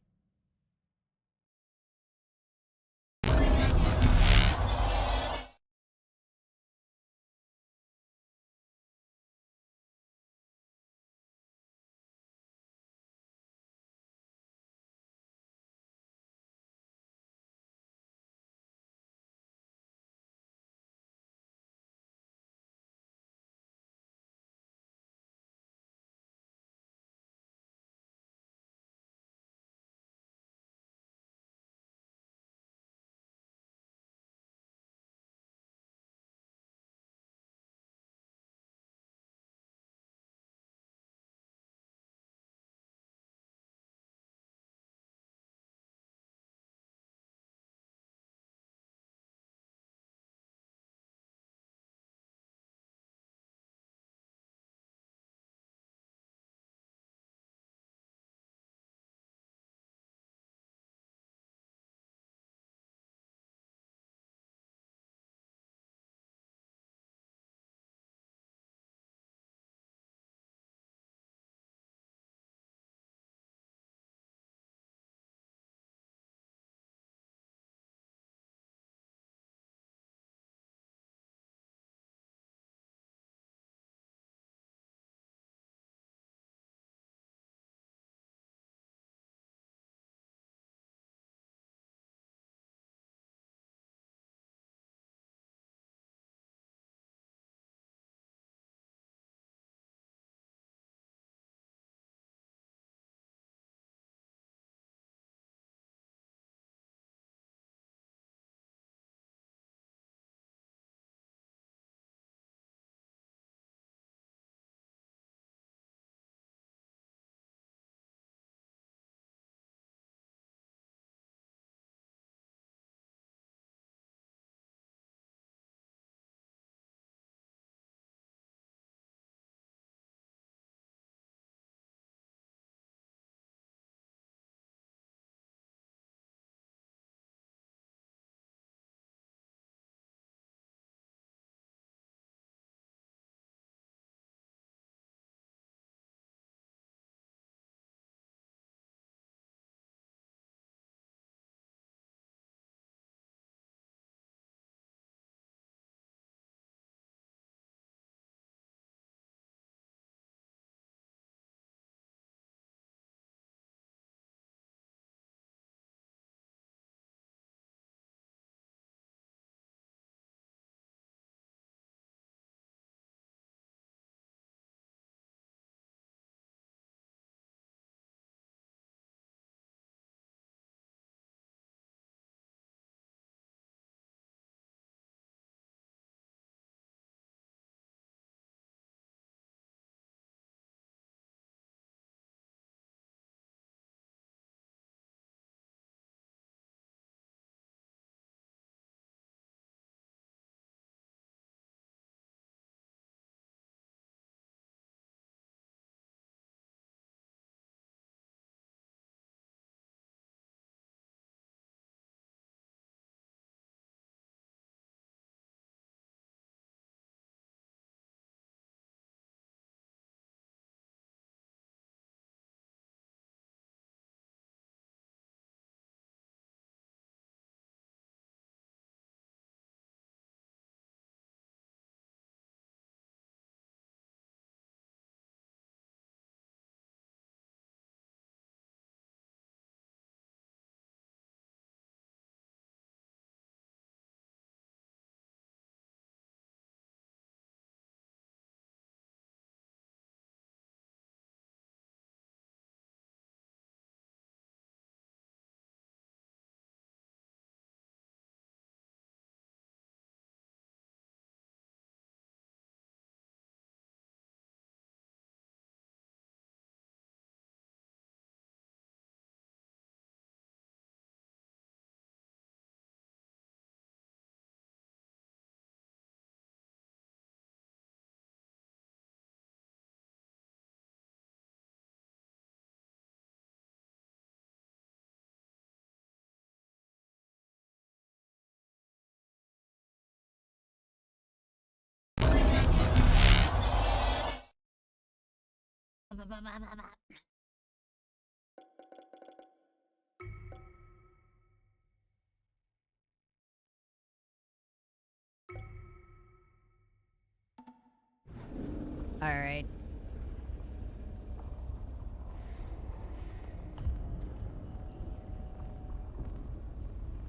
Speaker 1: Alright.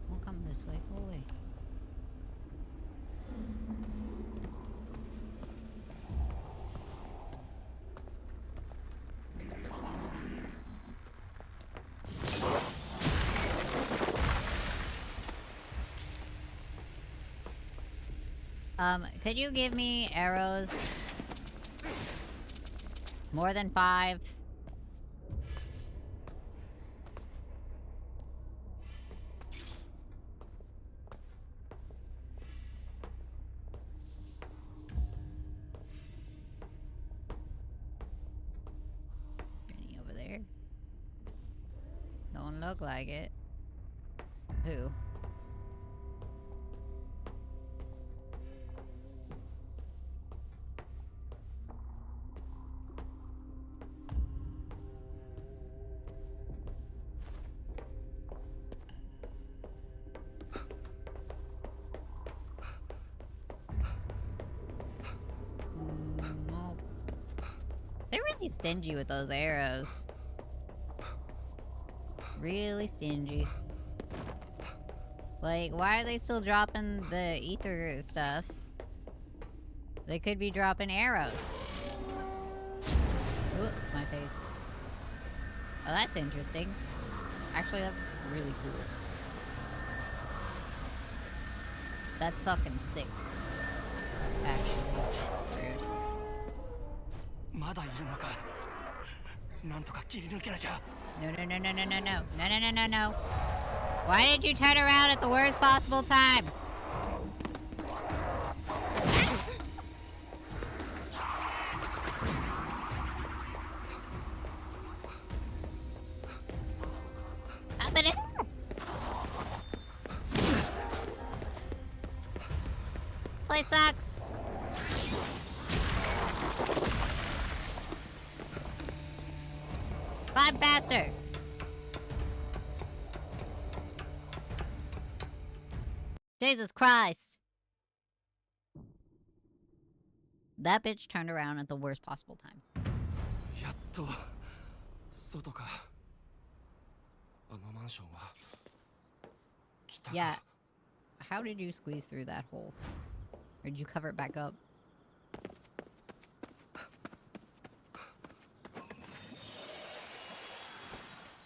Speaker 1: We'll come this way, go away. Could you give me arrows? More than 5? Any over there? Don't look like it. Who? Nope. They're really stingy with those arrows. Really stingy. Like, why are they still dropping the ether stuff? They could be dropping arrows. Ooh, my face. Oh, that's interesting. Actually, that's really cool. That's fucking sick. Actually. Rude.
Speaker 9: まだいるのか。なんとか切り抜けなきゃ。
Speaker 1: No, no, no, no, no, no, no. No, no, no, no, no. Why did you turn around at the worst possible time? Up in it. This place sucks. Climb faster. Jesus Christ. That bitch turned around at the worst possible time.
Speaker 9: やっと外か。あのマンションは。来たか。
Speaker 1: Yeah. How did you squeeze through that hole? Or did you cover it back up?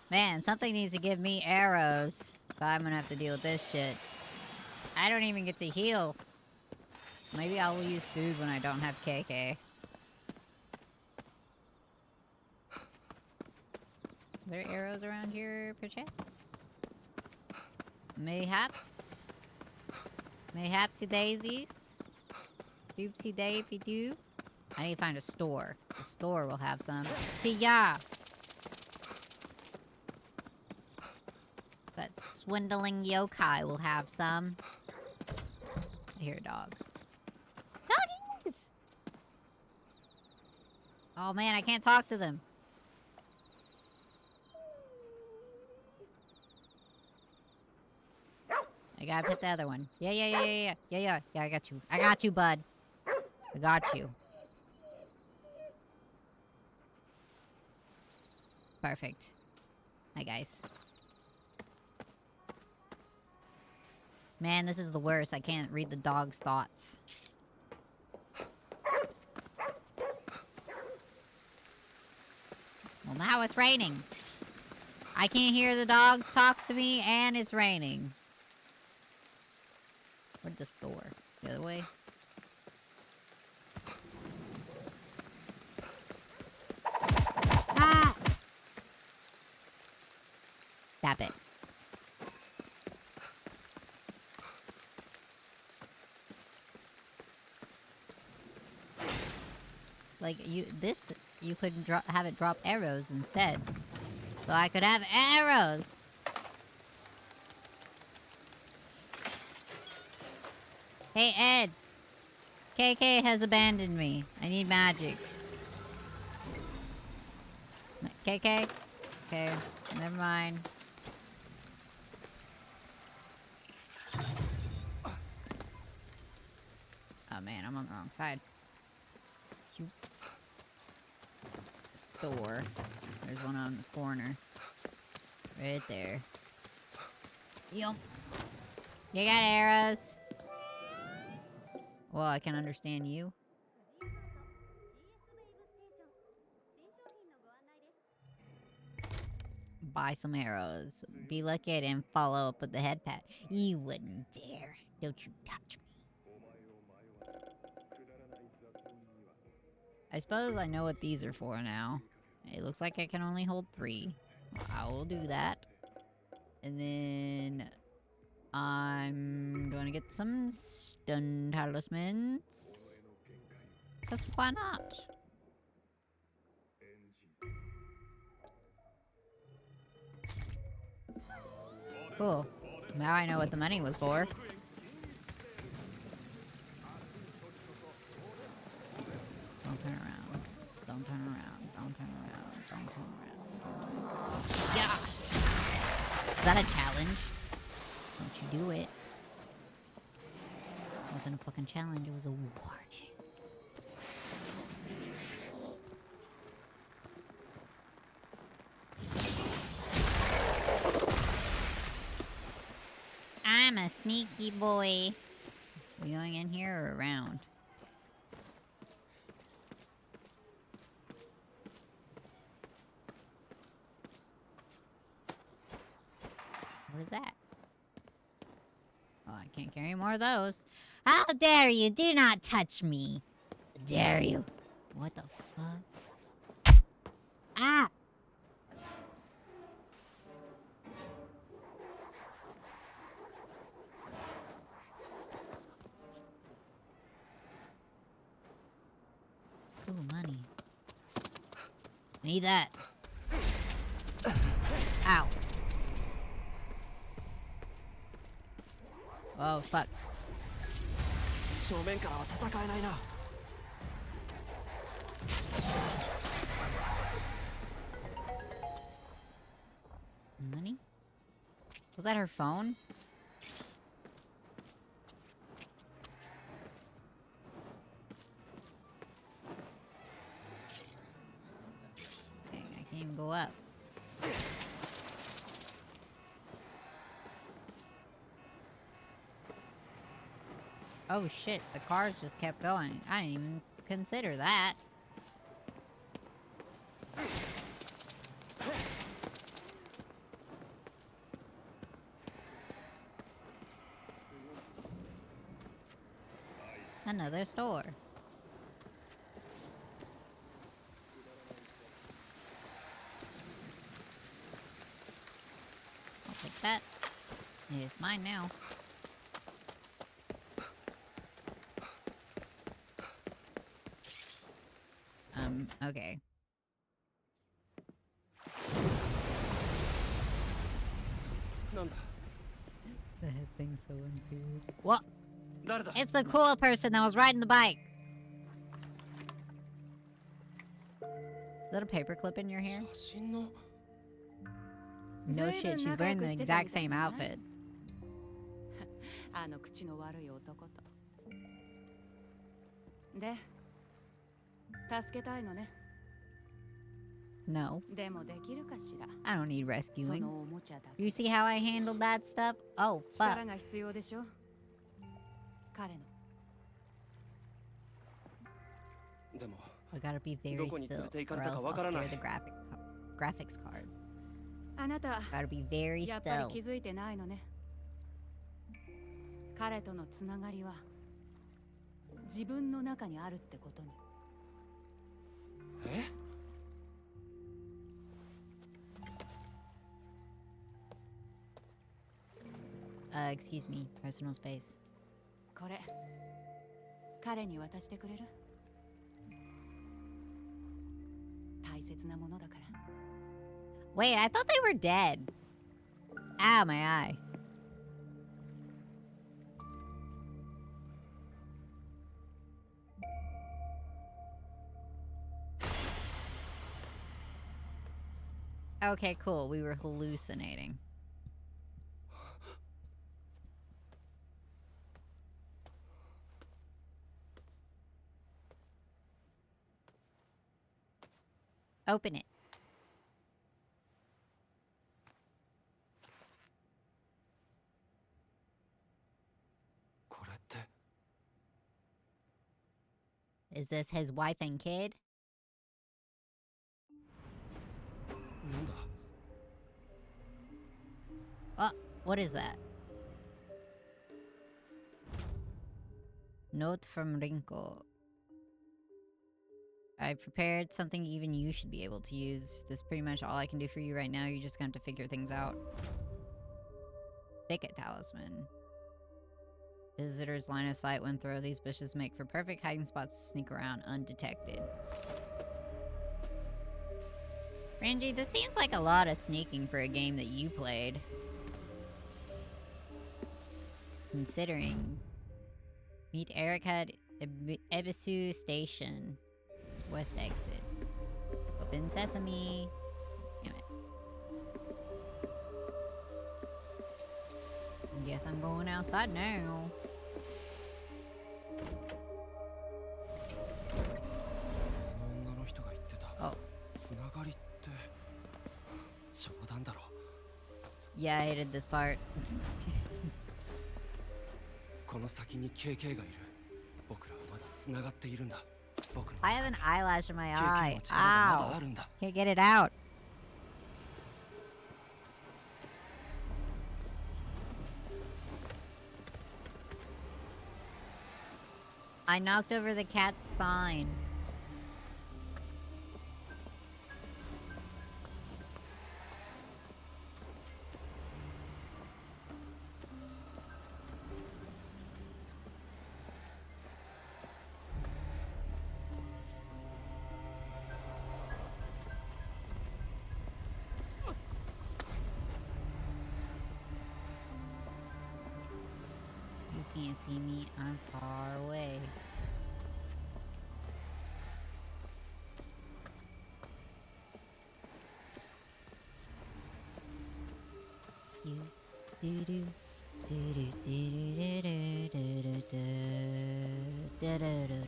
Speaker 1: Man, something needs to give me arrows if I'm gonna have to deal with this shit. I don't even get to heal. Maybe I will use food when I don't have KK. Are there arrows around here, perchance? Mayhaps? Mayhapsy daisies? Doopsy dapy doo? I need to find a store. The store will have some. Yeah. That swindling yokai will have some. I hear a dog. Doggies! Oh man, I can't talk to them. I gotta pet the other one. Yeah, I got you. I got you, bud. I got you. Perfect. Hi, guys. Man, this is the worst. I can't read the dog's thoughts. Well, now it's raining. I can't hear the dogs talk to me, and it's raining. Where'd the store? The other way? Ah! Stop it. Like, you could have it drop arrows instead. So I could have arrows! Hey, Ed! KK has abandoned me. I need magic. KK? Okay, never mind. Oh man, I'm on the wrong side. Store. There's one on the corner. Right there. Yup. You got arrows. Well, I can understand you. Buy some arrows. Be lucky I didn't follow up with the head pat. You wouldn't dare. Don't you touch me. I suppose I know what these are for now. It looks like I can only hold 3. I will do that. And then I'm going to get some stun talismans. Because why not? Cool. Now I know what the money was for. Don't turn around. Don't turn around. Don't turn around. Don't turn around. Get off! Is that a challenge? Don't you do it. It wasn't a fucking challenge, it was a warning. I'm a sneaky boy. We going in here or around? What is that? Oh, I can't carry more of those. How dare you! Do not touch me! How dare you! What the fuck? Ah! Ooh, money. I need that. Ow. Oh, fuck. Money? Was that her phone? Dang, I can't even go up. Oh shit, the cars just kept going. I didn't even consider that. Another store. I'll take that. It's mine now. Okay. The head thing's so unserious. What? It's the cool person that was riding the bike. Is that a paperclip in your hair? No shit, she's wearing the exact same outfit. No. I don't need rescuing. You see how I handled that stuff? Oh, fuck. I gotta be very still, or else I'll scare the graphics card. Gotta be very still. Excuse me, personal space. Wait, I thought they were dead. Ow, my eye. Okay, cool. We were hallucinating. Open it. Is this his wife and kid? Oh, what is that? Note from Rinko. I prepared something even you should be able to use. This is pretty much all I can do for you right now. You're just gonna have to figure things out. Thicket talisman. Visitors' line of sight when through these bushes make for perfect hiding spots to sneak around undetected. Ranji, this seems like a lot of sneaking for a game that you played. Considering. Meet Erica at Ebisu Station. West exit. Open sesame. Damn it. Guess I'm going outside now. Oh. Yeah, I hated this part. I have an eyelash in my eye. Ow. Can't get it out. I knocked over the cat's sign. You can't see me, I'm far away. You do do do do do do do do do do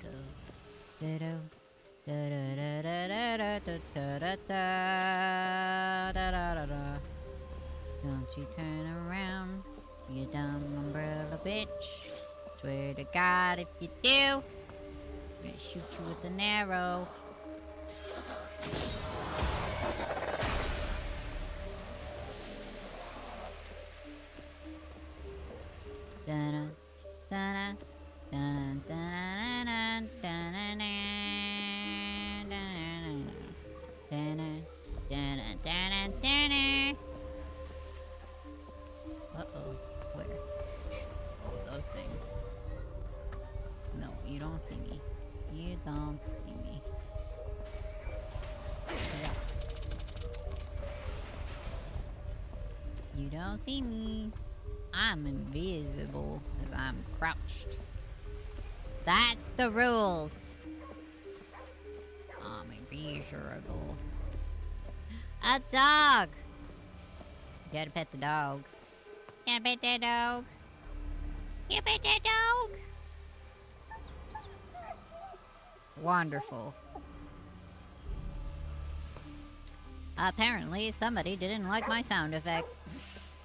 Speaker 1: don't you turn around, you dumb umbrella bitch. Swear to God, if you do, I'm gonna shoot you with an arrow. Da-na, da-na, da-na, da-na, da-na, da-na, da-na, da-na, da-na. Uh-oh. Where? Oh, those things. No, you don't see me. You don't see me. Yeah. You don't see me. I'm invisible because I'm crouched. That's the rules. I'm invisible. A dog. You gotta pet the dog. Gotta pet that dog. You pet that dog. Wonderful. Apparently, somebody didn't like my sound effects.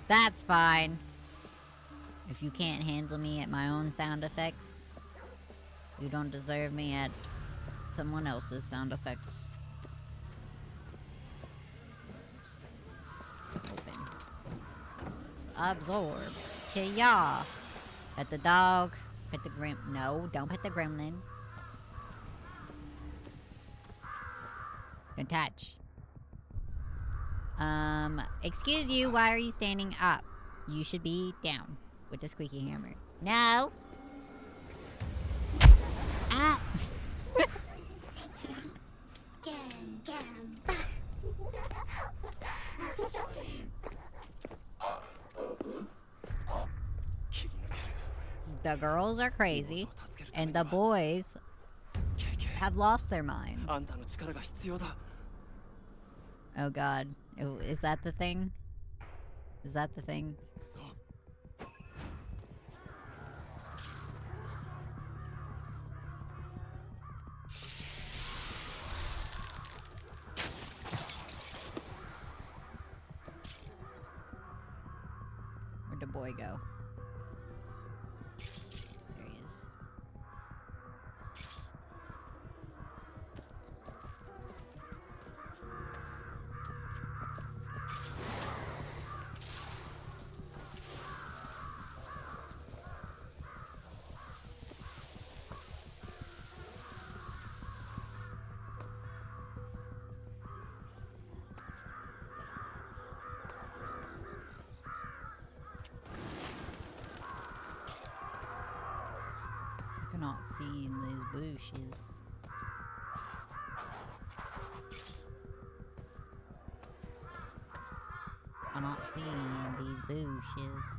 Speaker 1: That's fine. If you can't handle me at my own sound effects, you don't deserve me at someone else's sound effects. Open. Absorb. Kia. Pet the dog. Pet the No, don't pet the gremlin. Don't touch. Excuse you, why are you standing up? You should be down with the squeaky hammer. No! Ah! The girls are crazy, and the boys have lost their minds. Oh god. Oh, is that the thing? Is that the thing? Where'd the boy go? There he is. I cannot see in these bushes. Cannot see in these bushes.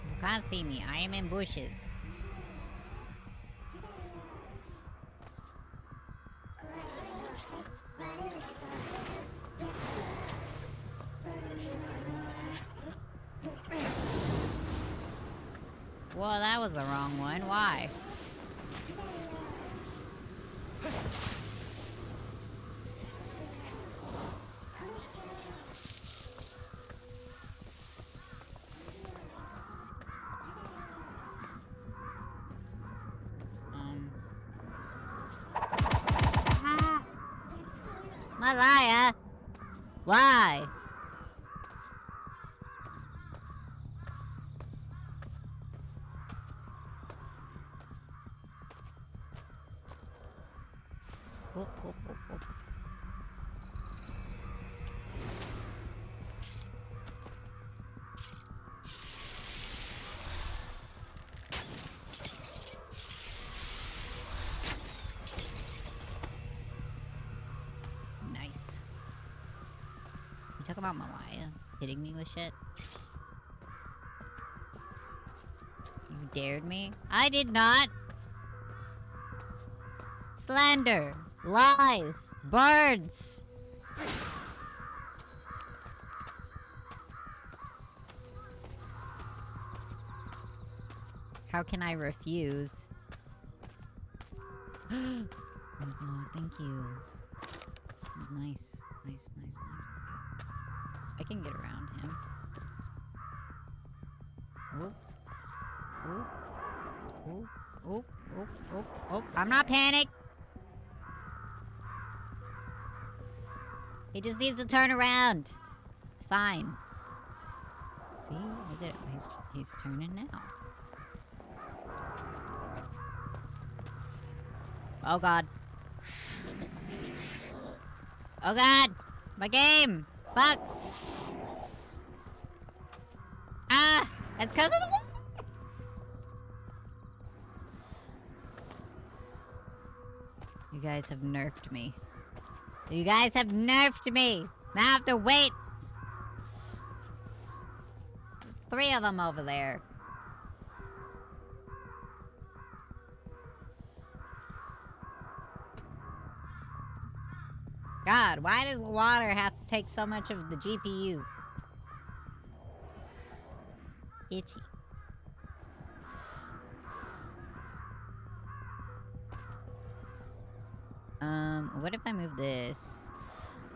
Speaker 1: You can't see me. I am in bushes. Well, that was the wrong one. Why? Malaya! Why? Whoop, whoop, whoop, whoop. Nice. You talk about Malaya hitting me with shit? You dared me? I did not! Slander! Lies! Birds! How can I refuse? Oh my god, thank you. That was nice. Nice, nice, nice. Okay. I can get around him. Oh. Oh. Oh. Oh. Oh. Oh. Oh. I'm not panicked! He just needs to turn around. It's fine. See? Look at him. He's turning now. Oh god. Oh god! My game! Fuck! Ah! That's because of the water! You guys have nerfed me. You guys have nerfed me! Now I have to wait! There's 3 of them over there. God, why does the water have to take so much of the GPU? Itchy. What if I move this?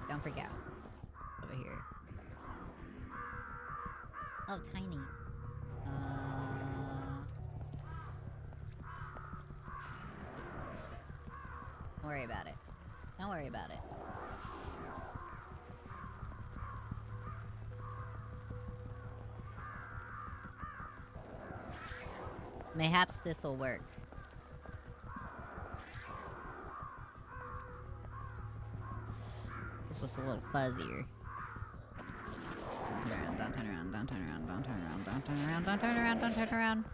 Speaker 1: Don't freak out. Over here. Oh, tiny. Don't worry about it. Don't worry about it. Mayhaps this'll work. It's just a little fuzzier. Don't turn around, don't turn around, don't turn around, don't turn around, don't turn around, don't turn around, don't turn around.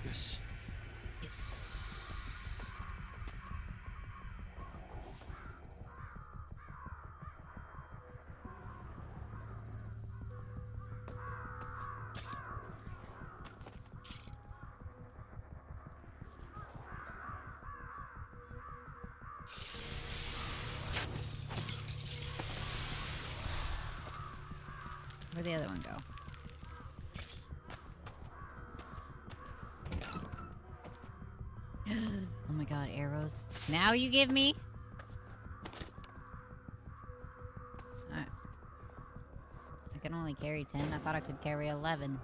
Speaker 9: Yes.
Speaker 1: Yes. Where'd the other one go? Oh my god, arrows. Now you give me? I can only carry 10. I thought I could carry 11.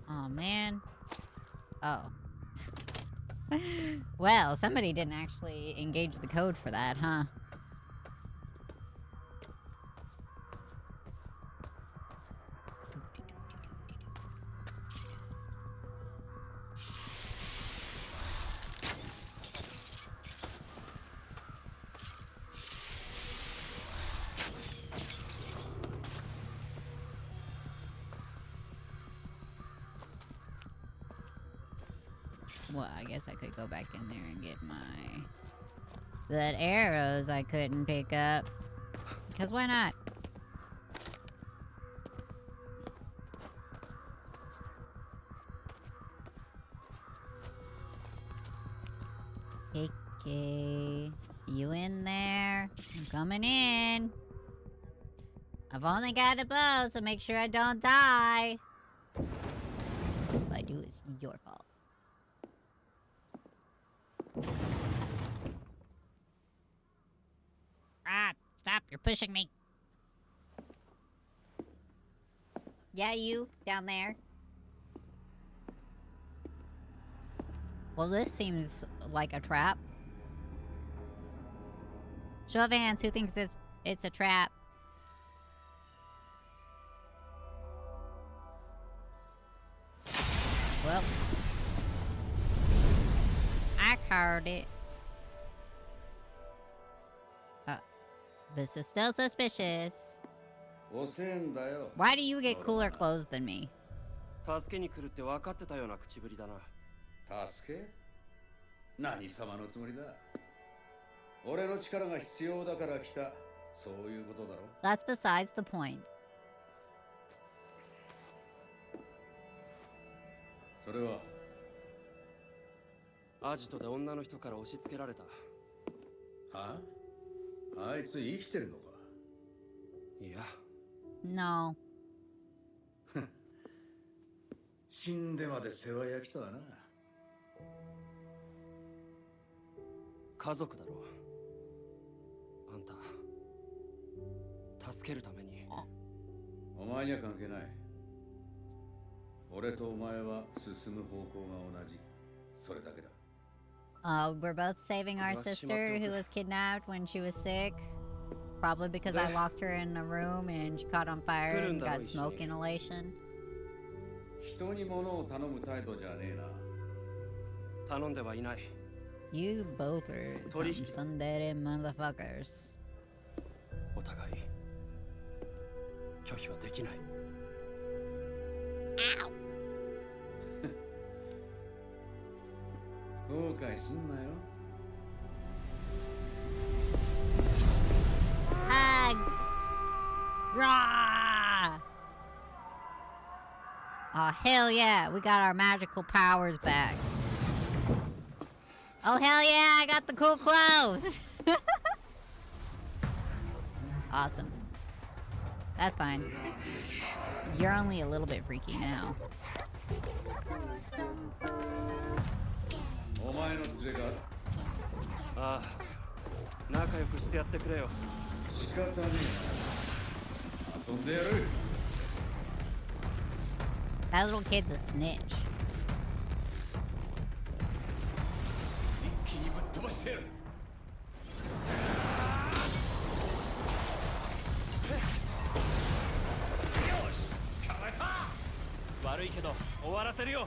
Speaker 1: Oh man. Oh. Well, somebody didn't actually engage the code for that, huh? Well, I guess I could go back in there and get my... that arrows I couldn't pick up. Because why not? Okay. You in there? I'm coming in. I've only got a bow, so make sure I don't die. If I do, it's your fault. Ah, stop, you're pushing me. Yeah, you, down there. Well, this seems like a trap. Show of hands, who thinks it's a trap? Well, I called it. This is still suspicious. Why do you get cooler clothes than me?
Speaker 5: 助けに来るって分かってたような口ぶりだな。
Speaker 7: 助け？何様のつもりだ？俺の力が必要だから来た。そういうことだろ。
Speaker 1: That's besides the point.
Speaker 7: それは
Speaker 5: アジトで女の人から押し付けられた。
Speaker 7: は？あいつ生きてるのか？
Speaker 5: いや。
Speaker 1: No.
Speaker 7: 死んでまで世話焼きとはな。
Speaker 5: 家族だろう。あんた助けるために。
Speaker 7: お前には関係ない。俺とお前は進む方向が同じ。それだけだ。
Speaker 1: We're both saving our sister who was kidnapped when she was sick. Probably because I locked her in a room and she caught on fire and got smoke inhalation.
Speaker 7: 人に物を頼む態度じゃねえな。
Speaker 5: 頼んではいない。
Speaker 1: You both are some tsundere motherfuckers.
Speaker 5: お互い拒否はできない。
Speaker 7: 後悔すんなよ。
Speaker 1: Hugs! Rah! Oh, hell yeah, we got our magical powers back. Oh, hell yeah, I got the cool clothes! Awesome. That's fine. You're only a little bit freaky now.
Speaker 2: Awesome.
Speaker 7: 前の連れか？
Speaker 5: ああ、仲良くしてやってくれよ。
Speaker 7: 仕方ねえな。遊んでやる。
Speaker 1: That little kid's a snitch.
Speaker 7: 一気にぶっ飛ばしてやる。よし、捕まえた。
Speaker 5: 悪いけど終わらせるよ。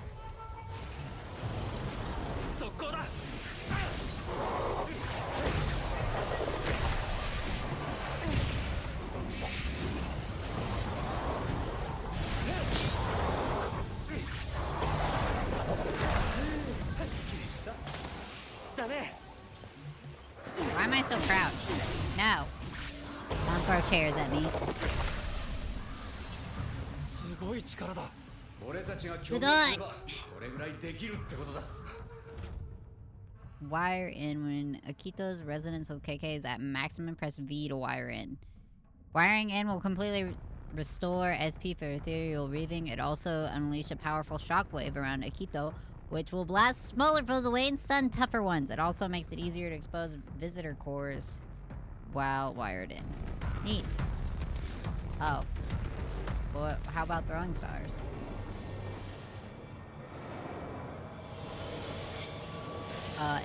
Speaker 5: 速攻だ。だね。
Speaker 1: Why am I so crouched? No. Don't throw chairs at me.
Speaker 5: すごい力だ。
Speaker 7: 俺たちが協力すればこれぐらいできるってことだ。
Speaker 1: Wire in when Akito's resonance with KK is at maximum, press V to wire in. Wiring in will completely restore SP for ethereal reaving. It also unleashes a powerful shockwave around Akito, which will blast smaller foes away and stun tougher ones. It also makes it easier to expose visitor cores while wired in. Neat. Oh. Well, how about throwing stars?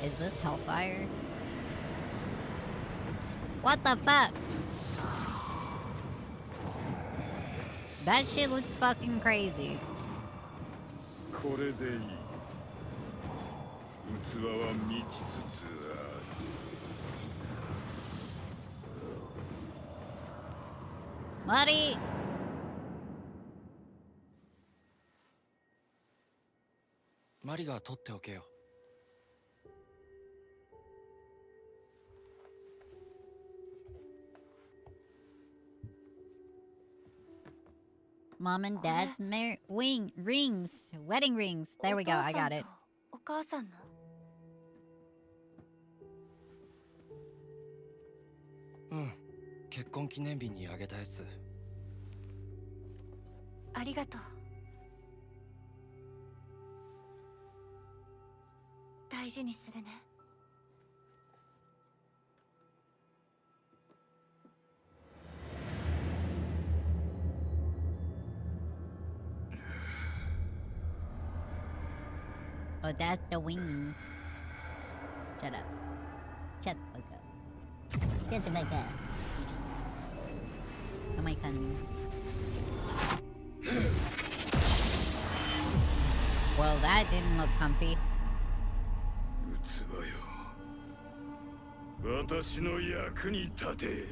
Speaker 1: Is this Hellfire? What the fuck? That shit looks fucking crazy.
Speaker 10: これでいい。器は満ちつつある。
Speaker 1: Buddy!
Speaker 5: Mariが取っておけよ。
Speaker 1: Mom and Dad's rings. Wedding rings. There we go. I got it.
Speaker 2: お母さんの。
Speaker 5: うん。結婚記念日にあげたやつ。
Speaker 2: ありがとう。大事にするね。
Speaker 1: Oh, that's the wings. Shut up. Shut the fuck up. Shut the fuck up. Oh my god. Well, that didn't look comfy.
Speaker 10: 器よ。私の役に立て。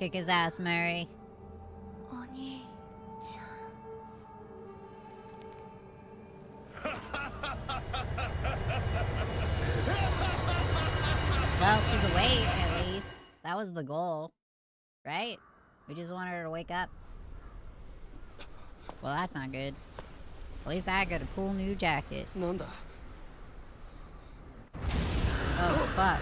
Speaker 1: Kick his ass, Mary.
Speaker 2: お兄ちゃん。
Speaker 1: Well, she's awake at least. That was the goal. Right? We just want her to wake up. Well, that's not good. At least I got a cool new jacket.
Speaker 5: なんだ。
Speaker 1: Oh, fuck.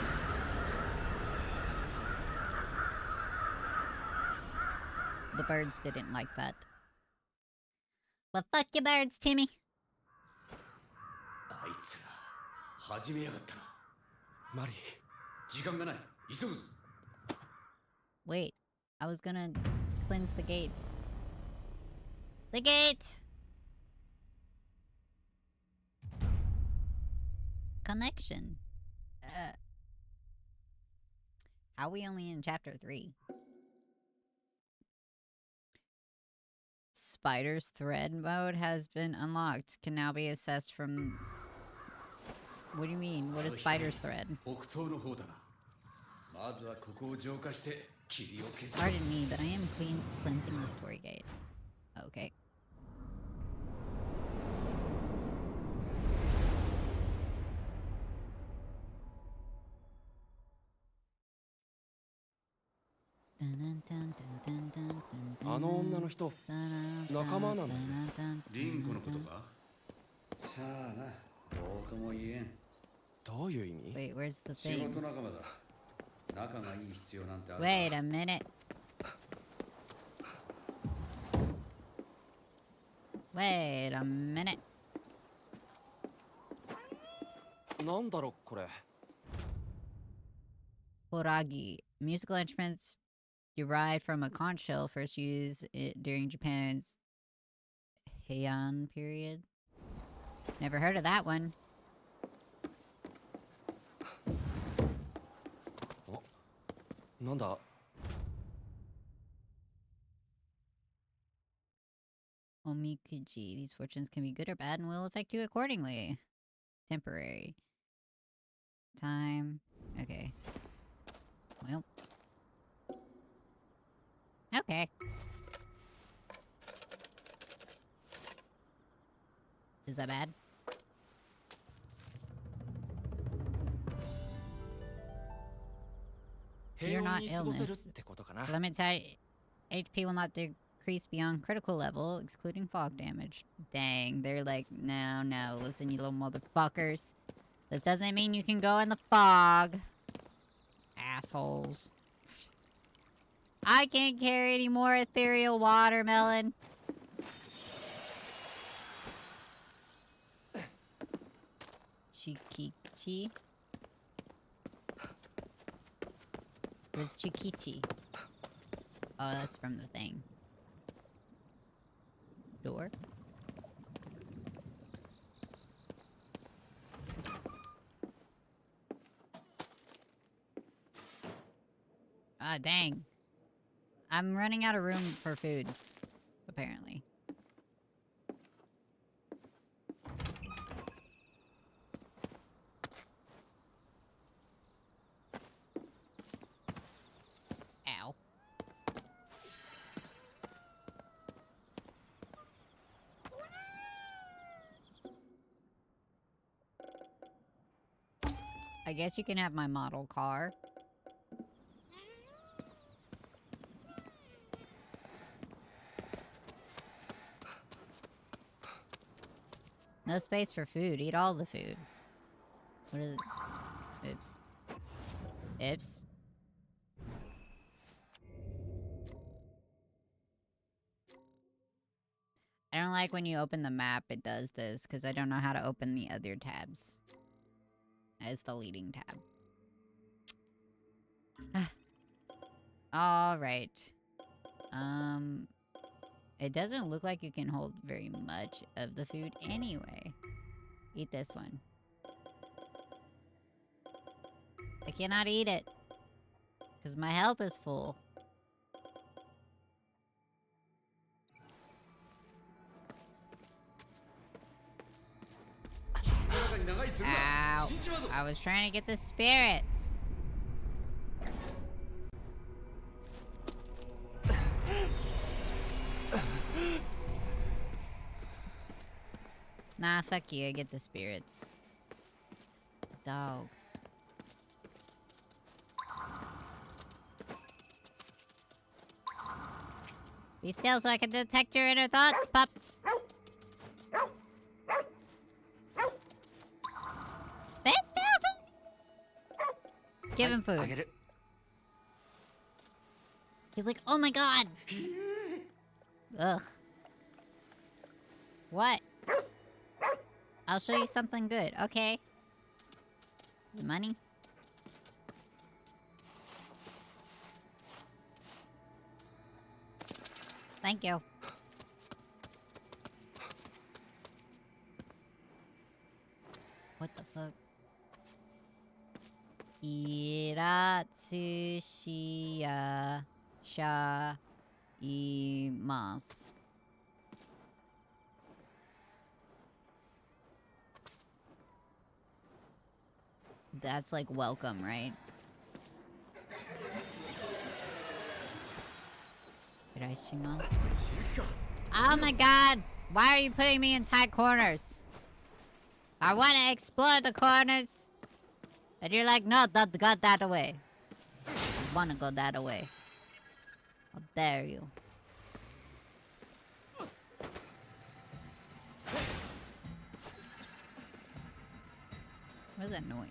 Speaker 1: The birds didn't like that. Well, fuck you birds, Timmy.
Speaker 7: あいつら始めやがったな。
Speaker 5: マリー。
Speaker 7: 時間がない。急ぐぞ。
Speaker 1: Wait, I was gonna cleanse the gate. The gate! Connection. How are we only in chapter 3? Spider's thread mode has been unlocked. Can now be assessed from... What do you mean? What is Spider's thread?
Speaker 7: 北東の方だな。まずはここを浄化して霧を消す。
Speaker 1: Pardon me, but I am cleansing the story gate. Okay. Dun, dun, dun, dun, dun, dun,
Speaker 5: あの女の人、仲間なの？
Speaker 7: リンコのことか？さあな、どうとも言えん。
Speaker 5: どういう意味？
Speaker 1: Wait, where's the
Speaker 7: 仕
Speaker 1: thing?
Speaker 7: 事仲間だ。仲がいい必要なんてあるか？
Speaker 1: Wait a minute. Wait a minute.
Speaker 9: なんだろこれ。
Speaker 1: Boragi. Musical instruments derived from a conch shell first used during Japan's Heian period. Never heard of that one.
Speaker 9: なんだ。
Speaker 1: Omikuji. These fortunes can be good or bad and will affect you accordingly. Temporary. Time. Okay. Well. Okay. Is that bad? You're not illness. Limit HP will not decrease beyond critical level, excluding fog damage. Dang, they're like, no, listen, you little motherfuckers. This doesn't mean you can go in the fog. Assholes. I can't carry any more ethereal watermelon. Chikichi. Where's Chikichi? Oh, that's from the thing. Door? Ah, dang. I'm running out of room for foods, apparently. Ow. I guess you can have my model car. No space for food. Eat all the food. What is it? Oops. Oops. I don't like when you open the map, it does this, because I don't know how to open the other tabs. As the leading tab. Alright. It doesn't look like you can hold very much of the food anyway. Eat this one. I cannot eat it. Because my health is full. Ow. I was trying to get the spirits. Nah, fuck you. I get the spirits. Dog. Be still so I can detect your inner thoughts, pup. Be still so... Give him food.
Speaker 9: I get it.
Speaker 1: He's like, oh my god. Ugh. What? I'll show you something good. Okay. Is it money? Thank you. What the fuck? Iratsushia sha imasu. That's like welcome, right? Hiroshima. Oh my god! Why are you putting me in tight corners? I want to explore the corners. And you're like, no, go that way. I want to go that way. How dare you? Where's that noise?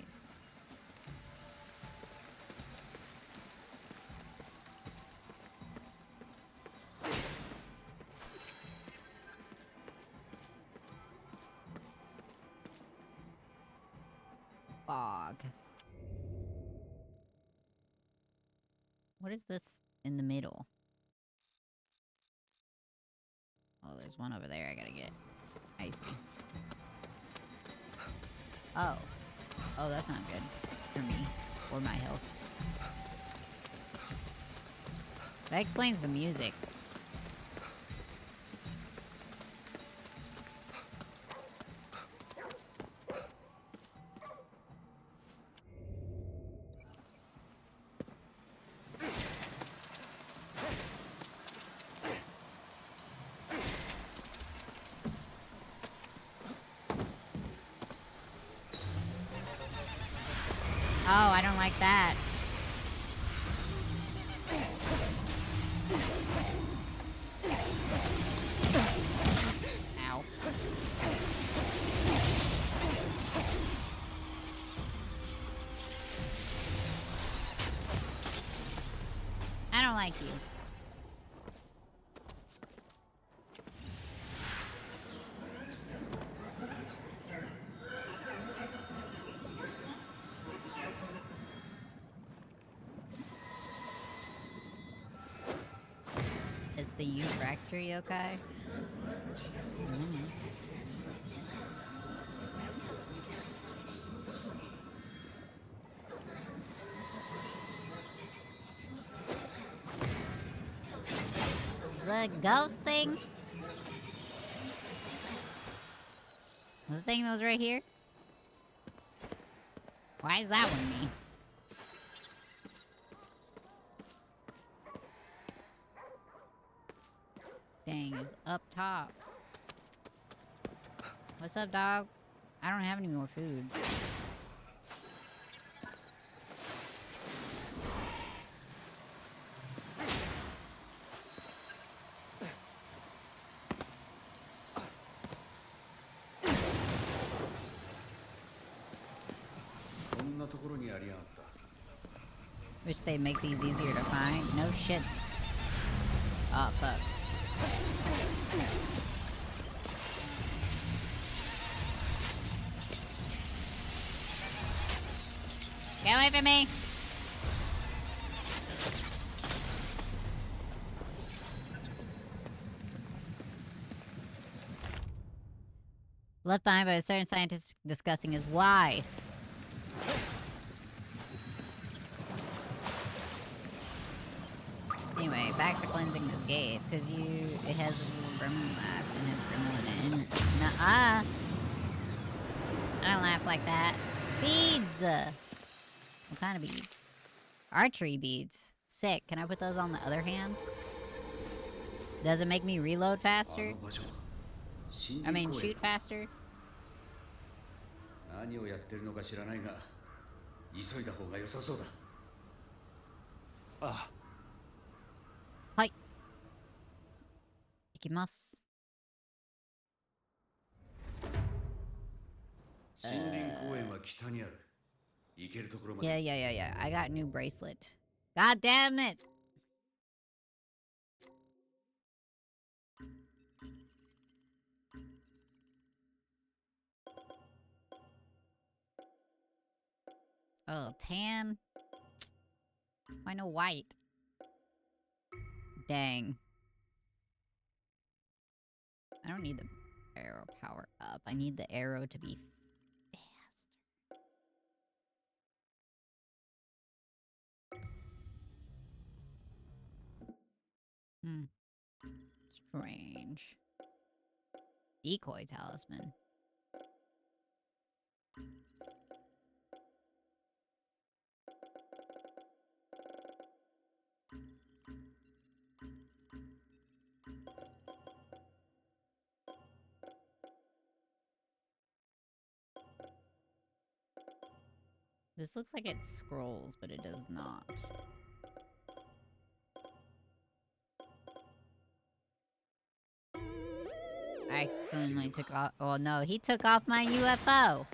Speaker 1: fog. What is this in the middle? Oh, there's one over there I gotta get. I see. Oh. Oh, that's not good for me or my health. That explains the music. Oh, I don't like that. Ow. I don't like you. Is the U fracture yokai? The ghost thing? The thing that was right here? Why is that one me? Dang, it's up top. What's up, dog? I don't have any more food. Wish they'd make these easier to find. No shit. Oh, fuck. Get away from me! Left behind by a certain scientist discussing his wife. Anyway, back to cleansing this gate, because it has a little gremlin laugh and has gremlin in it. Nuh-uh. I don't laugh like that. Beads! What kind of beads? Archery beads. Sick. Can I put those on the other hand? Does it make me reload faster? I mean, shoot faster?
Speaker 5: Ah.
Speaker 1: Hi. Ikimasu. Yeah. I got a new bracelet. God damn it! Oh, tan? Why no white? Dang. I don't need the arrow power up. I need the arrow to be faster. Strange. Decoy talisman. This looks like it scrolls, but it does not. I accidentally took off. Oh no, he took off my UFO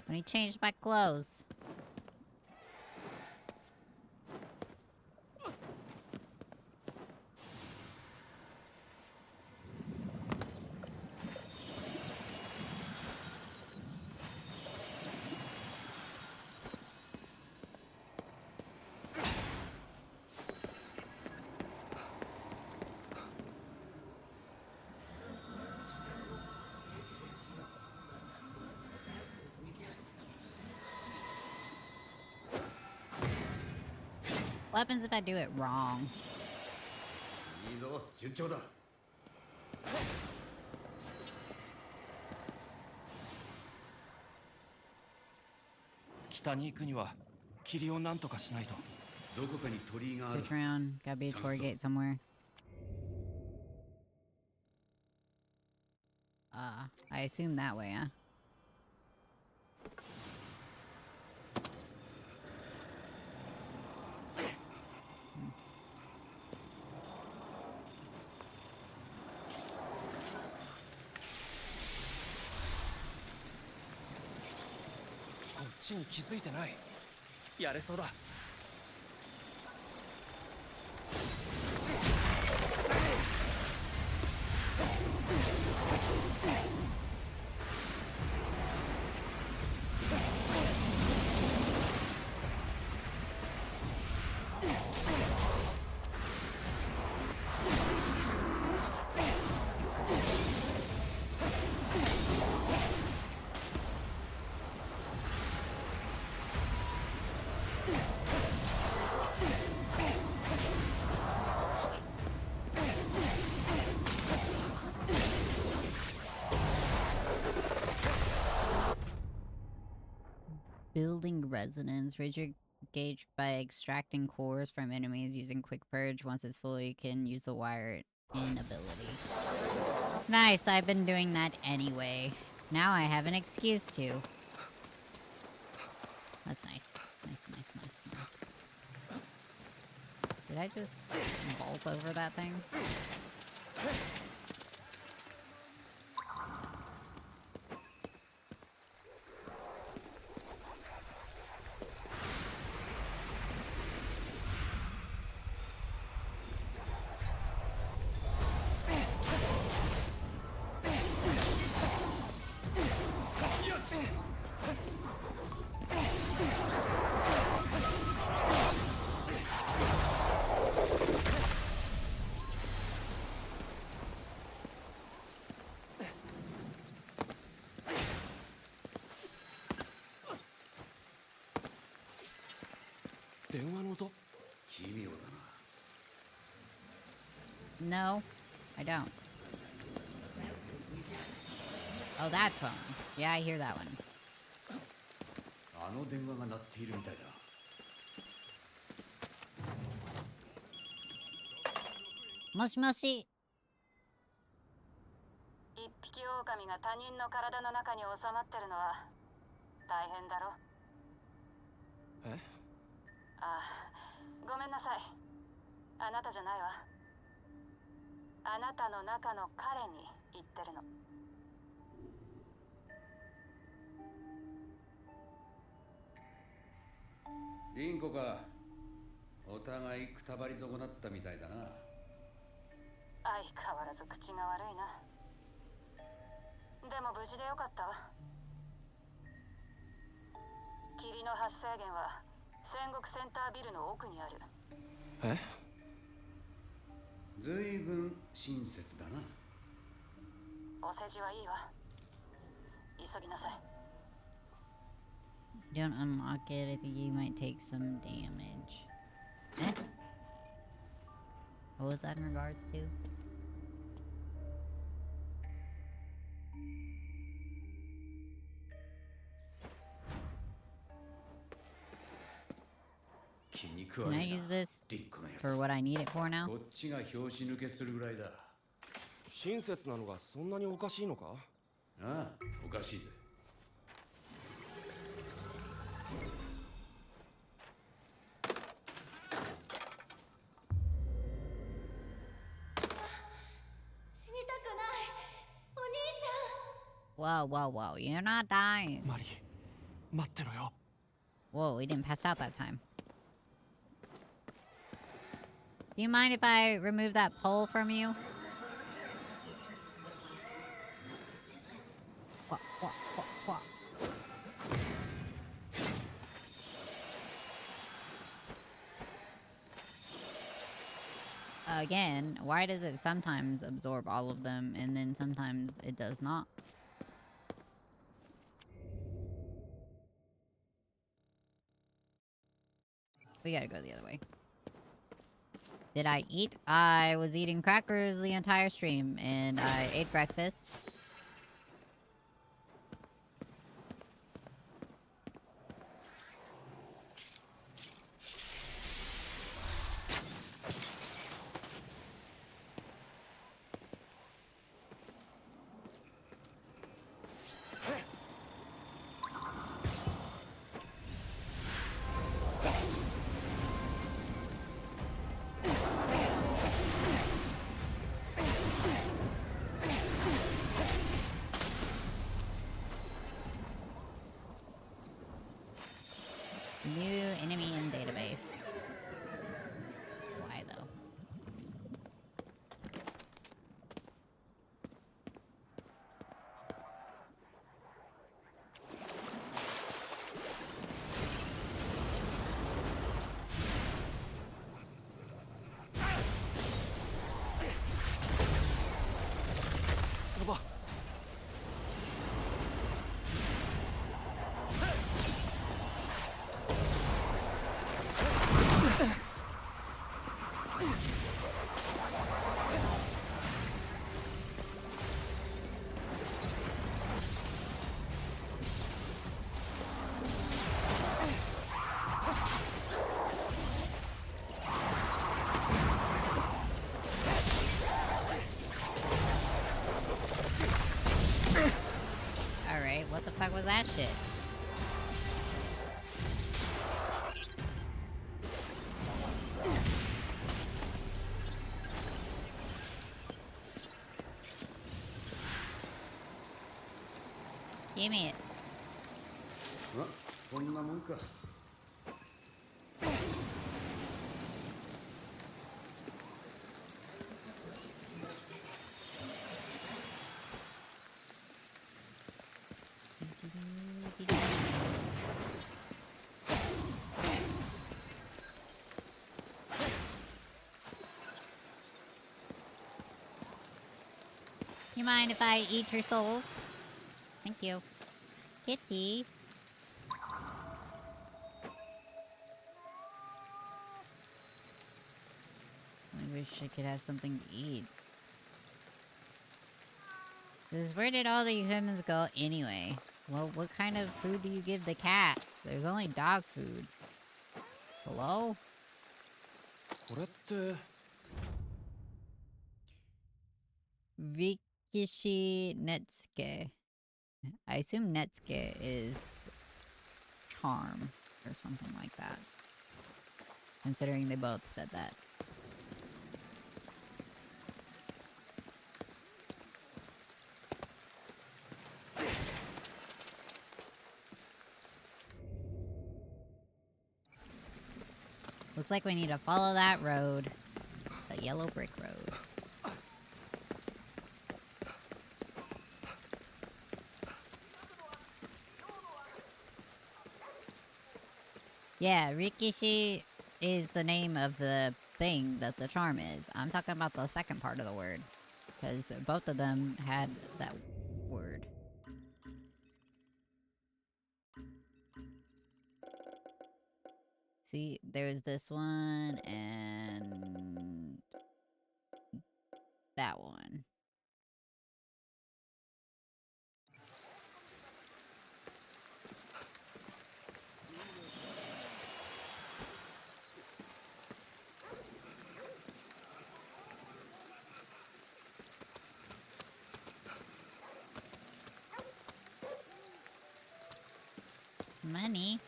Speaker 1: when he changed my clothes. What happens if I do it wrong?
Speaker 7: いいぞ、順調だ。
Speaker 9: 北に行くには霧をなんとかしないと。
Speaker 7: どこかに鳥居がある。
Speaker 1: Search around. Gotta be a tour gate somewhere. I assume that way, huh?
Speaker 9: Oh, こっちに気づいてない。やれそうだ。
Speaker 1: Building resonance. Raise your gauge by extracting cores from enemies using quick purge. Once it's full, you can use the wire in ability. Nice, I've been doing that anyway. Now I have an excuse to. That's nice. Nice, nice, nice, nice. Did I just vault over that thing?
Speaker 9: Yes! 電話の音？
Speaker 7: 奇妙だな。
Speaker 1: No, I don't. Oh, that phone. Yeah, I hear that one.
Speaker 7: あの電話が鳴っているみたいだ。
Speaker 1: もしもし。
Speaker 11: 一匹狼が他人の体の中に収まってるのは大変だろ。
Speaker 9: え？
Speaker 11: ああ、ごめんなさい。あなたじゃないわ。あなたの中の彼に言ってるの。
Speaker 7: リンコか。お互いくたばり損なったみたいだな。
Speaker 11: 相変わらず口が悪いな。でも無事でよかったわ。霧の発生源は戦国センタービルの奥にある。
Speaker 9: え？
Speaker 7: ずいぶん親切だな。
Speaker 11: お世辞はいいわ。急ぎなさい。
Speaker 1: Don't unlock it. I think you might take some damage. Eh? What was that in regards to? Can I use this for what I need it for now?
Speaker 7: こっちが拍子抜けするぐらいだ。
Speaker 9: 親切なのがそんなにおかしいのか？
Speaker 7: ああ、おかしいぜ。
Speaker 2: 死にたくない。お兄ちゃん。
Speaker 1: Whoa, whoa, whoa. You're not dying.
Speaker 9: マリ、待ってろよ。
Speaker 1: Whoa, we didn't pass out that time. Do you mind if I remove that pole from you? Wah, wah, wah, wah. Again, why does it sometimes absorb all of them and then sometimes it does not? We gotta go the other way. Did I eat? I was eating crackers the entire stream, and I ate breakfast. New enemy in database. Why though? Alright, what the fuck was that shit? Give me it.
Speaker 7: こんなもんか。
Speaker 1: You mind if I eat your souls? Thank you. Kitty. I wish I could have something to eat. Because where did all the humans go anyway? Well, what kind of food do you give the cats? There's only dog food. Hello?
Speaker 9: これって
Speaker 1: Rikishi Netsuke. I assume Netsuke is charm or something like that. Considering they both said that. Looks like we need to follow that road. The yellow brick road. Yeah, Rikishi is the name of the thing that the charm is. I'm talking about the second part of the word. Because both of them had that word. See, there's this one and that one. Money.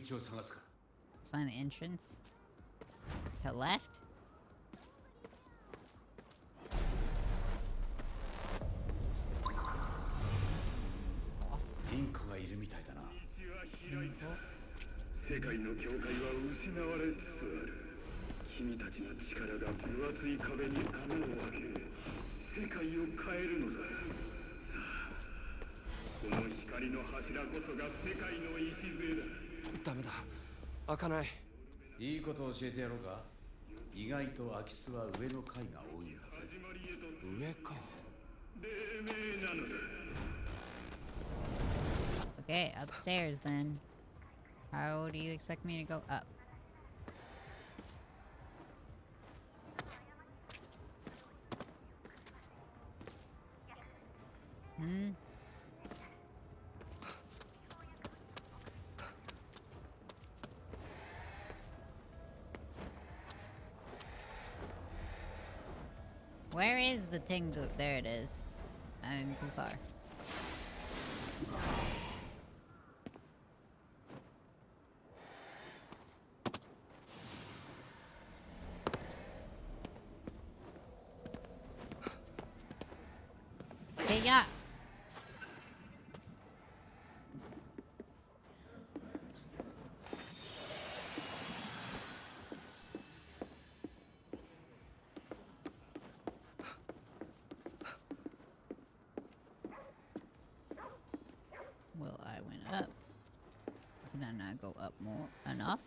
Speaker 1: Let's find the entrance. To left?
Speaker 7: 意外と空き巣は上の階が多いんだぜ。
Speaker 9: 上か。
Speaker 1: Okay, upstairs then. How do you expect me to go up? Where is the thing? There it is. I'm too far. Hey, yeah. Well, I went up. Did I not go up more enough?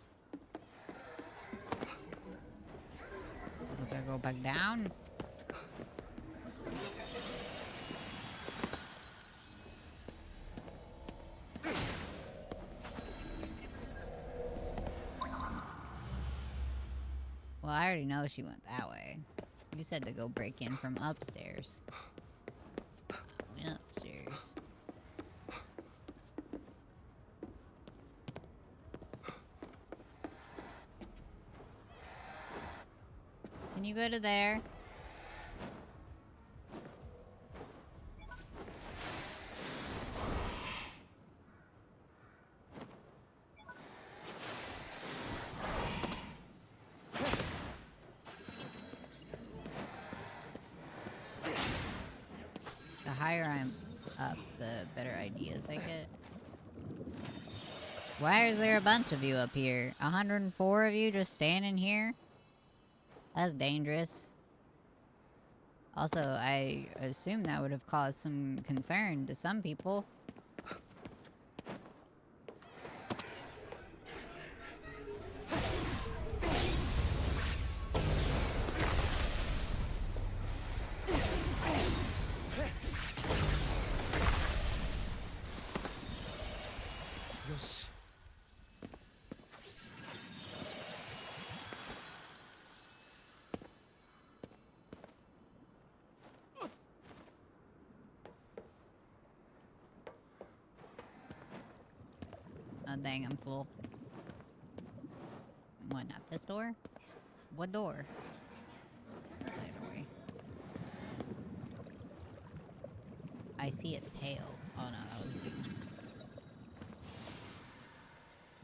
Speaker 1: Look, I go back down. Well, I already know she went that way. You said to go break in from upstairs. I went upstairs. Can you go to there? The higher I'm up, the better ideas I get. Why is there a bunch of you up here? 104 of you just standing here? That's dangerous. Also, I assume that would have caused some concern to some people. Oh dang, I'm full. What, not this door? What door? I see a tail. Oh no, that was wings.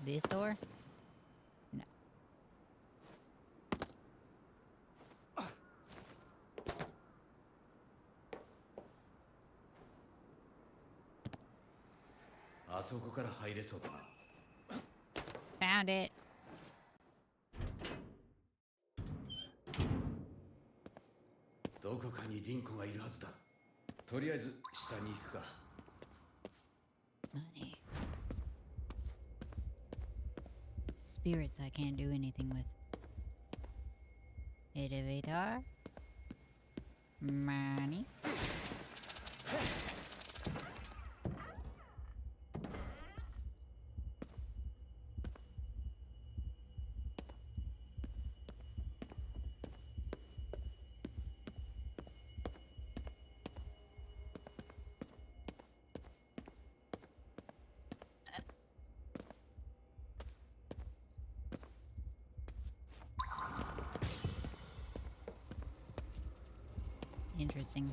Speaker 1: This door? No. Found it. Money. Spirits I can't do anything with. Elevator. Money. Interesting.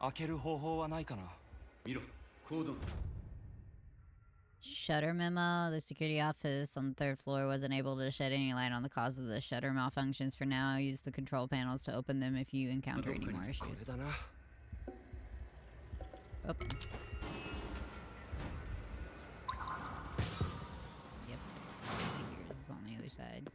Speaker 9: 開ける方法はないかな。
Speaker 7: 見ろ、コード。
Speaker 1: Shutter memo. The security office on the third floor wasn't able to shed any light on the cause of the shutter malfunctions for now. Use the control panels to open them if you encounter any more issues. Open. Yep. Yours is on the other side.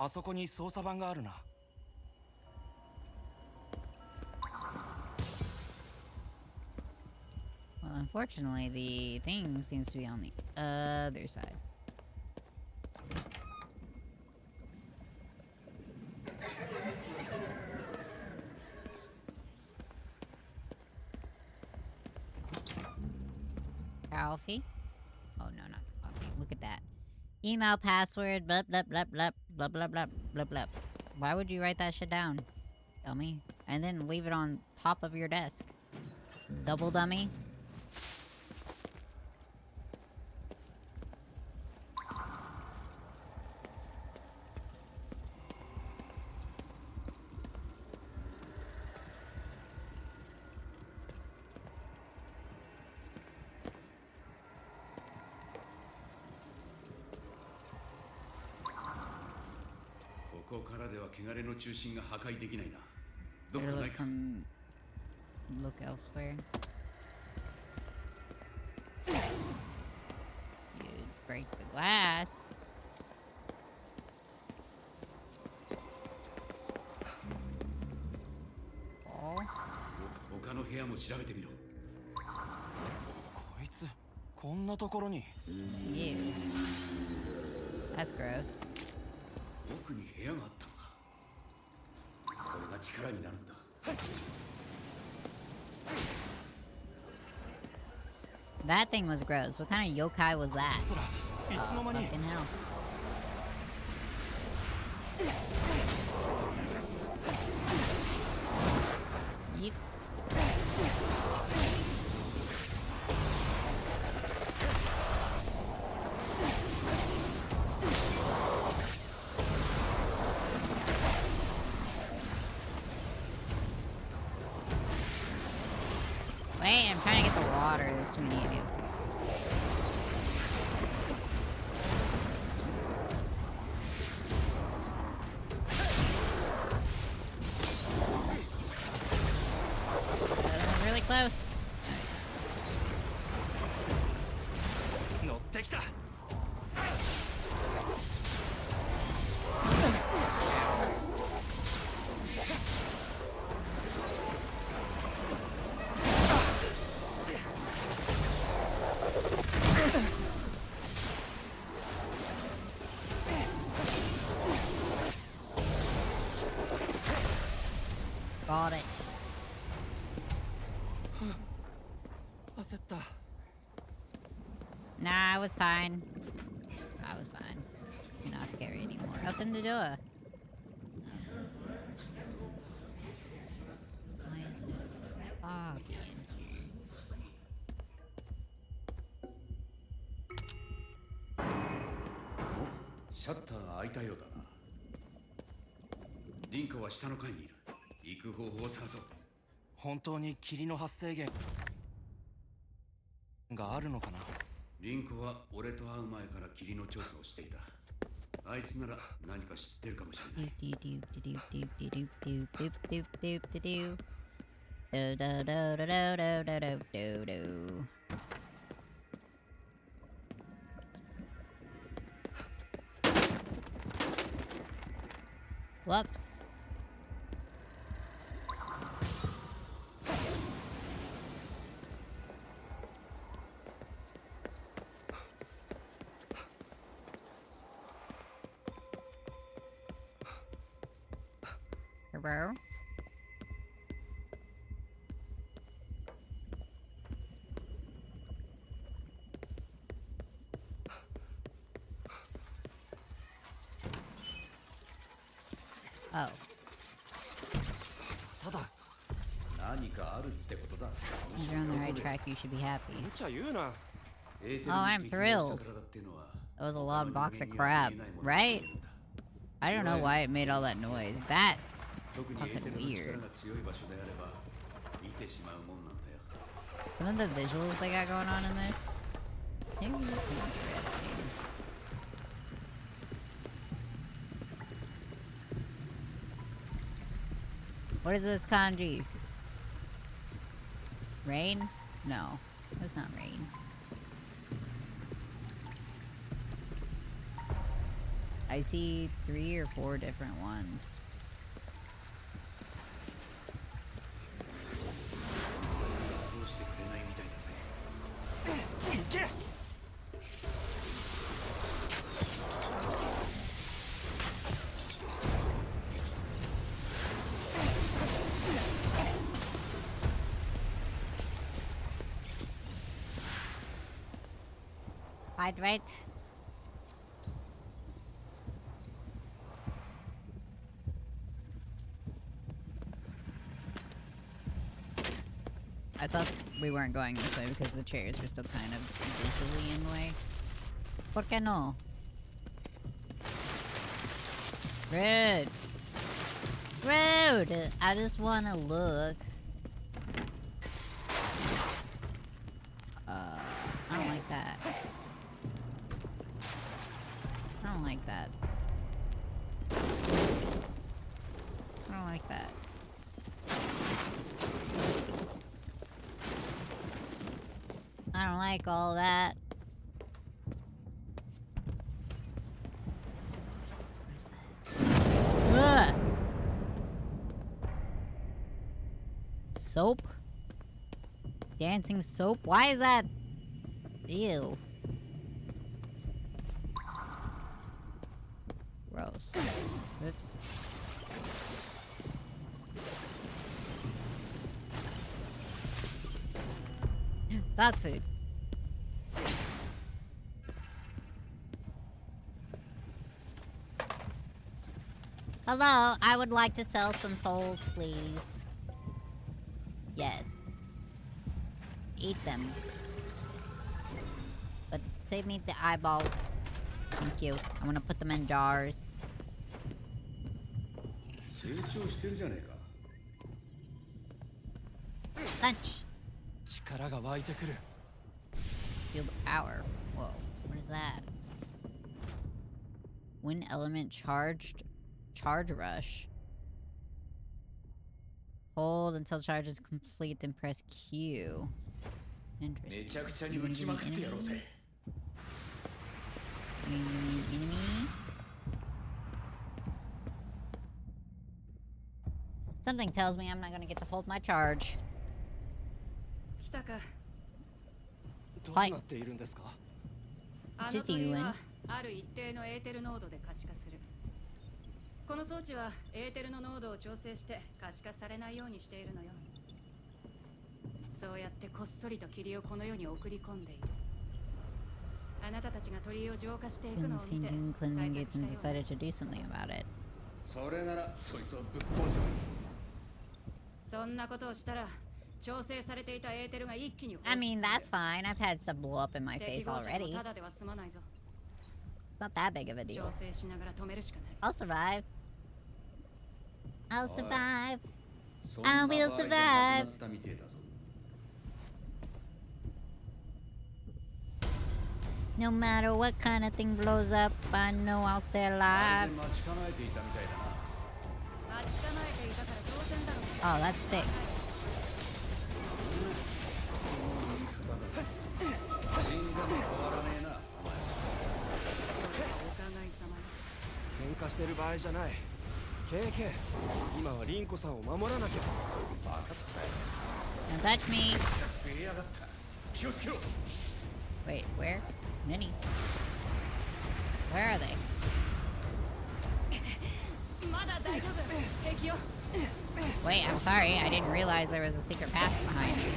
Speaker 9: あそこに操作盤があるな。
Speaker 1: Well, unfortunately, the thing seems to be on the other side. Coffee? Oh, no, not the coffee. Look at that. Email password, blah, blah, blah, blah, blah, blah, blah, blah, blah. Why would you write that shit down, dummy? And then leave it on top of your desk. Double dummy? Look elsewhere. You'd break the glass. Oh.
Speaker 7: 他の部屋も調べてみろ。
Speaker 9: こいつこんなところに。
Speaker 1: Ew. That's gross.
Speaker 7: 奥に部屋があったのか。これが力になるんだ。
Speaker 1: That thing was gross. What kind of yokai was that? Oh, fucking hell. Yeep. Wait, I'm trying to get the water. There's too many of you. That was really close. Got it. Nah, I was fine. I was fine. Not to carry anymore. Open the door. Why is it foggy in here?
Speaker 7: Oh, シャッターが開いたようだな。リンコは下の階にいる。行く方法を探そう。
Speaker 9: 本当に霧の発生源があるのかな。
Speaker 7: リンコは俺と会う前から霧の調査をしていた。あいつなら何か知ってるかもしれない。
Speaker 1: Whoops. Hello? Oh.
Speaker 9: ただ
Speaker 7: 何かあるってことだ。
Speaker 1: If you're on the right track, you should be happy.
Speaker 9: 無茶言うな。
Speaker 1: Oh, I'm thrilled. That was a loud box of crap, right? I don't know why it made all that noise. That's fucking weird. Some of the visuals they got going on in this, they're really interesting. What is this kanji? Rain? No, that's not rain. I see 3 or 4 different ones. Right. I thought we weren't going this way because the chairs were still kind of visually in the way. ¿Por qué no? Rude. Rude! I just want to look. I don't like that. I don't like that. I don't like that. I don't like all that. Ugh. Soap? Dancing soap? Why is that? Ew. Gross. Oops. Dog food. Hello, I would like to sell some souls, please. Yes. Eat them. But save me the eyeballs. Thank you. I'm gonna put them in jars. Lunch. Feel the power. Whoa, what is that? Wind element charged. Charge rush. Hold until charge is complete, then press Q. Interesting. You wanna give me enemies? Enemy? Something tells me I'm not gonna get to hold my charge. Hi. What you doing?
Speaker 11: この装置はエーテルの濃度を調整して可視化されないようにしているのよ。そうやってこっそりと霧をこの世に送り込んでいる。あなたたちが鳥居を浄化していくのを見て、
Speaker 1: cleansing gates and decided to do something about it.
Speaker 7: それならそいつをぶっ壊せ。
Speaker 11: そんなことをしたら調整されていたエーテルが一気に。
Speaker 1: I mean, that's fine. I've had stuff blow up in my face already.
Speaker 11: ただでは済まないぞ。
Speaker 1: Not that big of a deal.
Speaker 11: 調整しながら止めるしかない。
Speaker 1: I'll survive. I'll survive. I will survive. No matter what kind of thing blows up, I know I'll stay alive. Oh, that's sick. Don't touch me. Wait, where? Ninny. Where are they? Wait, I'm sorry. I didn't realize there was a secret path behind you.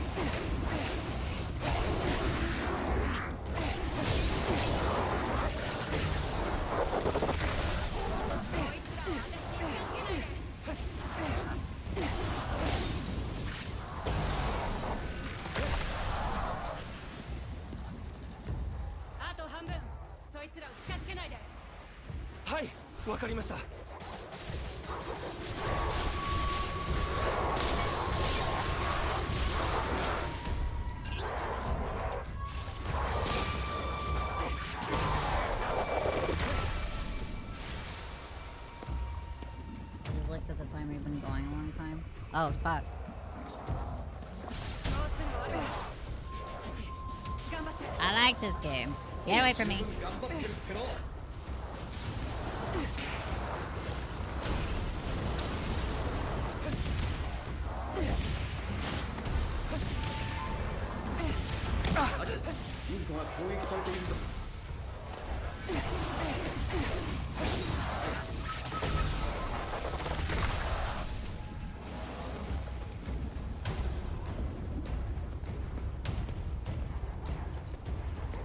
Speaker 1: You've looked at the time we've been going a long time. Oh, fuck. I like this game. Get away from me.
Speaker 7: リンコが攻撃されているぞ。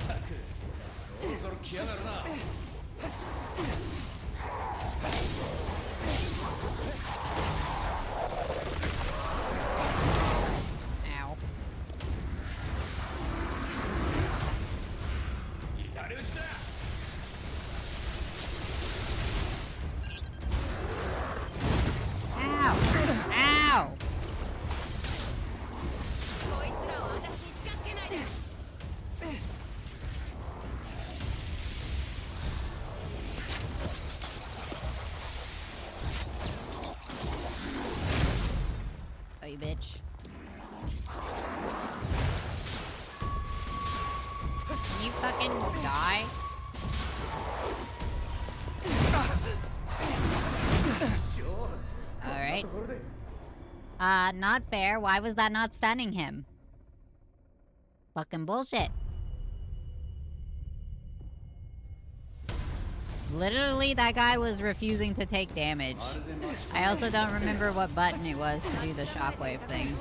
Speaker 7: ったく、そろそろ来やがるな。
Speaker 1: You bitch. Can you fucking die? Alright. Not fair. Why was that not stunning him? Fucking bullshit. Literally, that guy was refusing to take damage. I also don't remember what button it was to do the shockwave thing.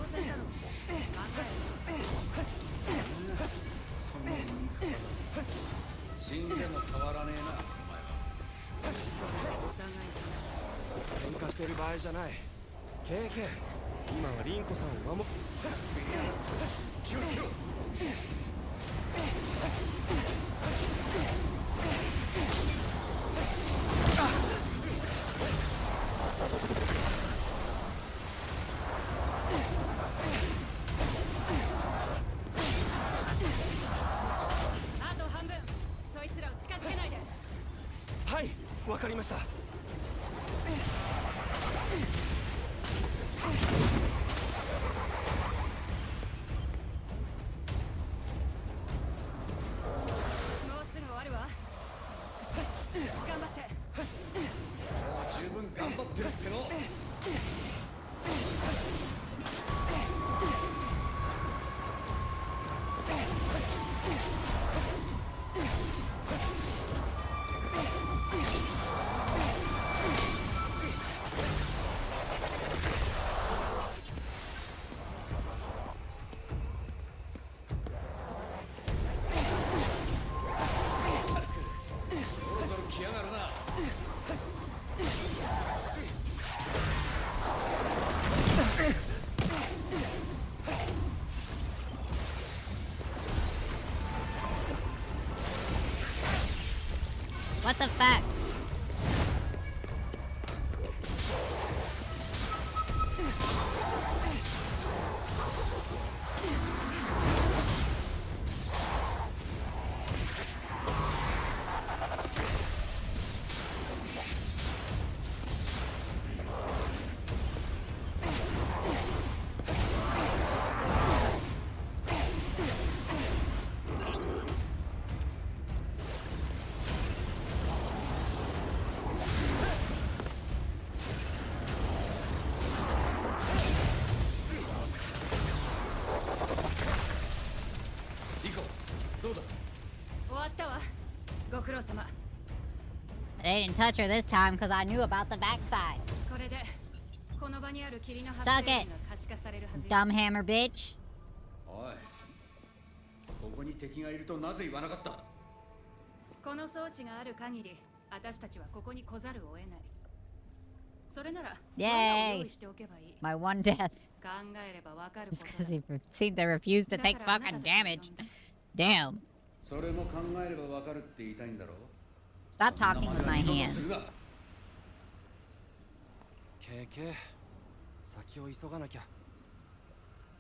Speaker 1: What the fuck? They didn't touch her this time because I knew about the backside. Suck it, dumb hammer bitch.
Speaker 7: おい、ここに敵がいるとなぜ言わなかった？
Speaker 11: この装置がある限り、私たちはここに来ざるを得ない。それなら、用意しておけばいい。
Speaker 1: My one death.
Speaker 11: 考えればわかる
Speaker 1: It's because he seemed to refuse to take fucking damage. Damn.
Speaker 7: それも考えればわかるって言いたいんだろう。
Speaker 1: Stop talking with my hands.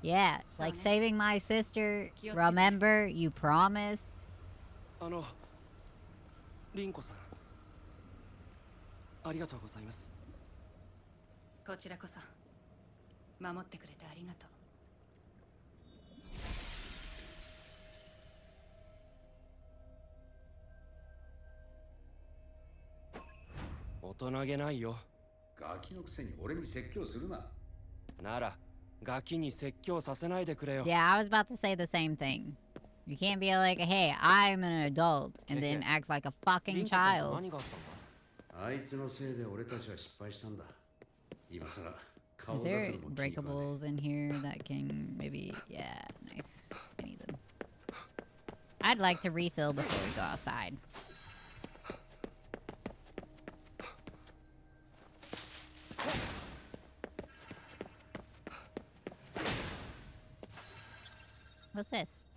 Speaker 1: Yeah, it's like saving my sister. Remember, you promised.
Speaker 9: リンコさん、ありがとうございます。
Speaker 11: こちらこそ守ってくれてありがとう。
Speaker 9: 大人げないよ。
Speaker 7: ガキのくせに俺に説教するな。
Speaker 9: なら、ガキに説教させないでくれよ。
Speaker 1: Yeah, I was about to say the same thing. You can't be like, hey, I'm an adult, and then act like a fucking child. Is there breakables in here that can maybe... Yeah, nice. I need them. I'd like to refill before we go outside. What's this?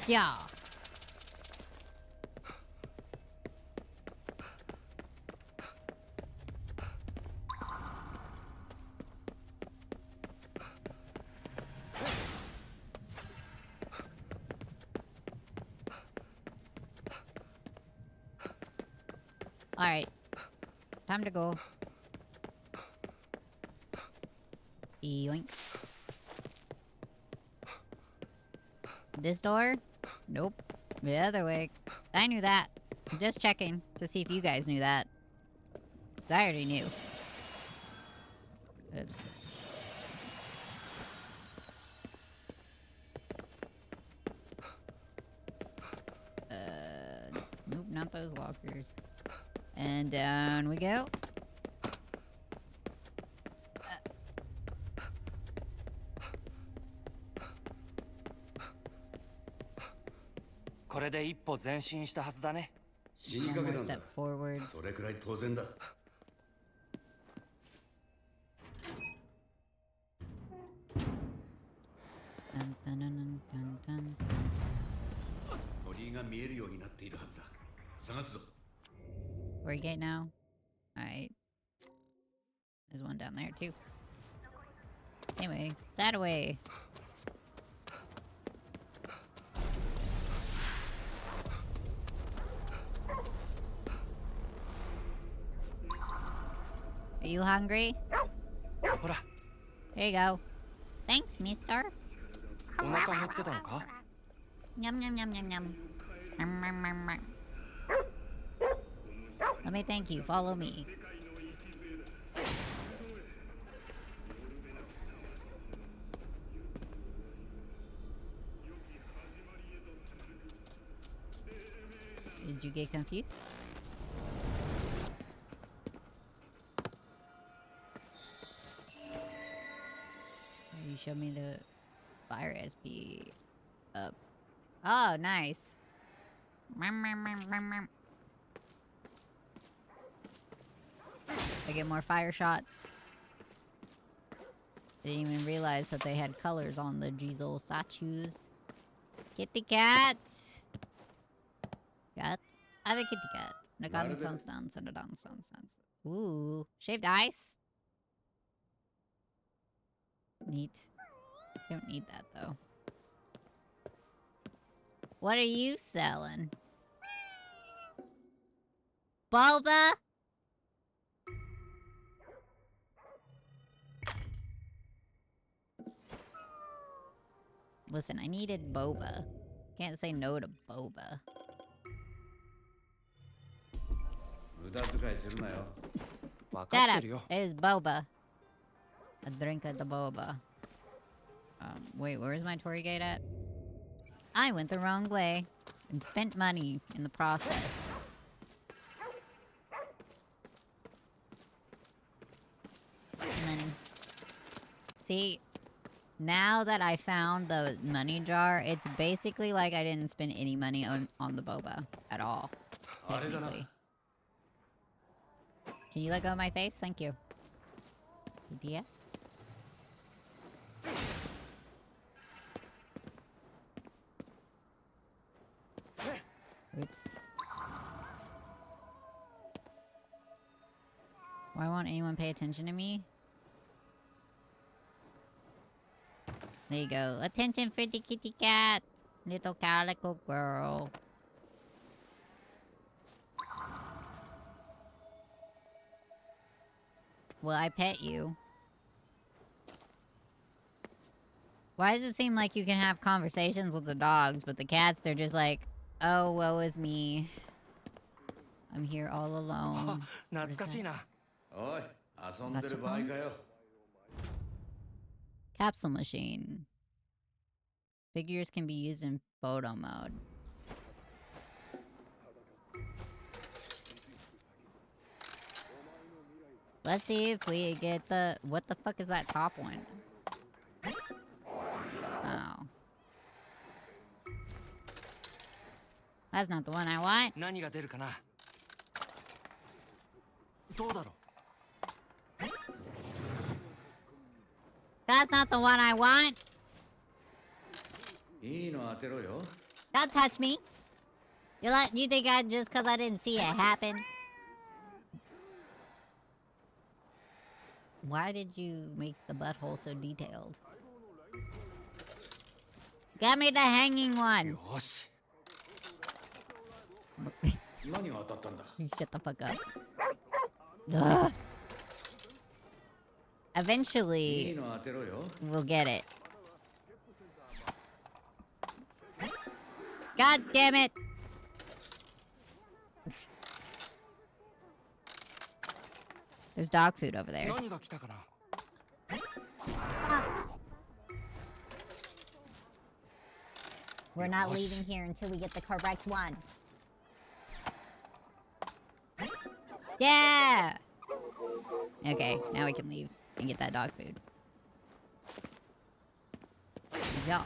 Speaker 1: Yeah. Alright. Time to go. Yoink. This door? Nope. The other way. I knew that. I'm just checking to see if you guys knew that. 'Cause I already knew. Oops. Nope, not those lockers. And down we go. One more step forward. Dun, dun, dun, dun, dun, dun. Where you get now? Alright. There's one down there too. Anyway, that away. Are you hungry? There you go. Thanks, mister. Yum, yum, yum, yum, yum. Let me thank you. Follow me. Did you get confused? You showed me the fire SP up. Oh, nice. I get more fire shots. Didn't even realize that they had colors on the Jizo statues. Kitty cat! Cat? I have a kitty cat. Nagan sounds dance and a dance sounds dance. Ooh. Shaved ice? Neat. Don't need that though. What are you selling? Boba? Listen, I needed boba. Can't say no to boba. Shut up. It is boba. A drink of the boba. Wait, where's my torii gate at? I went the wrong way and spent money in the process. And then, see, now that I found the money jar, it's basically like I didn't spend any money on the boba at all. Technically. Can you let go of my face? Thank you. Yeah. Oops. Why won't anyone pay attention to me? There you go. Attention for the kitty cat. Little calico girl. Will I pet you? Why does it seem like you can have conversations with the dogs, but the cats, they're just like, oh, woe is me. I'm here all alone. Gachapon? Capsule machine. Figures can be used in photo mode. Let's see if we get the... What the fuck is that top one? Oh. That's not the one I want.
Speaker 9: 何が出るかな。どうだろう。
Speaker 1: That's not the one I want.
Speaker 7: いいの当てろよ。
Speaker 1: Don't touch me. You think I just because I didn't see it happen? Why did you make the butthole so detailed? Get me the hanging one.
Speaker 9: よし。
Speaker 7: 何が当たったんだ。
Speaker 1: You shut the fuck up. Ugh. Eventually,
Speaker 7: いいの当てろよ。
Speaker 1: we'll get it. God damn it! There's dog food over there.
Speaker 9: 何が来たかな。
Speaker 1: We're not leaving here until we get the correct one. Yeah! Okay, now we can leave and get that dog food. Yeah.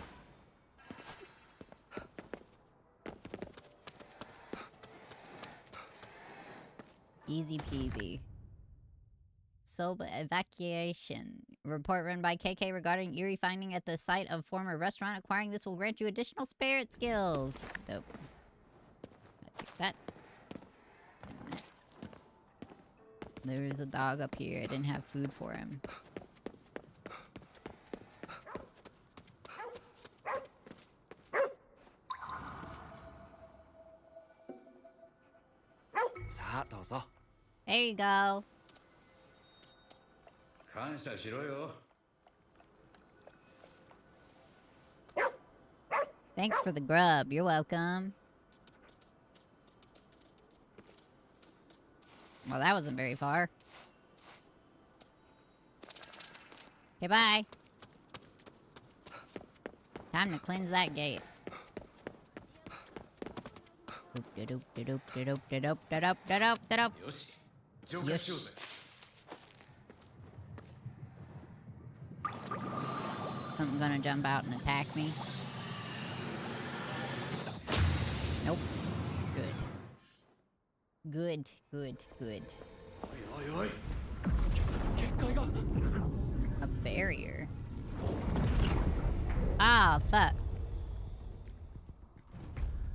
Speaker 1: Easy peasy. Soba evacuation. Report run by KK regarding eerie finding at the site of former restaurant. Acquiring this will grant you additional spirit skills. Dope. I'll take that. There is a dog up here. I didn't have food for him. There you go.
Speaker 7: 感謝しろよ。
Speaker 1: Thanks for the grub. You're welcome. Well, that wasn't very far. Okay, bye. Time to cleanse that gate. Yosh.
Speaker 7: よし、浄化しようぜ。
Speaker 1: Something gonna jump out and attack me. Nope. Good. Good.
Speaker 7: おいおいおい。
Speaker 1: A barrier. Ah, fuck.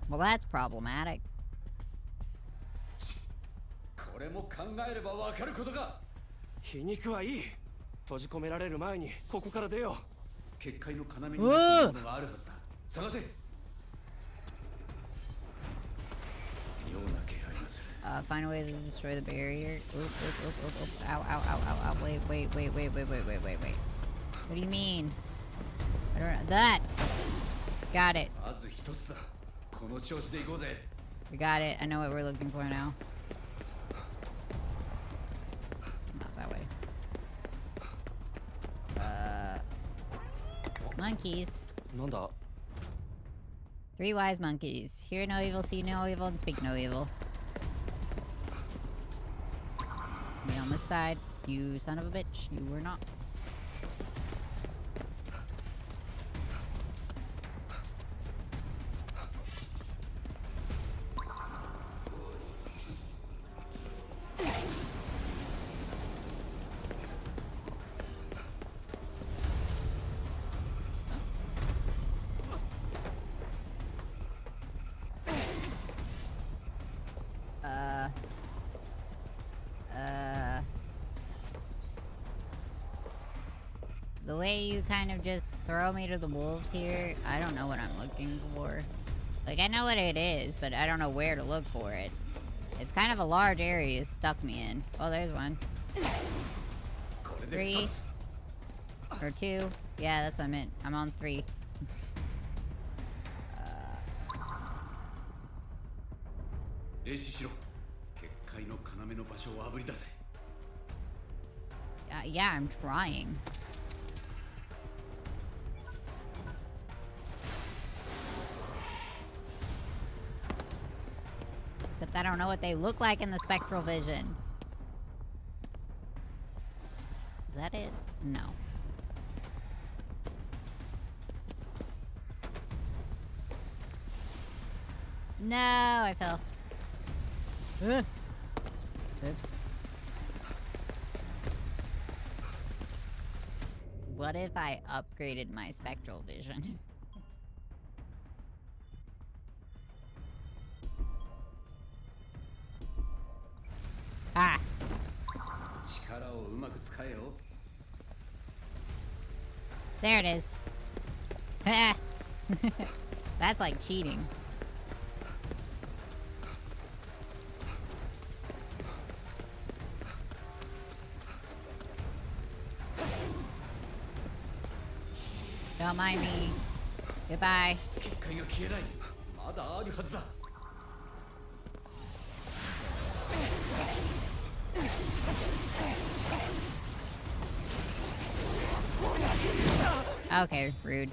Speaker 1: Well, that's problematic.
Speaker 7: これも考えればわかることか。
Speaker 9: 皮肉はいい。閉じ込められる前にここから出よう。
Speaker 7: 結界の要になっているものがあるはずだ。探せ。
Speaker 1: Find a way to destroy the barrier. Oop. Ow. Wait. What do you mean? I don't know. That! Got it.
Speaker 7: まず一つだ。この調子で行こうぜ。
Speaker 1: We got it. I know what we're looking for now. Not that way. Monkeys.
Speaker 9: なんだ。
Speaker 1: 3 wise monkeys. Hear no evil, see no evil, and speak no evil. Me on this side. You son of a bitch. You were not. The way you kind of just throw me to the wolves here, I don't know what I'm looking for. Like, I know what it is, but I don't know where to look for it. It's kind of a large area it's stuck me in. Oh, there's one. 3. Or 2. Yeah, that's what I meant. I'm on 3.
Speaker 7: 霊視しろ。結界の要の場所をあぶり出せ。
Speaker 1: Yeah, I'm trying. Except I don't know what they look like in the spectral vision. Is that it? No. No, I fell. Oops. What if I upgraded my spectral vision? Ah. There it is. That's like cheating. Don't mind me. Goodbye. Okay, rude.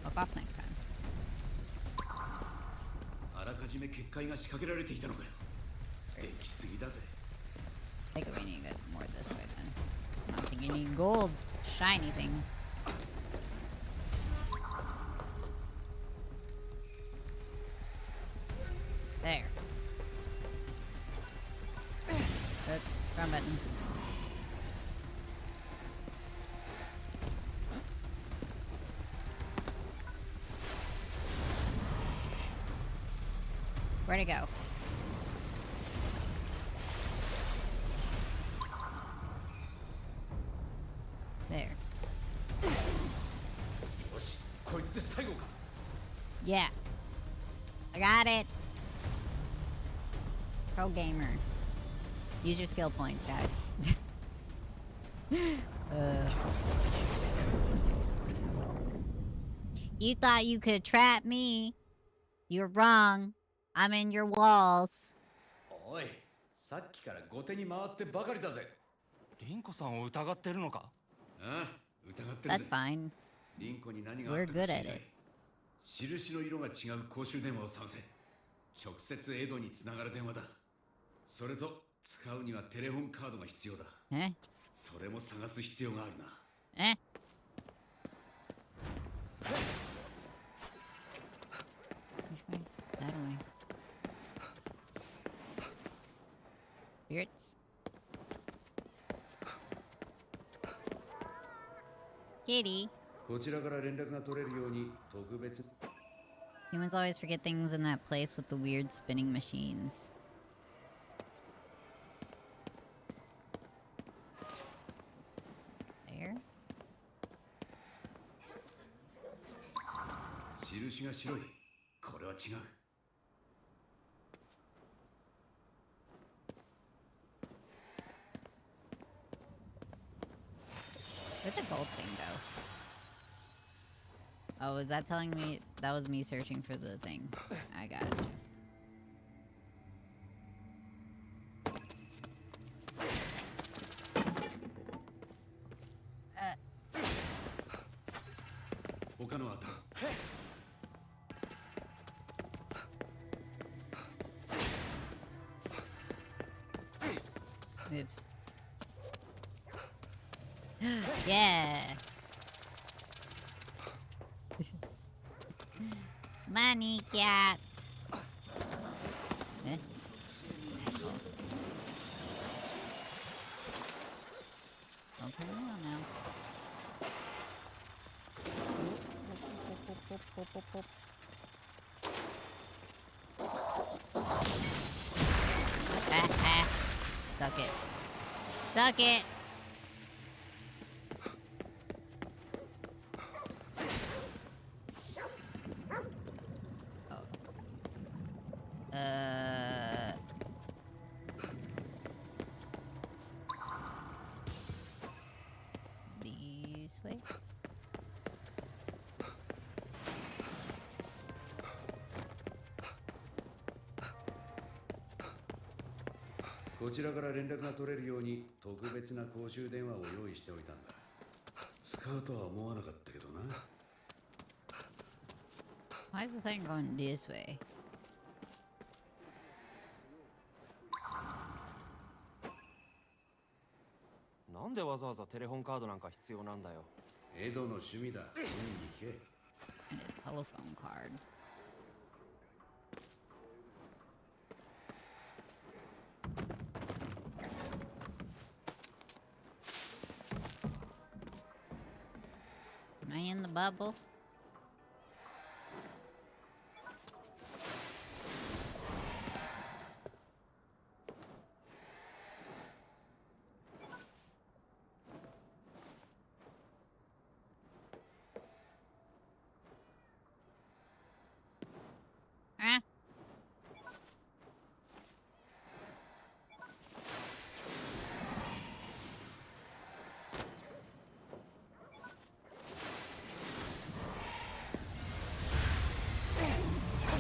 Speaker 1: Fuck off next time. I think we need to go more this way then. I'm not seeing any gold shiny things. There. Oops, wrong button. Where'd it go? There. Yeah. I got it. Pro gamer. Use your skill points, guys. You thought you could trap me. You're wrong. I'm in your walls.
Speaker 7: おい、さっきから後手に回ってばかりだぜ。
Speaker 9: リンコさんを疑ってるのか？
Speaker 7: ああ、疑ってるぜ。
Speaker 1: That's fine.
Speaker 7: リンコに何があったか知りたい。印の色が違う公衆電話を探せ。直接エドにつながる電話だ。それと使うにはテレホンカードが必要だ。それも探す必要があるな。
Speaker 1: That way. Spirits. Kitty.
Speaker 7: こちらから連絡が取れるように特別。
Speaker 1: Humans always forget things in that place with the weird spinning machines. There.
Speaker 7: 印が白い。これは違う。
Speaker 1: Where'd the gold thing go? Oh, was that telling me? That was me searching for the thing. I got it. Oops. Yeah. Money cat. Eh? I'll turn around now. Suck it. Suck it! This way?
Speaker 7: こちらから連絡が取れるように特別な公衆電話を用意しておいたんだ。使うとは思わなかったけどな。
Speaker 1: Why is this thing going this way?
Speaker 9: なんでわざわざテレホンカードなんか必要なんだよ。
Speaker 7: エドの趣味だ。本人に聞け。
Speaker 1: And a telephone card. Am I in the bubble? Ah.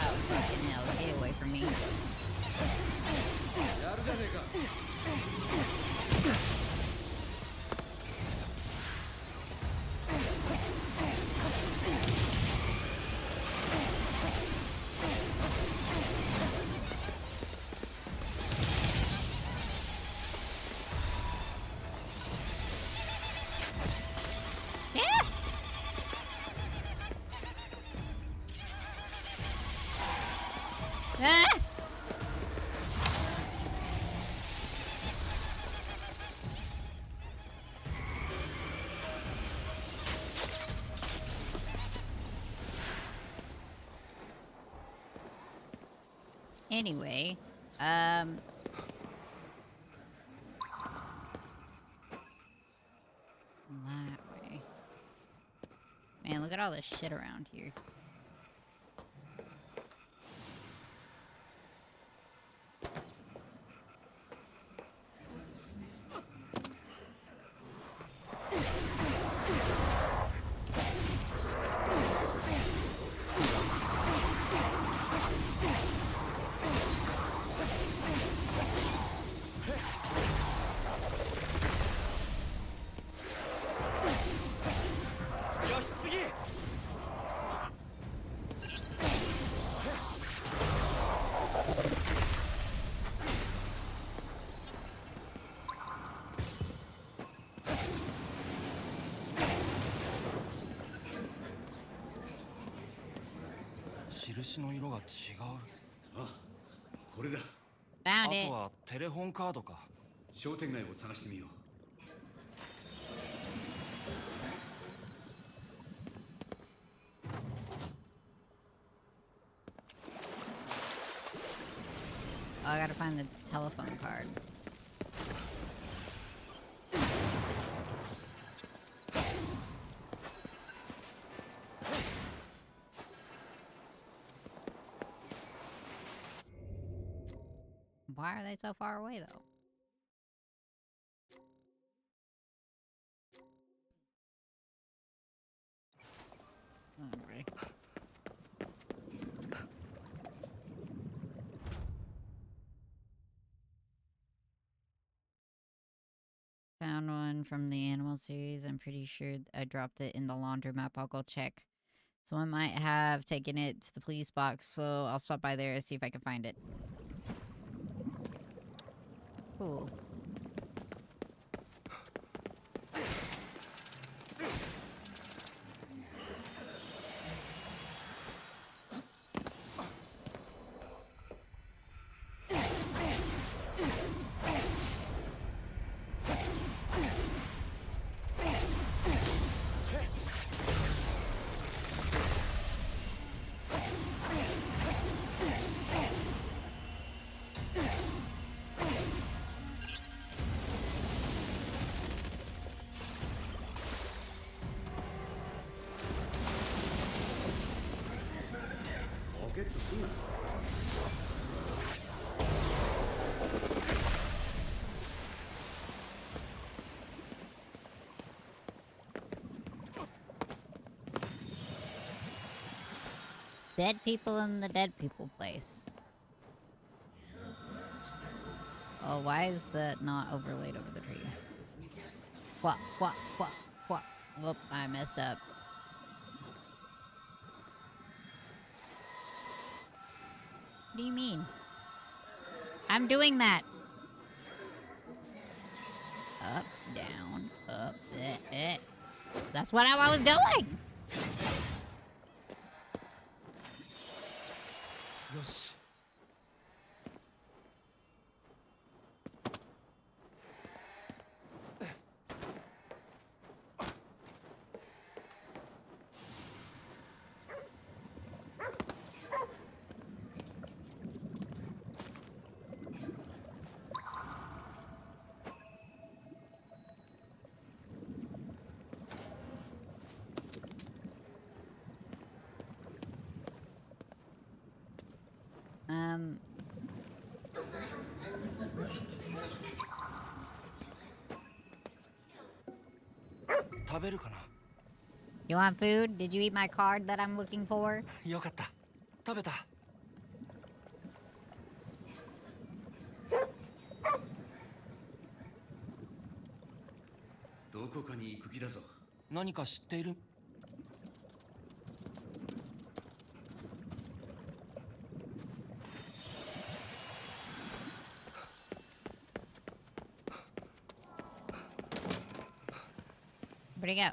Speaker 1: Oh, fucking hell, get away from me. Yeah! Ah! Anyway, that way. Man, look at all this shit around here. Found it.
Speaker 9: はテレホンカードか。
Speaker 7: 商店街を探してみよう。
Speaker 1: Oh, I gotta find the telephone card. Why are they so far away, though? Okay. Found one from the animal series. I'm pretty sure I dropped it in the laundromat. I'll go check. Someone might have taken it to the police box, so I'll stop by there and see if I can find it. Cool. Dead people in the dead people place. Oh, why is that not overlaid over the tree? What? Whoop, I messed up. What do you mean? I'm doing that. Up, down, up, That's what I was doing.
Speaker 9: Yosh.
Speaker 1: You want food? Did you eat my card that I'm looking for?
Speaker 9: よかった。食べた。
Speaker 7: どこかに行く気だぞ。
Speaker 9: 何か知っている？
Speaker 1: Where'd he go?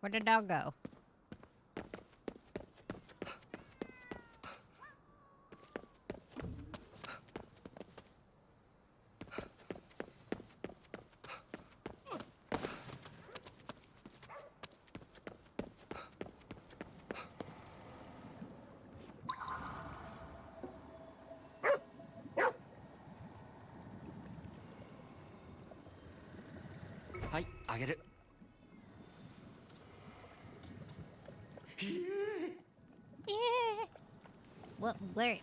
Speaker 1: Where'd the dog go? What?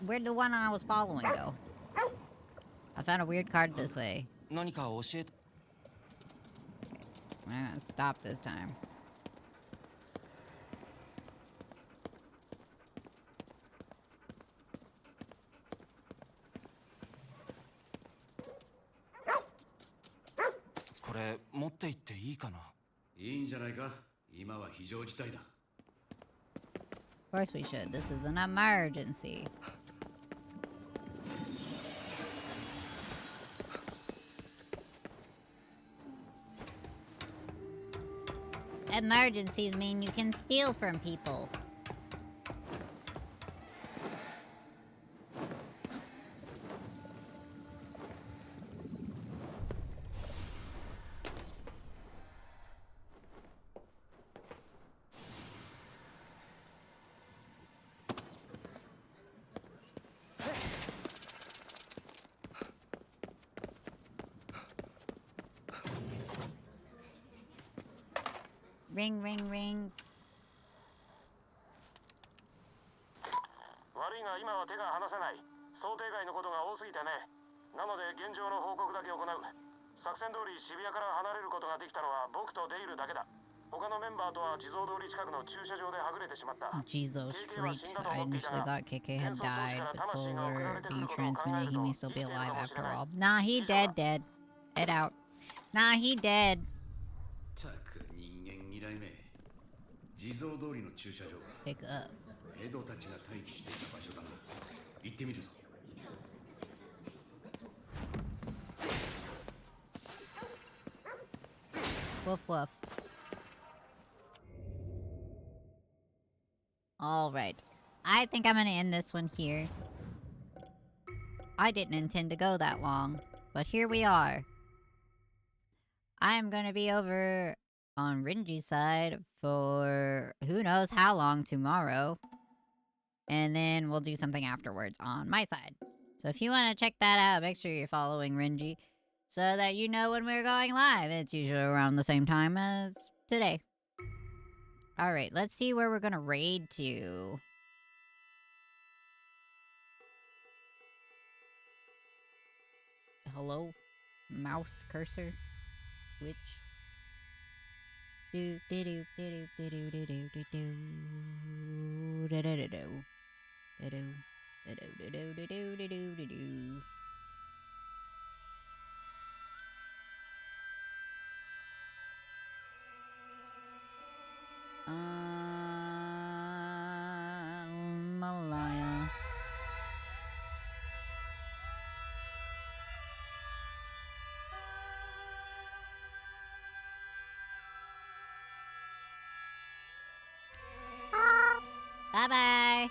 Speaker 1: Where'd the one I was following go? I found a weird card this way.
Speaker 9: 何か教えて。
Speaker 1: I'm gonna stop this time. Of course we should. This is an emergency. Emergencies mean you can steal from people. Ring, ring, ring.
Speaker 6: 悪いが今は手が離せない。想定外のことが多すぎてね。なので現状の報告だけ行う。作戦通り渋谷から離れることができたのは僕とデイルだけだ。他のメンバーとは地蔵通り近くの駐車場ではぐれてしまった。
Speaker 1: Jizo Street. I initially thought KK had died, but souls are being transmitted. He may still be alive after all. Nah, he dead. Head out. Nah, he dead.
Speaker 7: 地蔵通りの駐車場は
Speaker 1: Pick up.
Speaker 7: エドたちが待機していた場所だな。行ってみるぞ。
Speaker 1: Woof woof. Alright. I think I'm gonna end this one here. I didn't intend to go that long, but here we are. I'm gonna be over on Rinji's side for who knows how long tomorrow. And then we'll do something afterwards on my side. So if you want to check that out, make sure you're following Rinji so that you know when we're going live. It's usually around the same time as today. Alright, let's see where we're gonna raid to. Hello? Mouse cursor? Which? Do do do do do do do do do do do do do do do. Do-do-do-do-do-do-do-do-do. Malaya. Bye bye.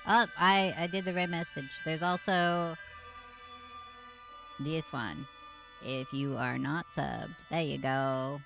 Speaker 1: Oh, I did the right message. There's also this one. If you are not subbed, there you go.